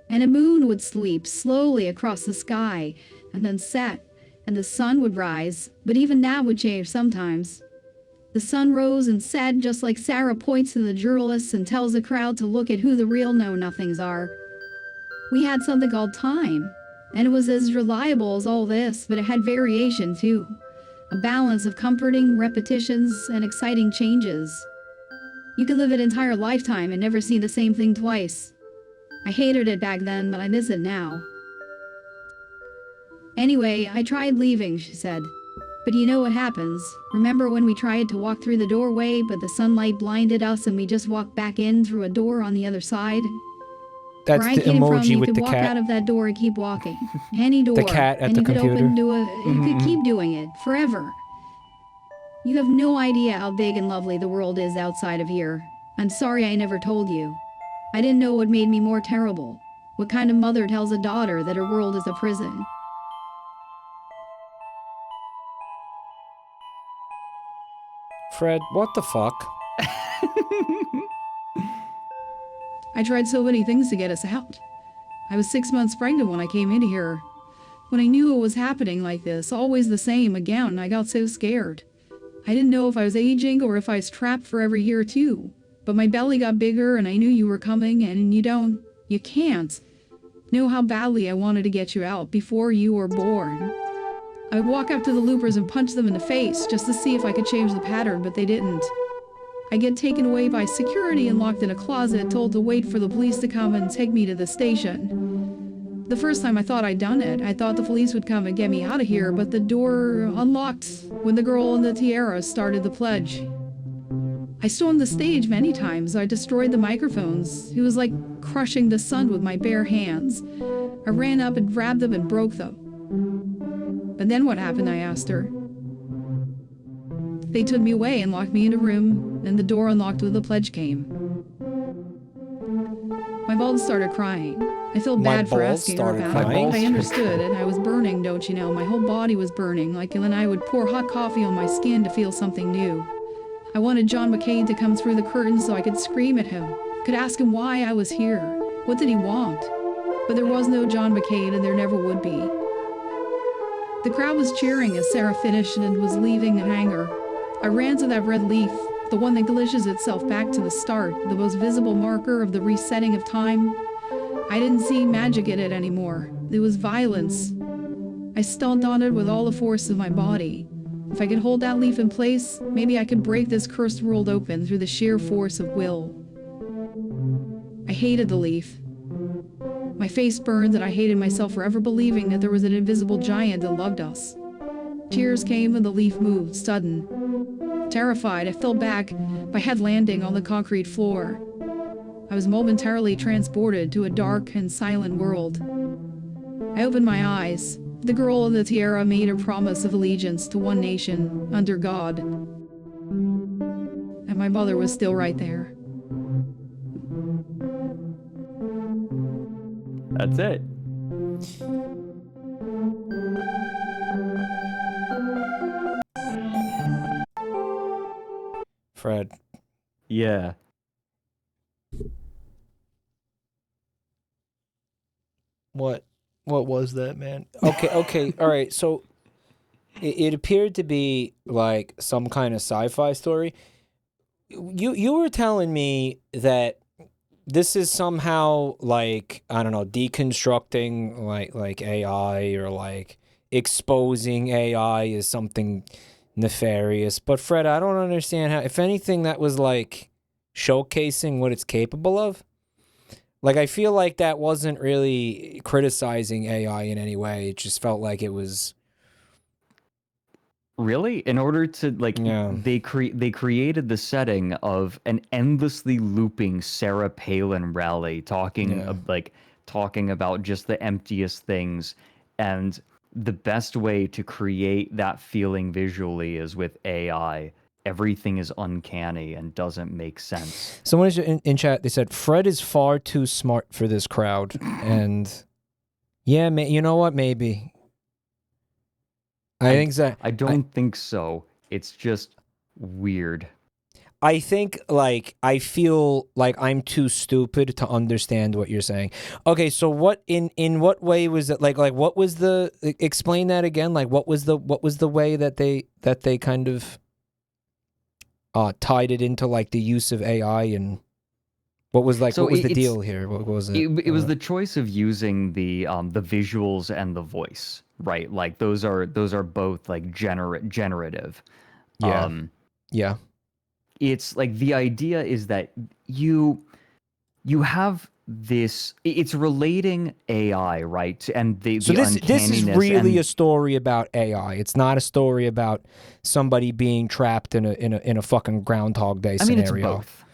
And a moon would sleep slowly across the sky, and then set, and the sun would rise, but even that would change sometimes. The sun rose and set just like Sarah points to the journalists and tells the crowd to look at who the real know-nothings are. We had something called time, and it was as reliable as all this, but it had variation too. A balance of comforting repetitions and exciting changes. You could live an entire lifetime and never see the same thing twice. I hated it back then, but I miss it now. Anyway, I tried leaving, she said. But you know what happens. Remember when we tried to walk through the doorway, but the sunlight blinded us and we just walked back in through a door on the other side? That's Where I the came from, emoji you with could the walk cat. out of that door and keep walking. Any door. The cat at and the you could computer. open to you could keep doing it, forever. You have no idea how big and lovely the world is outside of here. I'm sorry I never told you. I didn't know what made me more terrible. What kind of mother tells a daughter that her world is a prison? Fred, what the fuck? I tried so many things to get us out. I was 6 months pregnant when I came in here. When I knew it was happening like this, always the same again, I got so scared. I didn't know if I was aging or if I was trapped for every year too. But my belly got bigger and I knew you were coming, and you can't know how badly I wanted to get you out before you were born. I would walk up to the loopers and punch them in the face just to see if I could change the pattern, but they didn't. I get taken away by security and locked in a closet, told to wait for the police to come and take me to the station. The first time I thought I'd done it, I thought the police would come and get me out of here, but the door unlocked when the girl in the tiara started the pledge. I stormed the stage many times. I destroyed the microphones. It was like crushing the sun with my bare hands. I ran up and grabbed them and broke them. But then what happened, I asked her. They took me away and locked me in a room, and the door unlocked when the pledge came. My balls started crying. I felt bad for asking her about it. I understood, and I was burning, don't you know? My whole body was burning, like when I would pour hot coffee on my skin to feel something new. I wanted John McCain to come through the curtain so I could scream at him, could ask him why I was here. What did he want? But there was no John McCain, and there never would be. The crowd was cheering as Sarah finished and was leaving the hangar. I ran to that red leaf, the one that glitches itself back to the start, the most visible marker of the resetting of time. I didn't see magic in it anymore. It was violence. I stomped on it with all the force of my body. If I could hold that leaf in place, maybe I could break this cursed world open through the sheer force of will. I hated the leaf. My face burned, and I hated myself for ever believing that there was an invisible giant that loved us. Tears came and the leaf moved, sudden. Terrified, I fell back, my head landing on the concrete floor. I was momentarily transported to a dark and silent world. I opened my eyes. The girl in the tiara made her promise of allegiance to one nation, under God. And my mother was still right there. That's it. Fred. Yeah. What was that, man? Okay, all right. So it appeared to be like some kind of sci-fi story. You were telling me that this is somehow like, I don't know, deconstructing like AI, or like exposing AI as something nefarious. But Fred, I don't understand how, if anything, that was like showcasing what it's capable of. Like, I feel like that wasn't really criticizing AI in any way. It just felt like it was. Really? In order to like, Yeah. they created the setting of an endlessly looping Sarah Palin rally talking Yeah. talking about just the emptiest things, and the best way to create that feeling visually is with AI. Everything is uncanny and doesn't make sense. Someone in chat, they said Fred is far too smart for this crowd, and yeah, you know what? Maybe. I think that I don't think so. It's just weird. I think like I feel like I'm too stupid to understand what you're saying. Okay, so what in what way was it like what was the, explain that again? Like what was the way that they kind of tied it into like the use of AI, and what was like So what was the deal here? What was it? It was the choice of using the visuals and the voice, right? Like those are both like generative. Yeah. Yeah. It's like the idea is that you have this, it's relating AI, right? And the So this is uncanniness really and a story about AI. It's not a story about somebody being trapped in a fucking Groundhog Day I mean, it's scenario. both.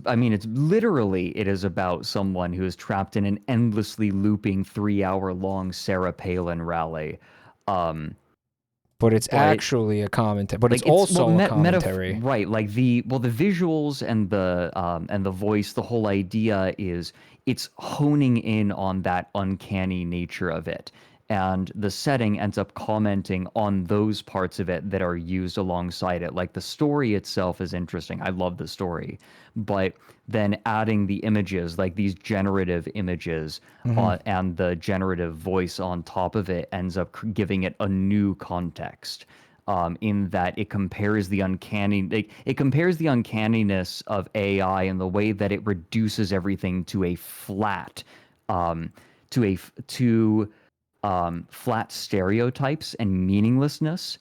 I mean, it's literally, it is about someone who is trapped in an endlessly looping 3-hour long Sarah Palin rally. But it's But actually a commentary. But like it's also a commentary. right, like the visuals and the voice, the whole idea is it's honing in on that uncanny nature of it, and the setting ends up commenting on those parts of it that are used alongside it. Like the story itself is interesting, I love the story, but then adding the images, like these generative images, and the generative voice on top of it ends up giving it a new context. In that it compares the it compares the uncanniness of AI in the way that it reduces everything to a flat, flat stereotypes and meaninglessness.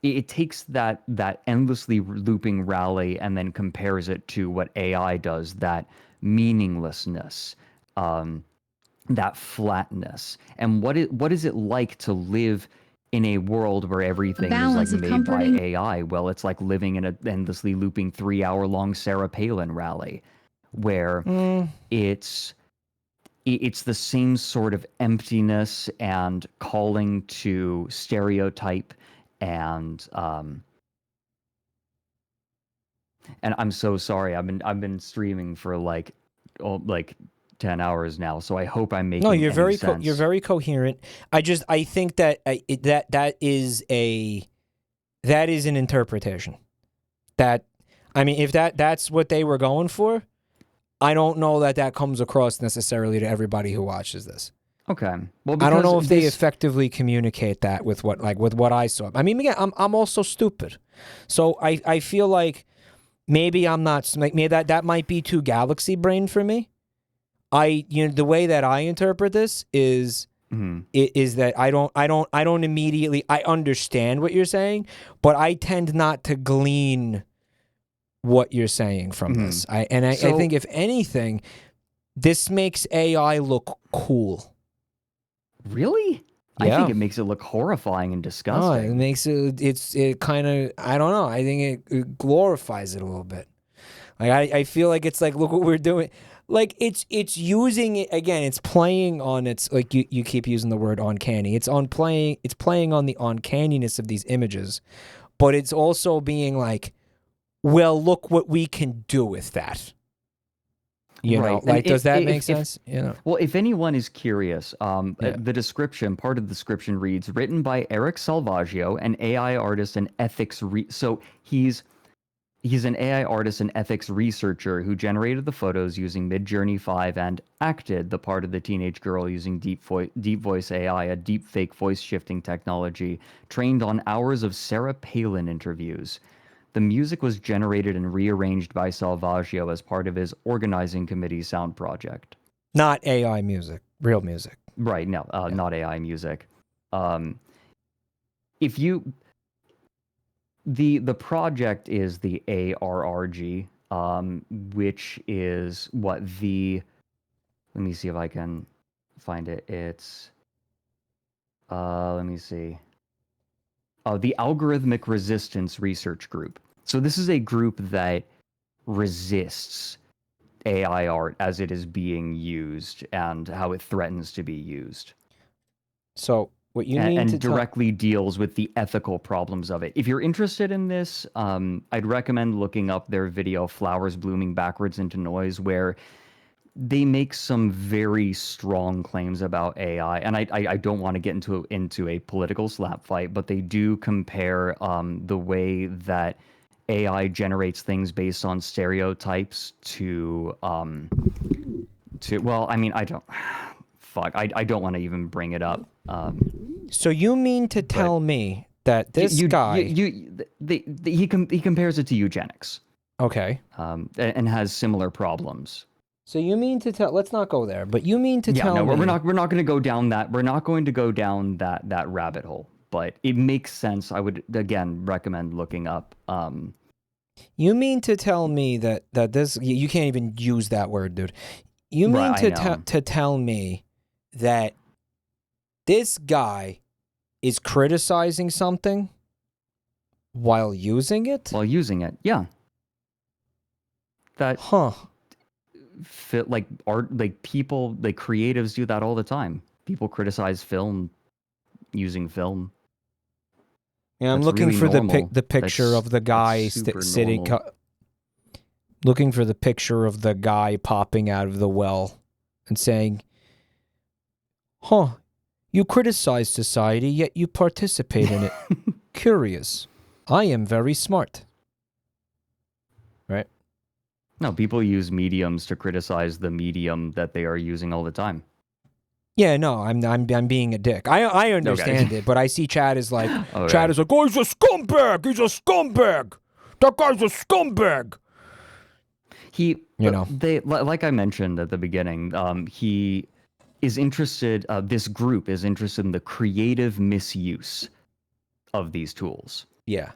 It takes that endlessly looping rally and then compares it to what AI does, that meaninglessness, that flatness. And what is it like to live in a world where everything is like balance of made by comforting. AI? Well, it's like living in an endlessly looping 3-hour long Sarah Palin rally, where it's the same sort of emptiness and calling to stereotype, and I'm so sorry. I've been streaming for like 10 hours now, so I hope I'm making No, you're any very sense. you're very coherent. I think that that is an interpretation. That, I mean, if that's what they were going for, I don't know that comes across necessarily to everybody who watches this. Okay. Well, I don't know if they this, effectively communicate that with what I saw. I mean, again, I'm also stupid, so I feel like maybe I'm not, like, maybe that might be too galaxy brain for me. The way that I interpret this is is that I don't immediately, I understand what you're saying, but I tend not to glean what you're saying from this. I think if anything, this makes AI look cool. Really? Yeah. I think it makes it look horrifying and disgusting. It makes it kind of, I don't know. I think it glorifies it a little bit. Like I feel like it's like, look what we're doing. Like it's using it again. It's playing on its, like you keep using the word uncanny. It's playing on the uncanniness of these images, but it's also being like, well, look what we can do with that. You know, like, does that make sense? Well, if anyone is curious, Yeah. the description, part of the description reads, written by Eric Salvaggio, an AI artist and ethics. So he's He's an AI artist and ethics researcher who generated the photos using Midjourney 5 and acted the part of the teenage girl using Deep Voice AI, a deep fake voice shifting technology trained on hours of Sarah Palin interviews. The music was generated and rearranged by Salvaggio as part of his organizing committee's sound project. Not AI music, real music. Right, no, not AI music. If you... The project is the ARRG, which is what the... Let me see if I can find it. It's... let me see. The Algorithmic Resistance Research Group. So this is a group that resists AI art as it is being used and how it threatens to be used. So what you mean and directly deals with the ethical problems of it. If you're interested in this, I'd recommend looking up their video "Flowers Blooming Backwards into Noise," where they make some very strong claims about AI. And I don't want to get into a political slap fight, but they do compare the way that AI generates things based on stereotypes to well, I mean, I don't want to even bring it up. So you mean to tell me that this guy... he compares it to eugenics. Okay. And has similar problems. So you mean to tell... Let's not go there, but you mean to tell me... we're not going to go down that... We're not going to go down that rabbit hole, but it makes sense. I would, again, recommend looking up... You mean to tell me that this... You can't even use that word, dude. You mean to tell me that this guy is criticizing something while using it? While using it, yeah. That fit like art, like people, like creatives do that all the time. People criticize film using film. Yeah, I'm looking for the picture of the guy sitting. Looking for the picture of the guy popping out of the well and saying, you criticize society, yet you participate in it. Curious. I am very smart. Right? No, people use mediums to criticize the medium that they are using all the time. Yeah, no, I'm being a dick. I understand it, but I see Chad is like, Chad is like, oh, he's a scumbag. He's a scumbag. That guy's a scumbag. They, like I mentioned at the beginning, he is interested, this group is interested in the creative misuse of these tools. Yeah.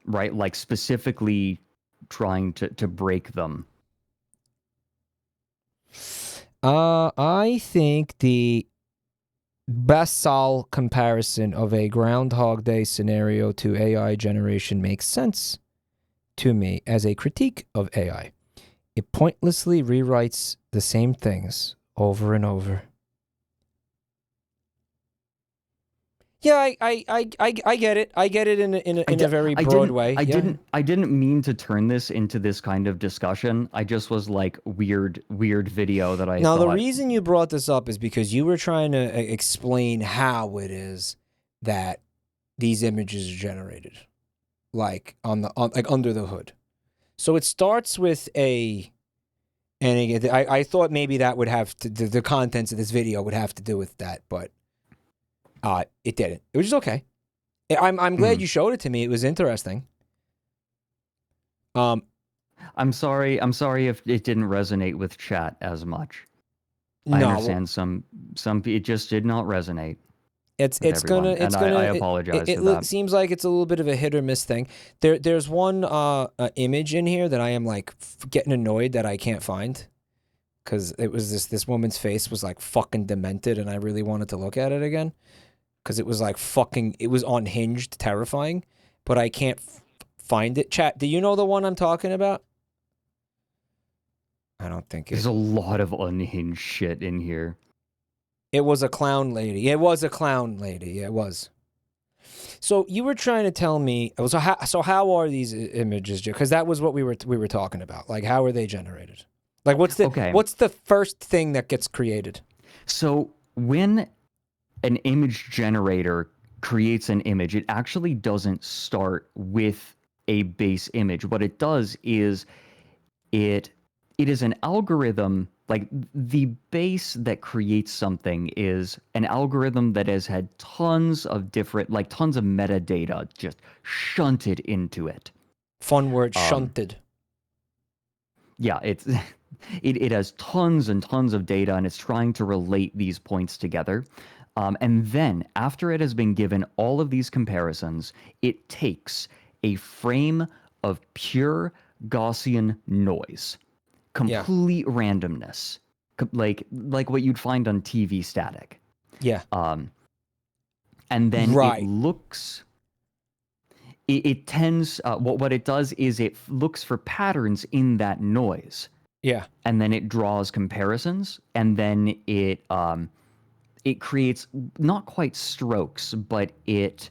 Right? Like specifically trying to break them. I think the basal comparison of a Groundhog Day scenario to AI generation makes sense to me as a critique of AI. It pointlessly rewrites the same things over and over. Yeah, I get it. I get it in a very broad way. I didn't mean to turn this into this kind of discussion. I just was like weird video that I Now, the reason you brought this up is because you were trying to explain how it is that these images are generated, like like under the hood. So it starts with and again, I thought maybe that would have to, the contents of this video would have to do with that, but it didn't. It was just okay. I'm glad you showed it to me. It was interesting. I'm sorry if it didn't resonate with chat as much. I understand some it just did not resonate. It's gonna I apologize for that. It seems like it's a little bit of a hit or miss thing. There's one image in here that I am like getting annoyed that I can't find, because it was this woman's face was like fucking demented, and I really wanted to look at it again, because it was like it was unhinged, terrifying, but I can't find it. Chat, do you know the one I'm talking about? I don't think there's a lot of unhinged shit in here. It was a clown lady. It was a clown lady. Yeah, it was. So you were trying to tell me. So how are these images? Because that was what we were talking about. Like, how are they generated? Like, what's the first thing that gets created? So when an image generator creates an image, it actually doesn't start with a base image. What it does is it is an algorithm. Like, the base that creates something is an algorithm that has had tons of different, like tons of metadata just shunted into it. Fun word, shunted. Yeah, it has tons and tons of data, and it's trying to relate these points together. And then, after it has been given all of these comparisons, it takes a frame of pure Gaussian noise. Complete randomness, like what you'd find on TV static. Yeah. And then it looks. It tends. What it does is it looks for patterns in that noise. Yeah. And then it draws comparisons, and then it creates not quite strokes, but it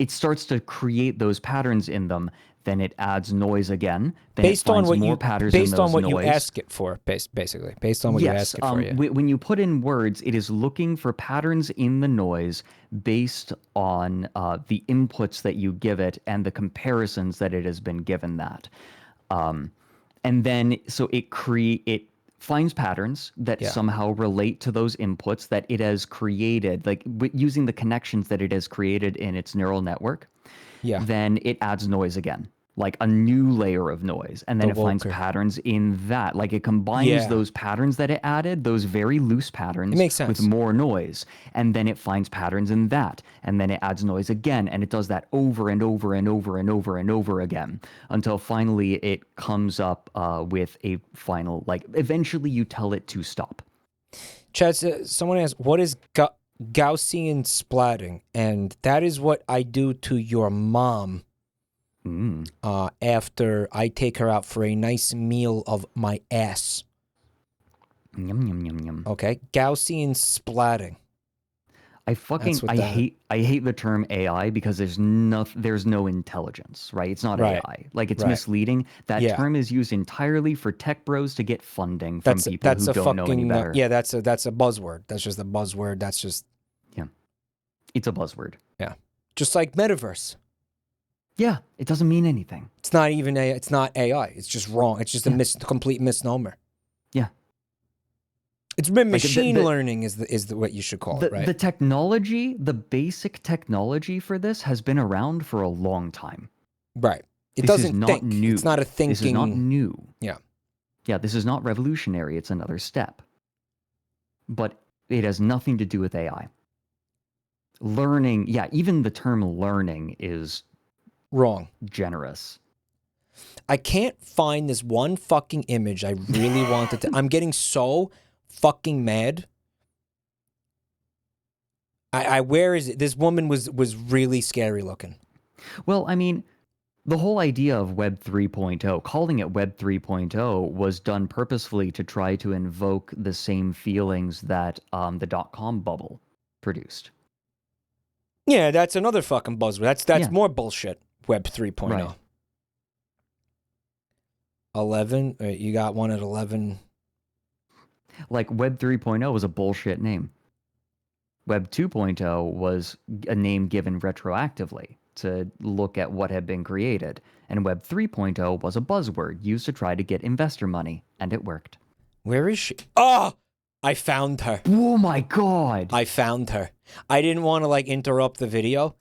starts to create those patterns in them. Then it adds noise again. Then based on what more you patterns based in those on what noise. you ask it for, basically based on what you ask it for. Yeah. When you put in words, it is looking for patterns in the noise based on the inputs that you give it and the comparisons that it has been given that. And then so it finds patterns that somehow relate to those inputs that it has created, like using the connections that it has created in its neural network. Yeah. Then it adds noise again, like a new layer of noise. And then it finds patterns in that. Like, it combines those patterns that it added, those very loose patterns, it makes sense, with more noise. And then it finds patterns in that. And then it adds noise again. And it does that over and over and over and over and over again until finally it comes up with a final, like, eventually you tell it to stop. Chad, someone asked, what is Gaussian splatting? And that is what I do to your mom after I take her out for a nice meal of my ass. Yum, yum, yum, yum. Okay, Gaussian splatting. I hate the term AI because there's no intelligence, right? It's not AI. Like, it's misleading. That term is used entirely for tech bros to get funding from people who don't know any better. Yeah, that's a buzzword. That's just a buzzword. That's just it's a buzzword. Yeah, just like metaverse. Yeah, it doesn't mean anything. It's not even it's not AI. It's just wrong. It's just a complete misnomer. Yeah. It's machine learning is what you should call it, right? The technology, the basic technology for this has been around for a long time. Right. It this doesn't is not think. new. It's not a thinking. This is not new. Yeah. Yeah, this is not revolutionary. It's another step. But it has nothing to do with AI. Learning, even the term learning is wrong. Generous. I can't find this one fucking image I really wanted to. I'm getting so fucking mad. Where is it? This woman was really scary looking. Well, I mean, the whole idea of Web 3.0, calling it Web 3.0, was done purposefully to try to invoke the same feelings that the .com bubble produced. Yeah, that's another fucking buzzword. That's more bullshit. Web 3.0. Right. 11. You got one at 11. Like, Web 3.0 was a bullshit name. Web 2.0 was a name given retroactively to look at what had been created. And Web 3.0 was a buzzword used to try to get investor money. And it worked. Where is she? Oh! I found her. Oh my god! I found her. I didn't want to, like, interrupt the video,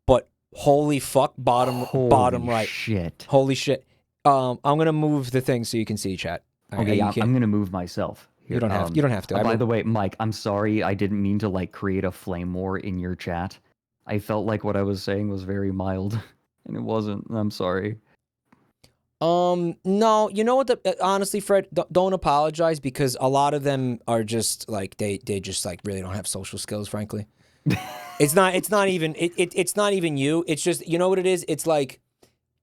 but holy fuck, bottom right. Shit. Holy shit. I'm gonna move the thing so you can see, chat. Okay, I'm gonna move myself. Here. You don't have to. By the way, Mike, I'm sorry. I didn't mean to, like, create a flame war in your chat. I felt like what I was saying was very mild, and it wasn't. I'm sorry. No, you know what? Honestly, Fred, don't apologize, because a lot of them are just like they just like really don't have social skills. Frankly, it's not even you. It's just, you know what it is. It's like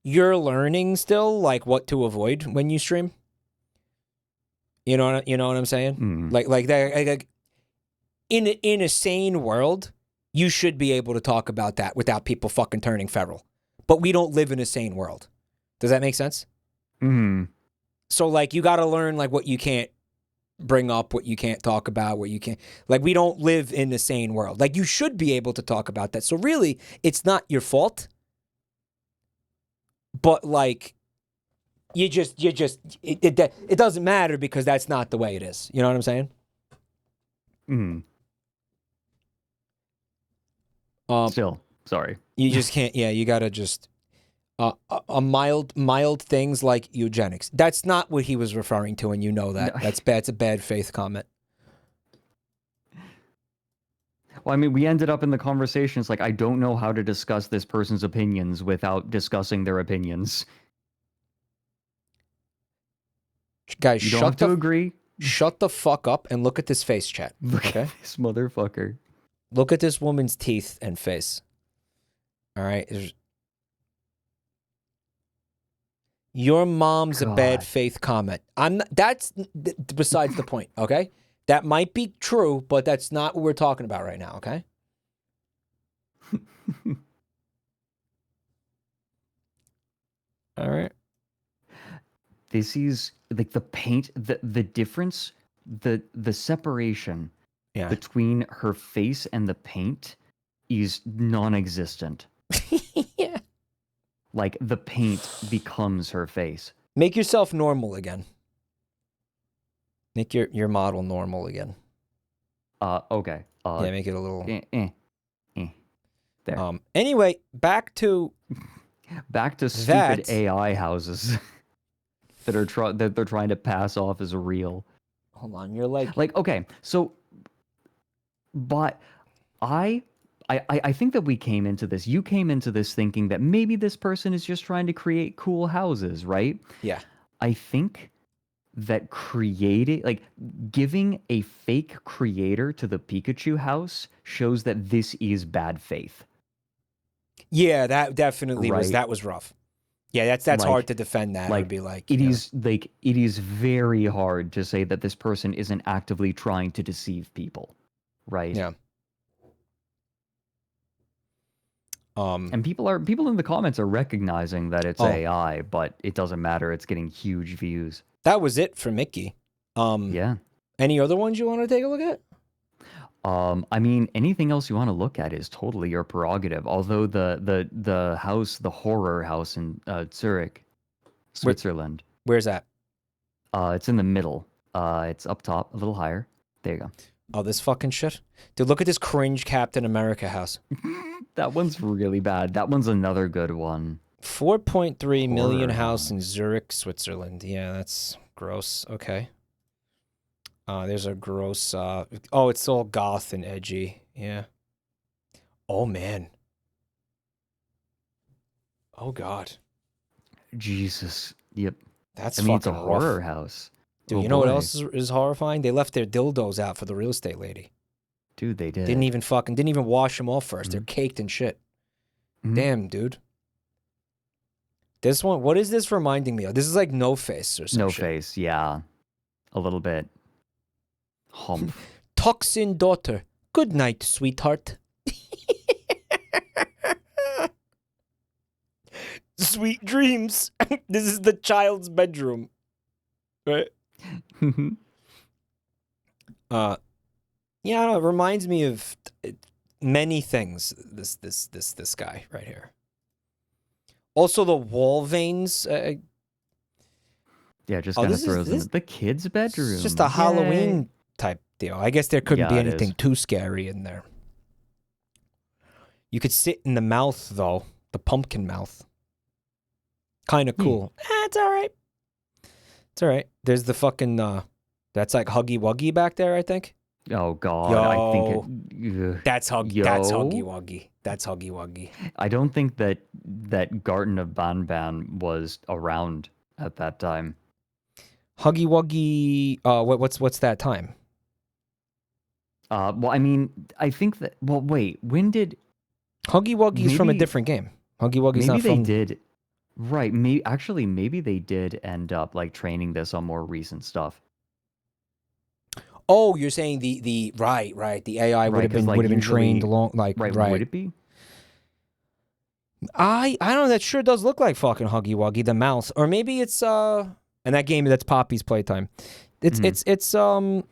you're learning still, like, what to avoid when you stream. You know what I'm saying? Like that. Like, in a sane world, you should be able to talk about that without people fucking turning feral. But we don't live in a sane world. Does that make sense? So, like, you got to learn, like, what you can't bring up, what you can't talk about, what you can't. Like, we don't live in a sane world. Like, you should be able to talk about that. So, really, it's not your fault. but like, it doesn't matter because that's not the way it is. You know what I'm saying? Still, sorry. You just can't. Yeah, you gotta just mild things like eugenics. That's not what he was referring to, and you know that. No. That's bad. It's a bad faith comment. Well, I mean, we ended up in the conversations like I don't know how to discuss this person's opinions without discussing their opinions. Guys, You don't have to agree. Shut the fuck up and look at this face, chat. Look Okay? at this motherfucker. Look at this woman's teeth and face. All right. Your mom's a bad God. faith comment. I'm not, that's besides the point, okay? That might be true, but that's not what we're talking about right now, okay? All right. This is like the paint, the difference, the separation Yeah. between her face and the paint is non-existent. Yeah. Like the paint becomes her face. Make yourself normal again. Make your model normal again. Okay. Yeah, make it a little. There. Anyway, back to stupid that. AI houses that they're trying to pass off as real. Hold on, you're like Okay, so, but I think that we came into this. You came into this thinking that maybe this person is just trying to create cool houses, right? yeah. I think that giving a fake creator to the Pikachu house shows that this is bad faith. Yeah, that definitely was rough. Yeah, that's hard to defend that. It would be like it is very hard to say that this person isn't actively trying to deceive people, right? Yeah. And people in the comments are recognizing that it's AI, but it doesn't matter. It's getting huge views. That was it for Mickey. Yeah. Any other ones you want to take a look at? I mean, anything else you want to look at is totally your prerogative. Although the house, the horror house in Zurich, Switzerland. Where's that? It's in the middle. It's up top, a little higher. There you go. Oh, this fucking shit. Dude, look at this cringe Captain America house. That one's really bad. That one's another good one. 4.3 million house in Zurich, Switzerland. Yeah, that's gross. Okay. There's a gross, oh, it's all goth and edgy. Yeah. Oh, man. Oh, God. Jesus. Yep. That's it's a fucking horror rough. house. Dude, you know what else is horrifying? They left their dildos out for the real estate lady. Dude, they did. Didn't even wash them off first. They're caked in shit. Damn, dude. This one, what is this reminding me of? This is like No Face or something. No Face, yeah. A little bit. Hump. Toxin daughter. Good night, sweetheart. Sweet dreams. This is the child's bedroom. Right? Yeah, I don't know, it reminds me of many things. This guy right here. Also, the wall veins. Yeah, just kind of throws in the kid's bedroom. It's just a Halloween type deal. I guess there couldn't be anything too scary in there. You could sit in the mouth, though. The pumpkin mouth. Kind of cool. It's all right. It's all right. There's the fucking, that's like Huggy Wuggy back there, I think. Oh, God. Yo, I think that's Huggy Wuggy. That's Huggy Wuggy. I don't think that Garden of Banban was around at that time. Huggy Wuggy, what's that time? Well, I mean, I think that, well, wait, when did... Huggy Wuggy's from a different game. Huggy Wuggy's not from... Maybe they did... Right, maybe they did end up, like, training this on more recent stuff. Oh, you're saying the right. The AI would have been trained along right. Would it be? I don't know. That sure does look like fucking Huggy Wuggy, the mouse, or maybe it's in that game that's Poppy's playtime. It's or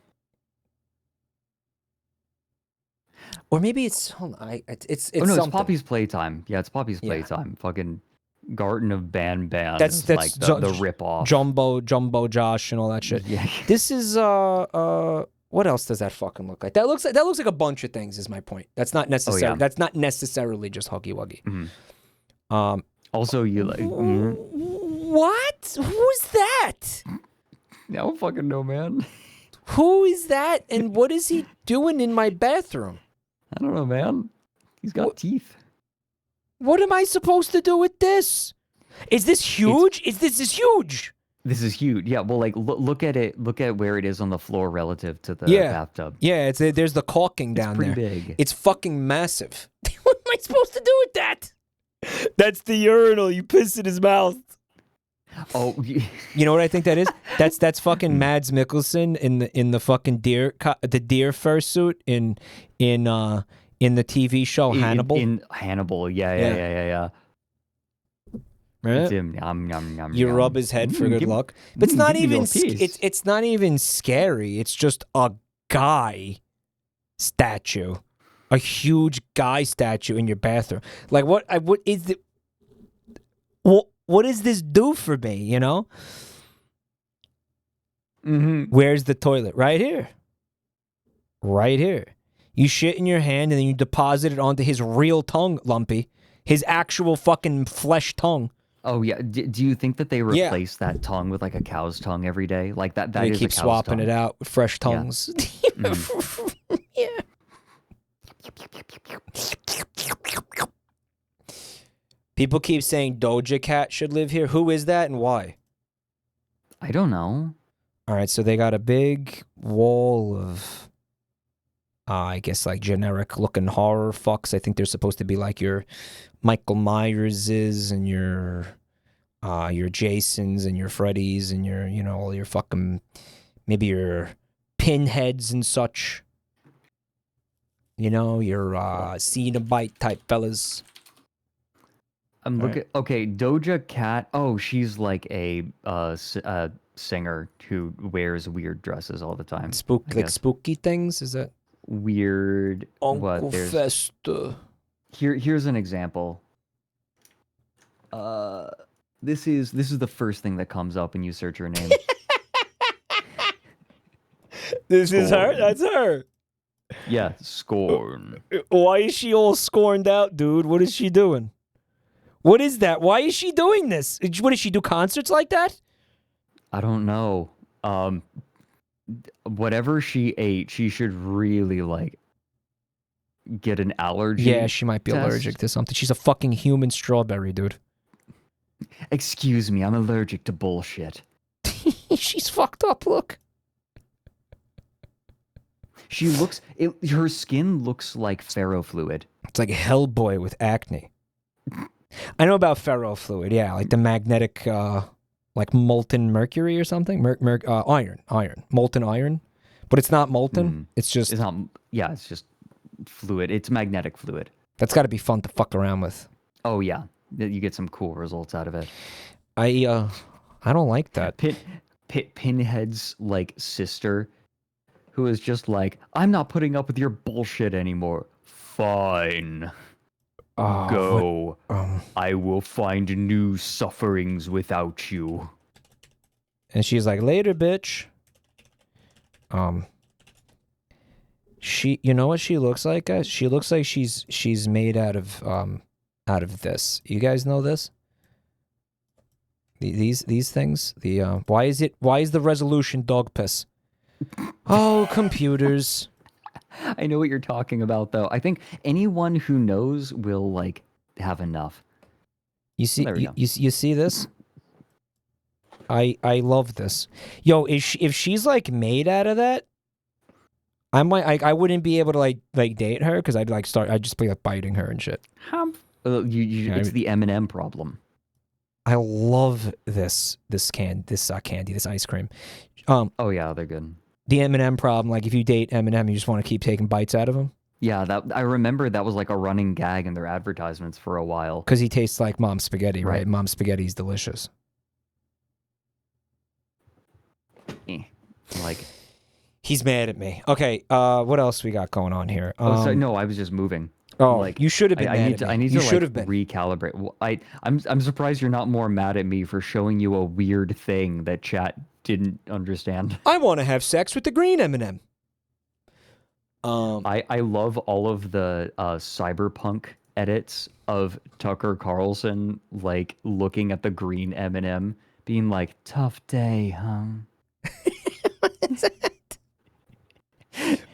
maybe it's hold on, it's oh no, something. it's Poppy's playtime. Yeah, it's Poppy's playtime. Fucking Garden of Ban Ban That's is like the rip-off. Jumbo Josh and all that shit. Yeah. This is what else does that fucking look like? That looks like a bunch of things. Is my point. That's not necessary. yeah. That's not necessarily just Huggy Wuggy. Mhm. Also, you like. What? Who's that? I don't fucking know, man. Who is that? And what is he doing in my bathroom? I don't know, man. He's got teeth. What am I supposed to do with this? Is this huge? This is huge? This is huge. Yeah, well, like, look at it. Look at where it is on the floor relative to the bathtub. Yeah, there's the caulking down there. It's pretty big. It's fucking massive. What am I supposed to do with that? That's the urinal. You piss in his mouth. Oh, you know what I think that is? That's fucking Mads Mikkelsen in the fucking deer fursuit in the TV show Hannibal. In Hannibal, yeah. Right? It's him. Yum, yum, yum, You yum. rub his head for good luck. But it's not give me even a piece. it's not even scary. It's just a guy statue. A huge guy statue in your bathroom. Like what is it? What does this do for me, you know? Where's the toilet? Right here. Right here. You shit in your hand and then you deposit it onto his real tongue, Lumpy. His actual fucking flesh tongue. Oh yeah. Do you think that they replace that tongue with like a cow's tongue every day? Like that They is keep a cow's swapping tongue. it out with fresh tongues. Yeah. People keep saying Doja Cat should live here. Who is that and why? I don't know. All right, so they got a big wall of, I guess, like generic-looking horror fucks. I think they're supposed to be like your Michael Myerses and your Jasons and your Freddys and your, you know, all your fucking, maybe your Pinheads and such. You know, your Cenobite type fellas. I'm looking. Right. Okay, Doja Cat. Oh, she's like a singer who wears weird dresses all the time. Spooky things. Is that weird? Uncle Festa? Here's an example. This is the first thing that comes up when you search her name. This is her. That's her. Yeah, Scorn. Why is she all scorned out, dude? What is she doing? What is that? Why is she doing this? What does she do? Concerts like that? I don't know. Whatever she ate, she should really like get an allergy. Yeah, she might be test. allergic to something. She's a fucking human strawberry, dude. Excuse me, I'm allergic to bullshit. She's fucked up. Look. She looks. Her skin looks like ferrofluid. It's like Hellboy with acne. I know about ferrofluid. Yeah, like the magnetic, like molten mercury or something. Iron, molten iron, but it's not molten. It's just. It's not. Yeah, it's just fluid. It's magnetic fluid. That's got to be fun to fuck around with. Oh yeah, you get some cool results out of it. I don't like that. Pinhead's like sister, who is just like, I'm not putting up with your bullshit anymore. Fine. Go. I will find new sufferings without you. And she's like, later, bitch. She, you know what she looks like, guys? She looks like she's made out of this. You guys know this? These things. Why is the resolution dog piss? Oh, computers. I know what you're talking about, though. I think anyone who knows will like have enough. You see, you see this? I love this. Yo, if she's like made out of that, I wouldn't be able to like date her because I'd just be like biting her and shit. It's the M&M problem. I love this candy, this ice cream. Oh yeah, they're good. The M&M problem, like if you date M&M, you just want to keep taking bites out of him. Yeah, I remember that was like a running gag in their advertisements for a while. Because he tastes like mom's spaghetti, right? Mom's spaghetti is delicious. Like, he's mad at me. Okay, what else we got going on here? no, I was just moving. Oh, like you should have been I mad need at to me. I need You to should like have been. recalibrate. I'm surprised you're not more mad at me for showing you a weird thing that chat didn't understand. I want to have sex with the green M&M. I love all of the cyberpunk edits of Tucker Carlson like looking at the green M&M being like, "Tough day, huh?"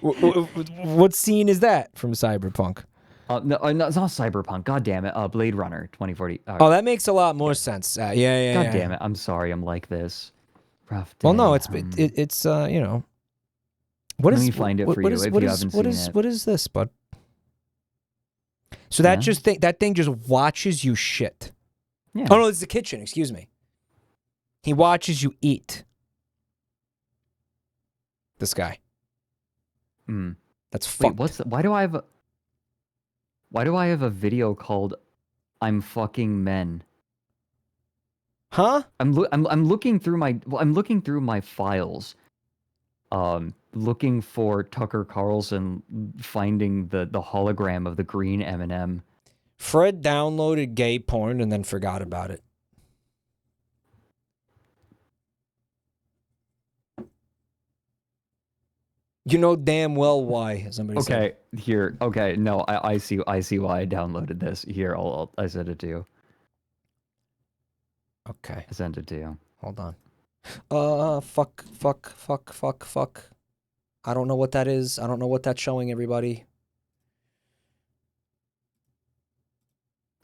What scene is that from Cyberpunk? No, it's not cyberpunk. God damn it. Blade Runner 2040. Oh, that makes a lot more sense. Yeah. God damn it. I'm sorry I'm like this. Rough day. Well, no, it's huh? it's you know. What Let is me find it for what you is- if what you is- haven't what seen is- it. What is this, bud? So that Yeah? that thing just watches you shit. Yeah. Oh no, it's the kitchen. Excuse me. He watches you eat. This guy. Mm. That's Wait, fucked. why do I have a video called "I'm fucking men"? Huh? I'm looking through my files, looking for Tucker Carlson finding the hologram of the green M&M. Fred downloaded gay porn and then forgot about it. You know damn well why. Somebody said. Okay, here. Okay, no, I see why I downloaded this. Here, I sent it to you. Okay, I sent it to you. hold on. Fuck. I don't know what that is. I don't know what that's showing everybody.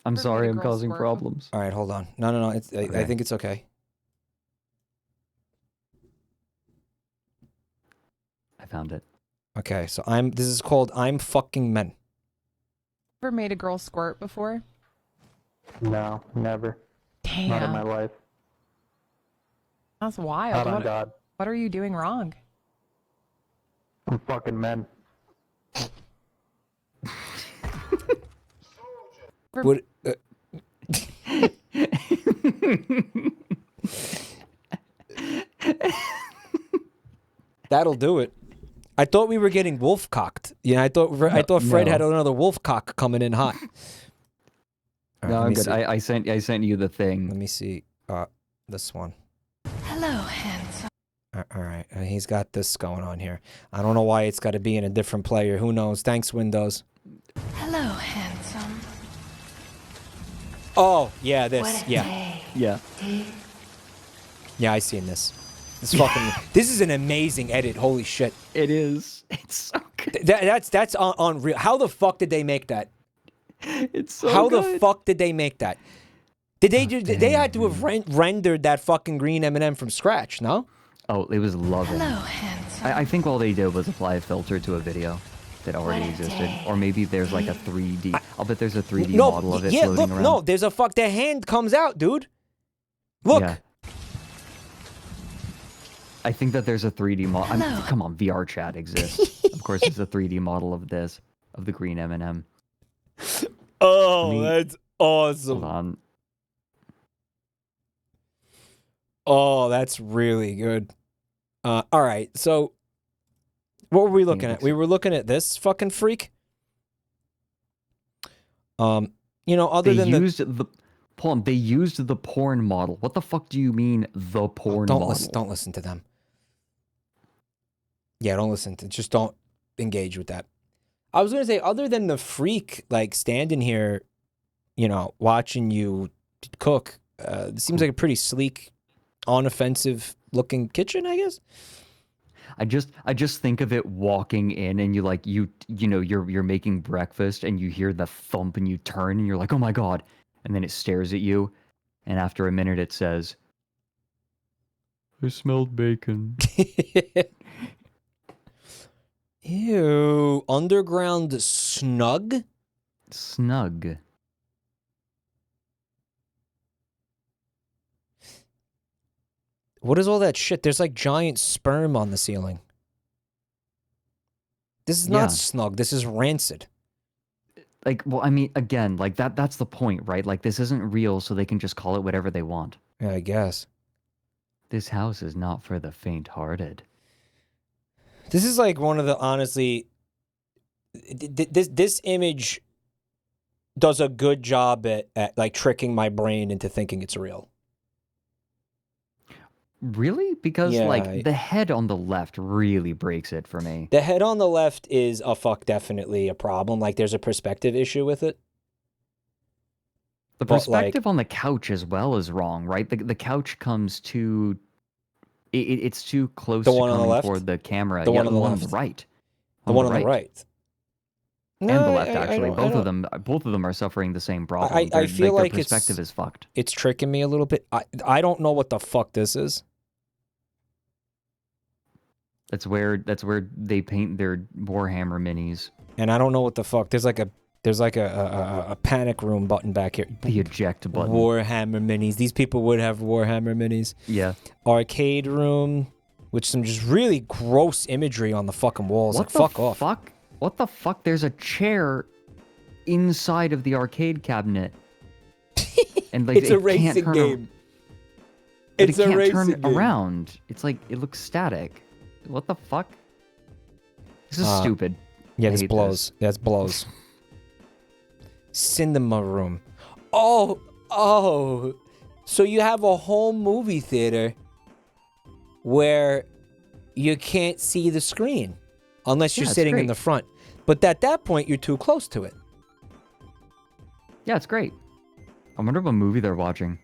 I'm Ever sorry, made a I'm girl causing squirt problems. All right, hold on. No. I Okay. think it's okay. I found it. Okay, so this is called I'm fucking men. Ever made a girl squirt before? No, never. Not in my Damn, life. that's wild. Not on God. What are you doing wrong? I'm fucking men. What? That'll do it. I thought we were getting wolf cocked. Yeah, I thought Fred no. had another wolf cock coming in hot. All right, No, let I'm me good. see. I sent you the Let thing. me see. This one. Hello, handsome. All right, he's got this going on here. I don't know why it's got to be in a different player. Who knows? Thanks, Windows. Hello, handsome. Oh yeah, this. Yeah, Yeah. yeah. I seen this. This fucking. This is an amazing edit. Holy shit. It is. It's so good. That's unreal. How the fuck did they make that? It's so How good. the fuck did they make that? Did they they had to have rendered that fucking green M&M from scratch? No. Oh, it was loving. Hello, handsome. I think all they did was apply a filter to a video that already existed, or maybe there's like a 3D. I'll bet there's a 3D model of it yeah, floating look, around. no, there's a fuck. The hand comes out, dude. Look. Yeah. I think that there's a 3D model. Hello. Come on, VR chat exists. Of course, there's a 3D model of this, of the green M&M. Oh, Me- that's awesome. Hold on. Oh, that's really good. All right, so what were we looking at? We were looking at this fucking freak. You know, other They than used the Paul, they used the porn model. What the fuck do you mean the porn model? Don't listen to them. Yeah, don't listen to. Just don't engage with that. I was gonna say, other than the freak, like standing here, you know, watching you cook, it seems like a pretty sleek, unoffensive looking kitchen, I guess. I just think of it walking in and you know you're making breakfast and you hear the thump and you turn and you're like, oh my god, and then it stares at you, and after a minute it says, I smelled bacon. Ew, underground snug. Snug. What is all that shit? There's like giant sperm on the ceiling. This is not Yeah. snug. This is rancid. Like, well, I mean, again, like that's the point, right? Like this isn't real, so they can just call it whatever they want. Yeah, I guess. This house is not for the faint-hearted. This is like one of the, honestly, this image does a good job at like tricking my brain into thinking it's real. Really? Because Yeah, like the head on the left really breaks it for me. The head on the left is definitely a problem. Like there's a perspective issue with it. The But, perspective like, on the couch as well is wrong, right? The couch comes too... it's too close The to one on the coming left? toward the camera. The Yeah, one on the on the left. right. The one on the right. And No, the left, I actually. don't- I Both of them are suffering the same problem. I feel like their perspective it's is fucked. it's tricking me a little bit. I don't know what the fuck this is. That's where they paint their Warhammer minis. And I don't know what the fuck. There's like a panic room button back here. The eject button. Warhammer minis. These people would have Warhammer minis. Yeah. Arcade room, with some just really gross imagery on the fucking walls. What Like, the fuck off. fuck? What the fuck? There's a chair inside of the arcade cabinet. And like It's a it can't racing turn game. But It's it a can't turn racing game. around. It's like it looks static. What the fuck? This is stupid. Yeah, I this hate blows. This blows. Cinema room. Oh. So you have a home movie theater where you can't see the screen unless you're Yeah, it's sitting in great. the front. But at that point, you're too close to it. Yeah, it's great. I wonder what movie they're watching.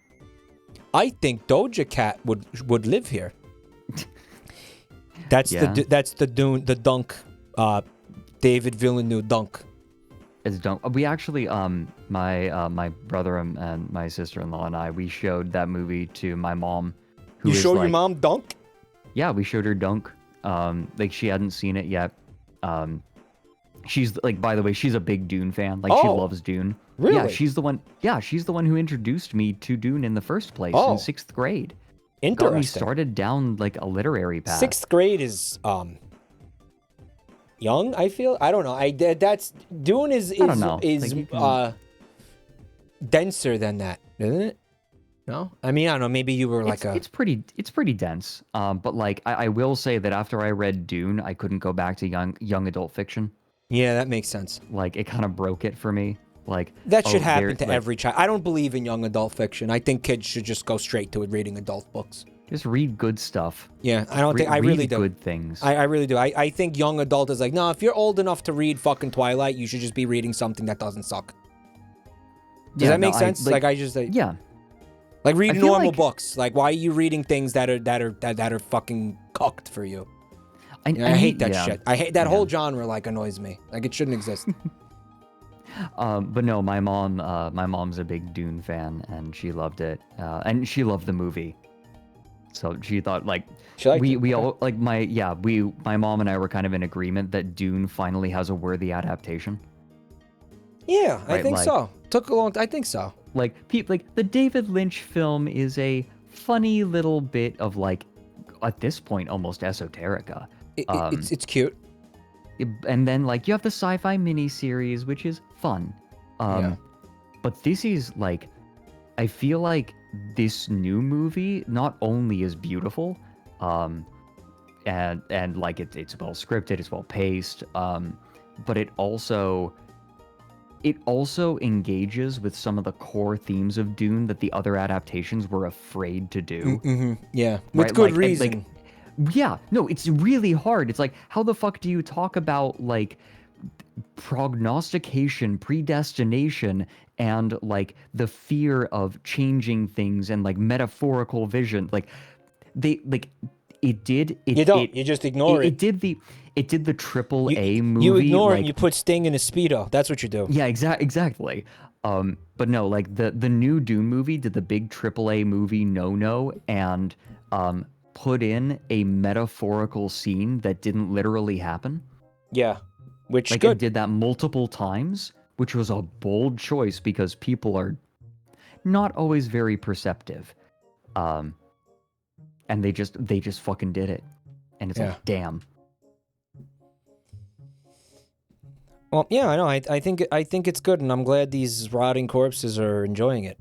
I think Doja Cat would live here. That's Yeah. the dunk, David Villeneuve dunk. It's don't. We actually, my brother and my sister-in-law and I, we showed that movie to my mom. Who You is showed your like- mom dunk? Yeah, we showed her Dunk. Like she hadn't seen it yet. She's like, by the way, she's a big Dune fan. Like she Oh, loves Dune. really? Yeah, she's the one. Yeah, she's the one who introduced me to Dune in the first place Oh. in 6th grade. Got me Interesting. started down like a literary path. 6th grade is young. I feel. I don't know. That's Dune is I don't know. is Like, you can- denser than that, isn't it? No, I mean I don't know. Maybe you were like it's pretty dense. But like I will say that after I read Dune, I couldn't go back to young adult fiction. Yeah, that makes sense. Like it kind of broke it for me. Like That should oh, happen there- to like, every child. I don't believe in young adult fiction. I think kids should just go straight to it, reading adult books. Just read good stuff. Yeah, I don't think I Read really do. good things. I really do. I think young adult is like, no, if you're old enough to read fucking Twilight, you should just be reading something that doesn't suck. Does that make sense? Yeah. Like read I feel normal like- books. Like why are you reading things that are fucking cooked for you? I hate that yeah. shit. I hate that Yeah. whole genre. Like annoys me. Like it shouldn't exist. But no, my mom's a big Dune fan, and she loved it, and she loved the movie. So she thought like She liked we it, we okay. all like my mom and I were kind of in agreement that Dune finally has a worthy adaptation. Yeah, I Right, think like- so. Took a long. I think so. Like like the David Lynch film is a funny little bit of like at this point almost esoterica. It's cute. And then like you have the sci-fi miniseries, which is fun. Yeah. But this is like, I feel like this new movie not only is beautiful, and like it's well scripted, it's well paced, but it also engages with some of the core themes of Dune that the other adaptations were afraid to do. Mm-hmm. Yeah, with Right, good like, and, reason. like, yeah, no, it's really hard. It's like, how the fuck do you talk about like prognostication, predestination, and like the fear of changing things and like metaphorical vision? Like they like it did. You don't. You just ignore it. It did the triple A movie. You ignore it like, and you put Sting in a Speedo. That's what you do. yeah, exactly. But no, like the new Dune movie did the big AAA movie no, and put in a metaphorical scene that didn't literally happen. Yeah. Which Like good. it did that multiple times, which was a bold choice because people are not always very perceptive. And they just fucking did it. And it's Yeah. like, damn. Well, yeah, I know. I think it's good, and I'm glad these rotting corpses are enjoying it.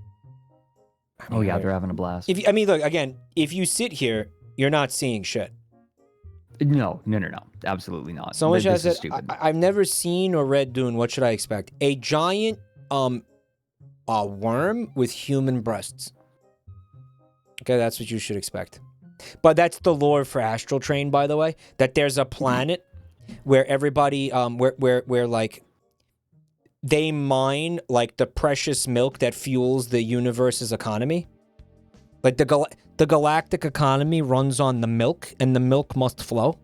Oh yeah, they're having a blast. Look again. If you sit here, you're not seeing shit. No, absolutely not. Someone This said, is stupid. I've never seen or read Dune. What should I expect? A giant a worm with human breasts. Okay, that's what you should expect. But that's the lore for Astral Train, by the way. That there's a planet where everybody, where like they mine like the precious milk that fuels the universe's economy. Like the galactic economy runs on the milk, and the milk must flow.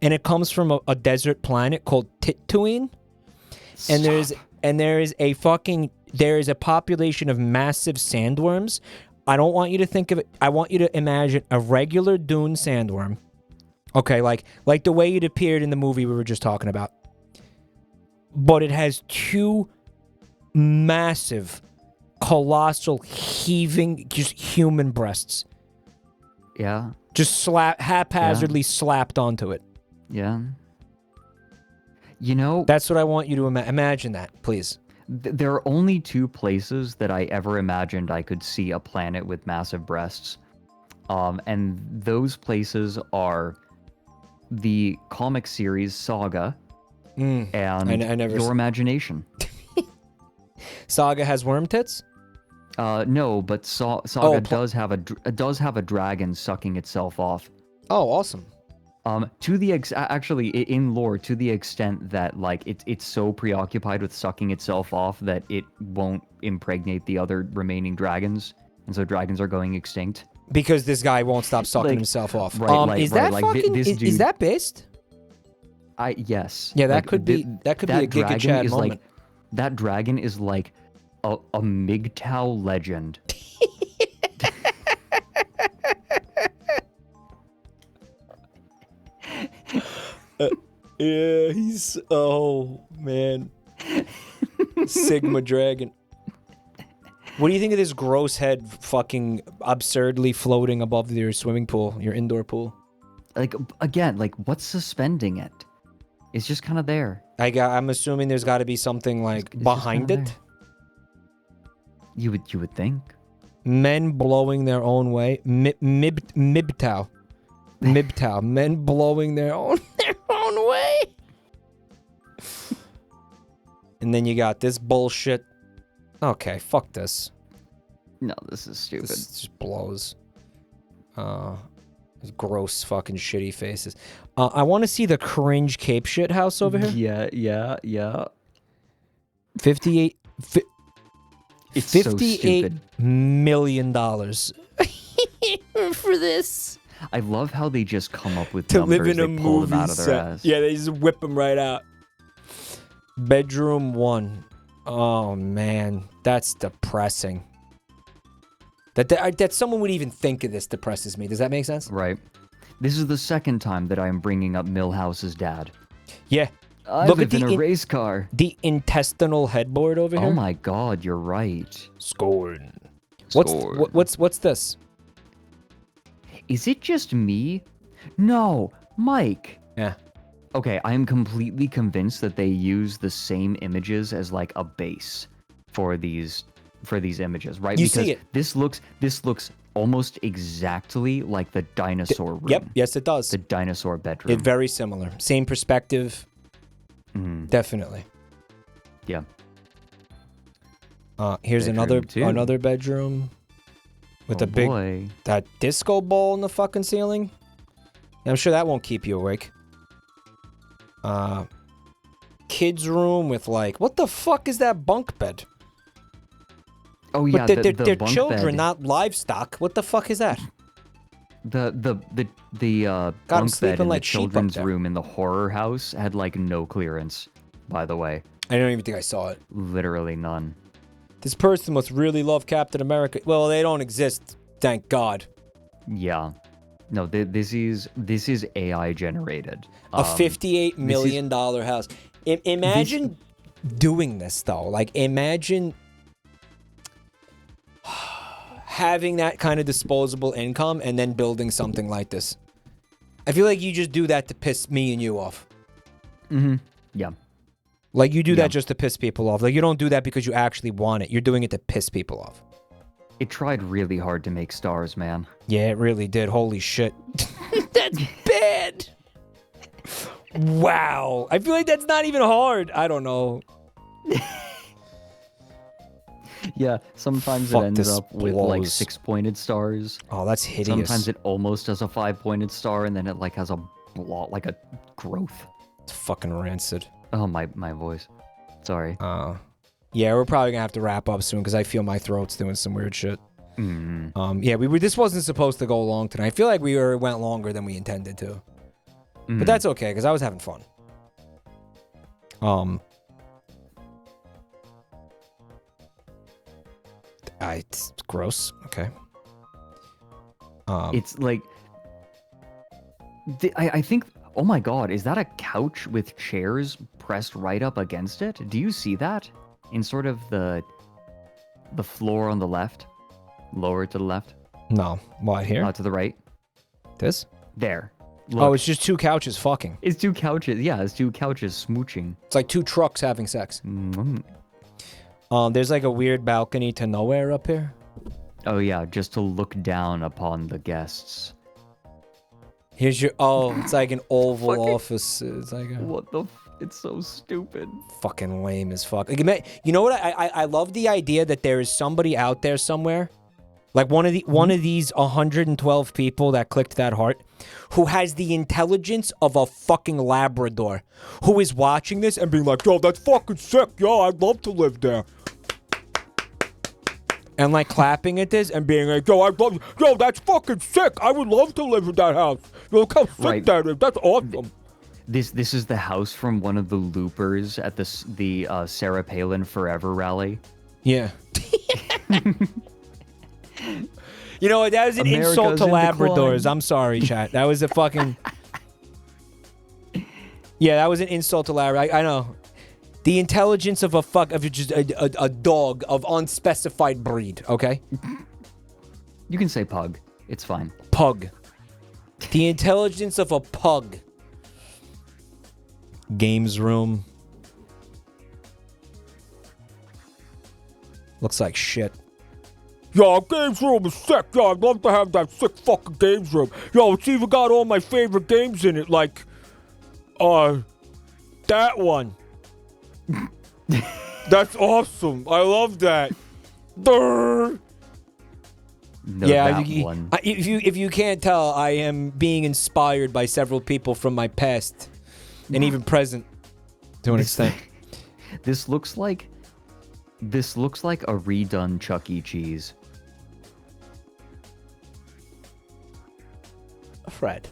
And it comes from a desert planet called Tatooine. And there is a population of massive sandworms. I don't want you to think of it. I want you to imagine a regular dune sandworm. Okay, like the way it appeared in the movie we were just talking about. But it has two massive, colossal, heaving, just human breasts. Yeah. Just haphazardly slapped onto it. Yeah. You know, that's what I want you to imagine that, please. There are only two places that I ever imagined I could see a planet with massive breasts. And those places are the comic series Saga and Your Imagination. Saga has worm tits? No, but Saga does have a dragon sucking itself off. Oh, awesome. To the actually in lore, to the extent that like it's so preoccupied with sucking itself off that it won't impregnate the other remaining dragons, and so dragons are going extinct because this guy won't stop sucking himself off. Right, is that fucking? Is that based? Yes. Yeah, that could be a Giga Chad moment. Like, that dragon is like a MGTOW legend. Yeah, he's man, Sigma Dragon. What do you think of this gross head fucking absurdly floating above your swimming pool, your indoor pool? Like again, like what's suspending it? It's just kind of there. I'm assuming there's got to be something like behind it. You would think. Men blowing their own way. MGTOW. MGTOW. Men blowing their own way. And then you got this bullshit. Okay, fuck this. No, this is stupid. This just blows. Gross fucking shitty faces. I want to see the cringe cape shit house over here. Yeah. 58 $58 million for this. I love how they just come up with to numbers. Live in they a pull movie them out of their set. ass. Yeah, they just whip them right out. Bedroom 1. Oh man, that's depressing. That someone would even think of this depresses me. Does that make sense? Right. This is the second time that I am bringing up Milhouse's dad. Yeah. Look at a race car. The intestinal headboard over here. Oh my god, you're right. Scorn. What's this? Is it just me? No, Mike. Yeah. Okay, I am completely convinced that they use the same images as like a base for these images, right? You see it. This looks almost exactly like the dinosaur room. Yep. Yes, it does. The dinosaur bedroom. It's very similar. Same perspective. Definitely. Yeah. Here's Bedroom another bedroom with that disco ball in the fucking ceiling. I'm sure that won't keep you awake. Kids room with like, what the fuck is that bunk bed? Oh yeah, but they're bunk children, bed. not livestock. What the fuck is that? The bunk bed in the children's room in the horror house had like no clearance, by the way. I don't even think I saw it. Literally none. This person must really love Captain America. Well, they don't exist, thank God. Yeah. No, this is AI generated. A $58 million house. Imagine doing this though. Like imagine having that kind of disposable income and then building something like this. I feel like you just do that to piss me and you off. Yeah. Like you do that just to piss people off. Like you don't do that because you actually want it. You're doing it to piss people off. It tried really hard to make stars, man. Yeah, it really did. Holy shit. That's bad. Wow. I feel like that's not even hard. I don't know. Yeah, sometimes Fuck, it ends this up with like blows. 6-pointed stars. Oh, that's hideous. Sometimes it almost has a 5-pointed star, and then it like has a blot, like a growth. It's fucking rancid. Oh, my voice. Sorry. Yeah, we're probably gonna have to wrap up soon because I feel my throat's doing some weird shit. Mm. Yeah, this wasn't supposed to go long tonight. I feel like we went longer than we intended to, but that's okay because I was having fun. It's gross. Okay. It's like I think. Oh my god, is that a couch with chairs pressed right up against it? Do you see that in sort of the floor on the left, lower to the left? No, what here? To the right. This? There. Oh, Look. it's just two couches fucking. It's two couches. Yeah, it's two couches smooching. It's like two trucks having sex. Mm. There's like a weird balcony to nowhere up here. Oh yeah, just to look down upon the guests. Here's your it's like an oval office. It's like a What the? It's so stupid. fucking lame as fuck. Like, you know what? I love the idea that there is somebody out there somewhere, like one of these 112 people that clicked that heart, who has the intelligence of a fucking Labrador, who is watching this and being like, "Yo, that's fucking sick. Yo, I'd love to live there." And like clapping at this and being like, "Yo, that's fucking sick. I would love to live in that house. Yo, look how sick that is. That's awesome." This is the house from one of the loopers at the Sarah Palin Forever rally. Yeah. You know what? That was an America's insult to in Labradors. decline. I'm sorry, chat. That was a fucking... Yeah, that was an insult to Labrador. I know. The intelligence of just a dog of unspecified breed, okay? You can say pug. It's fine. Pug. The intelligence of a pug. Games room. Looks like shit. Yo, games room is sick. Yo, I'd love to have that sick fucking games room. Yo, it's even got all my favorite games in it, like, that one. That's awesome. I love that. Durr. No, Yeah, that one. if you can't tell, I am being inspired by several people from my past and even present to an extent. This looks like a redone Chuck E. Cheese. Fred,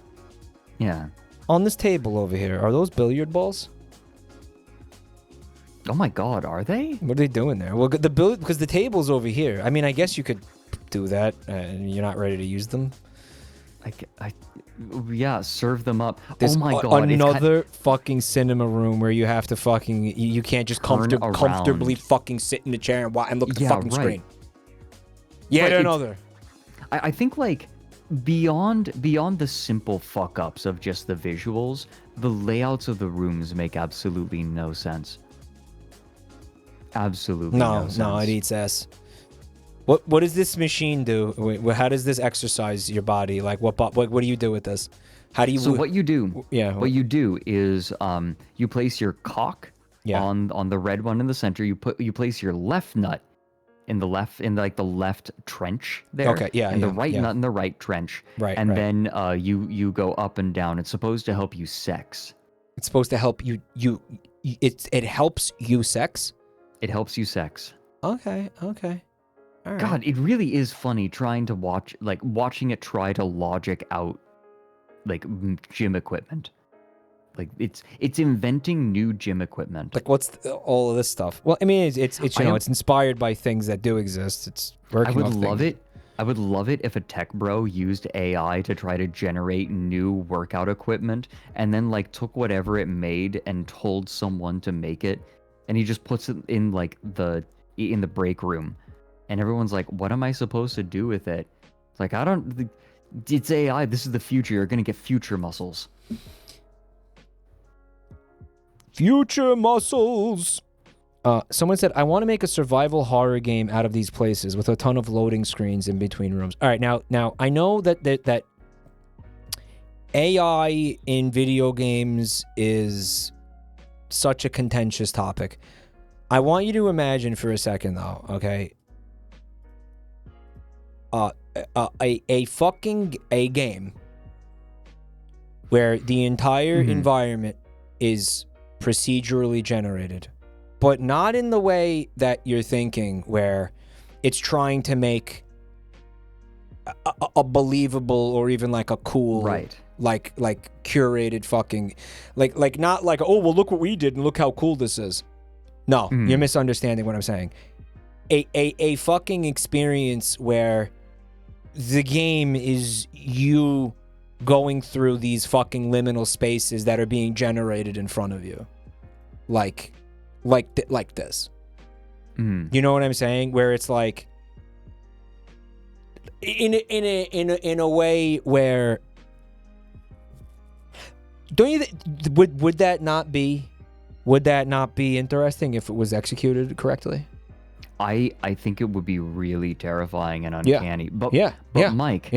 Yeah. on this table over here, are those billiard balls? Oh my god, are they? What are they doing there? Well, because the table's over here. I mean, I guess you could do that, and you're not ready to use them. Yeah, serve them up. There's oh my god, another fucking cinema room where you have to fucking you can't just Turn comfortably around. fucking sit in the chair and look at the Yeah, fucking right. screen. Yet Right, another. I think like beyond the simple fuck ups of just the visuals, the layouts of the rooms make absolutely no sense. Absolutely no sense. No, it eats ass. What does this machine do? How does this exercise your body? Like what do you do with this? How do you? So what you do? Yeah. What you do is you place your cock Yeah. on the red one in the center. You place your left nut in the left trench there. Okay, yeah, And the yeah, right yeah. nut in the right trench. Right, And right. then you go up and down. It's supposed to help you sex. It's supposed to help you. It helps you sex. It helps you sex. Okay. All right. God, it really is funny watching it try to logic out gym equipment. Like it's inventing new gym equipment. Like what's all of this stuff? Well, I mean, it's it's inspired by things that do exist. It's working. I would love it if a tech bro used AI to try to generate new workout equipment and then took whatever it made and told someone to make it, and he just puts it in in the break room, and everyone's like, "What am I supposed to do with it?" It's like, it's AI. This is the future. You're gonna get future muscles. Future muscles. Someone said, I want to make a survival horror game out of these places with a ton of loading screens in between rooms. All right, now I know that AI in video games is such a contentious topic. I want you to imagine for a second, though, okay? a game where the entire environment is procedurally generated, but not in the way that you're thinking, where it's trying to make a believable or even like a cool, Right. like curated fucking, like not like, oh well, look what we did and look how cool this is. No, you're misunderstanding what I'm saying. A fucking experience where the game is you going through these fucking liminal spaces that are being generated in front of you, like this. You know what I'm saying? Where it's like in a way where, don't you would that not be interesting if it was executed correctly? I think it would be really terrifying and uncanny. But Mike,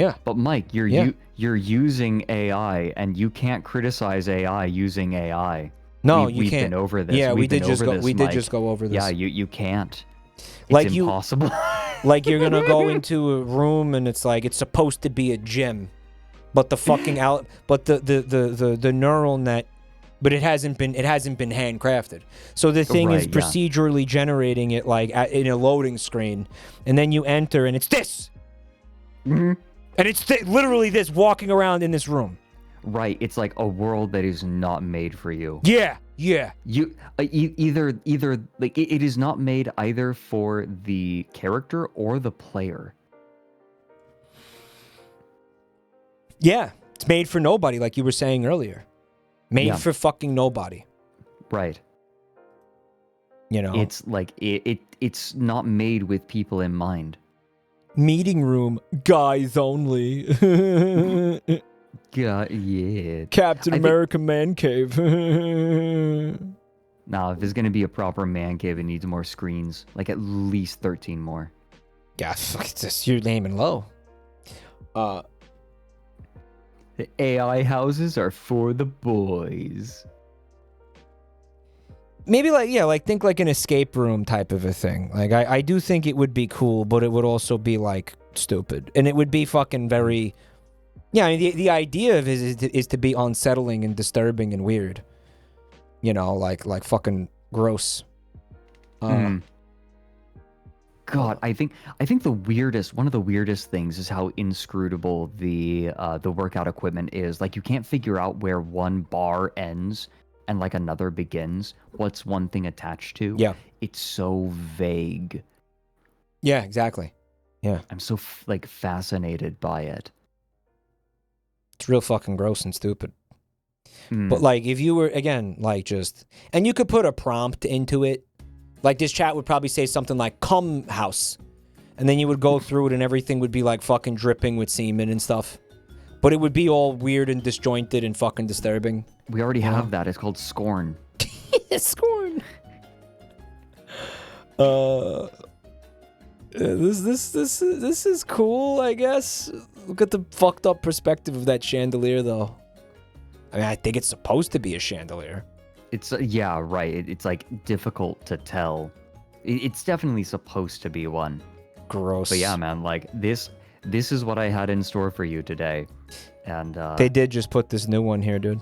you're using AI, and you can't criticize AI using AI. No, we've can't. been over this. Yeah, we did just Mike. go over this. Yeah, you can't. It's Like impossible. Like you're gonna go into a room and it's like it's supposed to be a gym, but the fucking the neural net, but it hasn't been handcrafted. So the thing is procedurally generating it like in a loading screen, and then you enter and it's this, and it's literally this walking around in this room. Right, it's like a world that is not made for you. Yeah. You either like it is not made either for the character or the player. Yeah, it's made for nobody, like you were saying earlier. Made for fucking nobody. Right. You know, it's like it's not made with people in mind. Meeting room, guys only. Yeah. Captain America man cave. Nah, if there's gonna be a proper man cave, it needs more screens. Like at least 13 more. Yeah, fuck, it's just you're aiming low. The AI houses are for the boys. Maybe think like an escape room type of a thing. Like I do think it would be cool, but it would also be like stupid. And it would be fucking very... Yeah, I mean, the idea of it is to be unsettling and disturbing and weird. You know, like fucking gross. God, I think one of the weirdest things is how inscrutable the workout equipment is. Like you can't figure out where one bar ends and like another begins. What's one thing attached to? Yeah, it's so vague. Yeah, exactly. Yeah, I'm so fascinated by it. It's real fucking gross and stupid. But like if you were again like just, and you could put a prompt into it. Like this chat would probably say something like "cum house," and then you would go through it and everything would be like fucking dripping with semen and stuff. But it would be all weird and disjointed and fucking disturbing. We already have that. It's called Scorn. Scorn. This is cool, I guess. Look at the fucked up perspective of that chandelier, though. I mean, I think it's supposed to be a chandelier. It's yeah, right. It's like difficult to tell. It's definitely supposed to be one. Gross. But yeah, man, like this is what I had in store for you today, and they did just put this new one here, dude.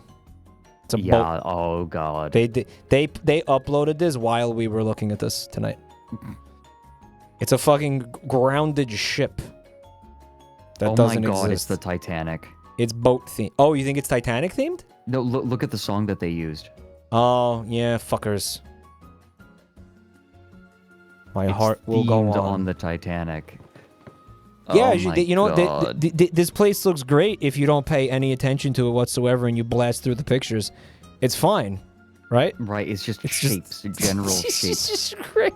It's a boat. Oh god. They uploaded this while we were looking at this tonight. It's a fucking grounded ship. That doesn't exist. Oh my god, it's the Titanic. It's boat themed. Oh, you think it's Titanic themed? No, look at the song that they used. Oh, yeah, fuckers. My heart will go on the Titanic. Yeah, oh this place looks great if you don't pay any attention to it whatsoever and you blast through the pictures. It's fine, right? Right, it's just shapes, general shapes. It's just great.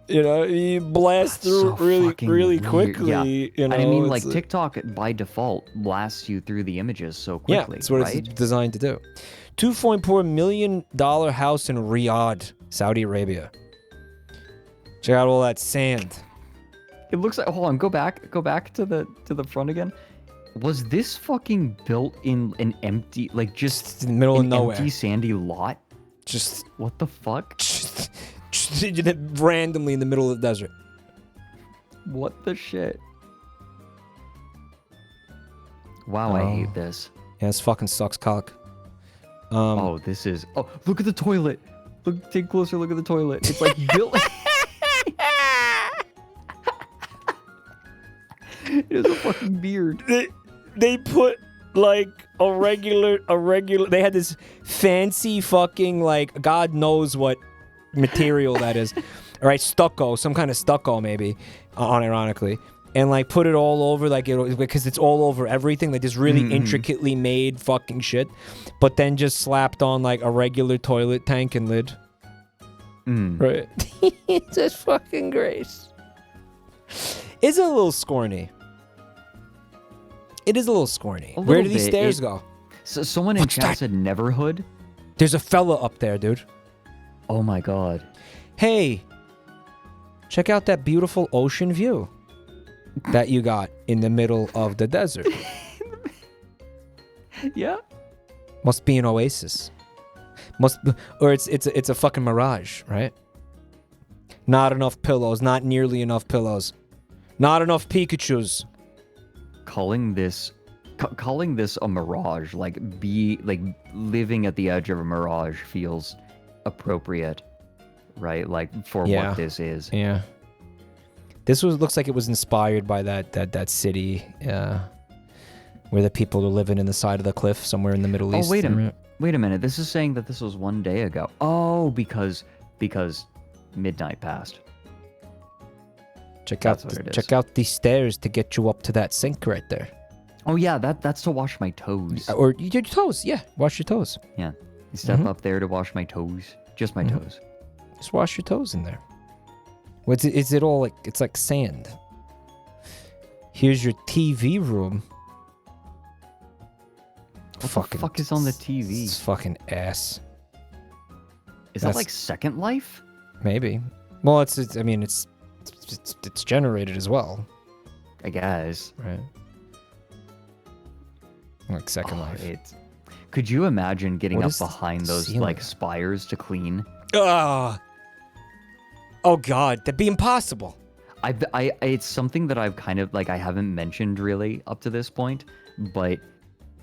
You know, you blast through really quickly. Yeah. You know, I mean, like TikTok by default blasts you through the images so quickly. Yeah, that's what it's designed to do. $2.4 million house in Riyadh, Saudi Arabia. Check out all that sand. It looks like. Hold on, go back to the front again. Was this fucking built in an empty, like just in the middle of nowhere, empty sandy lot? Just what the fuck? Just Just randomly in the middle of the desert. What the shit? Wow, I hate this. Yeah, this fucking sucks cock. Oh, this is... Oh, look at the toilet. Look, take a closer look at the toilet. It's like built... It is a fucking beard. They put like a regular they had this fancy fucking like God knows what material that is. All right, stucco, some kind of stucco maybe, unironically. And like put it all over like because it's all over everything, like this really intricately made fucking shit. But then just slapped on like a regular toilet tank and lid. Right. It's just fucking grace. It's a little scorny. It is a little scorny. Where do these stairs go? So someone in chat said Neverhood. There's a fella up there, dude. Oh my god. Hey, check out that beautiful ocean view that you got in the middle of the desert. Yeah. Must be an oasis. Or it's a fucking mirage, right? Not enough pillows. Not nearly enough pillows. Not enough Pikachus. Calling this a mirage, like living at the edge of a mirage feels appropriate, right? Like for what this is. Yeah. This looks like it was inspired by that city where the people are living in the side of the cliff somewhere in the Middle East. Oh, wait a minute. This is saying that this was one day ago. Oh, because midnight passed. Check out these stairs to get you up to that sink right there. Oh yeah, that's to wash my toes. Or your toes, yeah. Wash your toes. Yeah. You step up there to wash my toes. Just my toes. Just wash your toes in there. Is it all like it's like sand? Here's your TV room. What the fuck is on the TV? It's fucking ass. Is that like Second Life? Maybe. Well, it's generated as well. I guess. Right. Like Second Life. Could you imagine getting What up is behind those ceiling? like spires to clean? Oh God, that'd be impossible. It's something that I've kind of like I haven't mentioned really up to this point, but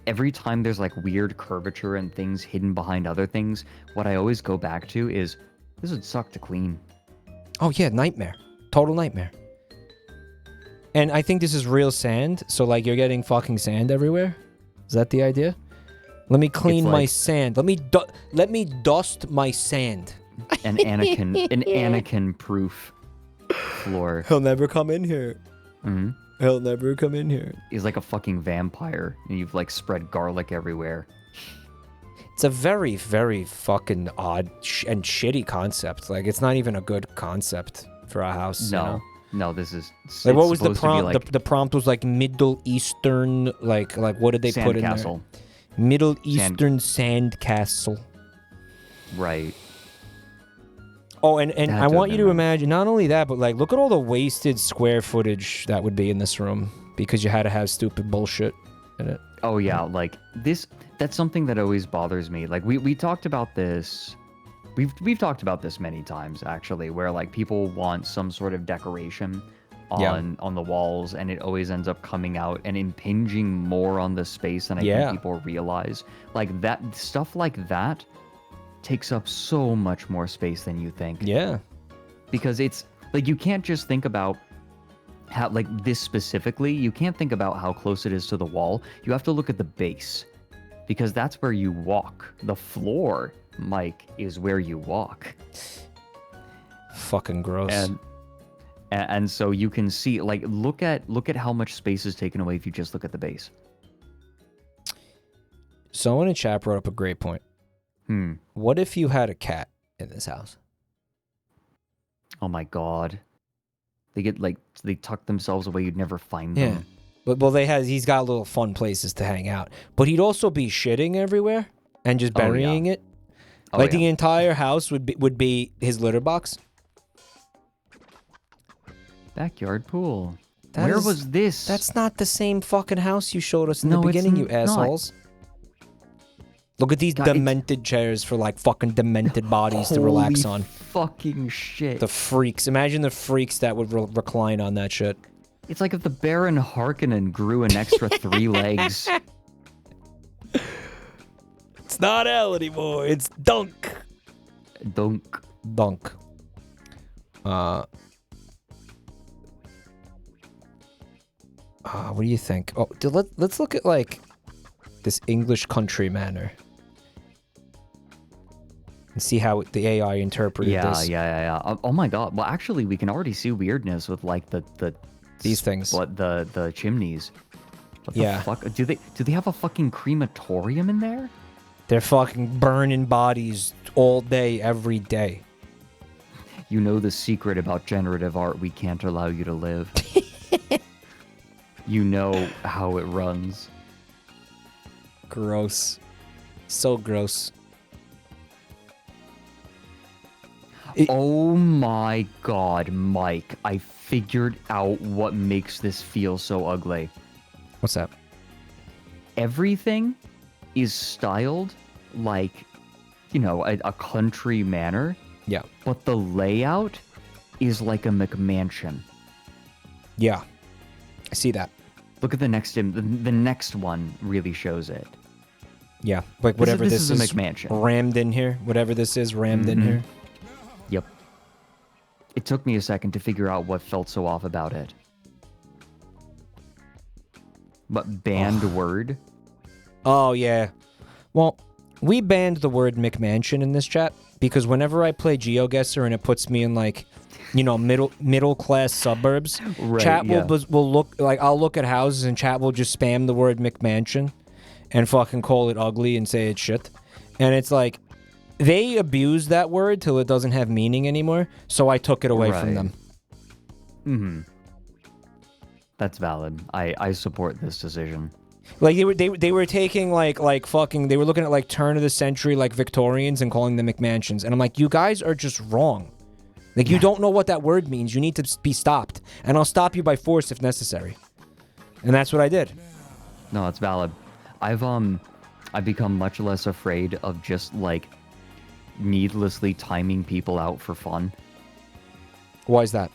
every time there's like weird curvature and things hidden behind other things, what I always go back to is this would suck to clean. Oh yeah, nightmare. Total nightmare. And I think this is real sand, so like you're getting fucking sand everywhere. Is that the idea? Let me clean my sand. Let me dust my sand. An Anakin-proof floor. He'll never come in here. Mm-hmm. He'll never come in here. He's like a fucking vampire, and you've like spread garlic everywhere. It's a very, very fucking odd and shitty concept. Like, it's not even a good concept for a house. No, you know? no, this is. Like, what was the prompt? Like, the prompt was like Middle Eastern. Like what did they put in there? Middle Eastern sand castle. Right. Oh, and I want you to imagine not only that, but like look at all the wasted square footage that would be in this room because you had to have stupid bullshit in it. Oh yeah, like this. That's something that always bothers me. Like we talked about this. We've talked about this many times actually, where like people want some sort of decoration on the walls, and it always ends up coming out and impinging more on the space than I think people realize. Like that stuff like that takes up so much more space than you think. Yeah. Because it's like you can't just think about how like this specifically, you can't think about how close it is to the wall. You have to look at the base. Because that's where you walk. The floor, Mike, is where you walk. Fucking gross. And so you can see, like, look at how much space is taken away if you just look at the base. Someone in chat brought up a great point. What if you had a cat in this house? Oh my god. They tuck themselves away, you'd never find them. Well, he's got little fun places to hang out. But he'd also be shitting everywhere and just burying it. Like the entire house would be his litter box. Backyard pool. Where was this? That's not the same fucking house you showed us in the beginning, you assholes. Look at these God, demented chairs for like fucking demented bodies to relax on. Fucking shit. The freaks. Imagine the freaks that would recline on that shit. It's like if the Baron Harkonnen grew an extra 3 legs. It's not L anymore. It's Dunk. Dunk. Dunk. What do you think? Oh, let's look at like this English country manner and see how the AI interpreted this. Yeah. Oh my god. Well, actually, we can already see weirdness with like these things. What the chimneys. What Yeah. the fuck? Do they have a fucking crematorium in there? They're fucking burning bodies all day, every day. You know the secret about generative art. We can't allow you to live. You know how it runs. Gross. So gross. Oh my god, Mike. I figured out what makes this feel so ugly. What's that? Everything is styled like, you know, a country manor. Yeah. But the layout is like a McMansion. Yeah. I see that. Look at the next the next one really shows it. Yeah. Like whatever this is a is McMansion. rammed in here. Whatever this is rammed in here. Yep. It took me a second to figure out what felt so off about it. But banned word? Oh, yeah. Well, we banned the word McMansion in this chat because whenever I play GeoGuessr and it puts me in like, you know, middle class suburbs, Right, chat yeah. will look like I'll look at houses and chat will just spam the word McMansion and fucking call it ugly and say it's shit. And it's like they abuse that word till it doesn't have meaning anymore, so I took it away from them. Mm-hmm. That's valid. I support this decision. Like they were taking like fucking they were looking at like turn of the century like Victorians and calling them McMansions, and I'm like, you guys are just wrong. Like you don't know what that word means. You need to be stopped, and I'll stop you by force if necessary. And that's what I did. No, it's valid. I've become much less afraid of just like needlessly timing people out for fun. Why is that?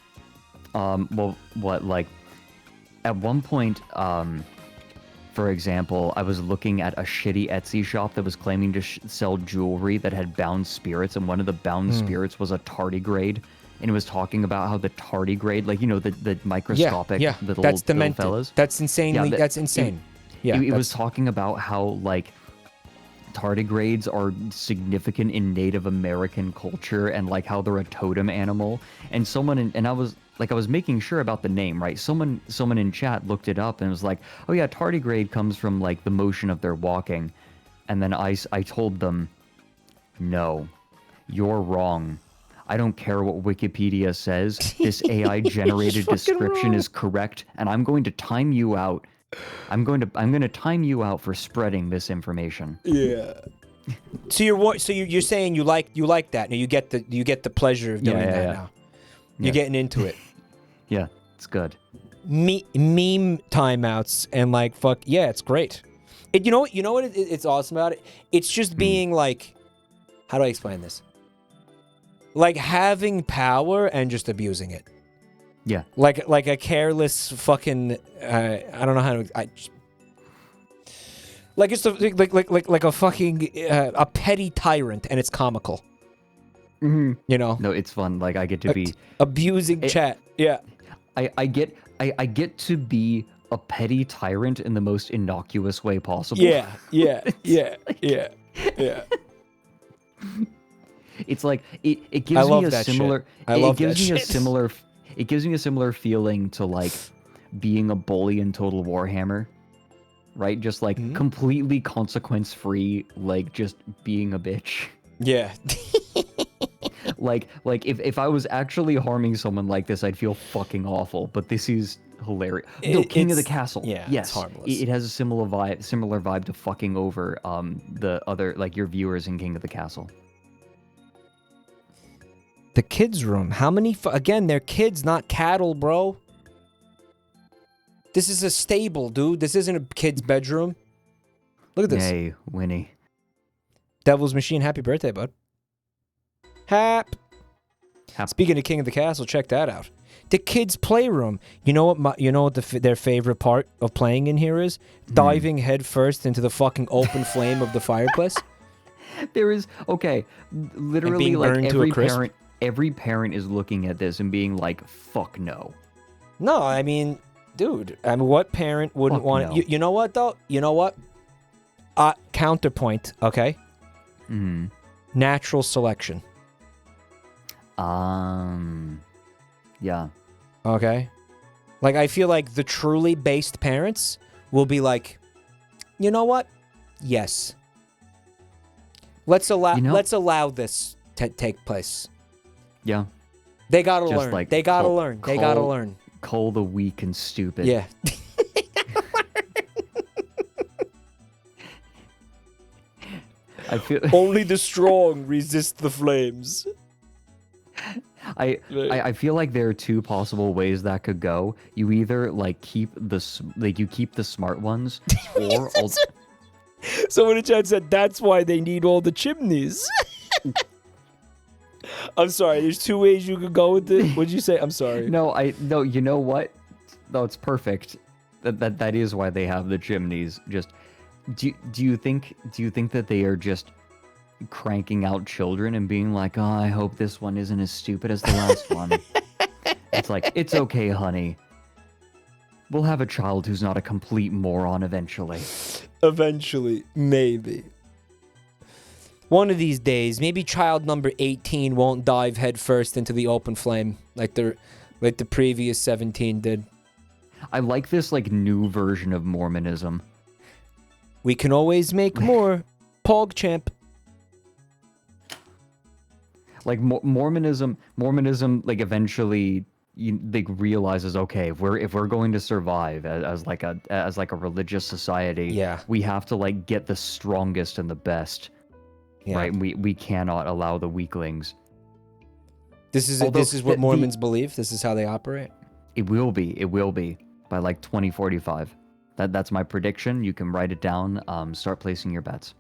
Well, what, like at one point, for example, I was looking at a shitty Etsy shop that was claiming to sell jewelry that had bound spirits, and one of the bound spirits was a tardigrade, and it was talking about how the tardigrade, like, you know, the microscopic little, that's demented. little fellas. That's insanely. Yeah, that's insane. It was talking about how like tardigrades are significant in Native American culture and like how they're a totem animal. And someone I was making sure about the name, right? Someone in chat looked it up and was like, "Oh yeah, tardigrade comes from like the motion of their walking." And then I told them, "No, you're wrong. I don't care what Wikipedia says. This AI generated description is correct, and I'm going to time you out. I'm going to time you out for spreading this information." Yeah. So you're saying you like that. Now you get the pleasure of doing that now. You're getting into it. Yeah, it's good. Meme timeouts and like fuck yeah, it's great. You know what it's awesome about it? It's just being like, how do I explain this? Like having power and just abusing it. Yeah. Like a careless fucking I don't know how to like it's like a fucking a petty tyrant, and it's comical. Mm-hmm. You know? No, it's fun. Like I get to be abusing chat. Yeah. I get to be a petty tyrant in the most innocuous way possible. Yeah. It's like it gives me a similar. It gives me a similar feeling to like being a bully in Total Warhammer, right? Just like completely consequence free, like just being a bitch. Yeah. like if I was actually harming someone like this, I'd feel fucking awful. But this is hilarious. No, King of the Castle. Yeah, yes, it's harmless. It has a similar vibe to fucking over the other like your viewers in King of the Castle. The kids' room. How many? Again, they're kids, not cattle, bro. This is a stable, dude. This isn't a kid's bedroom. Look at this. Hey, Winnie. Devil's Machine, happy birthday, bud. Hap. Speaking of King of the Castle, check that out. The kids' playroom. You know what? Their favorite part of playing in here is diving headfirst into the fucking open flame of the fireplace. There is literally like every parent is looking at this and being like, "Fuck no." No, I mean, dude. I mean, what parent wouldn't want it? You know what though? You know what? Counterpoint. Okay. Natural selection. Yeah. Okay. Like, I feel like the truly based parents will be like, you know what? Yes. Let's allow this to take place. Yeah. They gotta Just learn. like They gotta learn. They gotta learn. Call the weak and stupid. Yeah. I feel only the strong resist the flames. I feel like there are two possible ways that could go. You either keep the smart ones, or someone in chat said that's why they need all the chimneys. I'm sorry. There's two ways you could go with it. What'd you say? I'm sorry. No. You know what? No, it's perfect. That is why they have the chimneys. Just do you think that they are just cranking out children and being like, "Oh, I hope this one isn't as stupid as the last one." It's like, it's okay, honey. We'll have a child who's not a complete moron eventually. Eventually, maybe. One of these days, maybe child number 18 won't dive headfirst into the open flame like the previous 17 did. I like this new version of Mormonism. We can always make more. PogChamp. Mormonism eventually realizes, okay, if we're going to survive as a religious society, we have to get the strongest and the best, right? We cannot allow the weaklings. This is what Mormons believe. This is how they operate. It will be by 2045. That's my prediction. You can write it down. Start placing your bets.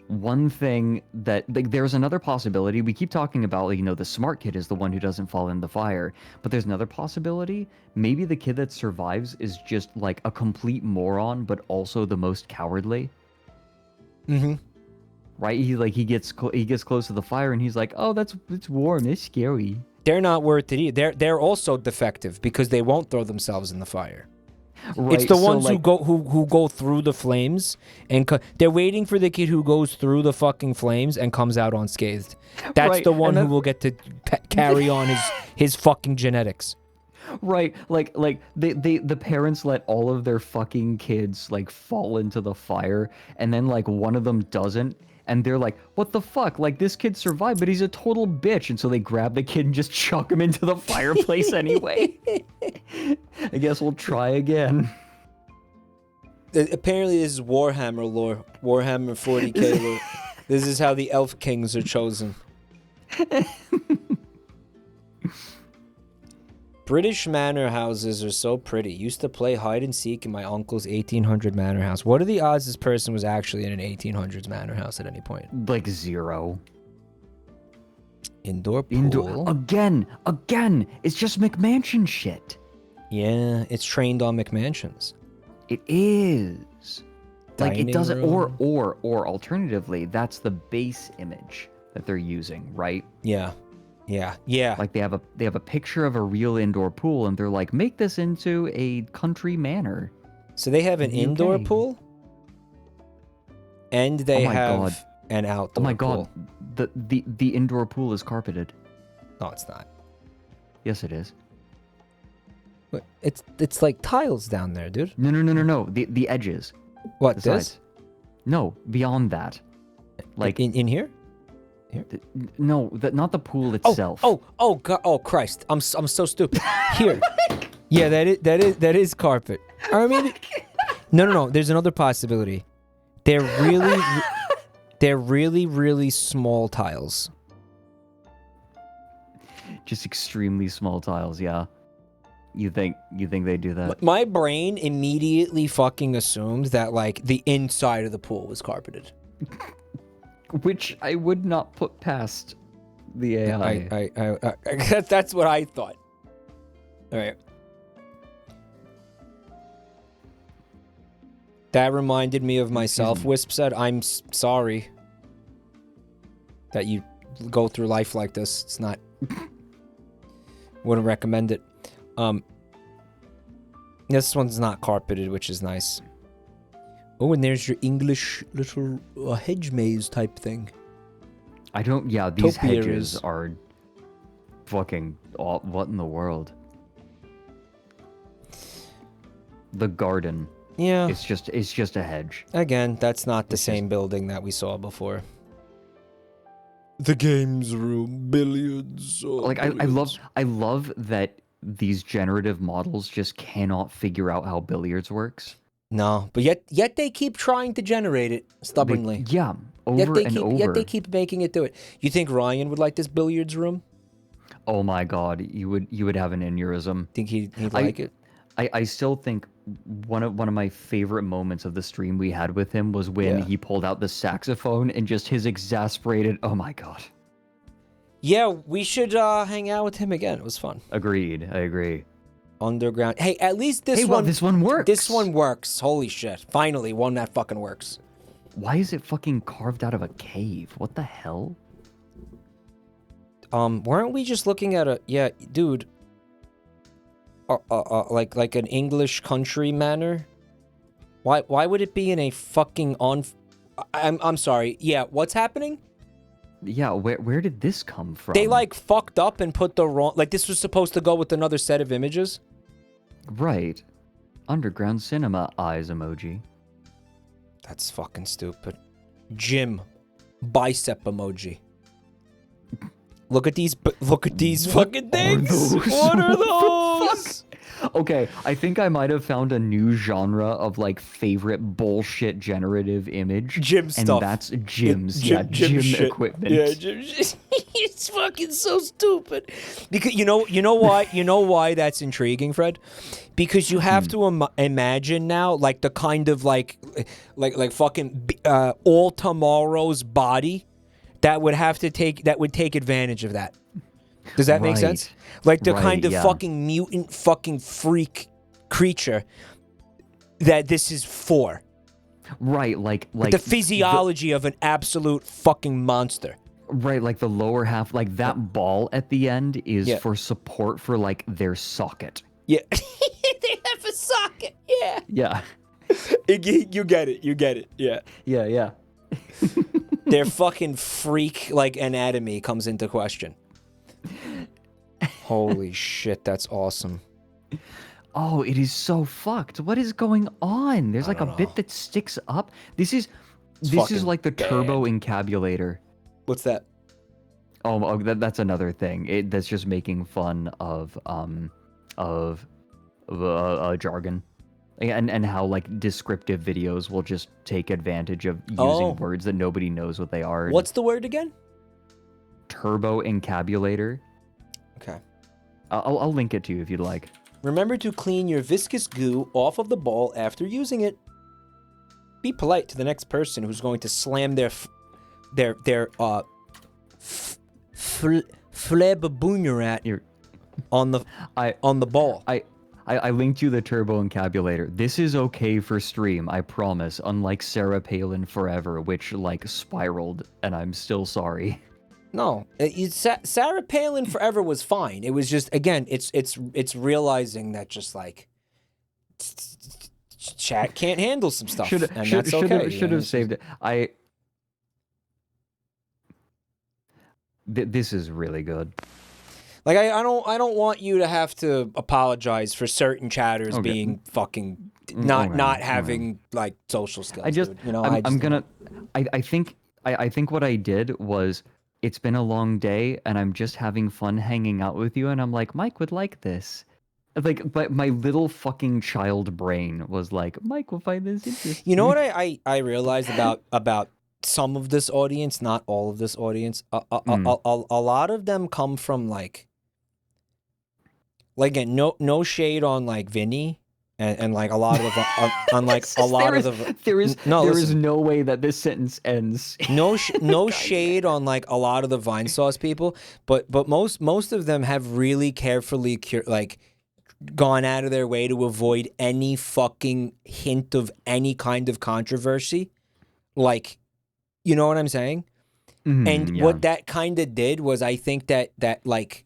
One thing that there's another possibility. We keep talking about the smart kid is the one who doesn't fall in the fire, but there's another possibility. Maybe the kid that survives is just a complete moron, but also the most cowardly. Right? He gets close to the fire and he's like, "Oh, it's warm. It's scary." They're not worth it either. They're also defective because they won't throw themselves in the fire. Right, it's the ones who go through the flames and they're waiting for the kid who goes through the fucking flames and comes out unscathed. That's the one who will get to carry on his fucking genetics. Right, the parents let all of their fucking kids fall into the fire, and then one of them doesn't, and they're like, "What the fuck? This kid survived, but he's a total bitch," and so they grab the kid and just chuck him into the fireplace anyway. I guess we'll try again. Apparently, this is Warhammer lore. Warhammer 40k lore. This is how the Elf Kings are chosen. British manor houses are so pretty. Used to play hide and seek in my uncle's 1800 manor house. What are the odds this person was actually in an 1800s manor house at any point? 0. Indoor pool. Again. It's just McMansion shit. Yeah, it's trained on McMansions. It is. Dining it doesn't. room. Or alternatively, that's the base image that they're using, right? Yeah. They have a picture of a real indoor pool, and they're like, make this into a country manor. So they have an indoor pool, and they have an outdoor pool. Oh my god, the indoor pool is carpeted. No, it's not. Yes, it is. But it's like tiles down there, dude. No. The edges. What, this? No, beyond that. In here? No, not the pool itself. Oh God! Oh Christ! I'm so stupid. Here, yeah, that is carpet. I mean, no. There's another possibility. They're really small tiles. Just extremely small tiles, yeah. You think they do that? My brain immediately fucking assumed that like the inside of the pool was carpeted. Which I would not put past the AI. That's what I thought. All right. That reminded me of myself. Wisp said, "I'm sorry that you go through life like this. It's not. Wouldn't recommend it." This one's not carpeted, which is nice. Oh, and there's your English little hedge maze type thing. I don't. Yeah, these Topiaries. hedges are fucking. What in the world? The garden. Yeah. It's just a hedge. Again, that's not the same building that we saw before. The games room, billiards. Like I love that these generative models just cannot figure out how billiards works. No, but yet they keep trying to generate it stubbornly. Over and over. Yet they keep making it do it. You think Ryan would like this billiards room? Oh my god, you would have an aneurysm. Think he'd like it? I still think one of my favorite moments of the stream we had with him was when he pulled out the saxophone and just his exasperated, oh my god. Yeah, we should hang out with him again. It was fun. Agreed. I agree. Underground. Hey, at least this this one works. This one works. Holy shit. Finally, one that fucking works. Why is it fucking carved out of a cave? What the hell? Weren't we just looking at a... Yeah, dude. Like an English country manor? Why would it be in a fucking I'm sorry. Yeah, what's happening? Yeah, where did this come from? They like fucked up and put the wrong... Like this was supposed to go with another set of images? Right. Underground cinema eyes emoji. That's fucking stupid. Gym. Bicep emoji. Look at these fucking things. What are those? Okay, I think I might have found a new genre of like favorite bullshit generative image. Gym stuff. And that's gyms. Gym shit. equipment. Yeah, gym shit. It's fucking so stupid. Because you know why that's intriguing, Fred? Because you have to imagine now like the kind of like fucking all tomorrow's body that would take advantage of that. Does that make sense? Like the kind of fucking mutant fucking freak creature that this is for. Right, like the physiology of an absolute fucking monster. Right, like the lower half, like that ball at the end is for support for like their socket. Yeah. They have a socket. Yeah. Yeah. You get it. Yeah. Yeah. Their fucking freak like anatomy comes into question. Holy shit, that's awesome. Oh, it is so fucked. What is going on? There's like a bit that sticks up. This is like the turbo encabulator. What's that? Oh, that's another thing. That's just making fun of jargon. And how like descriptive videos will just take advantage of using words that nobody knows what they are. What's the word again? Turbo encabulator. Okay. I'll link it to you if you'd like. Remember to clean your viscous goo off of the ball after using it. Be polite to the next person who's going to slam their flebaboonerat on the ball. I linked you the turbo encabulator. This is okay for stream, I promise, unlike Sarah Palin Forever, which, like, spiraled, and I'm still sorry. No, Sarah Palin Forever was fine. It was just, again, it's realizing that just, like, chat can't handle some stuff, and that's okay. Should have saved it. This is really good. Like I don't want you to have to apologize for certain chatters being fucking not having like social skills. I think what I did was, it's been a long day and I'm just having fun hanging out with you, and I'm like, Mike would like this. Like, but my little fucking child brain was like, Mike will find this interesting. You know what I realized about some of this audience, not all of this audience. A lot of them come from like like again, no shade on like Vinny and like a lot of the on like a lot of the there is listen. no way that this sentence ends. No shade on like a lot of the Vine Sauce people, but most of them have really carefully like gone out of their way to avoid any fucking hint of any kind of controversy. Like, you know what I'm saying? And Yeah. what that kind of did was, I think that like,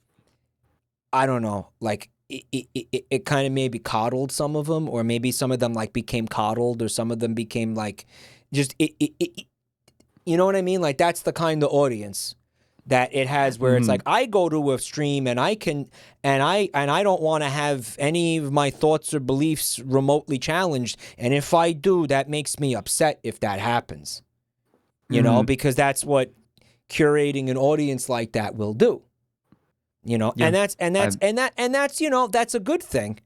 I don't know, like it kind of maybe coddled some of them, or maybe some of them like became coddled, or some of them became like just you know what I mean? Like that's the kind of audience that it has, where it's like, I go to a stream and I can and I don't want to have any of my thoughts or beliefs remotely challenged, and if I do, that makes me upset if that happens. You know, because that's what curating an audience like that will do. You know, Yeah. and that's you know, that's a good thing.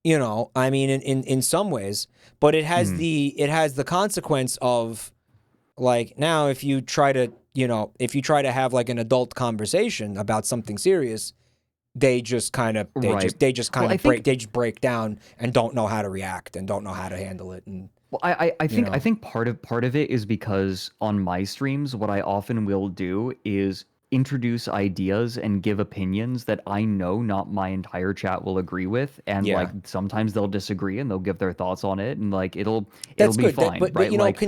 You know, I mean, in some ways, but it has the consequence of, like, now if you try to have like an adult conversation about something serious, they just kind of break down and don't know how to react and don't know how to handle it. And Well, I think part of it is because on my streams, what I often will do is introduce ideas and give opinions that I know not my entire chat will agree with, and like sometimes they'll disagree and they'll give their thoughts on it, and like it'll be good. fine, But right? you know, like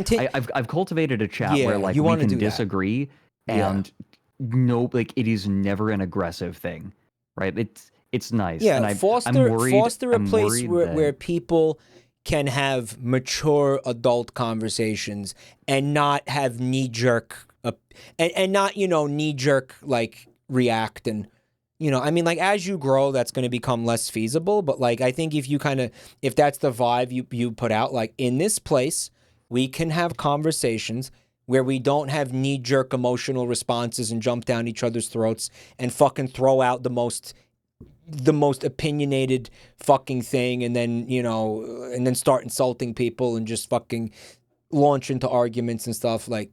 I've cultivated a chat where like we can disagree, and no, like it is never an aggressive thing, right? It's nice. Yeah, and I'm worried, foster a I'm place worried where people can have mature adult conversations and not have knee-jerk and not, you know, knee-jerk like react. And, you know, I mean, like, as you grow, that's going to become less feasible. But like, I think if that's the vibe you put out, like, in this place, we can have conversations where we don't have knee-jerk emotional responses and jump down each other's throats and fucking throw out the most opinionated fucking thing, and then, you know, and then start insulting people and just fucking launch into arguments and stuff. Like,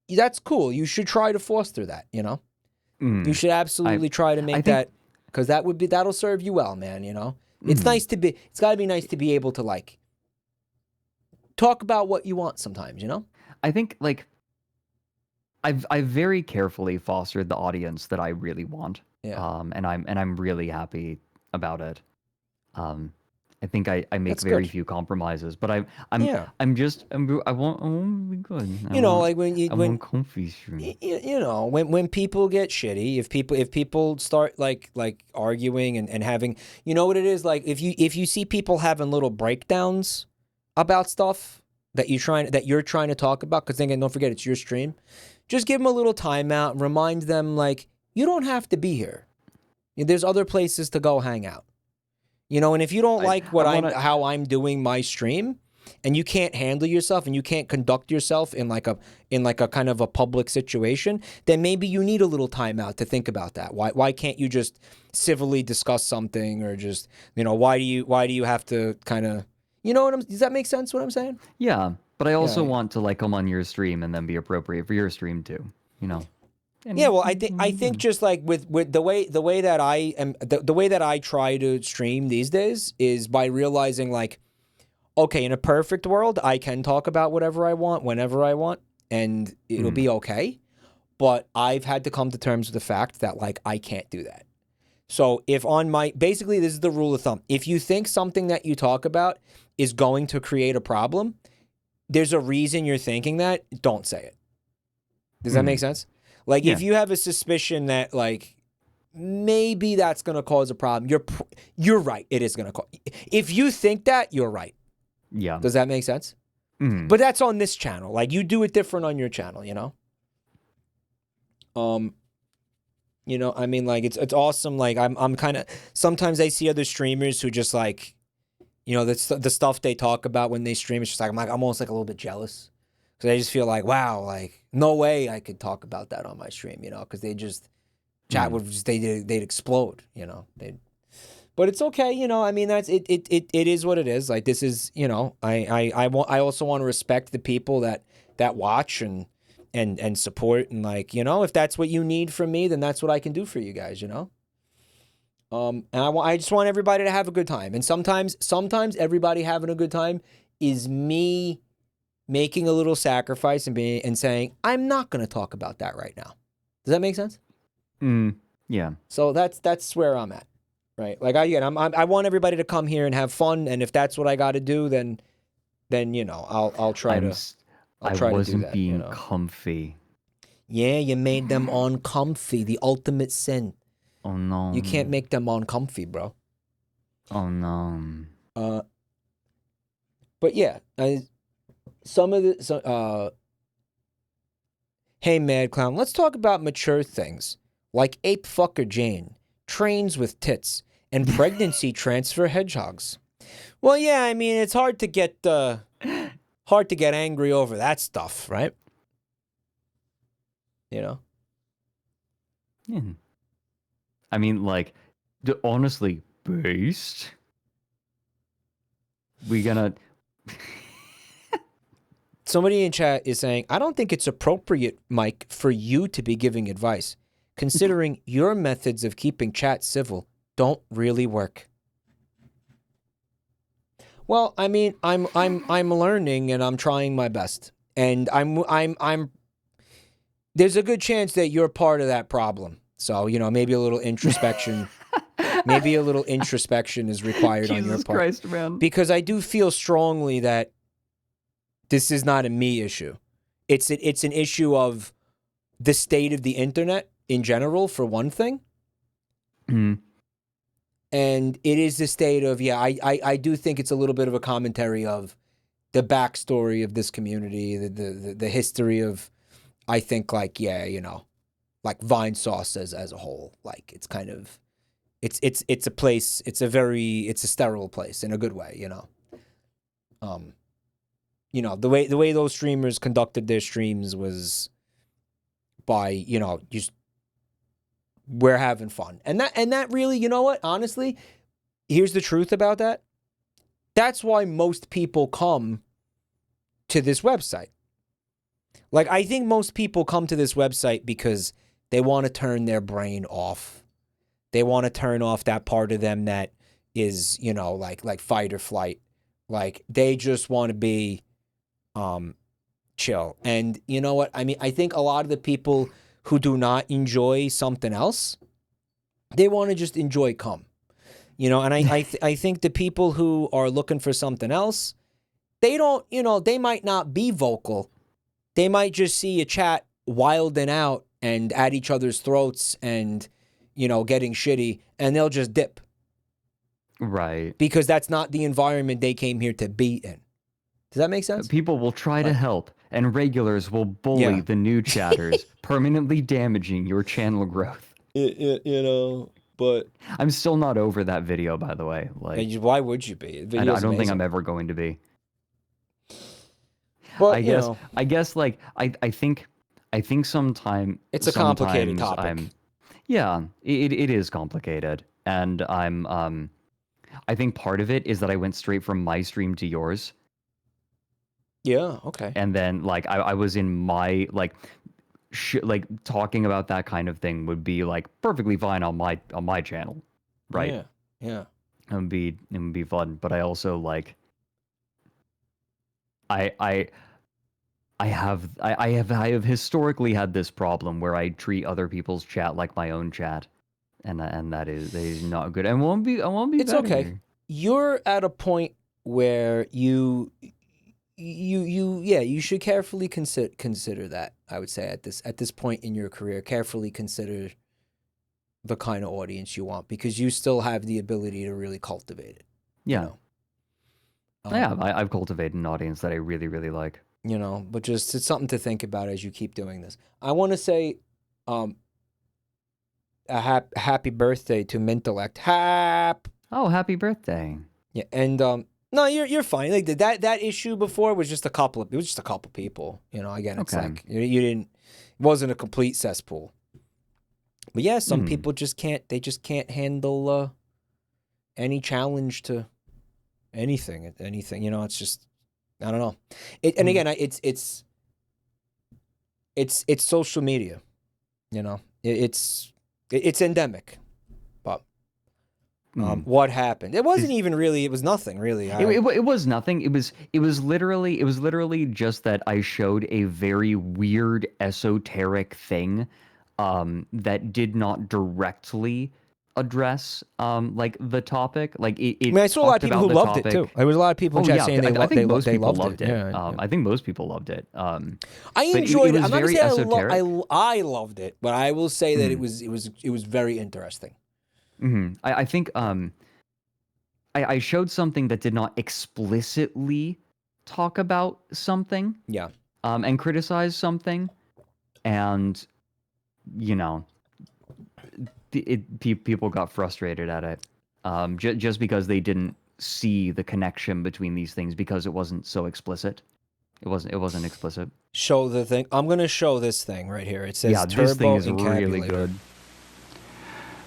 that's cool. You should try to foster that, you know? You should absolutely try to make that, because that'll serve you well, man, you know? It's gotta be nice to be able to, like, talk about what you want sometimes, you know? I think, like, I've very carefully fostered the audience that I really want. Yeah. And I'm really happy about it. I think I make That's very good. few compromises, but I want to be good. You know, like when comfy stream. you know, when people get shitty, if people start like arguing and having, you know what it is, like, if you see people having little breakdowns about stuff that you're trying to talk about, because again, don't forget, it's your stream. Just give them a little timeout and remind them, like, you don't have to be here. There's other places to go hang out. You know, and if you don't like how I'm doing my stream, and you can't handle yourself and you can't conduct yourself in like a kind of a public situation, then maybe you need a little timeout to think about that. Why can't you just civilly discuss something, or just, you know, why do you have to kind of, you know does that make sense what I'm saying? Yeah, but I also want to like come on your stream and then be appropriate for your stream too, you know. Yeah, well, I think just like with the way that I am, the way that I try to stream these days is by realizing, like, okay, in a perfect world, I can talk about whatever I want, whenever I want, and it'll be okay. But I've had to come to terms with the fact that, like, I can't do that. So basically, this is the rule of thumb. If you think something that you talk about is going to create a problem, there's a reason you're thinking that, don't say it. Does that make sense? Like, if you have a suspicion that, like, maybe that's going to cause a problem, you're right. It is going to cause. If you think that, you're right. Yeah. Does that make sense? But that's on this channel. Like, you do it different on your channel, you know? You know, I mean, like, it's awesome. Like, I'm kind of, sometimes I see other streamers who just, like, you know, the stuff they talk about when they stream, it's just like, I'm almost like a little bit jealous. Because I just feel like, wow, like, no way I could talk about that on my stream, you know, because they just, chat would just, they'd explode, you know. But it's okay, you know, I mean, it is what it is. Like, this is, you know, I also want to respect the people that watch and support, and, like, you know, if that's what you need from me, then that's what I can do for you guys, you know. And I just want everybody to have a good time. And sometimes everybody having a good time is me making a little sacrifice and saying, I'm not going to talk about that right now. Does that make sense? Yeah. So that's where I'm at, right? Like I want everybody to come here and have fun, and if that's what I got to do, then I'll try to. I'll try to do wasn't that, being comfy. Yeah, you made them uncomfy. The ultimate sin. Oh no. You can't make them uncomfy, bro. Oh no. But yeah, some of the hey, Mad Clown, let's talk about mature things like ape fucker Jane, trains with tits, and pregnancy transfer hedgehogs. Well, yeah, I mean it's hard to get angry over that stuff, right? You know. Yeah. I mean, like, honestly, based. We gonna. Somebody in chat is saying, I don't think it's appropriate, Mike, for you to be giving advice, considering your methods of keeping chat civil don't really work. Well, I mean, I'm learning and I'm trying my best, and I'm. There's a good chance that you're part of that problem. So maybe a little introspection. Maybe a little introspection is required on your part. Jesus Christ, man. Because I do feel strongly that this is not a me issue. It's an issue of the state of the internet in general, for one thing. Mm. And it is the state of, I do think it's a little bit of a commentary of the backstory of this community, the history of, I think, like, like Vine Sauce as a whole. Like, it's kind of, it's a place, it's a sterile place in a good way, the way those streamers conducted their streams was by, just we're having fun. And that really, you know what? Honestly, here's the truth about that. That's why most people come to this website. Like, I think most people come to this website because they want to turn their brain off. They want to turn off that part of them that is, like fight or flight. Like, they just want to be chill. And you know what? I mean, I think a lot of the people who do not enjoy something else, they want to just enjoy cum. And I think the people who are looking for something else, they don't, they might not be vocal. They might just see a chat wilding out and at each other's throats and, getting shitty, and they'll just dip. Right. Because that's not the environment they came here to be in. Does that make sense? People will try to help, and regulars will bully the new chatters, permanently damaging your channel growth. But I'm still not over that video, by the way. Like, why would you be? I don't think I'm ever going to be. But I guess, like, I think sometime it's a complicated topic. It is complicated, and I think part of it is that I went straight from my stream to yours. Yeah. Okay. And then, like, I was in my, like, talking about that kind of thing would be, like, perfectly fine on my channel, right? Yeah. It would be fun, but I also, like, I have historically had this problem where I treat other people's chat like my own chat, and that is not good. I won't be. It's better. okay. You're at a point where you should carefully consider that. I would say at this point in your career, carefully consider the kind of audience you want, because you still have the ability to really cultivate it. Yeah. I've cultivated an audience that I really, really like. But just it's something to think about as you keep doing this. I want to say a happy birthday to Mintellect. Oh, happy birthday. Yeah, and no, you're fine. Like that issue before was just a couple people. Again, it's okay. like you didn't. It wasn't a complete cesspool. But yeah, some people just can't. They just can't handle any challenge to anything. It's just, I don't know. And again, it's social media. It's endemic. But What happened? It wasn't even really. It was nothing really. It was nothing. It was literally just that I showed a very weird esoteric thing that did not directly address like the topic. Like it I mean, I saw a lot of people who loved it too. There was a lot of people in chat saying I think most people loved it. Yeah. I think most people loved it. I enjoyed it. Was I'm not very gonna say esoteric. I loved it, but I will say that it was very interesting. I think I showed something that did not explicitly talk about something. Yeah. And criticize something, and people got frustrated at it, just because they didn't see the connection between these things because it wasn't so explicit. It wasn't explicit. Show the thing. I'm gonna show this thing right here. It says this thing is Turbo really Encabulator. good.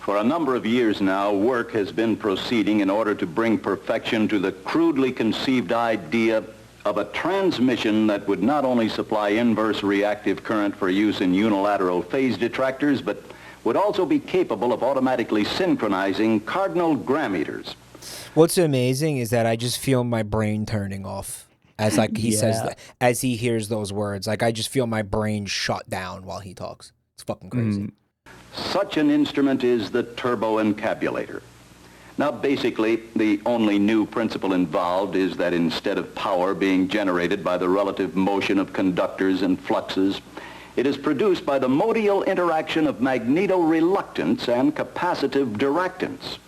For a number of years now, work has been proceeding in order to bring perfection to the crudely conceived idea of a transmission that would not only supply inverse reactive current for use in unilateral phase detractors, but would also be capable of automatically synchronizing cardinal grammeters. What's amazing is that I just feel my brain turning off as like he says that, as he hears those words. Like I just feel my brain shut down while he talks. It's fucking crazy. Such an instrument is the turbo encabulator. Now, basically, the only new principle involved is that instead of power being generated by the relative motion of conductors and fluxes, it is produced by the modial interaction of magneto-reluctance and capacitive diractance.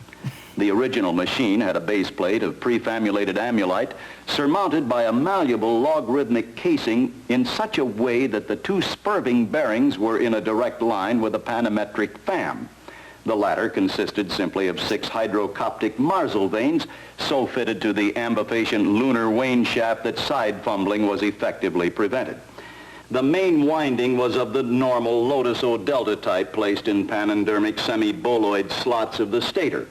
The original machine had a base plate of prefamulated amulite surmounted by a malleable logarithmic casing in such a way that the two spurving bearings were in a direct line with a panometric fam. The latter consisted simply of 6 hydrocoptic Marsal vanes so fitted to the ambifacient lunar wane shaft that side fumbling was effectively prevented. The main winding was of the normal Lotus O delta type placed in panendermic semi-boloid slots of the stator.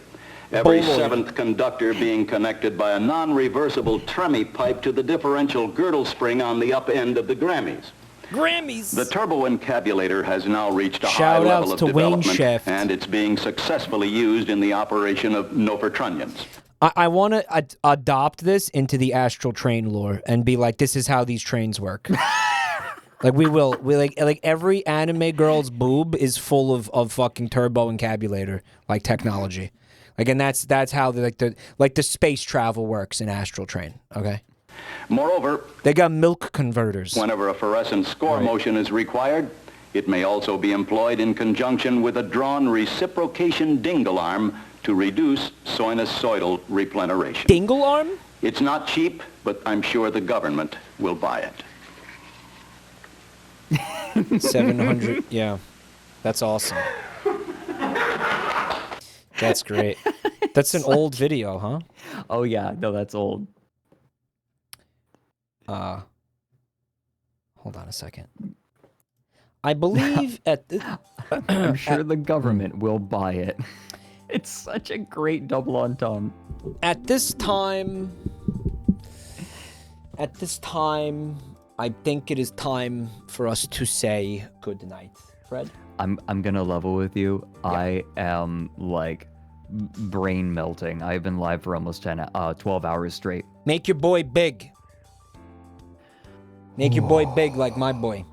Every 7th conductor being connected by a non-reversible Tremie pipe to the differential girdle spring on the up end of the Grammys. The turbo encabulator has now reached a high level of development, and it's being successfully used in the operation of Nofertronians. I want to adopt this into the Astral Train lore and be like, this is how these trains work. Like we like every anime girl's boob is full of fucking turbo encabulator like technology. Like, and that's how the space travel works in Astral Train. Okay. Moreover, they got milk converters. Whenever a fluorescent score motion is required, it may also be employed in conjunction with a drawn reciprocation dingle arm to reduce sinusoidal repleneration. Dingle arm? It's not cheap, but I'm sure the government will buy it. 700. Yeah, that's awesome. That's great. That's an old video, huh? Oh yeah, no, that's old. Hold on a second. I believe I'm sure the government will buy it. It's such a great double entendre. At this time, I think it is time for us to say good night. Fred? I'm gonna level with you. Yeah. I am like brain melting. I've been live for almost 12 hours straight. Make your boy big. Make your boy big like my boy.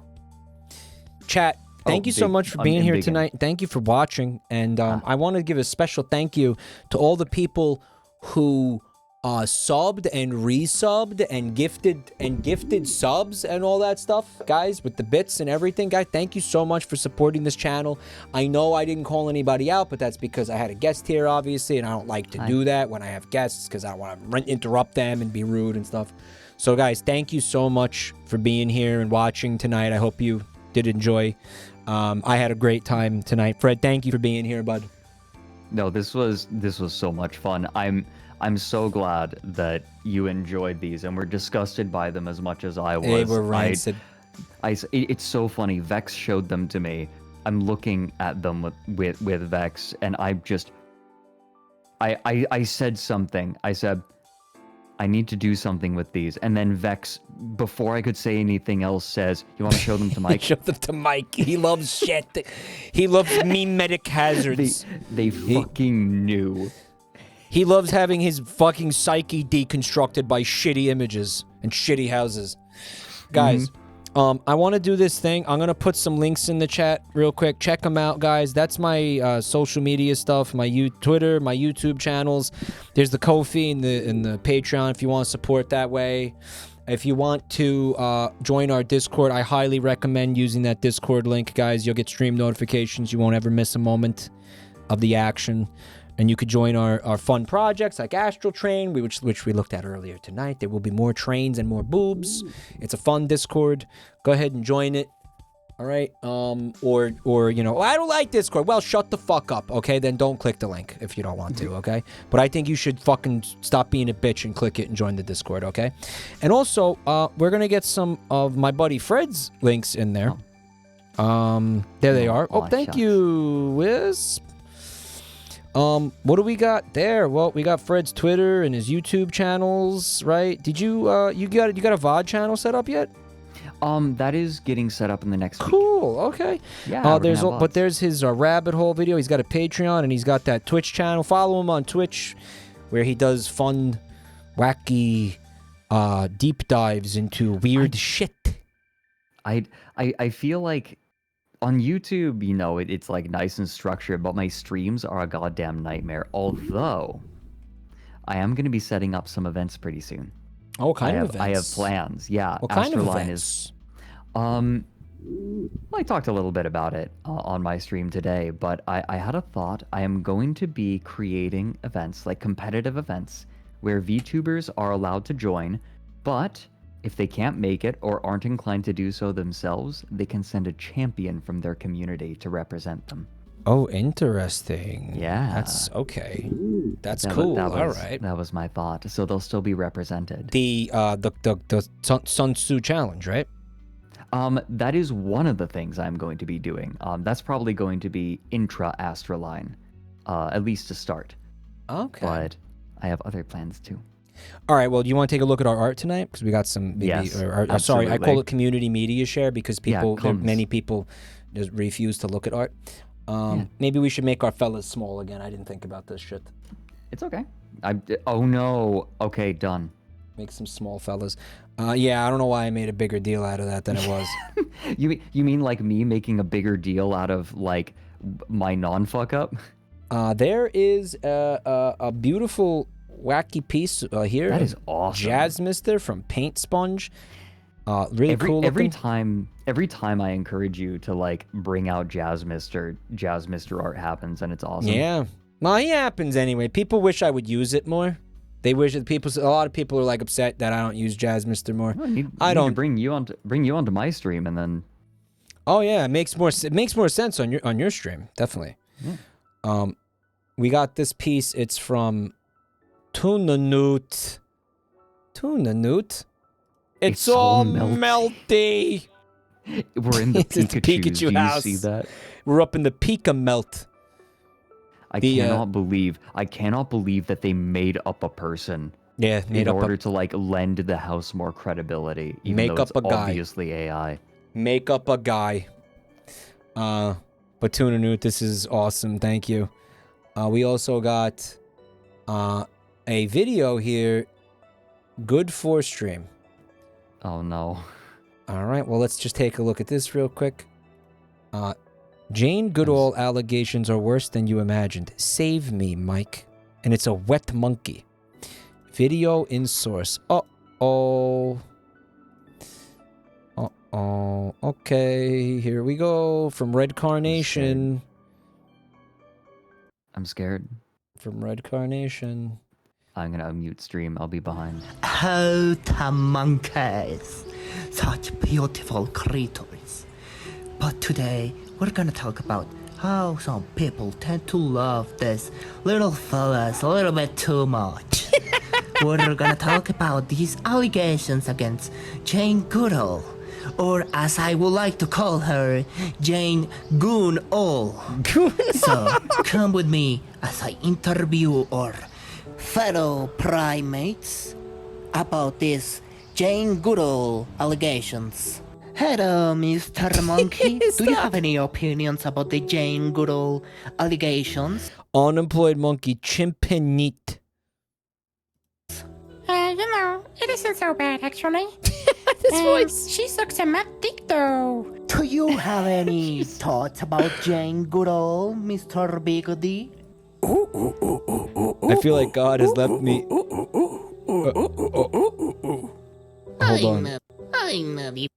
Chat, thank you so much for being here tonight. Thank you for watching. And I want to give a special thank you to all the people who subbed and resubbed and gifted subs and all that stuff, guys, with the bits and everything. Guys, thank you so much for supporting this channel. I know I didn't call anybody out, but that's because I had a guest here, obviously, and I don't like to do that when I have guests because I don't want to interrupt them and be rude and stuff. So, guys, thank you so much for being here and watching tonight. I hope you did enjoy. I had a great time tonight. Fred, thank you for being here, bud. No, this was so much fun. I'm so glad that you enjoyed these and were disgusted by them as much as I was. They were rancid. It's so funny. Vex showed them to me. I'm looking at them with Vex, and I said something. I said, I need to do something with these. And then Vex, before I could say anything else, says, you want to show them to Mike? Show them to Mike. He loves shit. He loves memetic hazards. They fucking knew. He loves having his fucking psyche deconstructed by shitty images and shitty houses. Guys, I want to do this thing. I'm going to put some links in the chat real quick. Check them out, guys. That's my social media stuff, my Twitter, my YouTube channels. There's the Ko-fi and the Patreon if you want to support that way. If you want to join our Discord, I highly recommend using that Discord link, guys. You'll get stream notifications. You won't ever miss a moment of the action. And you could join our fun projects like Astral Train, which we looked at earlier tonight. There will be more trains and more boobs. It's a fun Discord. Go ahead and join it. All right? Or you know, I don't like Discord. Well, shut the fuck up, okay? Then don't click the link if you don't want to, okay? But I think you should fucking stop being a bitch and click it and join the Discord, okay? And also, we're going to get some of my buddy Fred's links in there. There they are. Oh, thank you, Wisp. What do we got there? Well, we got Fred's Twitter and his YouTube channels, right? Did you got a VOD channel set up yet? That is getting set up in the next week. Cool. Okay. Yeah. There's his rabbit hole video. He's got a Patreon and he's got that Twitch channel. Follow him on Twitch, where he does fun, wacky, deep dives into weird shit. I feel like on YouTube, you know, it's like nice and structured, but my streams are a goddamn nightmare. Although, I am going to be setting up some events pretty soon. Oh, kind of events? I have plans. Yeah. What kind of events? I talked a little bit about it on my stream today, but I had a thought. I am going to be creating events, like competitive events, where VTubers are allowed to join, but if they can't make it or aren't inclined to do so themselves, they can send a champion from their community to represent them. Oh, interesting. Yeah. That's okay. That's cool. All right. That was my thought. So they'll still be represented. The Sun Tzu challenge, right? That is one of the things I'm going to be doing. That's probably going to be intra-Astraline, at least to start. Okay. But I have other plans too. All right. Well, do you want to take a look at our art tonight? Because we got some. Yes. Sorry, I call it community media share because many people just refuse to look at art. Maybe we should make our fellas small again. I didn't think about this shit. It's okay. Oh no. Okay, done. Make some small fellas. Yeah, I don't know why I made a bigger deal out of that than it was. You mean like me making a bigger deal out of like my non-fuck up? There is a beautiful wacky piece here. That is awesome. Jazzmister from Paint Sponge. Really cool looking. Every time I encourage you to like bring out Jazzmister art happens, and it's awesome. Yeah. Well, it happens anyway. People wish I would use it more. They wish that a lot of people are like upset that I don't use Jazzmister more. Well, I don't bring you onto my stream, and then. Oh yeah, it makes more sense on your stream, definitely. Yeah. We got this piece. It's from Tunanoot. It's so all melty. We're in the Pikachu. Do you house. see that? We're up in the Pika melt. I cannot believe that they made up a person. Yeah, in order to like lend the house more credibility, even though it's obviously AI. Make up a guy. But Tunanoot, this is awesome. Thank you. We also got a video here. Good for stream. Oh no. All right, well, let's just take a look at this real quick. Jane Goodall allegations are worse than you imagined. Save me, Mike. And it's a wet monkey. Video in source. Uh-oh. Uh-oh. Okay, here we go. From Red Carnation. I'm scared. From Red Carnation. I'm gonna unmute stream. I'll be behind. Oh, the monkeys. Such beautiful creatures. But today, we're gonna talk about how some people tend to love these little fellas a little bit too much. We're gonna talk about these allegations against Jane Goodall, or as I would like to call her, Jane Goon-all. So, come with me as I interview our fellow primates about these Jane Goodall allegations. Hello, Mr. Monkey. Do you have any opinions about the Jane Goodall allegations? Unemployed monkey Chimpanete it isn't so bad, actually. This voice. She sucks a mad dick, though. Do you have any thoughts about Jane Goodall, Mr. Big D? I feel like God has left me. Hold on. I love you.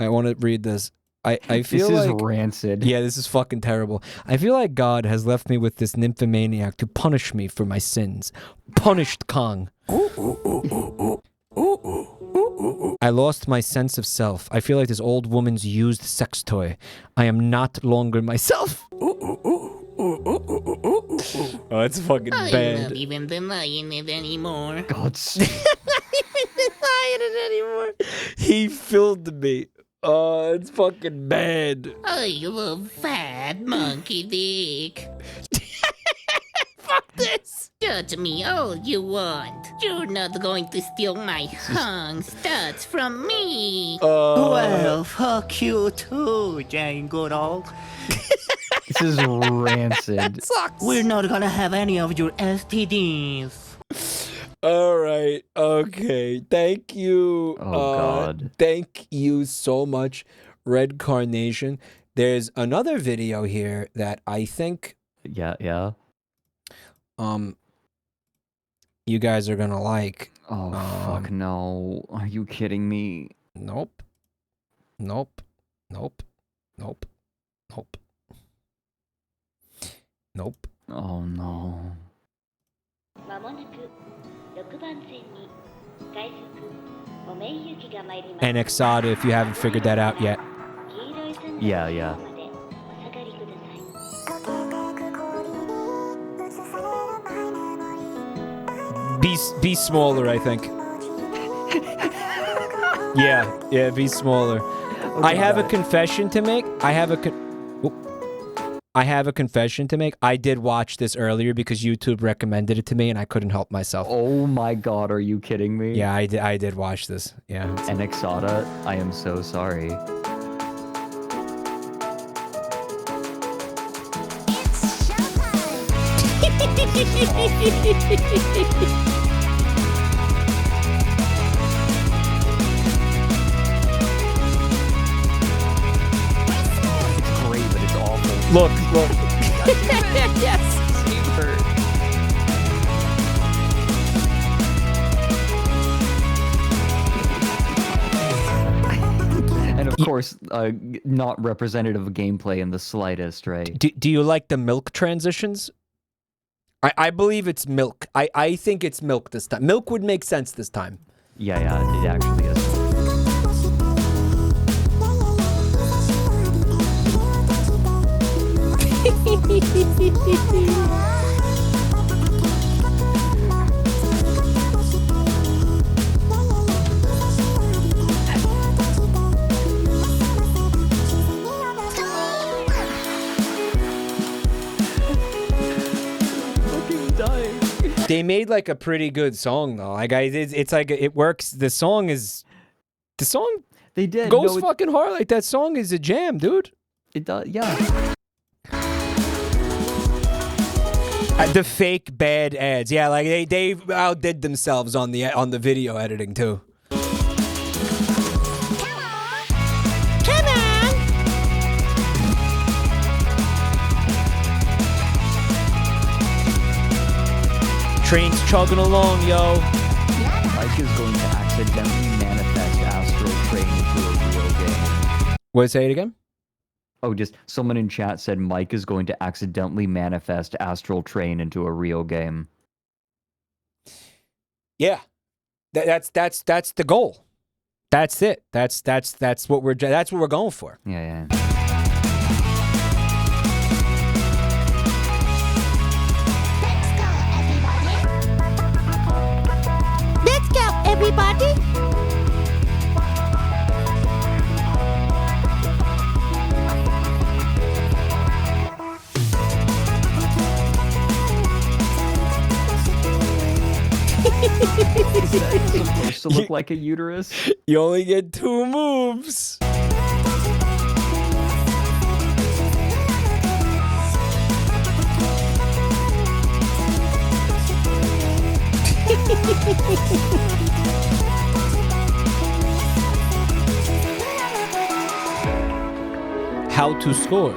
I want to read this. I feel this is like rancid. Yeah, this is fucking terrible. I feel like God has left me with this nymphomaniac to punish me for my sins. Punished Kong. I lost my sense of self. I feel like this old woman's used sex toy. I am not longer myself. Oh, it's fucking bad. I'm not even denying it anymore. God. He filled me. Oh, it's fucking bad. I love fat monkey dick. Fuck this. Judge me all you want. You're not going to steal my hung stats from me. Well, fuck you too, Jane Goodall. This is rancid. Sucks. We're not gonna have any of your STDs. All right. Okay. Thank you. Oh, God. Thank you so much, Red Carnation. There's another video here that I think Yeah. you guys are gonna like. Oh, fuck no. Are you kidding me? Nope. Nope. Nope. Nope. Nope. Nope. Oh, no. And Exada, if you haven't figured that out yet. Yeah. Be smaller, I think. Yeah, be smaller. I have a confession to make. I have a confession to make. I did watch this earlier because YouTube recommended it to me and I couldn't help myself. Oh my God, are you kidding me? Yeah, I did watch this. Yeah. And Exada, I am so sorry. It's great, but it's awful. Look. Yes, super. And of course, not representative of gameplay in the slightest, right? Do you like the milk transitions? I believe it's milk. I think it's milk this time. Milk would make sense this time. Yeah, it actually is. They made like a pretty good song though. Like it's like it works. The song They did. goes fucking hard. Like that song is a jam, dude. It does. Yeah. The fake bad ads. Yeah, like they outdid themselves on the video editing too. Train's chugging along, yo. Mike is going to accidentally manifest Astral Train into a real game. What? Say it again? Oh, just someone in chat said Mike is going to accidentally manifest Astral Train into a real game. Yeah, that's the goal. That's it. That's what we're going for. Yeah. Let's go, everybody. It's supposed to look like a uterus. You only get 2 moves. How to score.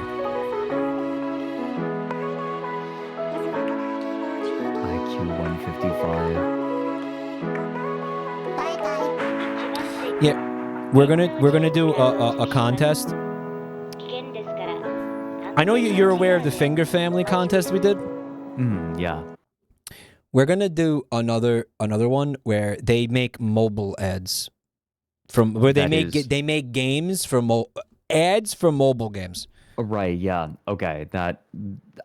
IQ 155. Yeah, we're gonna do a contest. I know you're aware of the Finger Family contest we did. Yeah. We're gonna do another one where they make mobile ads from where they make games for ads for mobile games. Right, yeah. Okay, that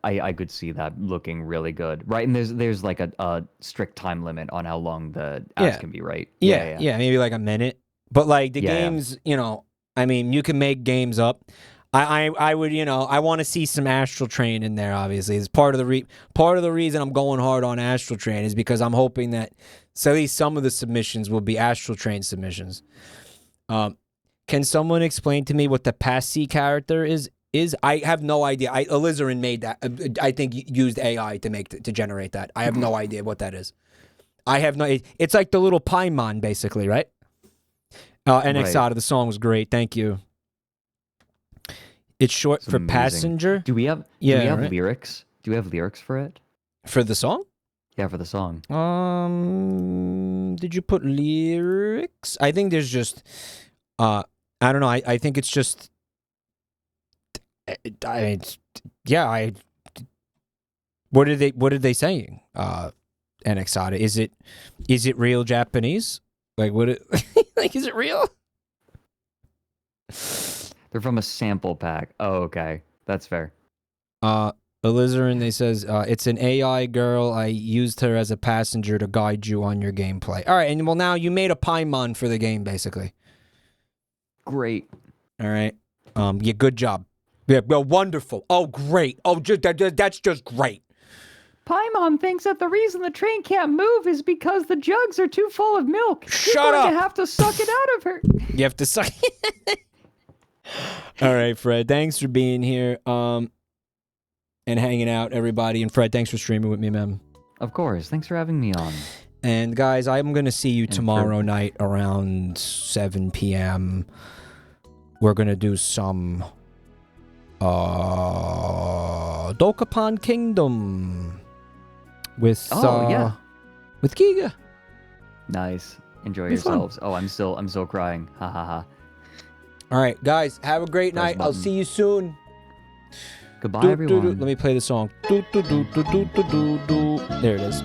I could see that looking really good. Right, and there's like a strict time limit on how long the ads can be, right? Yeah, maybe like a minute. But like the games, you know, I mean, you can make games up. I would, you know, I want to see some Astral Train in there. Obviously, it's part of the reason I'm going hard on Astral Train is because I'm hoping that at least some of the submissions will be Astral Train submissions. Can someone explain to me what the Passy character is? I have no idea. Alizarin made that. I think used AI to generate that. I have no idea what that is. I have no. It's like the little Paimon, basically, right? NXAuto, the song was great. Thank you. It's short for amazing. Passenger. Do we have lyrics? Do we have lyrics for it? For the song? Yeah, for the song. Did you put lyrics? I think there's just I don't know. I think it's just what are they saying? NXAuto. Is it real Japanese? Like like is it real? They're from a sample pack. Oh, okay. That's fair. Alizarin, they says, it's an AI girl. I used her as a passenger to guide you on your gameplay. All right, and well, now you made a Paimon for the game, basically. Great. All right. Yeah, good job. Yeah, well, wonderful. Oh, great. Oh, that's just great. Paimon thinks that the reason the train can't move is because the jugs are too full of milk. Shut up! You have to suck it out of her. You have to suck. All right, Fred. Thanks for being here. And hanging out, everybody. And Fred, thanks for streaming with me, man. Of course. Thanks for having me on. And guys, I'm gonna see you tomorrow night around 7 p.m. We're gonna do some Dokapon Kingdom with with Giga. Nice. Enjoy yourselves. Fun. Oh, I'm still crying. Ha ha ha. All right, guys, have a great night. I'll see you soon. Goodbye, everyone. Let me play the song. There it is.